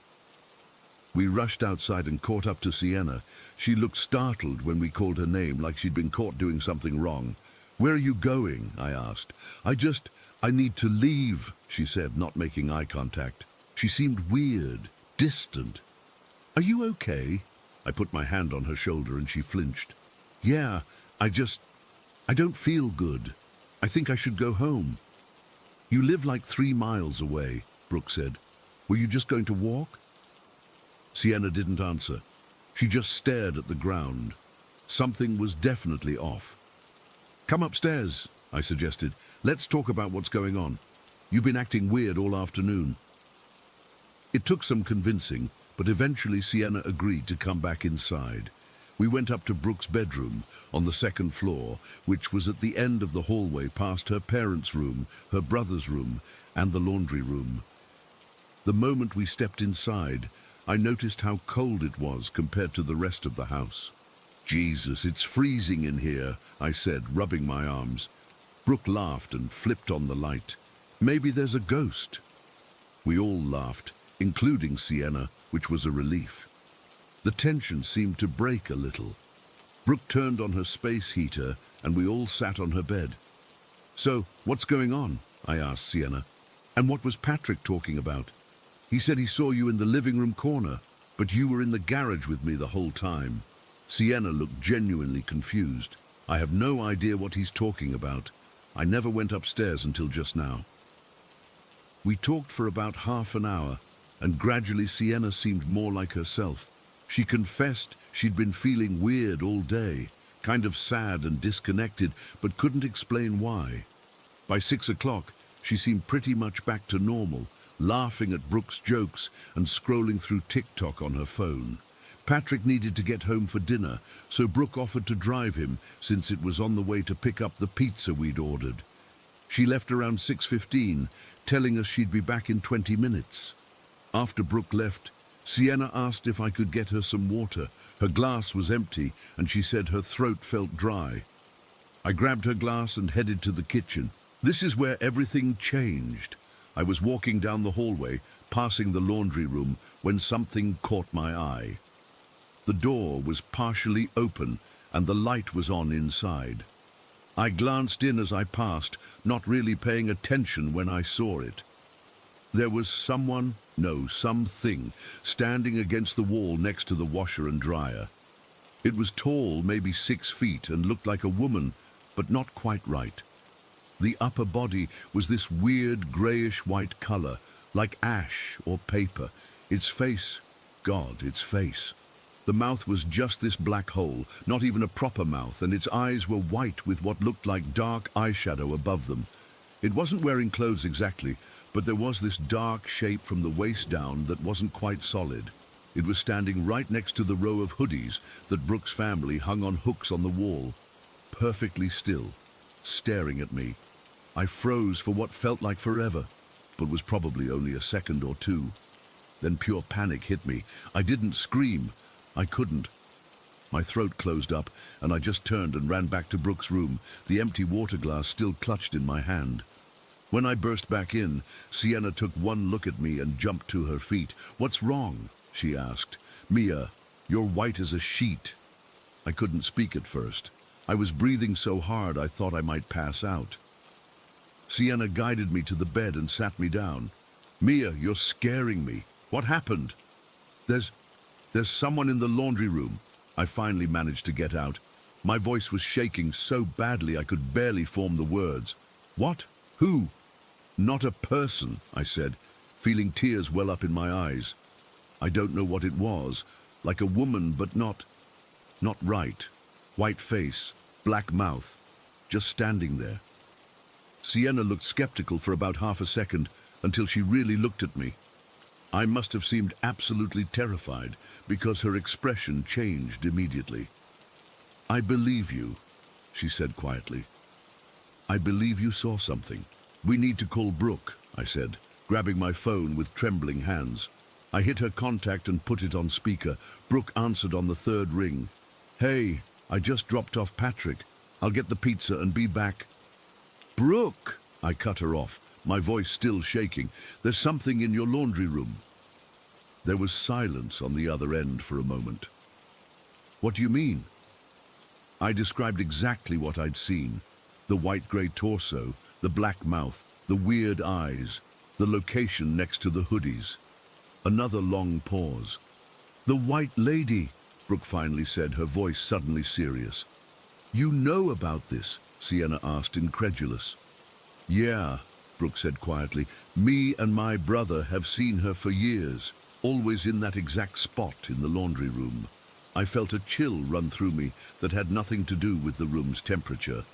We rushed outside and caught up to Sienna. She looked startled when we called her name, like she'd been caught doing something wrong. "Where are you going?" I asked. I need to leave," she said, not making eye contact. She seemed weird, distant. "Are you okay?" I put my hand on her shoulder and she flinched. "Yeah, I don't feel good. I think I should go home." "You live like 3 miles away," Brooke said. "Were you just going to walk?" Sienna didn't answer. She just stared at the ground. Something was definitely off. "Come upstairs," I suggested. "Let's talk about what's going on. You've been acting weird all afternoon." It took some convincing, but eventually Sienna agreed to come back inside. We went up to Brooke's bedroom on the 2nd floor, which was at the end of the hallway past her parents' room, her brother's room, and the laundry room. The moment we stepped inside, I noticed how cold it was compared to the rest of the house. "Jesus, it's freezing in here," I said, rubbing my arms. Brooke laughed and flipped on the light. "Maybe there's a ghost." We all laughed, including Sienna, which was a relief. The tension seemed to break a little. Brooke turned on her space heater and we all sat on her bed. "So, what's going on?" I asked Sienna. "And what was Patrick talking about? He said he saw you in the living room corner." But you were in the garage with me the whole time. Sienna looked genuinely confused. I have no idea what he's talking about. I never went upstairs until just now. We talked for about half an hour, and gradually Sienna seemed more like herself. She confessed she'd been feeling weird all day, kind of sad and disconnected, but couldn't explain why. By 6 o'clock, she seemed pretty much back to normal, laughing at Brooke's jokes and scrolling through TikTok on her phone. Patrick needed to get home for dinner, so Brooke offered to drive him since it was on the way to pick up the pizza we'd ordered. She left around 6:15, telling us she'd be back in 20 minutes. After Brooke left, Sienna asked if I could get her some water. Her glass was empty, and she said her throat felt dry. I grabbed her glass and headed to the kitchen. This is where everything changed. I was walking down the hallway, passing the laundry room, when something caught my eye. The door was partially open, and the light was on inside. I glanced in as I passed, not really paying attention when I saw it. There was something, standing against the wall next to the washer and dryer. It was tall, maybe 6 feet, and looked like a woman, but not quite right. The upper body was this weird grayish-white color, like ash or paper. Its face, its face. The mouth was just this black hole, not even a proper mouth, and its eyes were white with what looked like dark eyeshadow above them. It wasn't wearing clothes exactly, but there was this dark shape from the waist down that wasn't quite solid. It was standing right next to the row of hoodies that Brooke's family hung on hooks on the wall, perfectly still, staring at me. I froze for what felt like forever, but was probably only a second or two. Then pure panic hit me. I didn't scream. I couldn't. My throat closed up, and I just turned and ran back to Brooke's room, the empty water glass still clutched in my hand. When I burst back in, Sienna took one look at me and jumped to her feet. "What's wrong?" she asked. "Mia, you're white as a sheet." I couldn't speak at first. I was breathing so hard I thought I might pass out. Sienna guided me to the bed and sat me down. "Mia, you're scaring me. What happened?" There's someone in the laundry room," I finally managed to get out. My voice was shaking so badly I could barely form the words. "What? Who?" "Not a person," I said, feeling tears well up in my eyes. I don't know what it was, like a woman, but not right. White face, black mouth, just standing there. Sienna looked skeptical for about half a second, until she really looked at me. I must have seemed absolutely terrified, because her expression changed immediately. "I believe you," she said quietly. "I believe you saw something. We need to call Brooke," I said, grabbing my phone with trembling hands. I hit her contact and put it on speaker. Brooke answered on the 3rd ring. "Hey, I just dropped off Patrick. I'll get the pizza and be back." "Brooke!" I cut her off, my voice still shaking. "There's something in your laundry room." There was silence on the other end for a moment. "What do you mean?" I described exactly what I'd seen. The white-grey torso, the black mouth, the weird eyes, the location next to the hoodies. Another long pause. "The white lady," Brooke finally said, her voice suddenly serious. "You know about this?" Sienna asked, incredulous. "Yeah," Brooke said quietly. "Me and my brother have seen her for years, always in that exact spot in the laundry room." I felt a chill run through me that had nothing to do with the room's temperature.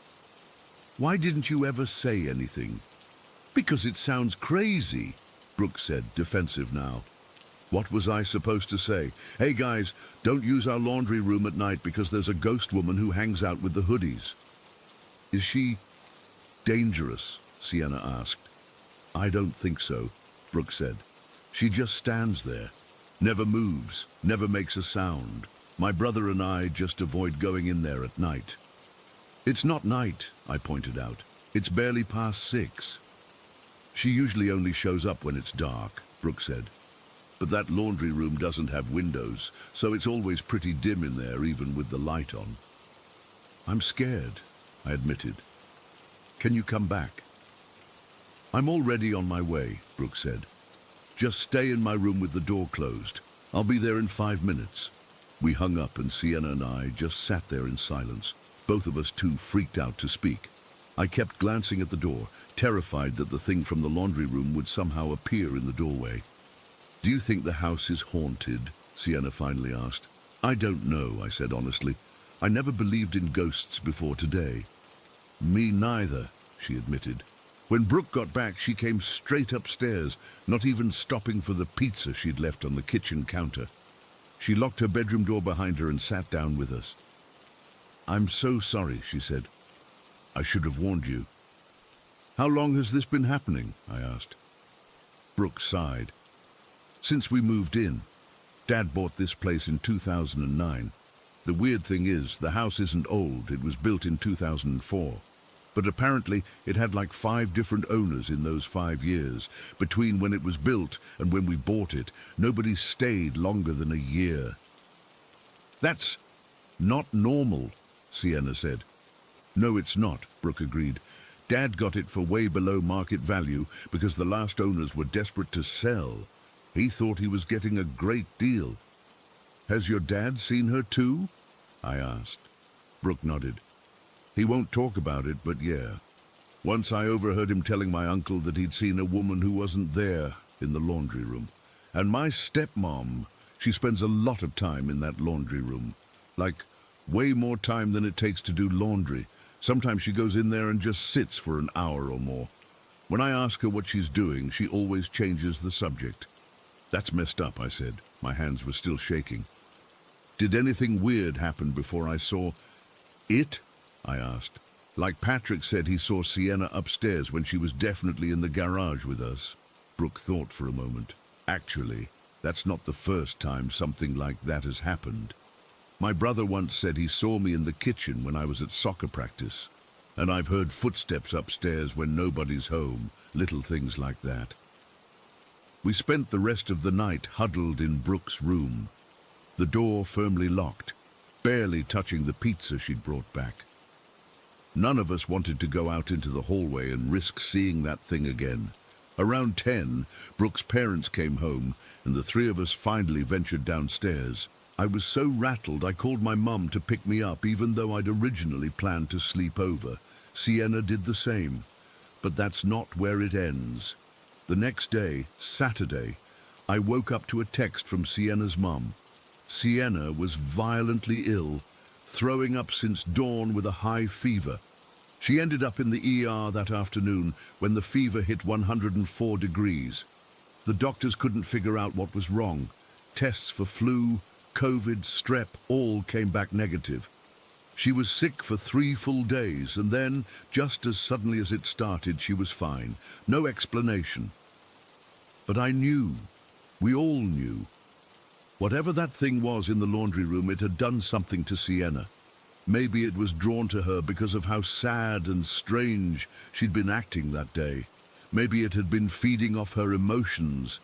"Why didn't you ever say anything?" "Because it sounds crazy," Brooke said, defensive now. What was I supposed to say? "Hey guys, don't use our laundry room at night because there's a ghost woman who hangs out with the hoodies." "Is she dangerous?" Sienna asked. "I don't think so," Brooke said. "She just stands there, never moves, never makes a sound. My brother and I just avoid going in there at night." "It's not night," I pointed out. "It's barely past 6. "She usually only shows up when it's dark," Brooke said. "But that laundry room doesn't have windows, so it's always pretty dim in there, even with the light on." "I'm scared," I admitted. "Can you come back?" "I'm already on my way," Brooke said. "Just stay in my room with the door closed. I'll be there in 5 minutes. We hung up and Sienna and I just sat there in silence, both of us too freaked out to speak. I kept glancing at the door, terrified that the thing from the laundry room would somehow appear in the doorway. "Do you think the house is haunted?" Sienna finally asked. "I don't know," I said honestly. "I never believed in ghosts before today." "Me neither," she admitted. "When Brooke got back, she came straight upstairs, not even stopping for the pizza she'd left on the kitchen counter. She locked her bedroom door behind her and sat down with us. "I'm so sorry," she said. "I should have warned you." "How long has this been happening?" I asked. Brooke sighed. "Since we moved in. Dad bought this place in 2009. The weird thing is, the house isn't old. It was built in 2004. But apparently it had like 5 different owners in those 5 years. Between when it was built and when we bought it, nobody stayed longer than a year." "That's not normal," Sienna said. "No, it's not," Brooke agreed. "Dad got it for way below market value because the last owners were desperate to sell. He thought he was getting a great deal." "Has your dad seen her too?" I asked. Brooke nodded. "He won't talk about it, but yeah. Once I overheard him telling my uncle that he'd seen a woman who wasn't there in the laundry room. And my stepmom, she spends a lot of time in that laundry room. Like, way more time than it takes to do laundry. Sometimes she goes in there and just sits for an hour or more. When I ask her what she's doing, she always changes the subject." "That's messed up," I said. My hands were still shaking. "Did anything weird happen before I saw it?" I asked. "Like Patrick said he saw Sienna upstairs when she was definitely in the garage with us." Brooke thought for a moment. "Actually, that's not the first time something like that has happened. My brother once said he saw me in the kitchen when I was at soccer practice. And I've heard footsteps upstairs when nobody's home, little things like that." We spent the rest of the night huddled in Brooke's room, the door firmly locked, barely touching the pizza she'd brought back. None of us wanted to go out into the hallway and risk seeing that thing again. Around 10, Brooke's parents came home, and the 3 of us finally ventured downstairs. I was so rattled I called my mum to pick me up, even though I'd originally planned to sleep over. Sienna did the same. But that's not where it ends. The next day, Saturday, I woke up to a text from Sienna's mum. Sienna was violently ill, throwing up since dawn with a high fever. She ended up in the ER that afternoon when the fever hit 104 degrees. The doctors couldn't figure out what was wrong. Tests for flu, COVID, strep, all came back negative. She was sick for 3 full days, and then, just as suddenly as it started, she was fine. No explanation. But I knew. We all knew. Whatever that thing was in the laundry room, it had done something to Sienna. Maybe it was drawn to her because of how sad and strange she'd been acting that day. Maybe it had been feeding off her emotions,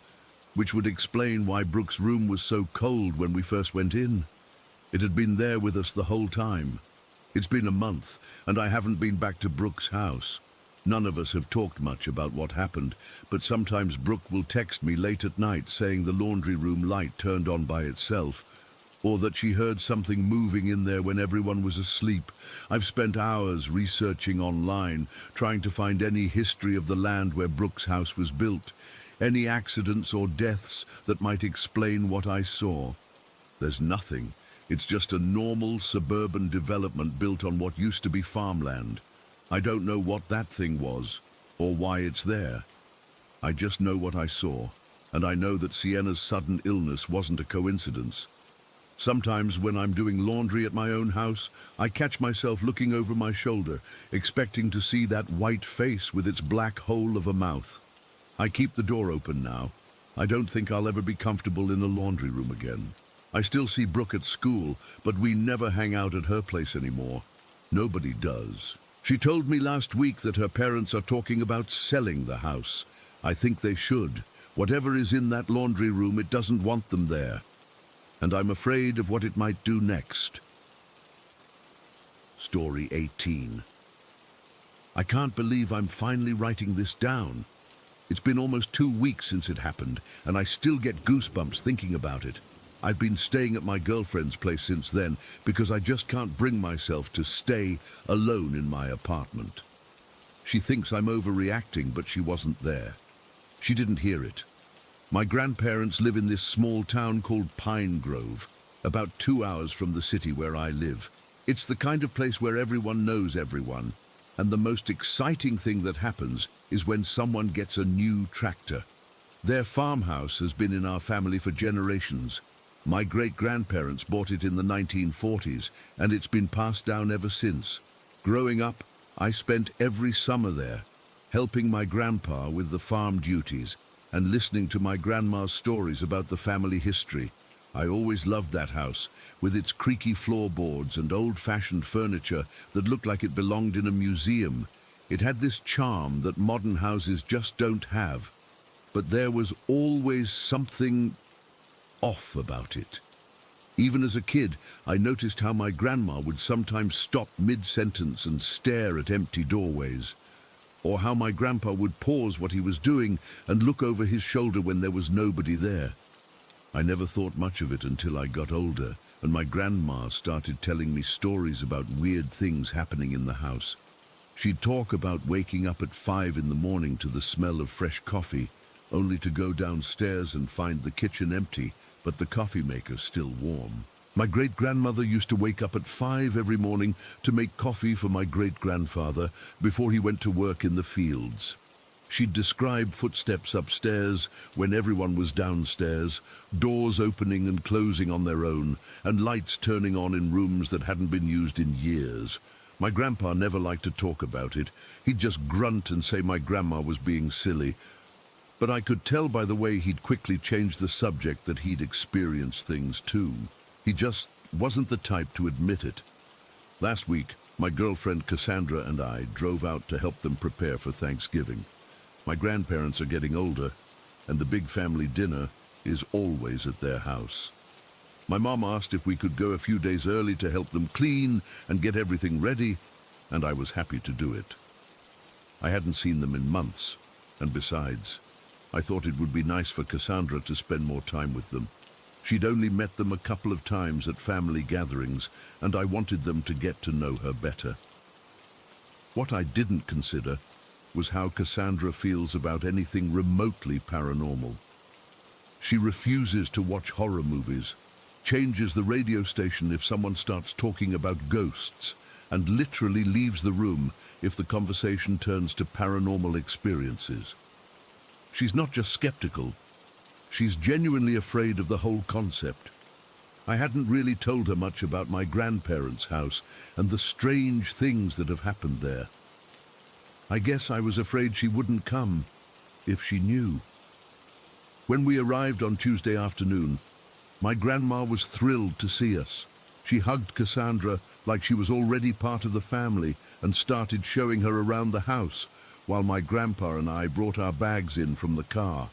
which would explain why Brooke's room was so cold when we first went in. It had been there with us the whole time. It's been a month, and I haven't been back to Brooke's house. None of us have talked much about what happened, but sometimes Brooke will text me late at night saying the laundry room light turned on by itself, or that she heard something moving in there when everyone was asleep. I've spent hours researching online, trying to find any history of the land where Brooke's house was built, any accidents or deaths that might explain what I saw. There's nothing. It's just a normal suburban development built on what used to be farmland. I don't know what that thing was, or why it's there. I just know what I saw, and I know that Sienna's sudden illness wasn't a coincidence. Sometimes when I'm doing laundry at my own house, I catch myself looking over my shoulder, expecting to see that white face with its black hole of a mouth. I keep the door open now. I don't think I'll ever be comfortable in a laundry room again. I still see Brooke at school, but we never hang out at her place anymore. Nobody does. She told me last week that her parents are talking about selling the house. I think they should. Whatever is in that laundry room, it doesn't want them there. And I'm afraid of what it might do next. Story 18. I can't believe I'm finally writing this down. It's been almost 2 weeks since it happened, and I still get goosebumps thinking about it. I've been staying at my girlfriend's place since then because I just can't bring myself to stay alone in my apartment. She thinks I'm overreacting, but she wasn't there. She didn't hear it. My grandparents live in this small town called Pine Grove, about 2 hours from the city where I live. It's the kind of place where everyone knows everyone, and the most exciting thing that happens is when someone gets a new tractor. Their farmhouse has been in our family for generations. My great-grandparents bought it in the 1940s, and it's been passed down ever since. Growing up, I spent every summer there, helping my grandpa with the farm duties and listening to my grandma's stories about the family history. I always loved that house, with its creaky floorboards and old-fashioned furniture that looked like it belonged in a museum. It had this charm that modern houses just don't have. But there was always something off about it. Even as a kid, I noticed how my grandma would sometimes stop mid-sentence and stare at empty doorways, or how my grandpa would pause what he was doing and look over his shoulder when there was nobody there. I never thought much of it until I got older, and my grandma started telling me stories about weird things happening in the house. She'd talk about waking up at 5 in the morning to the smell of fresh coffee, only to go downstairs and find the kitchen empty, but the coffee maker still warm. My great-grandmother used to wake up at 5 every morning to make coffee for my great-grandfather before he went to work in the fields. She'd describe footsteps upstairs when everyone was downstairs, doors opening and closing on their own, and lights turning on in rooms that hadn't been used in years. My grandpa never liked to talk about it. He'd just grunt and say my grandma was being silly. But I could tell by the way he'd quickly change the subject that he'd experienced things too. He just wasn't the type to admit it. Last week, my girlfriend Cassandra and I drove out to help them prepare for Thanksgiving. My grandparents are getting older, and the big family dinner is always at their house. My mom asked if we could go a few days early to help them clean and get everything ready, and I was happy to do it. I hadn't seen them in months, and besides, I thought it would be nice for Cassandra to spend more time with them. She'd only met them a couple of times at family gatherings, and I wanted them to get to know her better. What I didn't consider was how Cassandra feels about anything remotely paranormal. She refuses to watch horror movies, changes the radio station if someone starts talking about ghosts, and literally leaves the room if the conversation turns to paranormal experiences. She's not just skeptical, she's genuinely afraid of the whole concept. I hadn't really told her much about my grandparents' house and the strange things that have happened there. I guess I was afraid she wouldn't come if she knew. When we arrived on Tuesday afternoon, my grandma was thrilled to see us. She hugged Cassandra like she was already part of the family and started showing her around the house, while my grandpa and I brought our bags in from the car.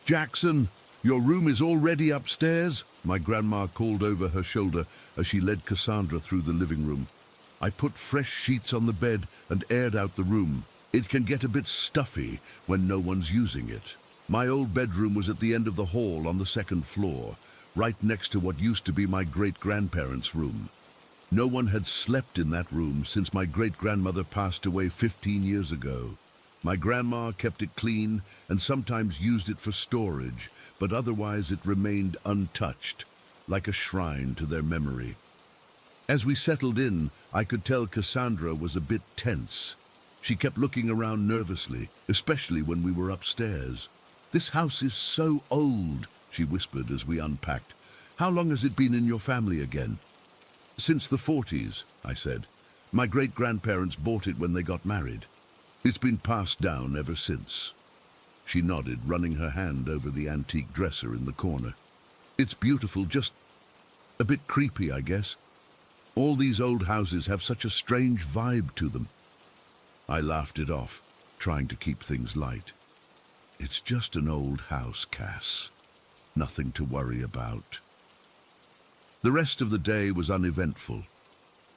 "Jackson, your room is already upstairs," my grandma called over her shoulder as she led Cassandra through the living room. I put fresh sheets on the bed and aired out the room. It can get a bit stuffy when no one's using it. My old bedroom was at the end of the hall on the second floor, right next to what used to be my great-grandparents' room. No one had slept in that room since my great-grandmother passed away 15 years ago. My grandma kept it clean and sometimes used it for storage, but otherwise it remained untouched, like a shrine to their memory. As we settled in, I could tell Cassandra was a bit tense. She kept looking around nervously, especially when we were upstairs. "This house is so old," she whispered as we unpacked. "How long has it been in your family again?" "Since the 40s, I said. "My great-grandparents bought it when they got married. It's been passed down ever since." She nodded, running her hand over the antique dresser in the corner. "It's beautiful, just a bit creepy, I guess. All these old houses have such a strange vibe to them." I laughed it off, trying to keep things light. "It's just an old house, Cass. Nothing to worry about." The rest of the day was uneventful.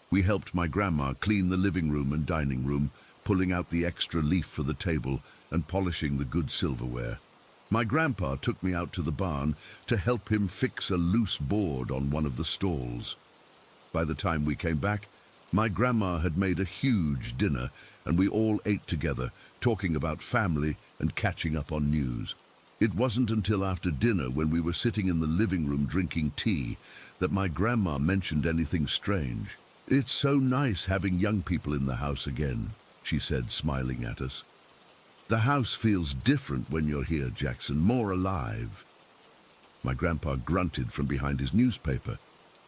We helped my grandma clean the living room and dining room, pulling out the extra leaf for the table and polishing the good silverware. My grandpa took me out to the barn to help him fix a loose board on one of the stalls. By the time we came back, my grandma had made a huge dinner, and we all ate together, talking about family and catching up on news. It wasn't until after dinner, when we were sitting in the living room drinking tea, that my grandma mentioned anything strange. "It's so nice having young people in the house again," she said, smiling at us. "The house feels different when you're here, Jackson, more alive." My grandpa grunted from behind his newspaper.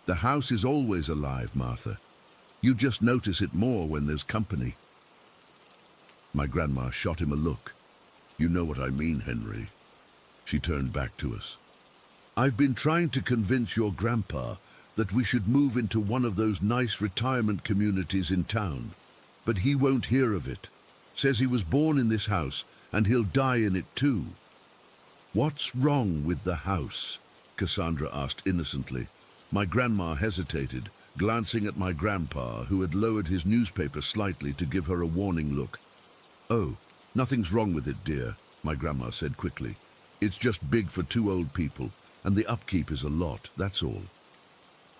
"The house is always alive, Martha. You just notice it more when there's company." My grandma shot him a look. "You know what I mean, Henry." She turned back to us. "I've been trying to convince your grandpa that we should move into one of those nice retirement communities in town, but he won't hear of it. Says he was born in this house and he'll die in it too." "What's wrong with the house?" Cassandra asked innocently. My grandma hesitated, glancing at my grandpa, who had lowered his newspaper slightly to give her a warning look. "Oh, nothing's wrong with it, dear," my grandma said quickly. "It's just big for 2 old people, and the upkeep is a lot, that's all."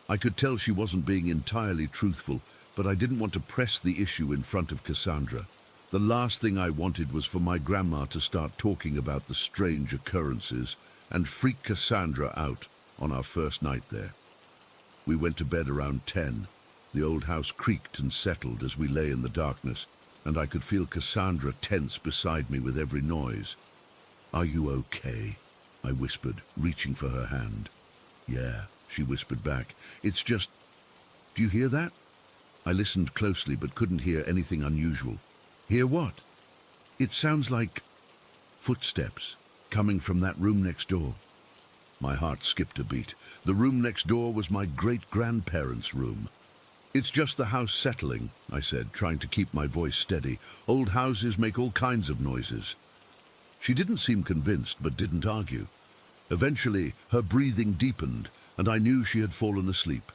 I could tell she wasn't being entirely truthful, but I didn't want to press the issue in front of Cassandra. The last thing I wanted was for my grandma to start talking about the strange occurrences and freak Cassandra out on our first night there. We went to bed around 10. The old house creaked and settled as we lay in the darkness, and I could feel Cassandra tense beside me with every noise. "Are you okay?" I whispered, reaching for her hand. "Yeah," she whispered back. "It's just... Do you hear that?" I listened closely but couldn't hear anything unusual. "Hear what?" "It sounds like footsteps coming from that room next door." My heart skipped a beat. The room next door was my great-grandparents' room. "It's just the house settling," I said, trying to keep my voice steady. "Old houses make all kinds of noises." She didn't seem convinced, but didn't argue. Eventually, her breathing deepened, and I knew she had fallen asleep.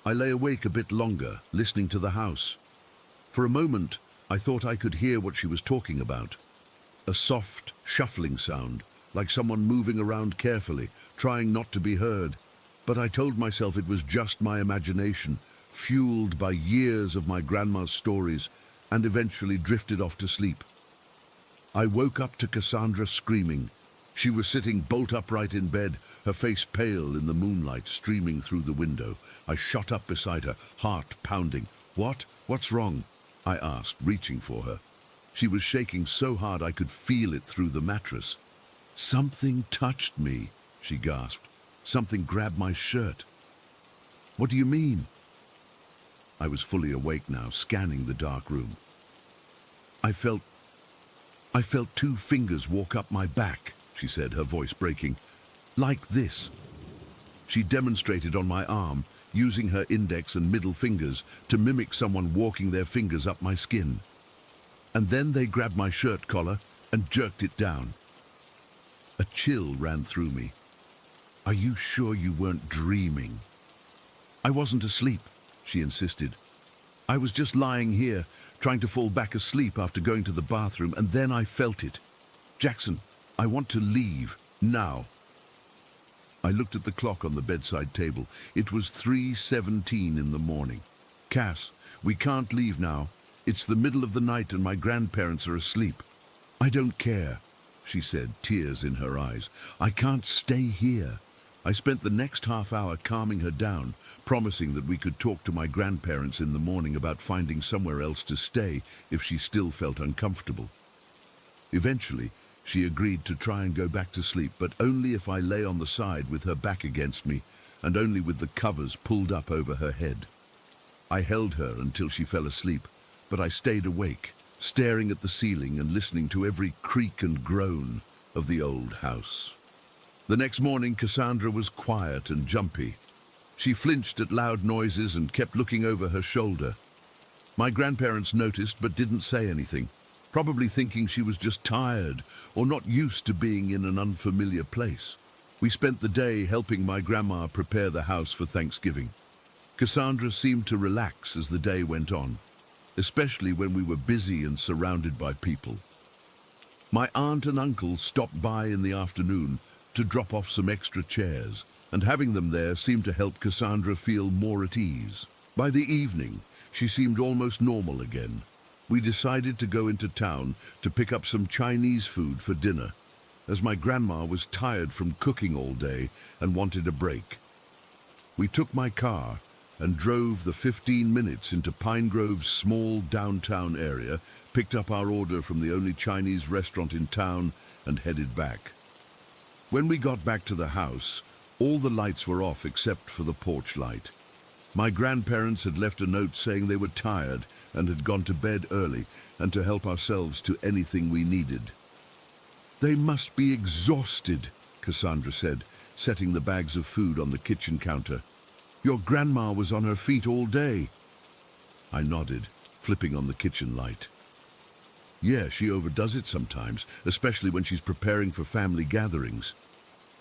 I lay awake a bit longer, listening to the house. For a moment, I thought I could hear what she was talking about. A soft, shuffling sound, like someone moving around carefully, trying not to be heard. But I told myself it was just my imagination, fueled by years of my grandma's stories, and eventually drifted off to sleep. I woke up to Cassandra screaming. She was sitting bolt upright in bed, her face pale in the moonlight streaming through the window. I shot up beside her, heart pounding. What's wrong?" I asked, reaching for her. She was shaking so hard I could feel it through the mattress. "Something touched me," she gasped. "Something grabbed my shirt." "What do you mean?" I was fully awake now, scanning the dark room. I felt 2 fingers walk up my back," she said, her voice breaking. "Like this." She demonstrated on my arm, using her index and middle fingers to mimic someone walking their fingers up my skin. And then they grabbed my shirt collar and jerked it down. A chill ran through me. "Are you sure you weren't dreaming?" "I wasn't asleep," she insisted. "I was just lying here, trying to fall back asleep after going to the bathroom, and then I felt it. Jackson, I want to leave, now." I looked at the clock on the bedside table. It was 3:17 in the morning. "Cass, we can't leave now. It's the middle of the night and my grandparents are asleep." "I don't care," she said, tears in her eyes. "I can't stay here." I spent the next half hour calming her down, promising that we could talk to my grandparents in the morning about finding somewhere else to stay if she still felt uncomfortable. Eventually, she agreed to try and go back to sleep, but only if I lay on the side with her back against me, and only with the covers pulled up over her head. I held her until she fell asleep, but I stayed awake, staring at the ceiling and listening to every creak and groan of the old house. The next morning, Cassandra was quiet and jumpy. She flinched at loud noises and kept looking over her shoulder. My grandparents noticed but didn't say anything, probably thinking she was just tired or not used to being in an unfamiliar place. We spent the day helping my grandma prepare the house for Thanksgiving. Cassandra seemed to relax as the day went on, especially when we were busy and surrounded by people. My aunt and uncle stopped by in the afternoon to drop off some extra chairs, and having them there seemed to help Cassandra feel more at ease. By the evening, she seemed almost normal again. We decided to go into town to pick up some Chinese food for dinner, as my grandma was tired from cooking all day and wanted a break. We took my car and drove the 15 minutes into Pine Grove's small downtown area, picked up our order from the only Chinese restaurant in town, and headed back. When we got back to the house, all the lights were off except for the porch light. My grandparents had left a note saying they were tired and had gone to bed early and to help ourselves to anything we needed. "They must be exhausted," Cassandra said, setting the bags of food on the kitchen counter. "Your grandma was on her feet all day." I nodded, flipping on the kitchen light. "Yeah, she overdoes it sometimes, especially when she's preparing for family gatherings."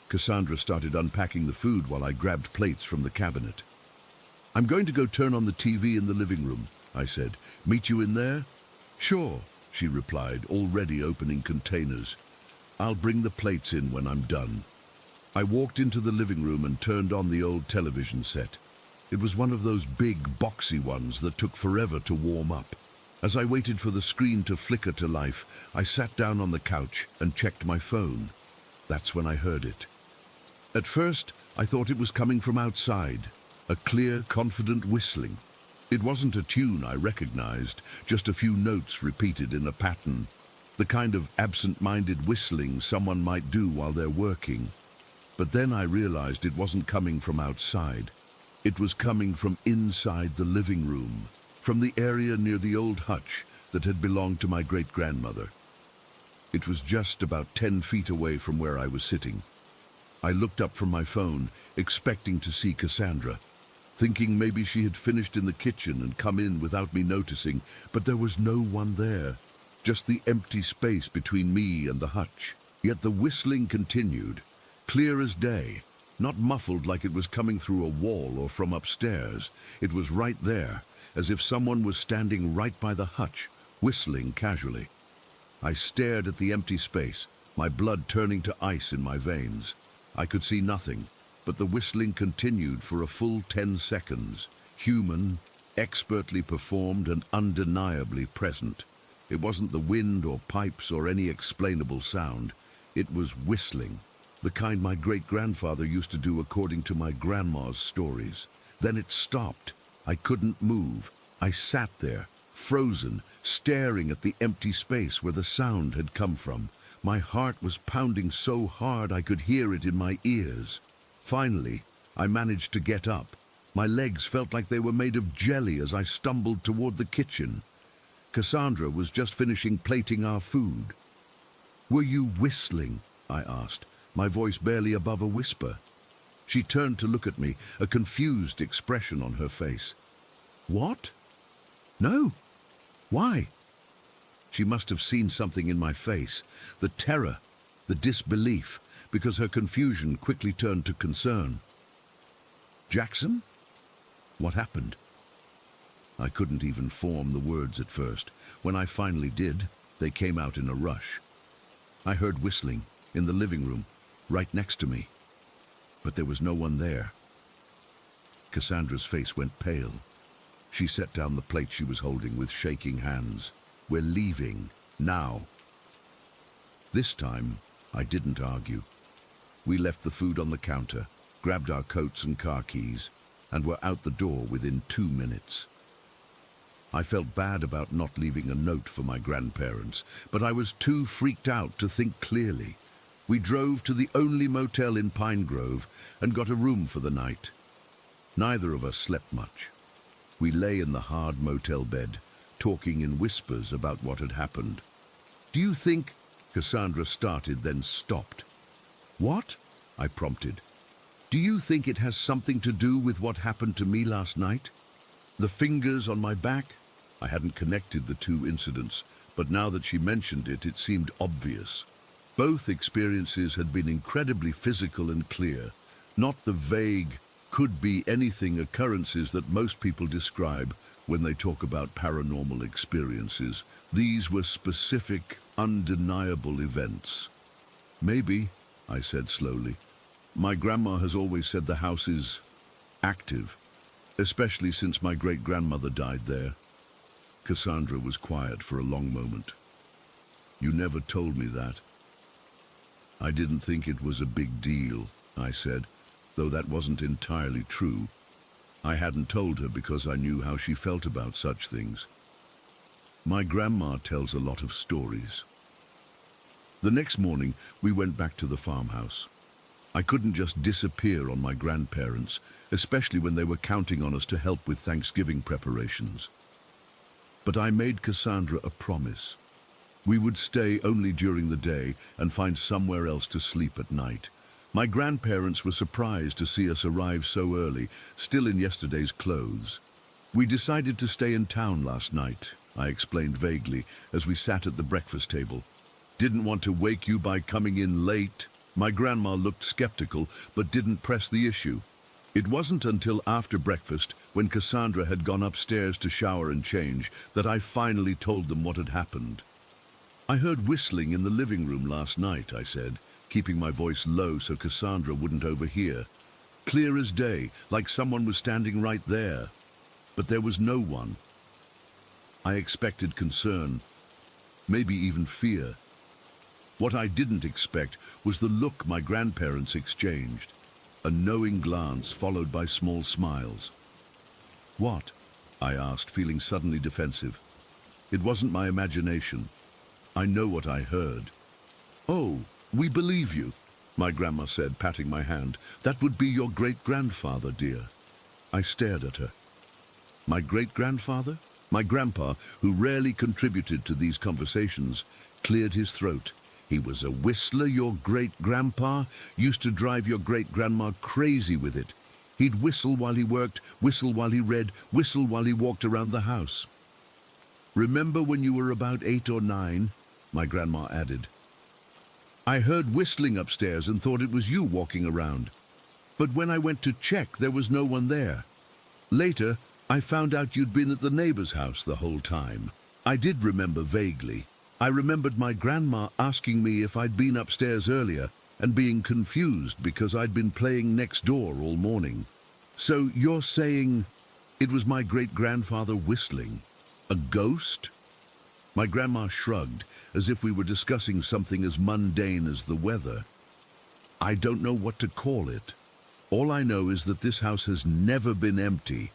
Cassandra started unpacking the food while I grabbed plates from the cabinet. "I'm going to go turn on the TV in the living room," I said. "Meet you in there?" "Sure," she replied, already opening containers. "I'll bring the plates in when I'm done." I walked into the living room and turned on the old television set. It was one of those big, boxy ones that took forever to warm up. As I waited for the screen to flicker to life, I sat down on the couch and checked my phone. That's when I heard it. At first, I thought it was coming from outside, a clear, confident whistling. It wasn't a tune I recognized, just a few notes repeated in a pattern, the kind of absent-minded whistling someone might do while they're working. But then I realized it wasn't coming from outside. It was coming from inside the living room, from the area near the old hutch that had belonged to my great-grandmother. It was just about 10 feet away from where I was sitting. I looked up from my phone, expecting to see Cassandra, thinking maybe she had finished in the kitchen and come in without me noticing, but there was no one there, just the empty space between me and the hutch. Yet the whistling continued, clear as day, not muffled like it was coming through a wall or from upstairs. It was right there, as if someone was standing right by the hutch, whistling casually. I stared at the empty space, my blood turning to ice in my veins. I could see nothing, but the whistling continued for a full 10 seconds, human, expertly performed and undeniably present. It wasn't the wind or pipes or any explainable sound. It was whistling, the kind my great-grandfather used to do according to my grandma's stories. Then it stopped. I couldn't move. I sat there, frozen, staring at the empty space where the sound had come from. My heart was pounding so hard I could hear it in my ears. Finally, I managed to get up. My legs felt like they were made of jelly as I stumbled toward the kitchen. Cassandra was just finishing plating our food. "Were you whistling?" I asked, my voice barely above a whisper. She turned to look at me, a confused expression on her face. "What? No. Why?" She must have seen something in my face, the terror, the disbelief, because her confusion quickly turned to concern. "Jackson? What happened?" I couldn't even form the words at first. When I finally did, they came out in a rush. I heard whistling in the living room, right next to me, but there was no one there. Cassandra's face went pale. She set down the plate she was holding with shaking hands. "We're leaving, now." This time, I didn't argue. We left the food on the counter, grabbed our coats and car keys, and were out the door within 2 minutes. I felt bad about not leaving a note for my grandparents, but I was too freaked out to think clearly. We drove to the only motel in Pine Grove and got a room for the night. Neither of us slept much. We lay in the hard motel bed, talking in whispers about what had happened. "Do you think—" Cassandra started, then stopped. "What?" I prompted. "Do you think it has something to do with what happened to me last night? The fingers on my back?" I hadn't connected the two incidents, but now that she mentioned it, it seemed obvious. Both experiences had been incredibly physical and clear, not the vague, could-be-anything occurrences that most people describe, when they talk about paranormal experiences. These were specific, undeniable events. Maybe, I said slowly. My grandma has always said the house is active, especially since my great-grandmother died there. Cassandra was quiet for a long moment. You never told me that. I didn't think it was a big deal, I said, though that wasn't entirely true. I hadn't told her because I knew how she felt about such things. My grandma tells a lot of stories. The next morning, we went back to the farmhouse. I couldn't just disappear on my grandparents, especially when they were counting on us to help with Thanksgiving preparations. But I made Cassandra a promise. We would stay only during the day and find somewhere else to sleep at night. My grandparents were surprised to see us arrive so early, still in yesterday's clothes. We decided to stay in town last night, I explained vaguely as we sat at the breakfast table. Didn't want to wake you by coming in late. My grandma looked skeptical, but didn't press the issue. It wasn't until after breakfast, when Cassandra had gone upstairs to shower and change, that I finally told them what had happened. I heard whistling in the living room last night, I said, keeping my voice low so Cassandra wouldn't overhear. Clear as day, like someone was standing right there. But there was no one. I expected concern, maybe even fear. What I didn't expect was the look my grandparents exchanged. A knowing glance followed by small smiles. What? I asked, feeling suddenly defensive. It wasn't my imagination. I know what I heard. Oh, we believe you, my grandma said, patting my hand. That would be your great-grandfather, dear. I stared at her. My great-grandfather? My grandpa, who rarely contributed to these conversations, cleared his throat. He was a whistler, your great-grandpa? Used to drive your great-grandma crazy with it. He'd whistle while he worked, whistle while he read, whistle while he walked around the house. Remember when you were about 8 or 9? My grandma added. I heard whistling upstairs and thought it was you walking around. But when I went to check, there was no one there. Later, I found out you'd been at the neighbor's house the whole time. I did remember vaguely. I remembered my grandma asking me if I'd been upstairs earlier and being confused because I'd been playing next door all morning. So you're saying it was my great-grandfather whistling? A ghost? My grandma shrugged, as if we were discussing something as mundane as the weather. I don't know what to call it. All I know is that this house has never been empty,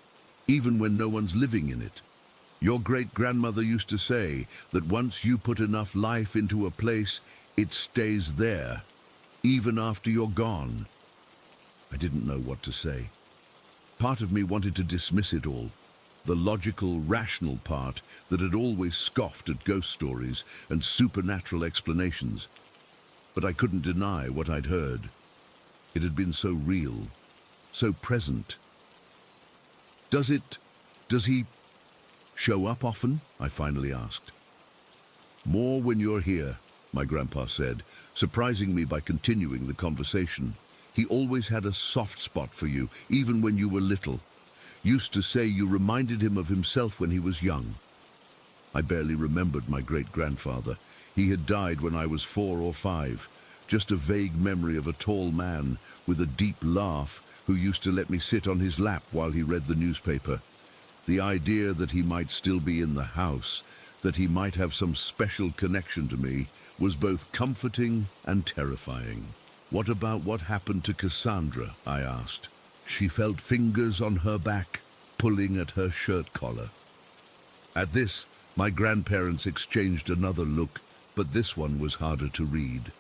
even when no one's living in it. Your great-grandmother used to say that once you put enough life into a place, it stays there, even after you're gone. I didn't know what to say. Part of me wanted to dismiss it all, the logical, rational part that had always scoffed at ghost stories and supernatural explanations. But I couldn't deny what I'd heard. It had been so real, so present. Does he show up often? I finally asked. More when you're here, my grandpa said, surprising me by continuing the conversation. He always had a soft spot for you, even when you were little. Used to say you reminded him of himself when he was young. I barely remembered my great-grandfather. He had died when I was 4 or 5. Just a vague memory of a tall man with a deep laugh who used to let me sit on his lap while he read the newspaper. The idea that he might still be in the house, that he might have some special connection to me, was both comforting and terrifying. What about what happened to Cassandra? I asked. She felt fingers on her back, pulling at her shirt collar. At this, my grandparents exchanged another look, but this one was harder to read.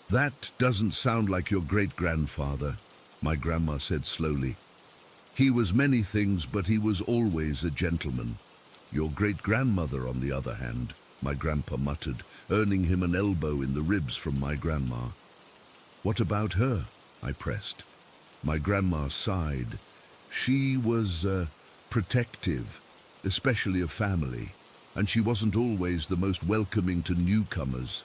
That doesn't sound like your great-grandfather, my grandma said slowly. He was many things, but he was always a gentleman. Your great-grandmother, on the other hand, my grandpa muttered, earning him an elbow in the ribs from my grandma. What about her? I pressed. My grandma sighed. She was protective, especially of family, and she wasn't always the most welcoming to newcomers.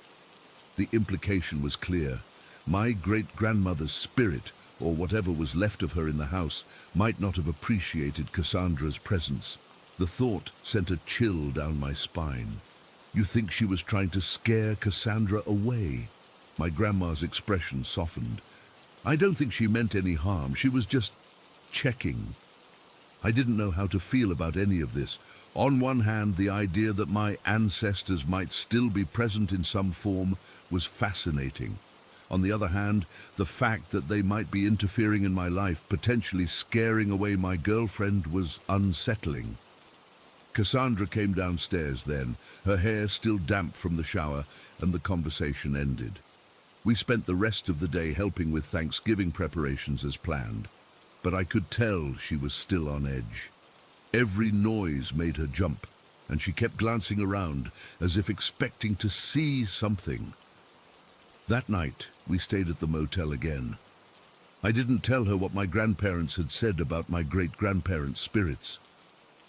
The implication was clear. My great-grandmother's spirit, or whatever was left of her in the house, might not have appreciated Cassandra's presence. The thought sent a chill down my spine. You think she was trying to scare Cassandra away? My grandma's expression softened. I don't think she meant any harm. She was just checking. I didn't know how to feel about any of this. On one hand, the idea that my ancestors might still be present in some form was fascinating. On the other hand, the fact that they might be interfering in my life, potentially scaring away my girlfriend, was unsettling. Cassandra came downstairs then, her hair still damp from the shower, and the conversation ended. We spent the rest of the day helping with Thanksgiving preparations as planned, but I could tell she was still on edge. Every noise made her jump, and she kept glancing around as if expecting to see something. That night, we stayed at the motel again. I didn't tell her what my grandparents had said about my great-grandparents' spirits.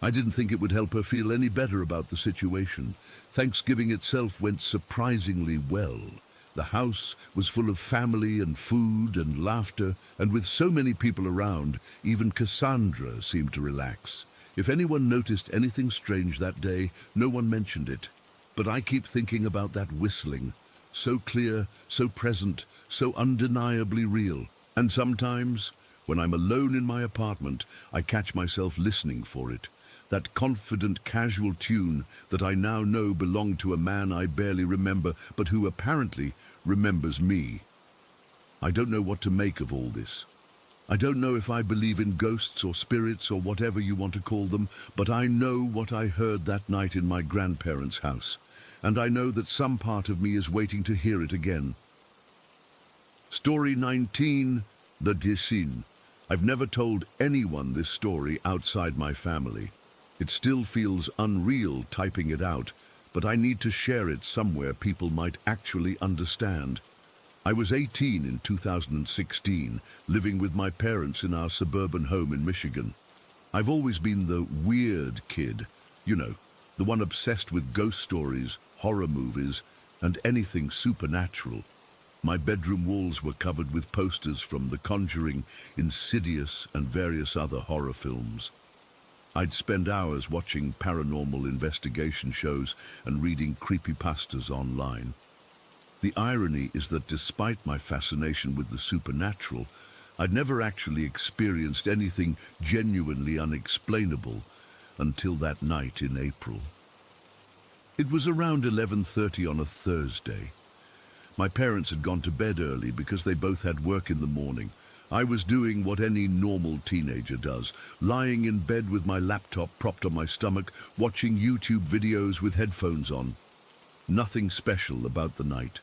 I didn't think it would help her feel any better about the situation. Thanksgiving itself went surprisingly well. The house was full of family and food and laughter, and with so many people around, even Cassandra seemed to relax. If anyone noticed anything strange that day, no one mentioned it. But I keep thinking about that whistling. So clear, so present, so undeniably real. And sometimes, when I'm alone in my apartment, I catch myself listening for it. That confident, casual tune that I now know belonged to a man I barely remember, but who apparently remembers me. I don't know what to make of all this. I don't know if I believe in ghosts or spirits or whatever you want to call them, but I know what I heard that night in my grandparents' house, and I know that some part of me is waiting to hear it again. Story 19, The Dessin. I've never told anyone this story outside my family. It still feels unreal typing it out, but I need to share it somewhere people might actually understand. I was 18 in 2016, living with my parents in our suburban home in Michigan. I've always been the weird kid, you know, the one obsessed with ghost stories, horror movies, and anything supernatural. My bedroom walls were covered with posters from The Conjuring, Insidious, and various other horror films. I'd spend hours watching paranormal investigation shows and reading creepypastas online. The irony is that despite my fascination with the supernatural, I'd never actually experienced anything genuinely unexplainable until that night in April. It was around 11:30 on a Thursday. My parents had gone to bed early because they both had work in the morning. I was doing what any normal teenager does, lying in bed with my laptop propped on my stomach, watching YouTube videos with headphones on. Nothing special about the night.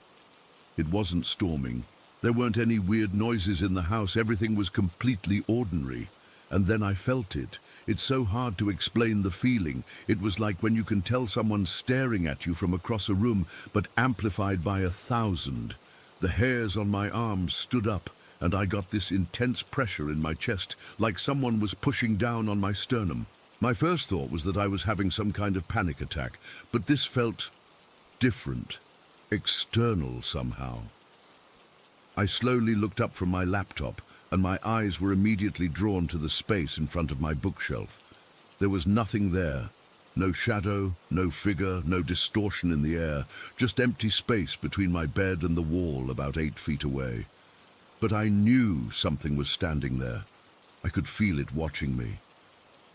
It wasn't storming. There weren't any weird noises in the house. Everything was completely ordinary. And then I felt it. It's so hard to explain the feeling. It was like when you can tell someone's staring at you from across a room, but amplified by 1,000. The hairs on my arms stood up, and I got this intense pressure in my chest, like someone was pushing down on my sternum. My first thought was that I was having some kind of panic attack, but this felt different, external somehow. I slowly looked up from my laptop, and my eyes were immediately drawn to the space in front of my bookshelf. There was nothing there. No shadow, no figure, no distortion in the air, just empty space between my bed and the wall about 8 feet away. But I knew something was standing there. I could feel it watching me.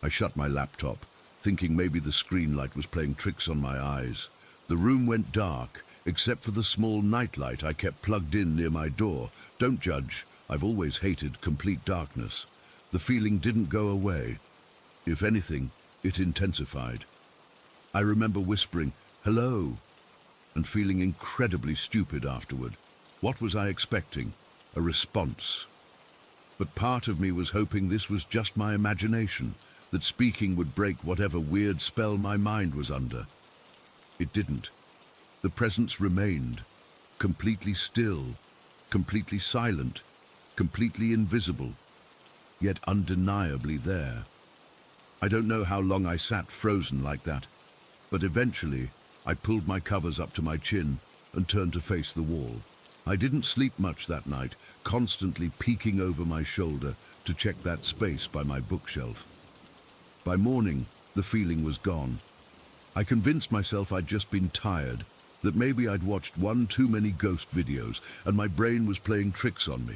I shut my laptop, thinking maybe the screen light was playing tricks on my eyes. The room went dark, except for the small nightlight I kept plugged in near my door. Don't judge. I've always hated complete darkness. The feeling didn't go away. If anything, it intensified. I remember whispering, "Hello," and feeling incredibly stupid afterward. What was I expecting? A response. But part of me was hoping this was just my imagination, that speaking would break whatever weird spell my mind was under. It didn't. The presence remained, completely still, completely silent, completely invisible, yet undeniably there. I don't know how long I sat frozen like that, but eventually I pulled my covers up to my chin and turned to face the wall. I didn't sleep much that night, constantly peeking over my shoulder to check that space by my bookshelf. By morning, The feeling was gone. I convinced myself I'd just been tired, that maybe I'd watched one too many ghost videos and my brain was playing tricks on me.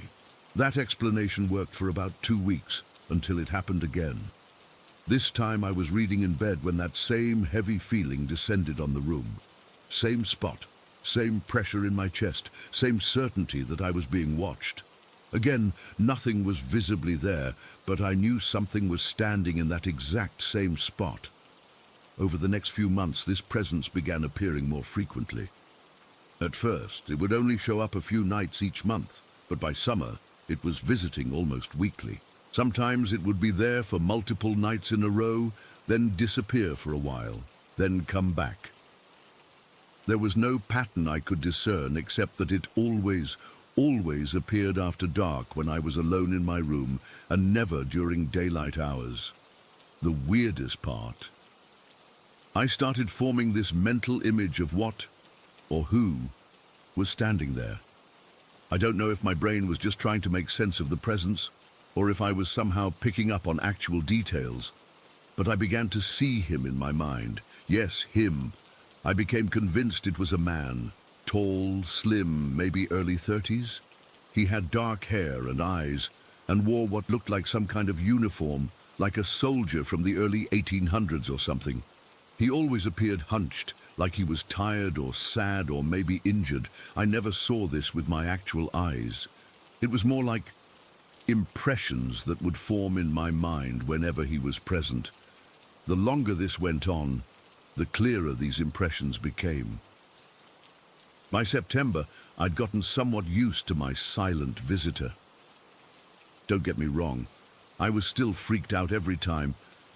That explanation worked for about 2 weeks, until it happened again. This time I was reading in bed when that same heavy feeling descended on the room. Same spot, same pressure in my chest, same certainty that I was being watched. Again, nothing was visibly there, but I knew something was standing in that exact same spot. Over the next few months, this presence began appearing more frequently. At first, it would only show up a few nights each month, but by summer, it was visiting almost weekly. Sometimes it would be there for multiple nights in a row, then disappear for a while, then come back. There was no pattern I could discern except that it always appeared after dark when I was alone in my room and never during daylight hours. The weirdest part, I started forming this mental image of what, or who, was standing there. I don't know if my brain was just trying to make sense of the presence, or if I was somehow picking up on actual details. But I began to see him in my mind. Yes, him. I became convinced it was a man, tall, slim, maybe early 30s. He had dark hair and eyes, and wore what looked like some kind of uniform, like a soldier from the early 1800s or something. He always appeared hunched, like he was tired or sad or maybe injured. I never saw this with my actual eyes. It was more like impressions that would form in my mind whenever he was present. The longer this went on, the clearer these impressions became. By September, I'd gotten somewhat used to my silent visitor. Don't get me wrong, I was still freaked out every time,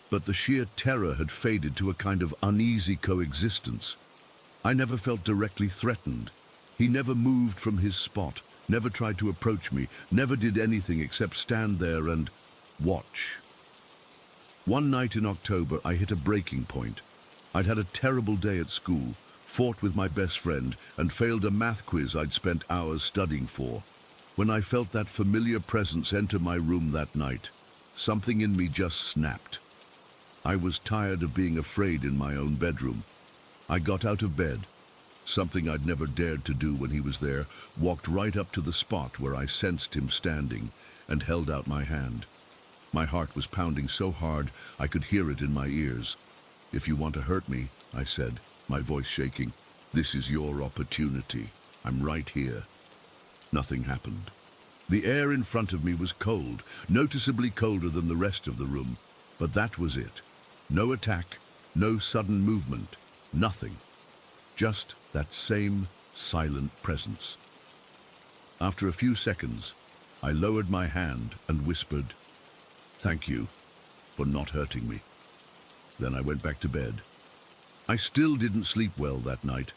but the sheer terror had faded to a kind of uneasy coexistence. I never felt directly threatened. He never moved from his spot, never tried to approach me, never did anything except stand there and watch. One night in October, I hit a breaking point. I'd had a terrible day at school, fought with my best friend, and failed a math quiz I'd spent hours studying for. When I felt that familiar presence enter my room that night, something in me just snapped. I was tired of being afraid in my own bedroom. I got out of bed, something I'd never dared to do when he was there, walked right up to the spot where I sensed him standing, and held out my hand. My heart was pounding so hard I could hear it in my ears. "If you want to hurt me," I said, my voice shaking, "this is your opportunity. I'm right here." Nothing happened. The air in front of me was cold, noticeably colder than the rest of the room, but that was it. No attack, no sudden movement, nothing. Just that same silent presence. After a few seconds, I lowered my hand and whispered, "Thank you for not hurting me." Then I went back to bed. I still didn't sleep well that night,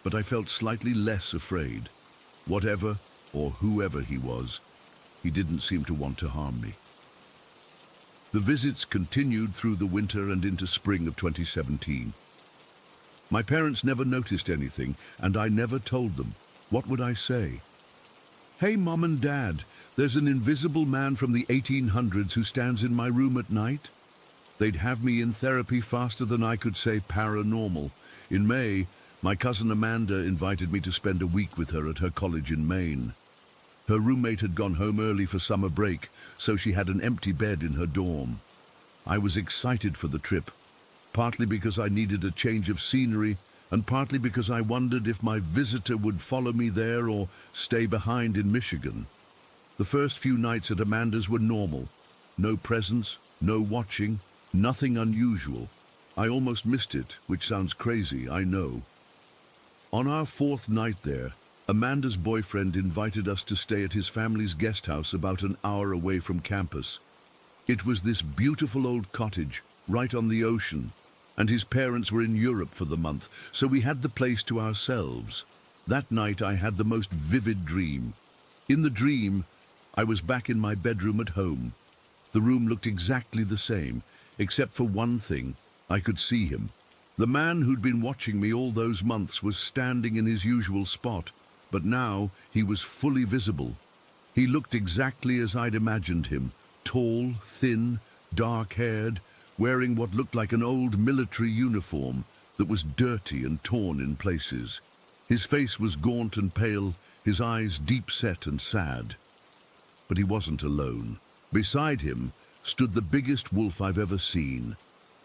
but I felt slightly less afraid. Whatever or whoever he was, he didn't seem to want to harm me. The visits continued through the winter and into spring of 2017. My parents never noticed anything, and I never told them. What would I say? "Hey, Mom and Dad, there's an invisible man from the 1800s who stands in my room at night." They'd have me in therapy faster than I could say paranormal. In May, my cousin Amanda invited me to spend a week with her at her college in Maine. Her roommate had gone home early for summer break, so she had an empty bed in her dorm. I was excited for the trip, partly because I needed a change of scenery, and partly because I wondered if my visitor would follow me there or stay behind in Michigan. The first few nights at Amanda's were normal. No presence, no watching, nothing unusual. I almost missed it, which sounds crazy, I know. On our 4th night there, Amanda's boyfriend invited us to stay at his family's guest house about an hour away from campus. It was this beautiful old cottage, right on the ocean, and his parents were in Europe for the month, so we had the place to ourselves. That night I had the most vivid dream. In the dream, I was back in my bedroom at home. The room looked exactly the same, except for one thing. I could see him. The man who'd been watching me all those months was standing in his usual spot, but now he was fully visible. He looked exactly as I'd imagined him, tall, thin, dark-haired, wearing what looked like an old military uniform that was dirty and torn in places. His face was gaunt and pale, his eyes deep-set and sad. But he wasn't alone. Beside him stood the biggest wolf I've ever seen.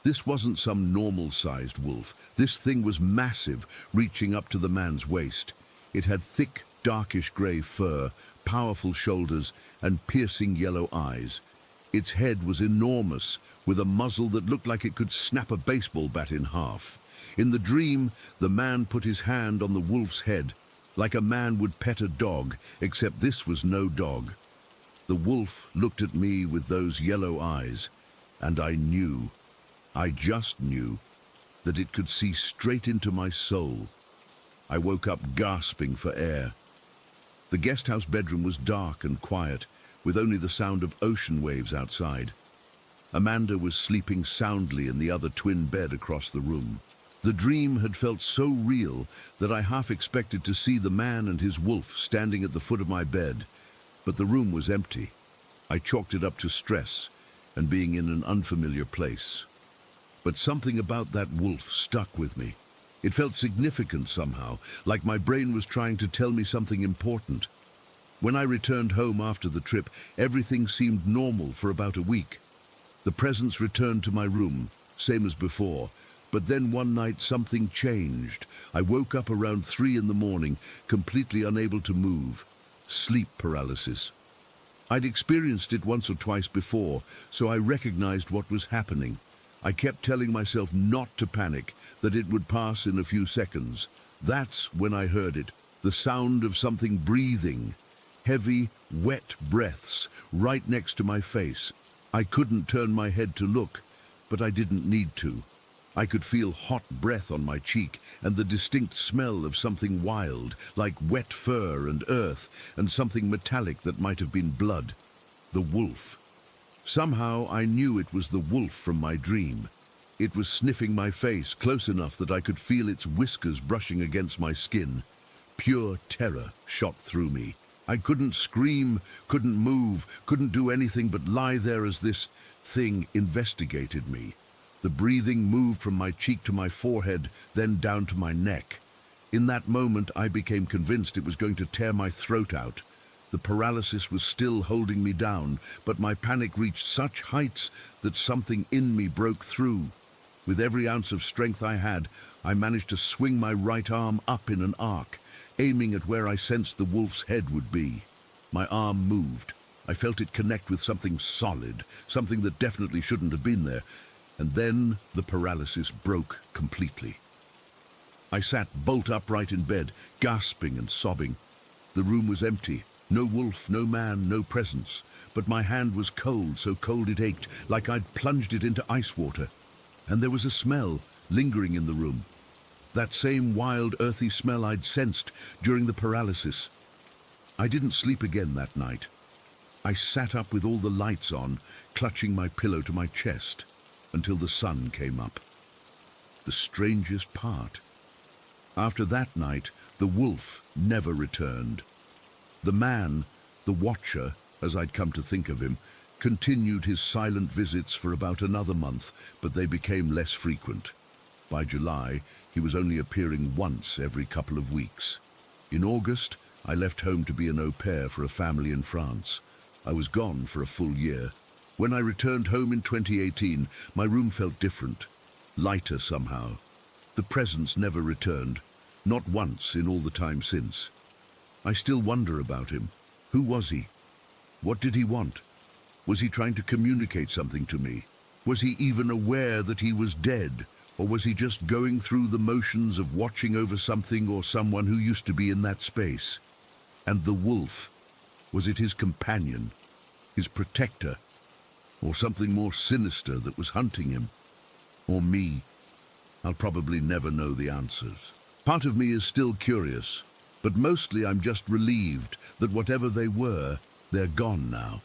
This wasn't some normal-sized wolf. This thing was massive, reaching up to the man's waist. It had thick, darkish grey fur, powerful shoulders, and piercing yellow eyes. Its head was enormous, with a muzzle that looked like it could snap a baseball bat in half. In the dream, the man put his hand on the wolf's head, like a man would pet a dog, except this was no dog. The wolf looked at me with those yellow eyes, and I just knew, that it could see straight into my soul. I woke up gasping for air. The guest house bedroom was dark and quiet, with only the sound of ocean waves outside. Amanda was sleeping soundly in the other twin bed across the room. The dream had felt so real that I half expected to see the man and his wolf standing at the foot of my bed, but the room was empty. I chalked it up to stress and being in an unfamiliar place. But something about that wolf stuck with me. It felt significant somehow, like my brain was trying to tell me something important. When I returned home after the trip, everything seemed normal for about a week. The presence returned to my room, same as before, but then one night something changed. I woke up around 3 in the morning, completely unable to move. Sleep paralysis. I'd experienced it once or twice before, so I recognized what was happening. I kept telling myself not to panic, that it would pass in a few seconds. That's when I heard it, the sound of something breathing. Heavy, wet breaths right next to my face. I couldn't turn my head to look, but I didn't need to. I could feel hot breath on my cheek and the distinct smell of something wild, like wet fur and earth, and something metallic that might have been blood. The wolf. Somehow I knew it was the wolf from my dream. It was sniffing my face close enough that I could feel its whiskers brushing against my skin. Pure terror shot through me. I couldn't scream, couldn't move, couldn't do anything but lie there as this thing investigated me. The breathing moved from my cheek to my forehead, then down to my neck. In that moment, I became convinced it was going to tear my throat out. The paralysis was still holding me down, but my panic reached such heights that something in me broke through. With every ounce of strength I had, I managed to swing my right arm up in an arc, aiming at where I sensed the wolf's head would be. My arm moved. I felt it connect with something solid, something that definitely shouldn't have been there. And then the paralysis broke completely. I sat bolt upright in bed, gasping and sobbing. The room was empty. No wolf, no man, no presence. But my hand was cold, so cold it ached, like I'd plunged it into ice water. And there was a smell lingering in the room. That same wild, earthy smell I'd sensed during the paralysis. I didn't sleep again that night. I sat up with all the lights on, clutching my pillow to my chest, until the sun came up. The strangest part. After that night, the wolf never returned. The man, the watcher, as I'd come to think of him, continued his silent visits for about another month, but they became less frequent. By July, he was only appearing once every couple of weeks. In August, I left home to be an au pair for a family in France. I was gone for a full year. When I returned home in 2018, my room felt different, lighter somehow. The presence never returned, not once in all the time since. I still wonder about him. Who was he? What did he want? Was he trying to communicate something to me? Was he even aware that he was dead? Or was he just going through the motions of watching over something or someone who used to be in that space? And the wolf, was it his companion, his protector, or something more sinister that was hunting him? Or me? I'll probably never know the answers. Part of me is still curious, but mostly I'm just relieved that whatever they were, they're gone now.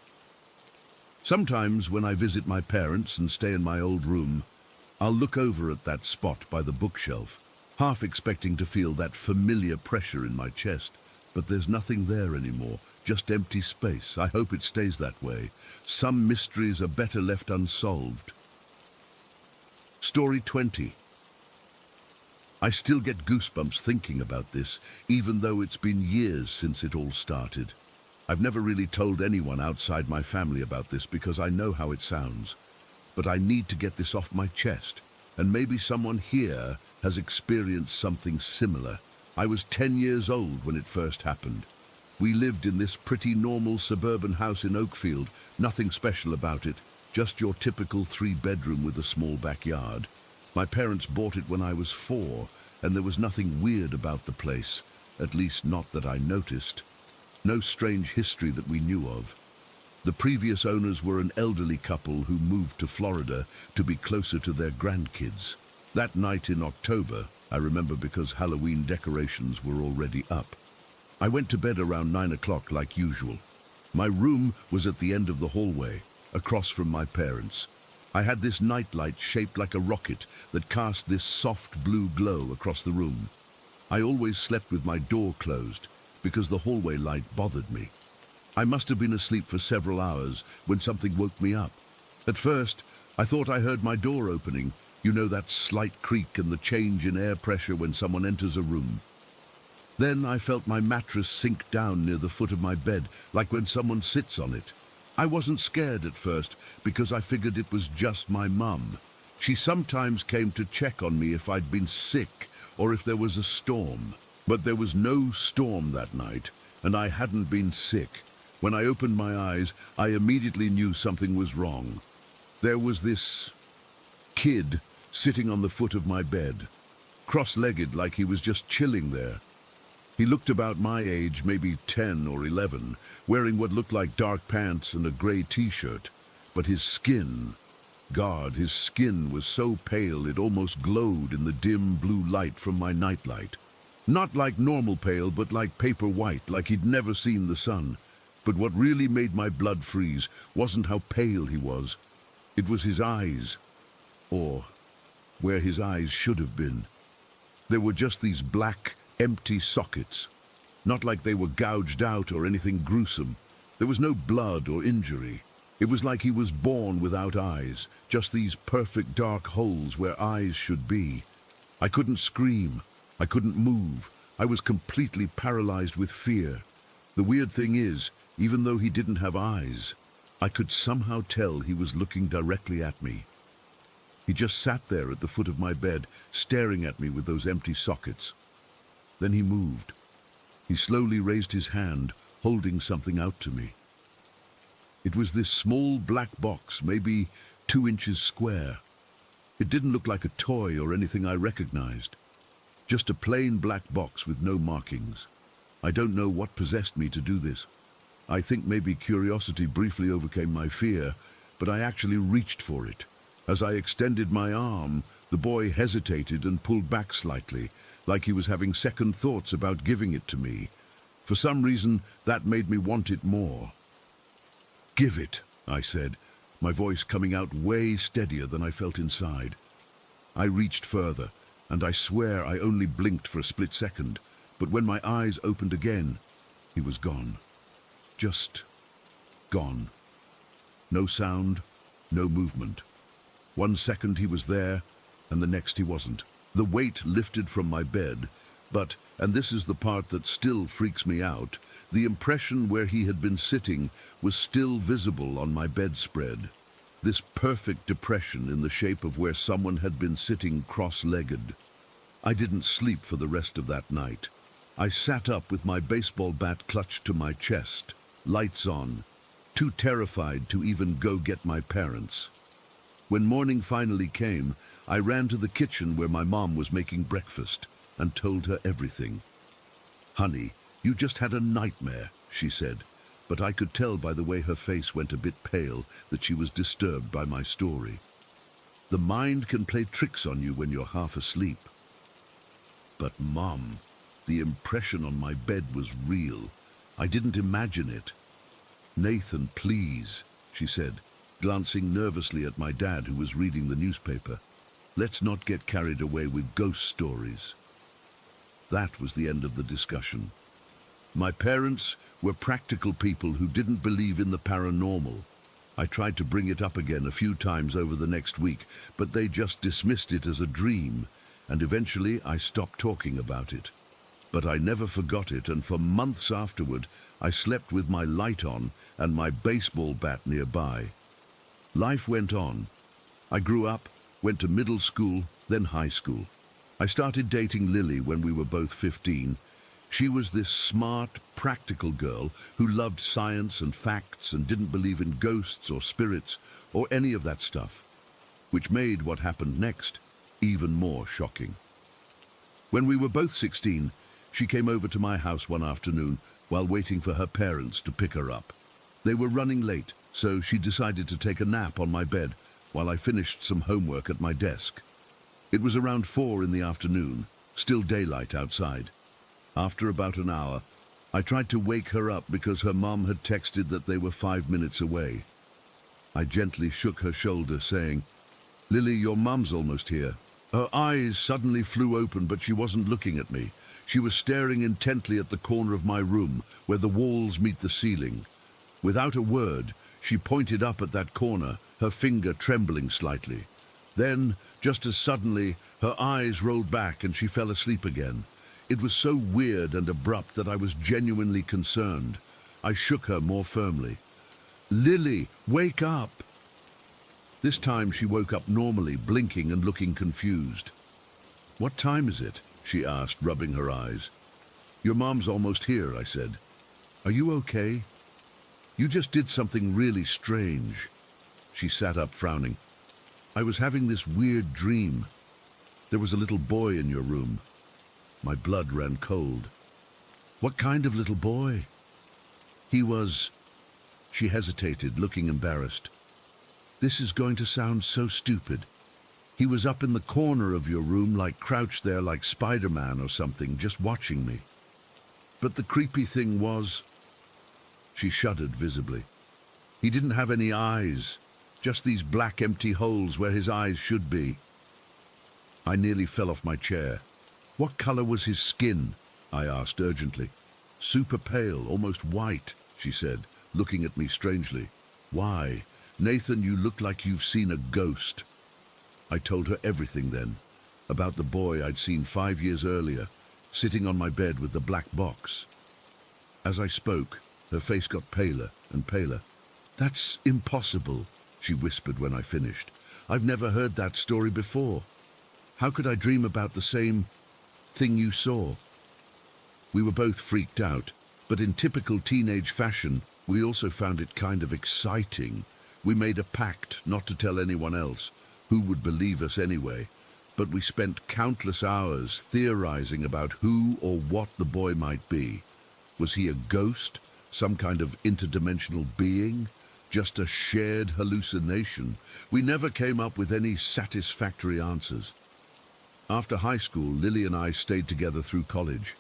Sometimes when I visit my parents and stay in my old room, I'll look over at that spot by the bookshelf, half expecting to feel that familiar pressure in my chest, but there's nothing there anymore, just empty space. I hope it stays that way. Some mysteries are better left unsolved. Story 20. I still get goosebumps thinking about this, even though it's been years since it all started. I've never really told anyone outside my family about this because I know how it sounds. But I need to get this off my chest, and maybe someone here has experienced something similar. I was 10 years old when it first happened. We lived in this pretty normal suburban house in Oakfield, nothing special about it, just your typical 3-bedroom with a small backyard. My parents bought it when I was 4, and there was nothing weird about the place, at least not that I noticed. No strange history that we knew of. The previous owners were an elderly couple who moved to Florida to be closer to their grandkids. That night in October, I remember because Halloween decorations were already up. I went to bed around 9 o'clock like usual. My room was at the end of the hallway, across from my parents'. I had this nightlight shaped like a rocket that cast this soft blue glow across the room. I always slept with my door closed because the hallway light bothered me. I must have been asleep for several hours when something woke me up. At first, I thought I heard my door opening. You know, that slight creak and the change in air pressure when someone enters a room. Then I felt my mattress sink down near the foot of my bed, like when someone sits on it. I wasn't scared at first because I figured it was just my mum. She sometimes came to check on me if I'd been sick or if there was a storm. But there was no storm that night, and I hadn't been sick. When I opened my eyes, I immediately knew something was wrong. There was this kid sitting on the foot of my bed, cross-legged like he was just chilling there. He looked about my age, maybe 10 or 11, wearing what looked like dark pants and a gray t-shirt. But his skin, God, his skin was so pale it almost glowed in the dim blue light from my nightlight. Not like normal pale, but like paper white, like he'd never seen the sun. But what really made my blood freeze wasn't how pale he was. It was his eyes, or where his eyes should have been. There were just these black, empty sockets. Not like they were gouged out or anything gruesome. There was no blood or injury. It was like he was born without eyes, just these perfect dark holes where eyes should be. I couldn't scream. I couldn't move. I was completely paralyzed with fear. The weird thing is, even though he didn't have eyes, I could somehow tell he was looking directly at me. He just sat there at the foot of my bed, staring at me with those empty sockets. Then he moved. He slowly raised his hand, holding something out to me. It was this small black box, maybe 2 inches square. It didn't look like a toy or anything I recognized. Just a plain black box with no markings. I don't know what possessed me to do this. I think maybe curiosity briefly overcame my fear, but I actually reached for it. As I extended my arm, the boy hesitated and pulled back slightly, like he was having second thoughts about giving it to me. For some reason, that made me want it more. "Give it," I said, my voice coming out way steadier than I felt inside. I reached further, and I swear I only blinked for a split second, but when my eyes opened again, he was gone. Just gone. No sound, no movement. 1 second he was there, and the next he wasn't. The weight lifted from my bed, but, and this is the part that still freaks me out, the impression where he had been sitting was still visible on my bedspread. This perfect depression in the shape of where someone had been sitting cross-legged. I didn't sleep for the rest of that night. I sat up with my baseball bat clutched to my chest, lights on, too terrified to even go get my parents. When morning finally came, I ran to the kitchen where my mom was making breakfast and told her everything. "Honey, you just had a nightmare," she said, but I could tell by the way her face went a bit pale that she was disturbed by my story. The mind can play tricks on you when you're half asleep. But Mom, the impression on my bed was real. I didn't imagine it. "Nathan, please," she said, glancing nervously at my dad who was reading the newspaper. "Let's not get carried away with ghost stories." That was the end of the discussion. My parents were practical people who didn't believe in the paranormal. I tried to bring it up again a few times over the next week, but they just dismissed it as a dream, and eventually I stopped talking about it. But I never forgot it, and for months afterward, I slept with my light on and my baseball bat nearby. Life went on. I grew up, went to middle school, then high school. I started dating Lily when we were both 15. She was this smart, practical girl who loved science and facts and didn't believe in ghosts or spirits or any of that stuff, which made what happened next even more shocking. When we were both 16, she came over to my house one afternoon while waiting for her parents to pick her up. They were running late, so she decided to take a nap on my bed while I finished some homework at my desk. It was around 4 in the afternoon, still daylight outside. After about an hour, I tried to wake her up because her mom had texted that they were 5 minutes away. I gently shook her shoulder, saying, "Lily, your mom's almost here." Her eyes suddenly flew open, but she wasn't looking at me. She was staring intently at the corner of my room, where the walls meet the ceiling. Without a word, she pointed up at that corner, her finger trembling slightly. Then, just as suddenly, her eyes rolled back and she fell asleep again. It was so weird and abrupt that I was genuinely concerned. I shook her more firmly. "Lily, wake up!" This time she woke up normally, blinking and looking confused. "What time is it?" she asked, rubbing her eyes. "Your mom's almost here," I said. "Are you okay? You just did something really strange." She sat up, frowning. "I was having this weird dream. There was a little boy in your room." My blood ran cold. "What kind of little boy?" "He was..." She hesitated, looking embarrassed. "This is going to sound so stupid. He was up in the corner of your room, like crouched there like Spider-Man or something, just watching me. But the creepy thing was..." She shuddered visibly. "He didn't have any eyes, just these black empty holes where his eyes should be." I nearly fell off my chair. "What color was his skin?" I asked urgently. "Super pale, almost white," she said, looking at me strangely. "Why, Nathan, you look like you've seen a ghost." I told her everything then, about the boy I'd seen 5 years earlier, sitting on my bed with the black box. As I spoke, her face got paler and paler. "That's impossible," she whispered when I finished. "I've never heard that story before. How could I dream about the same thing you saw?" We were both freaked out, but in typical teenage fashion, we also found it kind of exciting. We made a pact not to tell anyone else. Who would believe us anyway? But we spent countless hours theorizing about who or what the boy might be. Was he a ghost? Some kind of interdimensional being? Just a shared hallucination? We never came up with any satisfactory answers. After high school, Lily and I stayed together through college.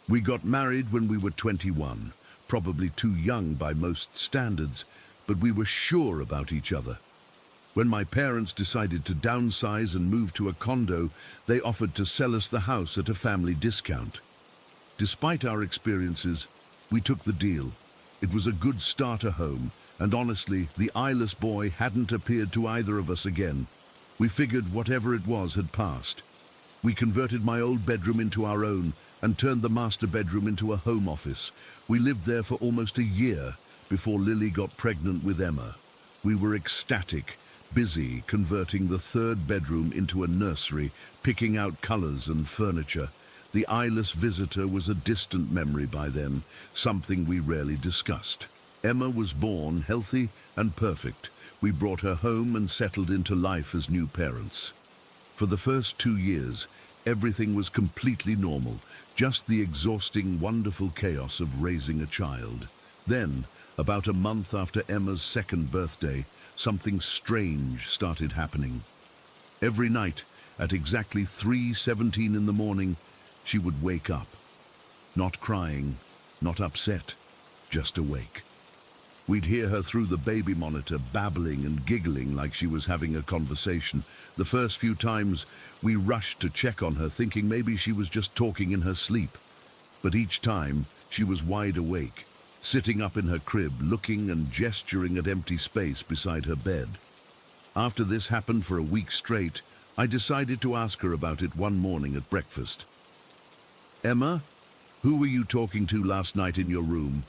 We got married when we were 21, probably too young by most standards, but we were sure about each other. When my parents decided to downsize and move to a condo, they offered to sell us the house at a family discount. Despite our experiences, we took the deal. It was a good starter home, and honestly, the eyeless boy hadn't appeared to either of us again. We figured whatever it was had passed. We converted my old bedroom into our own and turned the master bedroom into a home office. We lived there for almost a year before Lily got pregnant with Emma. We were ecstatic, busy converting the third bedroom into a nursery, picking out colors and furniture. The eyeless visitor was a distant memory by then, something we rarely discussed. Emma was born healthy and perfect. We brought her home and settled into life as new parents. For the first 2 years, everything was completely normal, just the exhausting, wonderful chaos of raising a child. Then, about a month after Emma's second birthday, something strange started happening. Every night, at exactly 3:17 in the morning, she would wake up. Not crying, not upset, just awake. We'd hear her through the baby monitor, babbling and giggling like she was having a conversation. The first few times, we rushed to check on her, thinking maybe she was just talking in her sleep. But each time, she was wide awake, sitting up in her crib, looking and gesturing at empty space beside her bed. After this happened for a week straight, I decided to ask her about it one morning at breakfast. "Emma, who were you talking to last night in your room?"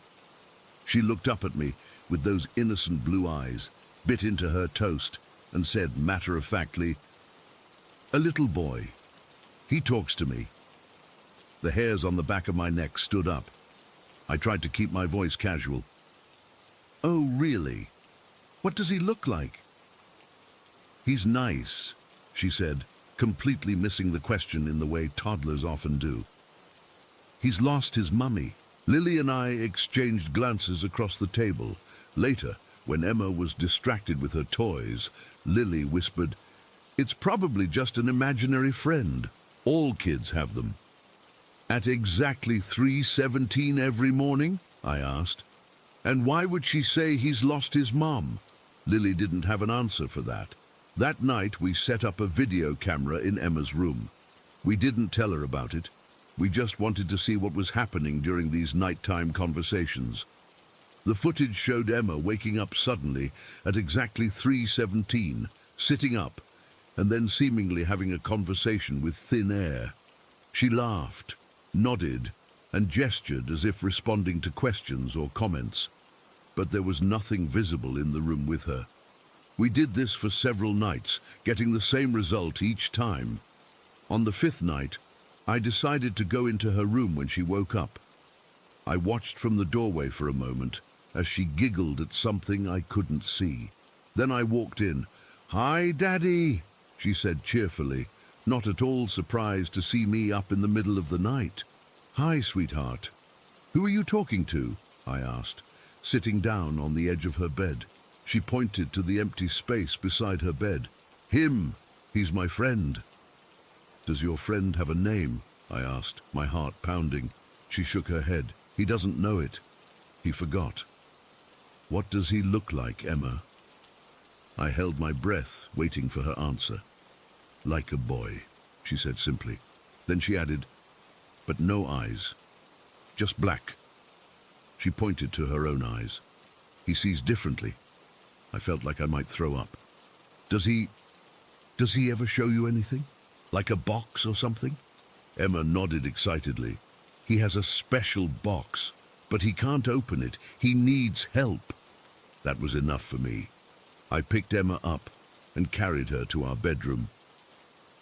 She looked up at me with those innocent blue eyes, bit into her toast, and said matter-of-factly, "A little boy. He talks to me." The hairs on the back of my neck stood up. I tried to keep my voice casual. "Oh, really? What does he look like?" "He's nice," she said, completely missing the question in the way toddlers often do. "He's lost his mummy." Lily and I exchanged glances across the table. Later, when Emma was distracted with her toys, Lily whispered, "It's probably just an imaginary friend. All kids have them." "At exactly 3:17 every morning?" I asked. "And why would she say he's lost his mom?" Lily didn't have an answer for that. That night we set up a video camera in Emma's room. We didn't tell her about it. We just wanted to see what was happening during these nighttime conversations. The footage showed Emma waking up suddenly at exactly 3:17, sitting up, and then seemingly having a conversation with thin air. She laughed, nodded, and gestured as if responding to questions or comments. But there was nothing visible in the room with her. We did this for several nights, getting the same result each time. On the fifth night, I decided to go into her room when she woke up. I watched from the doorway for a moment as she giggled at something I couldn't see. Then I walked in. "Hi, Daddy," she said cheerfully, not at all surprised to see me up in the middle of the night. "Hi, sweetheart. Who are you talking to?" I asked, sitting down on the edge of her bed. She pointed to the empty space beside her bed. "Him. He's my friend." "Does your friend have a name?" I asked, my heart pounding. She shook her head. "He doesn't know it. He forgot." "What does he look like, Emma?" I held my breath, waiting for her answer. "Like a boy," she said simply. Then she added, "But no eyes. Just black." She pointed to her own eyes. "He sees differently." I felt like I might throw up. Does he ever show you anything? Like a box or something?" Emma nodded excitedly. "He has a special box, but he can't open it. He needs help." That was enough for me. I picked Emma up and carried her to our bedroom.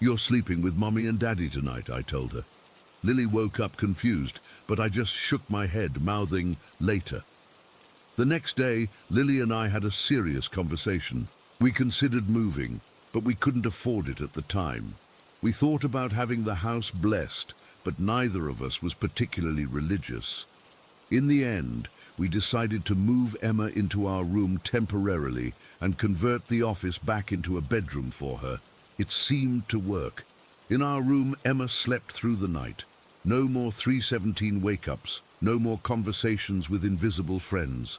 "You're sleeping with Mommy and Daddy tonight," I told her. Lily woke up confused, but I just shook my head, mouthing, "Later." The next day, Lily and I had a serious conversation. We considered moving, but we couldn't afford it at the time. We thought about having the house blessed, but neither of us was particularly religious. In the end, we decided to move Emma into our room temporarily and convert the office back into a bedroom for her. It seemed to work. In our room, Emma slept through the night. No more 3:17 wake-ups, no more conversations with invisible friends.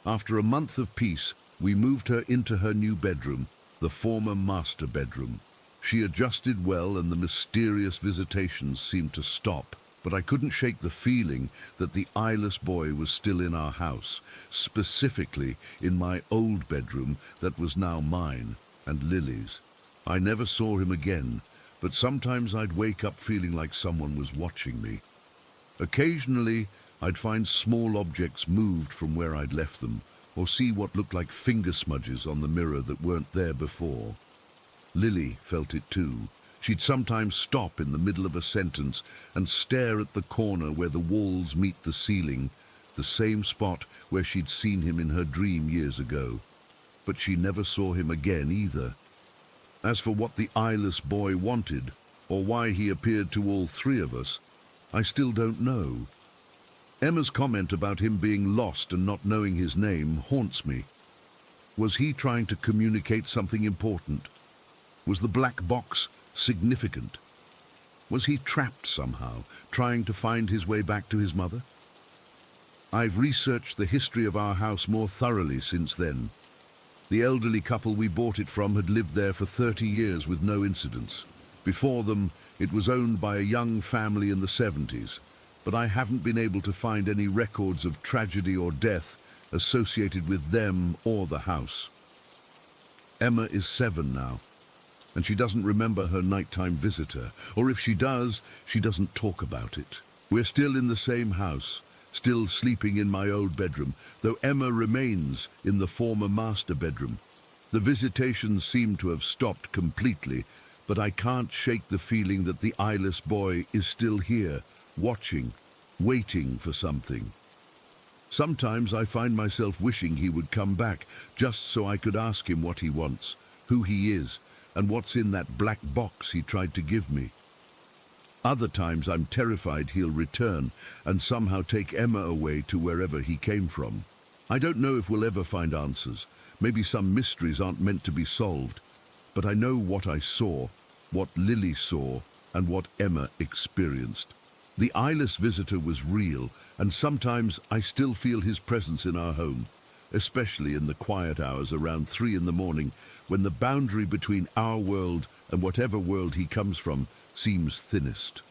After a month of peace, we moved her into her new bedroom, the former master bedroom. She adjusted well and the mysterious visitations seemed to stop, but I couldn't shake the feeling that the eyeless boy was still in our house, specifically in my old bedroom that was now mine and Lily's. I never saw him again, but sometimes I'd wake up feeling like someone was watching me. Occasionally, I'd find small objects moved from where I'd left them, or see what looked like finger smudges on the mirror that weren't there before. Lily felt it too. She'd sometimes stop in the middle of a sentence and stare at the corner where the walls meet the ceiling, the same spot where she'd seen him in her dream years ago. But she never saw him again either. As for what the eyeless boy wanted, or why he appeared to all three of us, I still don't know. Emma's comment about him being lost and not knowing his name haunts me. Was he trying to communicate something important? Was the black box significant? Was he trapped somehow, trying to find his way back to his mother? I've researched the history of our house more thoroughly since then. The elderly couple we bought it from had lived there for 30 years with no incidents. Before them, it was owned by a young family in the 70s. but I haven't been able to find any records of tragedy or death associated with them or the house. Emma is 7 now, and she doesn't remember her nighttime visitor, or if she does, she doesn't talk about it. We're still in the same house, still sleeping in my old bedroom, though Emma remains in the former master bedroom. The visitations seem to have stopped completely, but I can't shake the feeling that the eyeless boy is still here, watching, waiting for something. Sometimes I find myself wishing he would come back, just so I could ask him what he wants, who he is, and what's in that black box he tried to give me. Other times I'm terrified he'll return and somehow take Emma away to wherever he came from. I don't know if we'll ever find answers. Maybe some mysteries aren't meant to be solved. But I know what I saw, what Lily saw, and what Emma experienced. The eyeless visitor was real, and sometimes I still feel his presence in our home, especially in the quiet hours around 3 in the morning, when the boundary between our world and whatever world he comes from seems thinnest.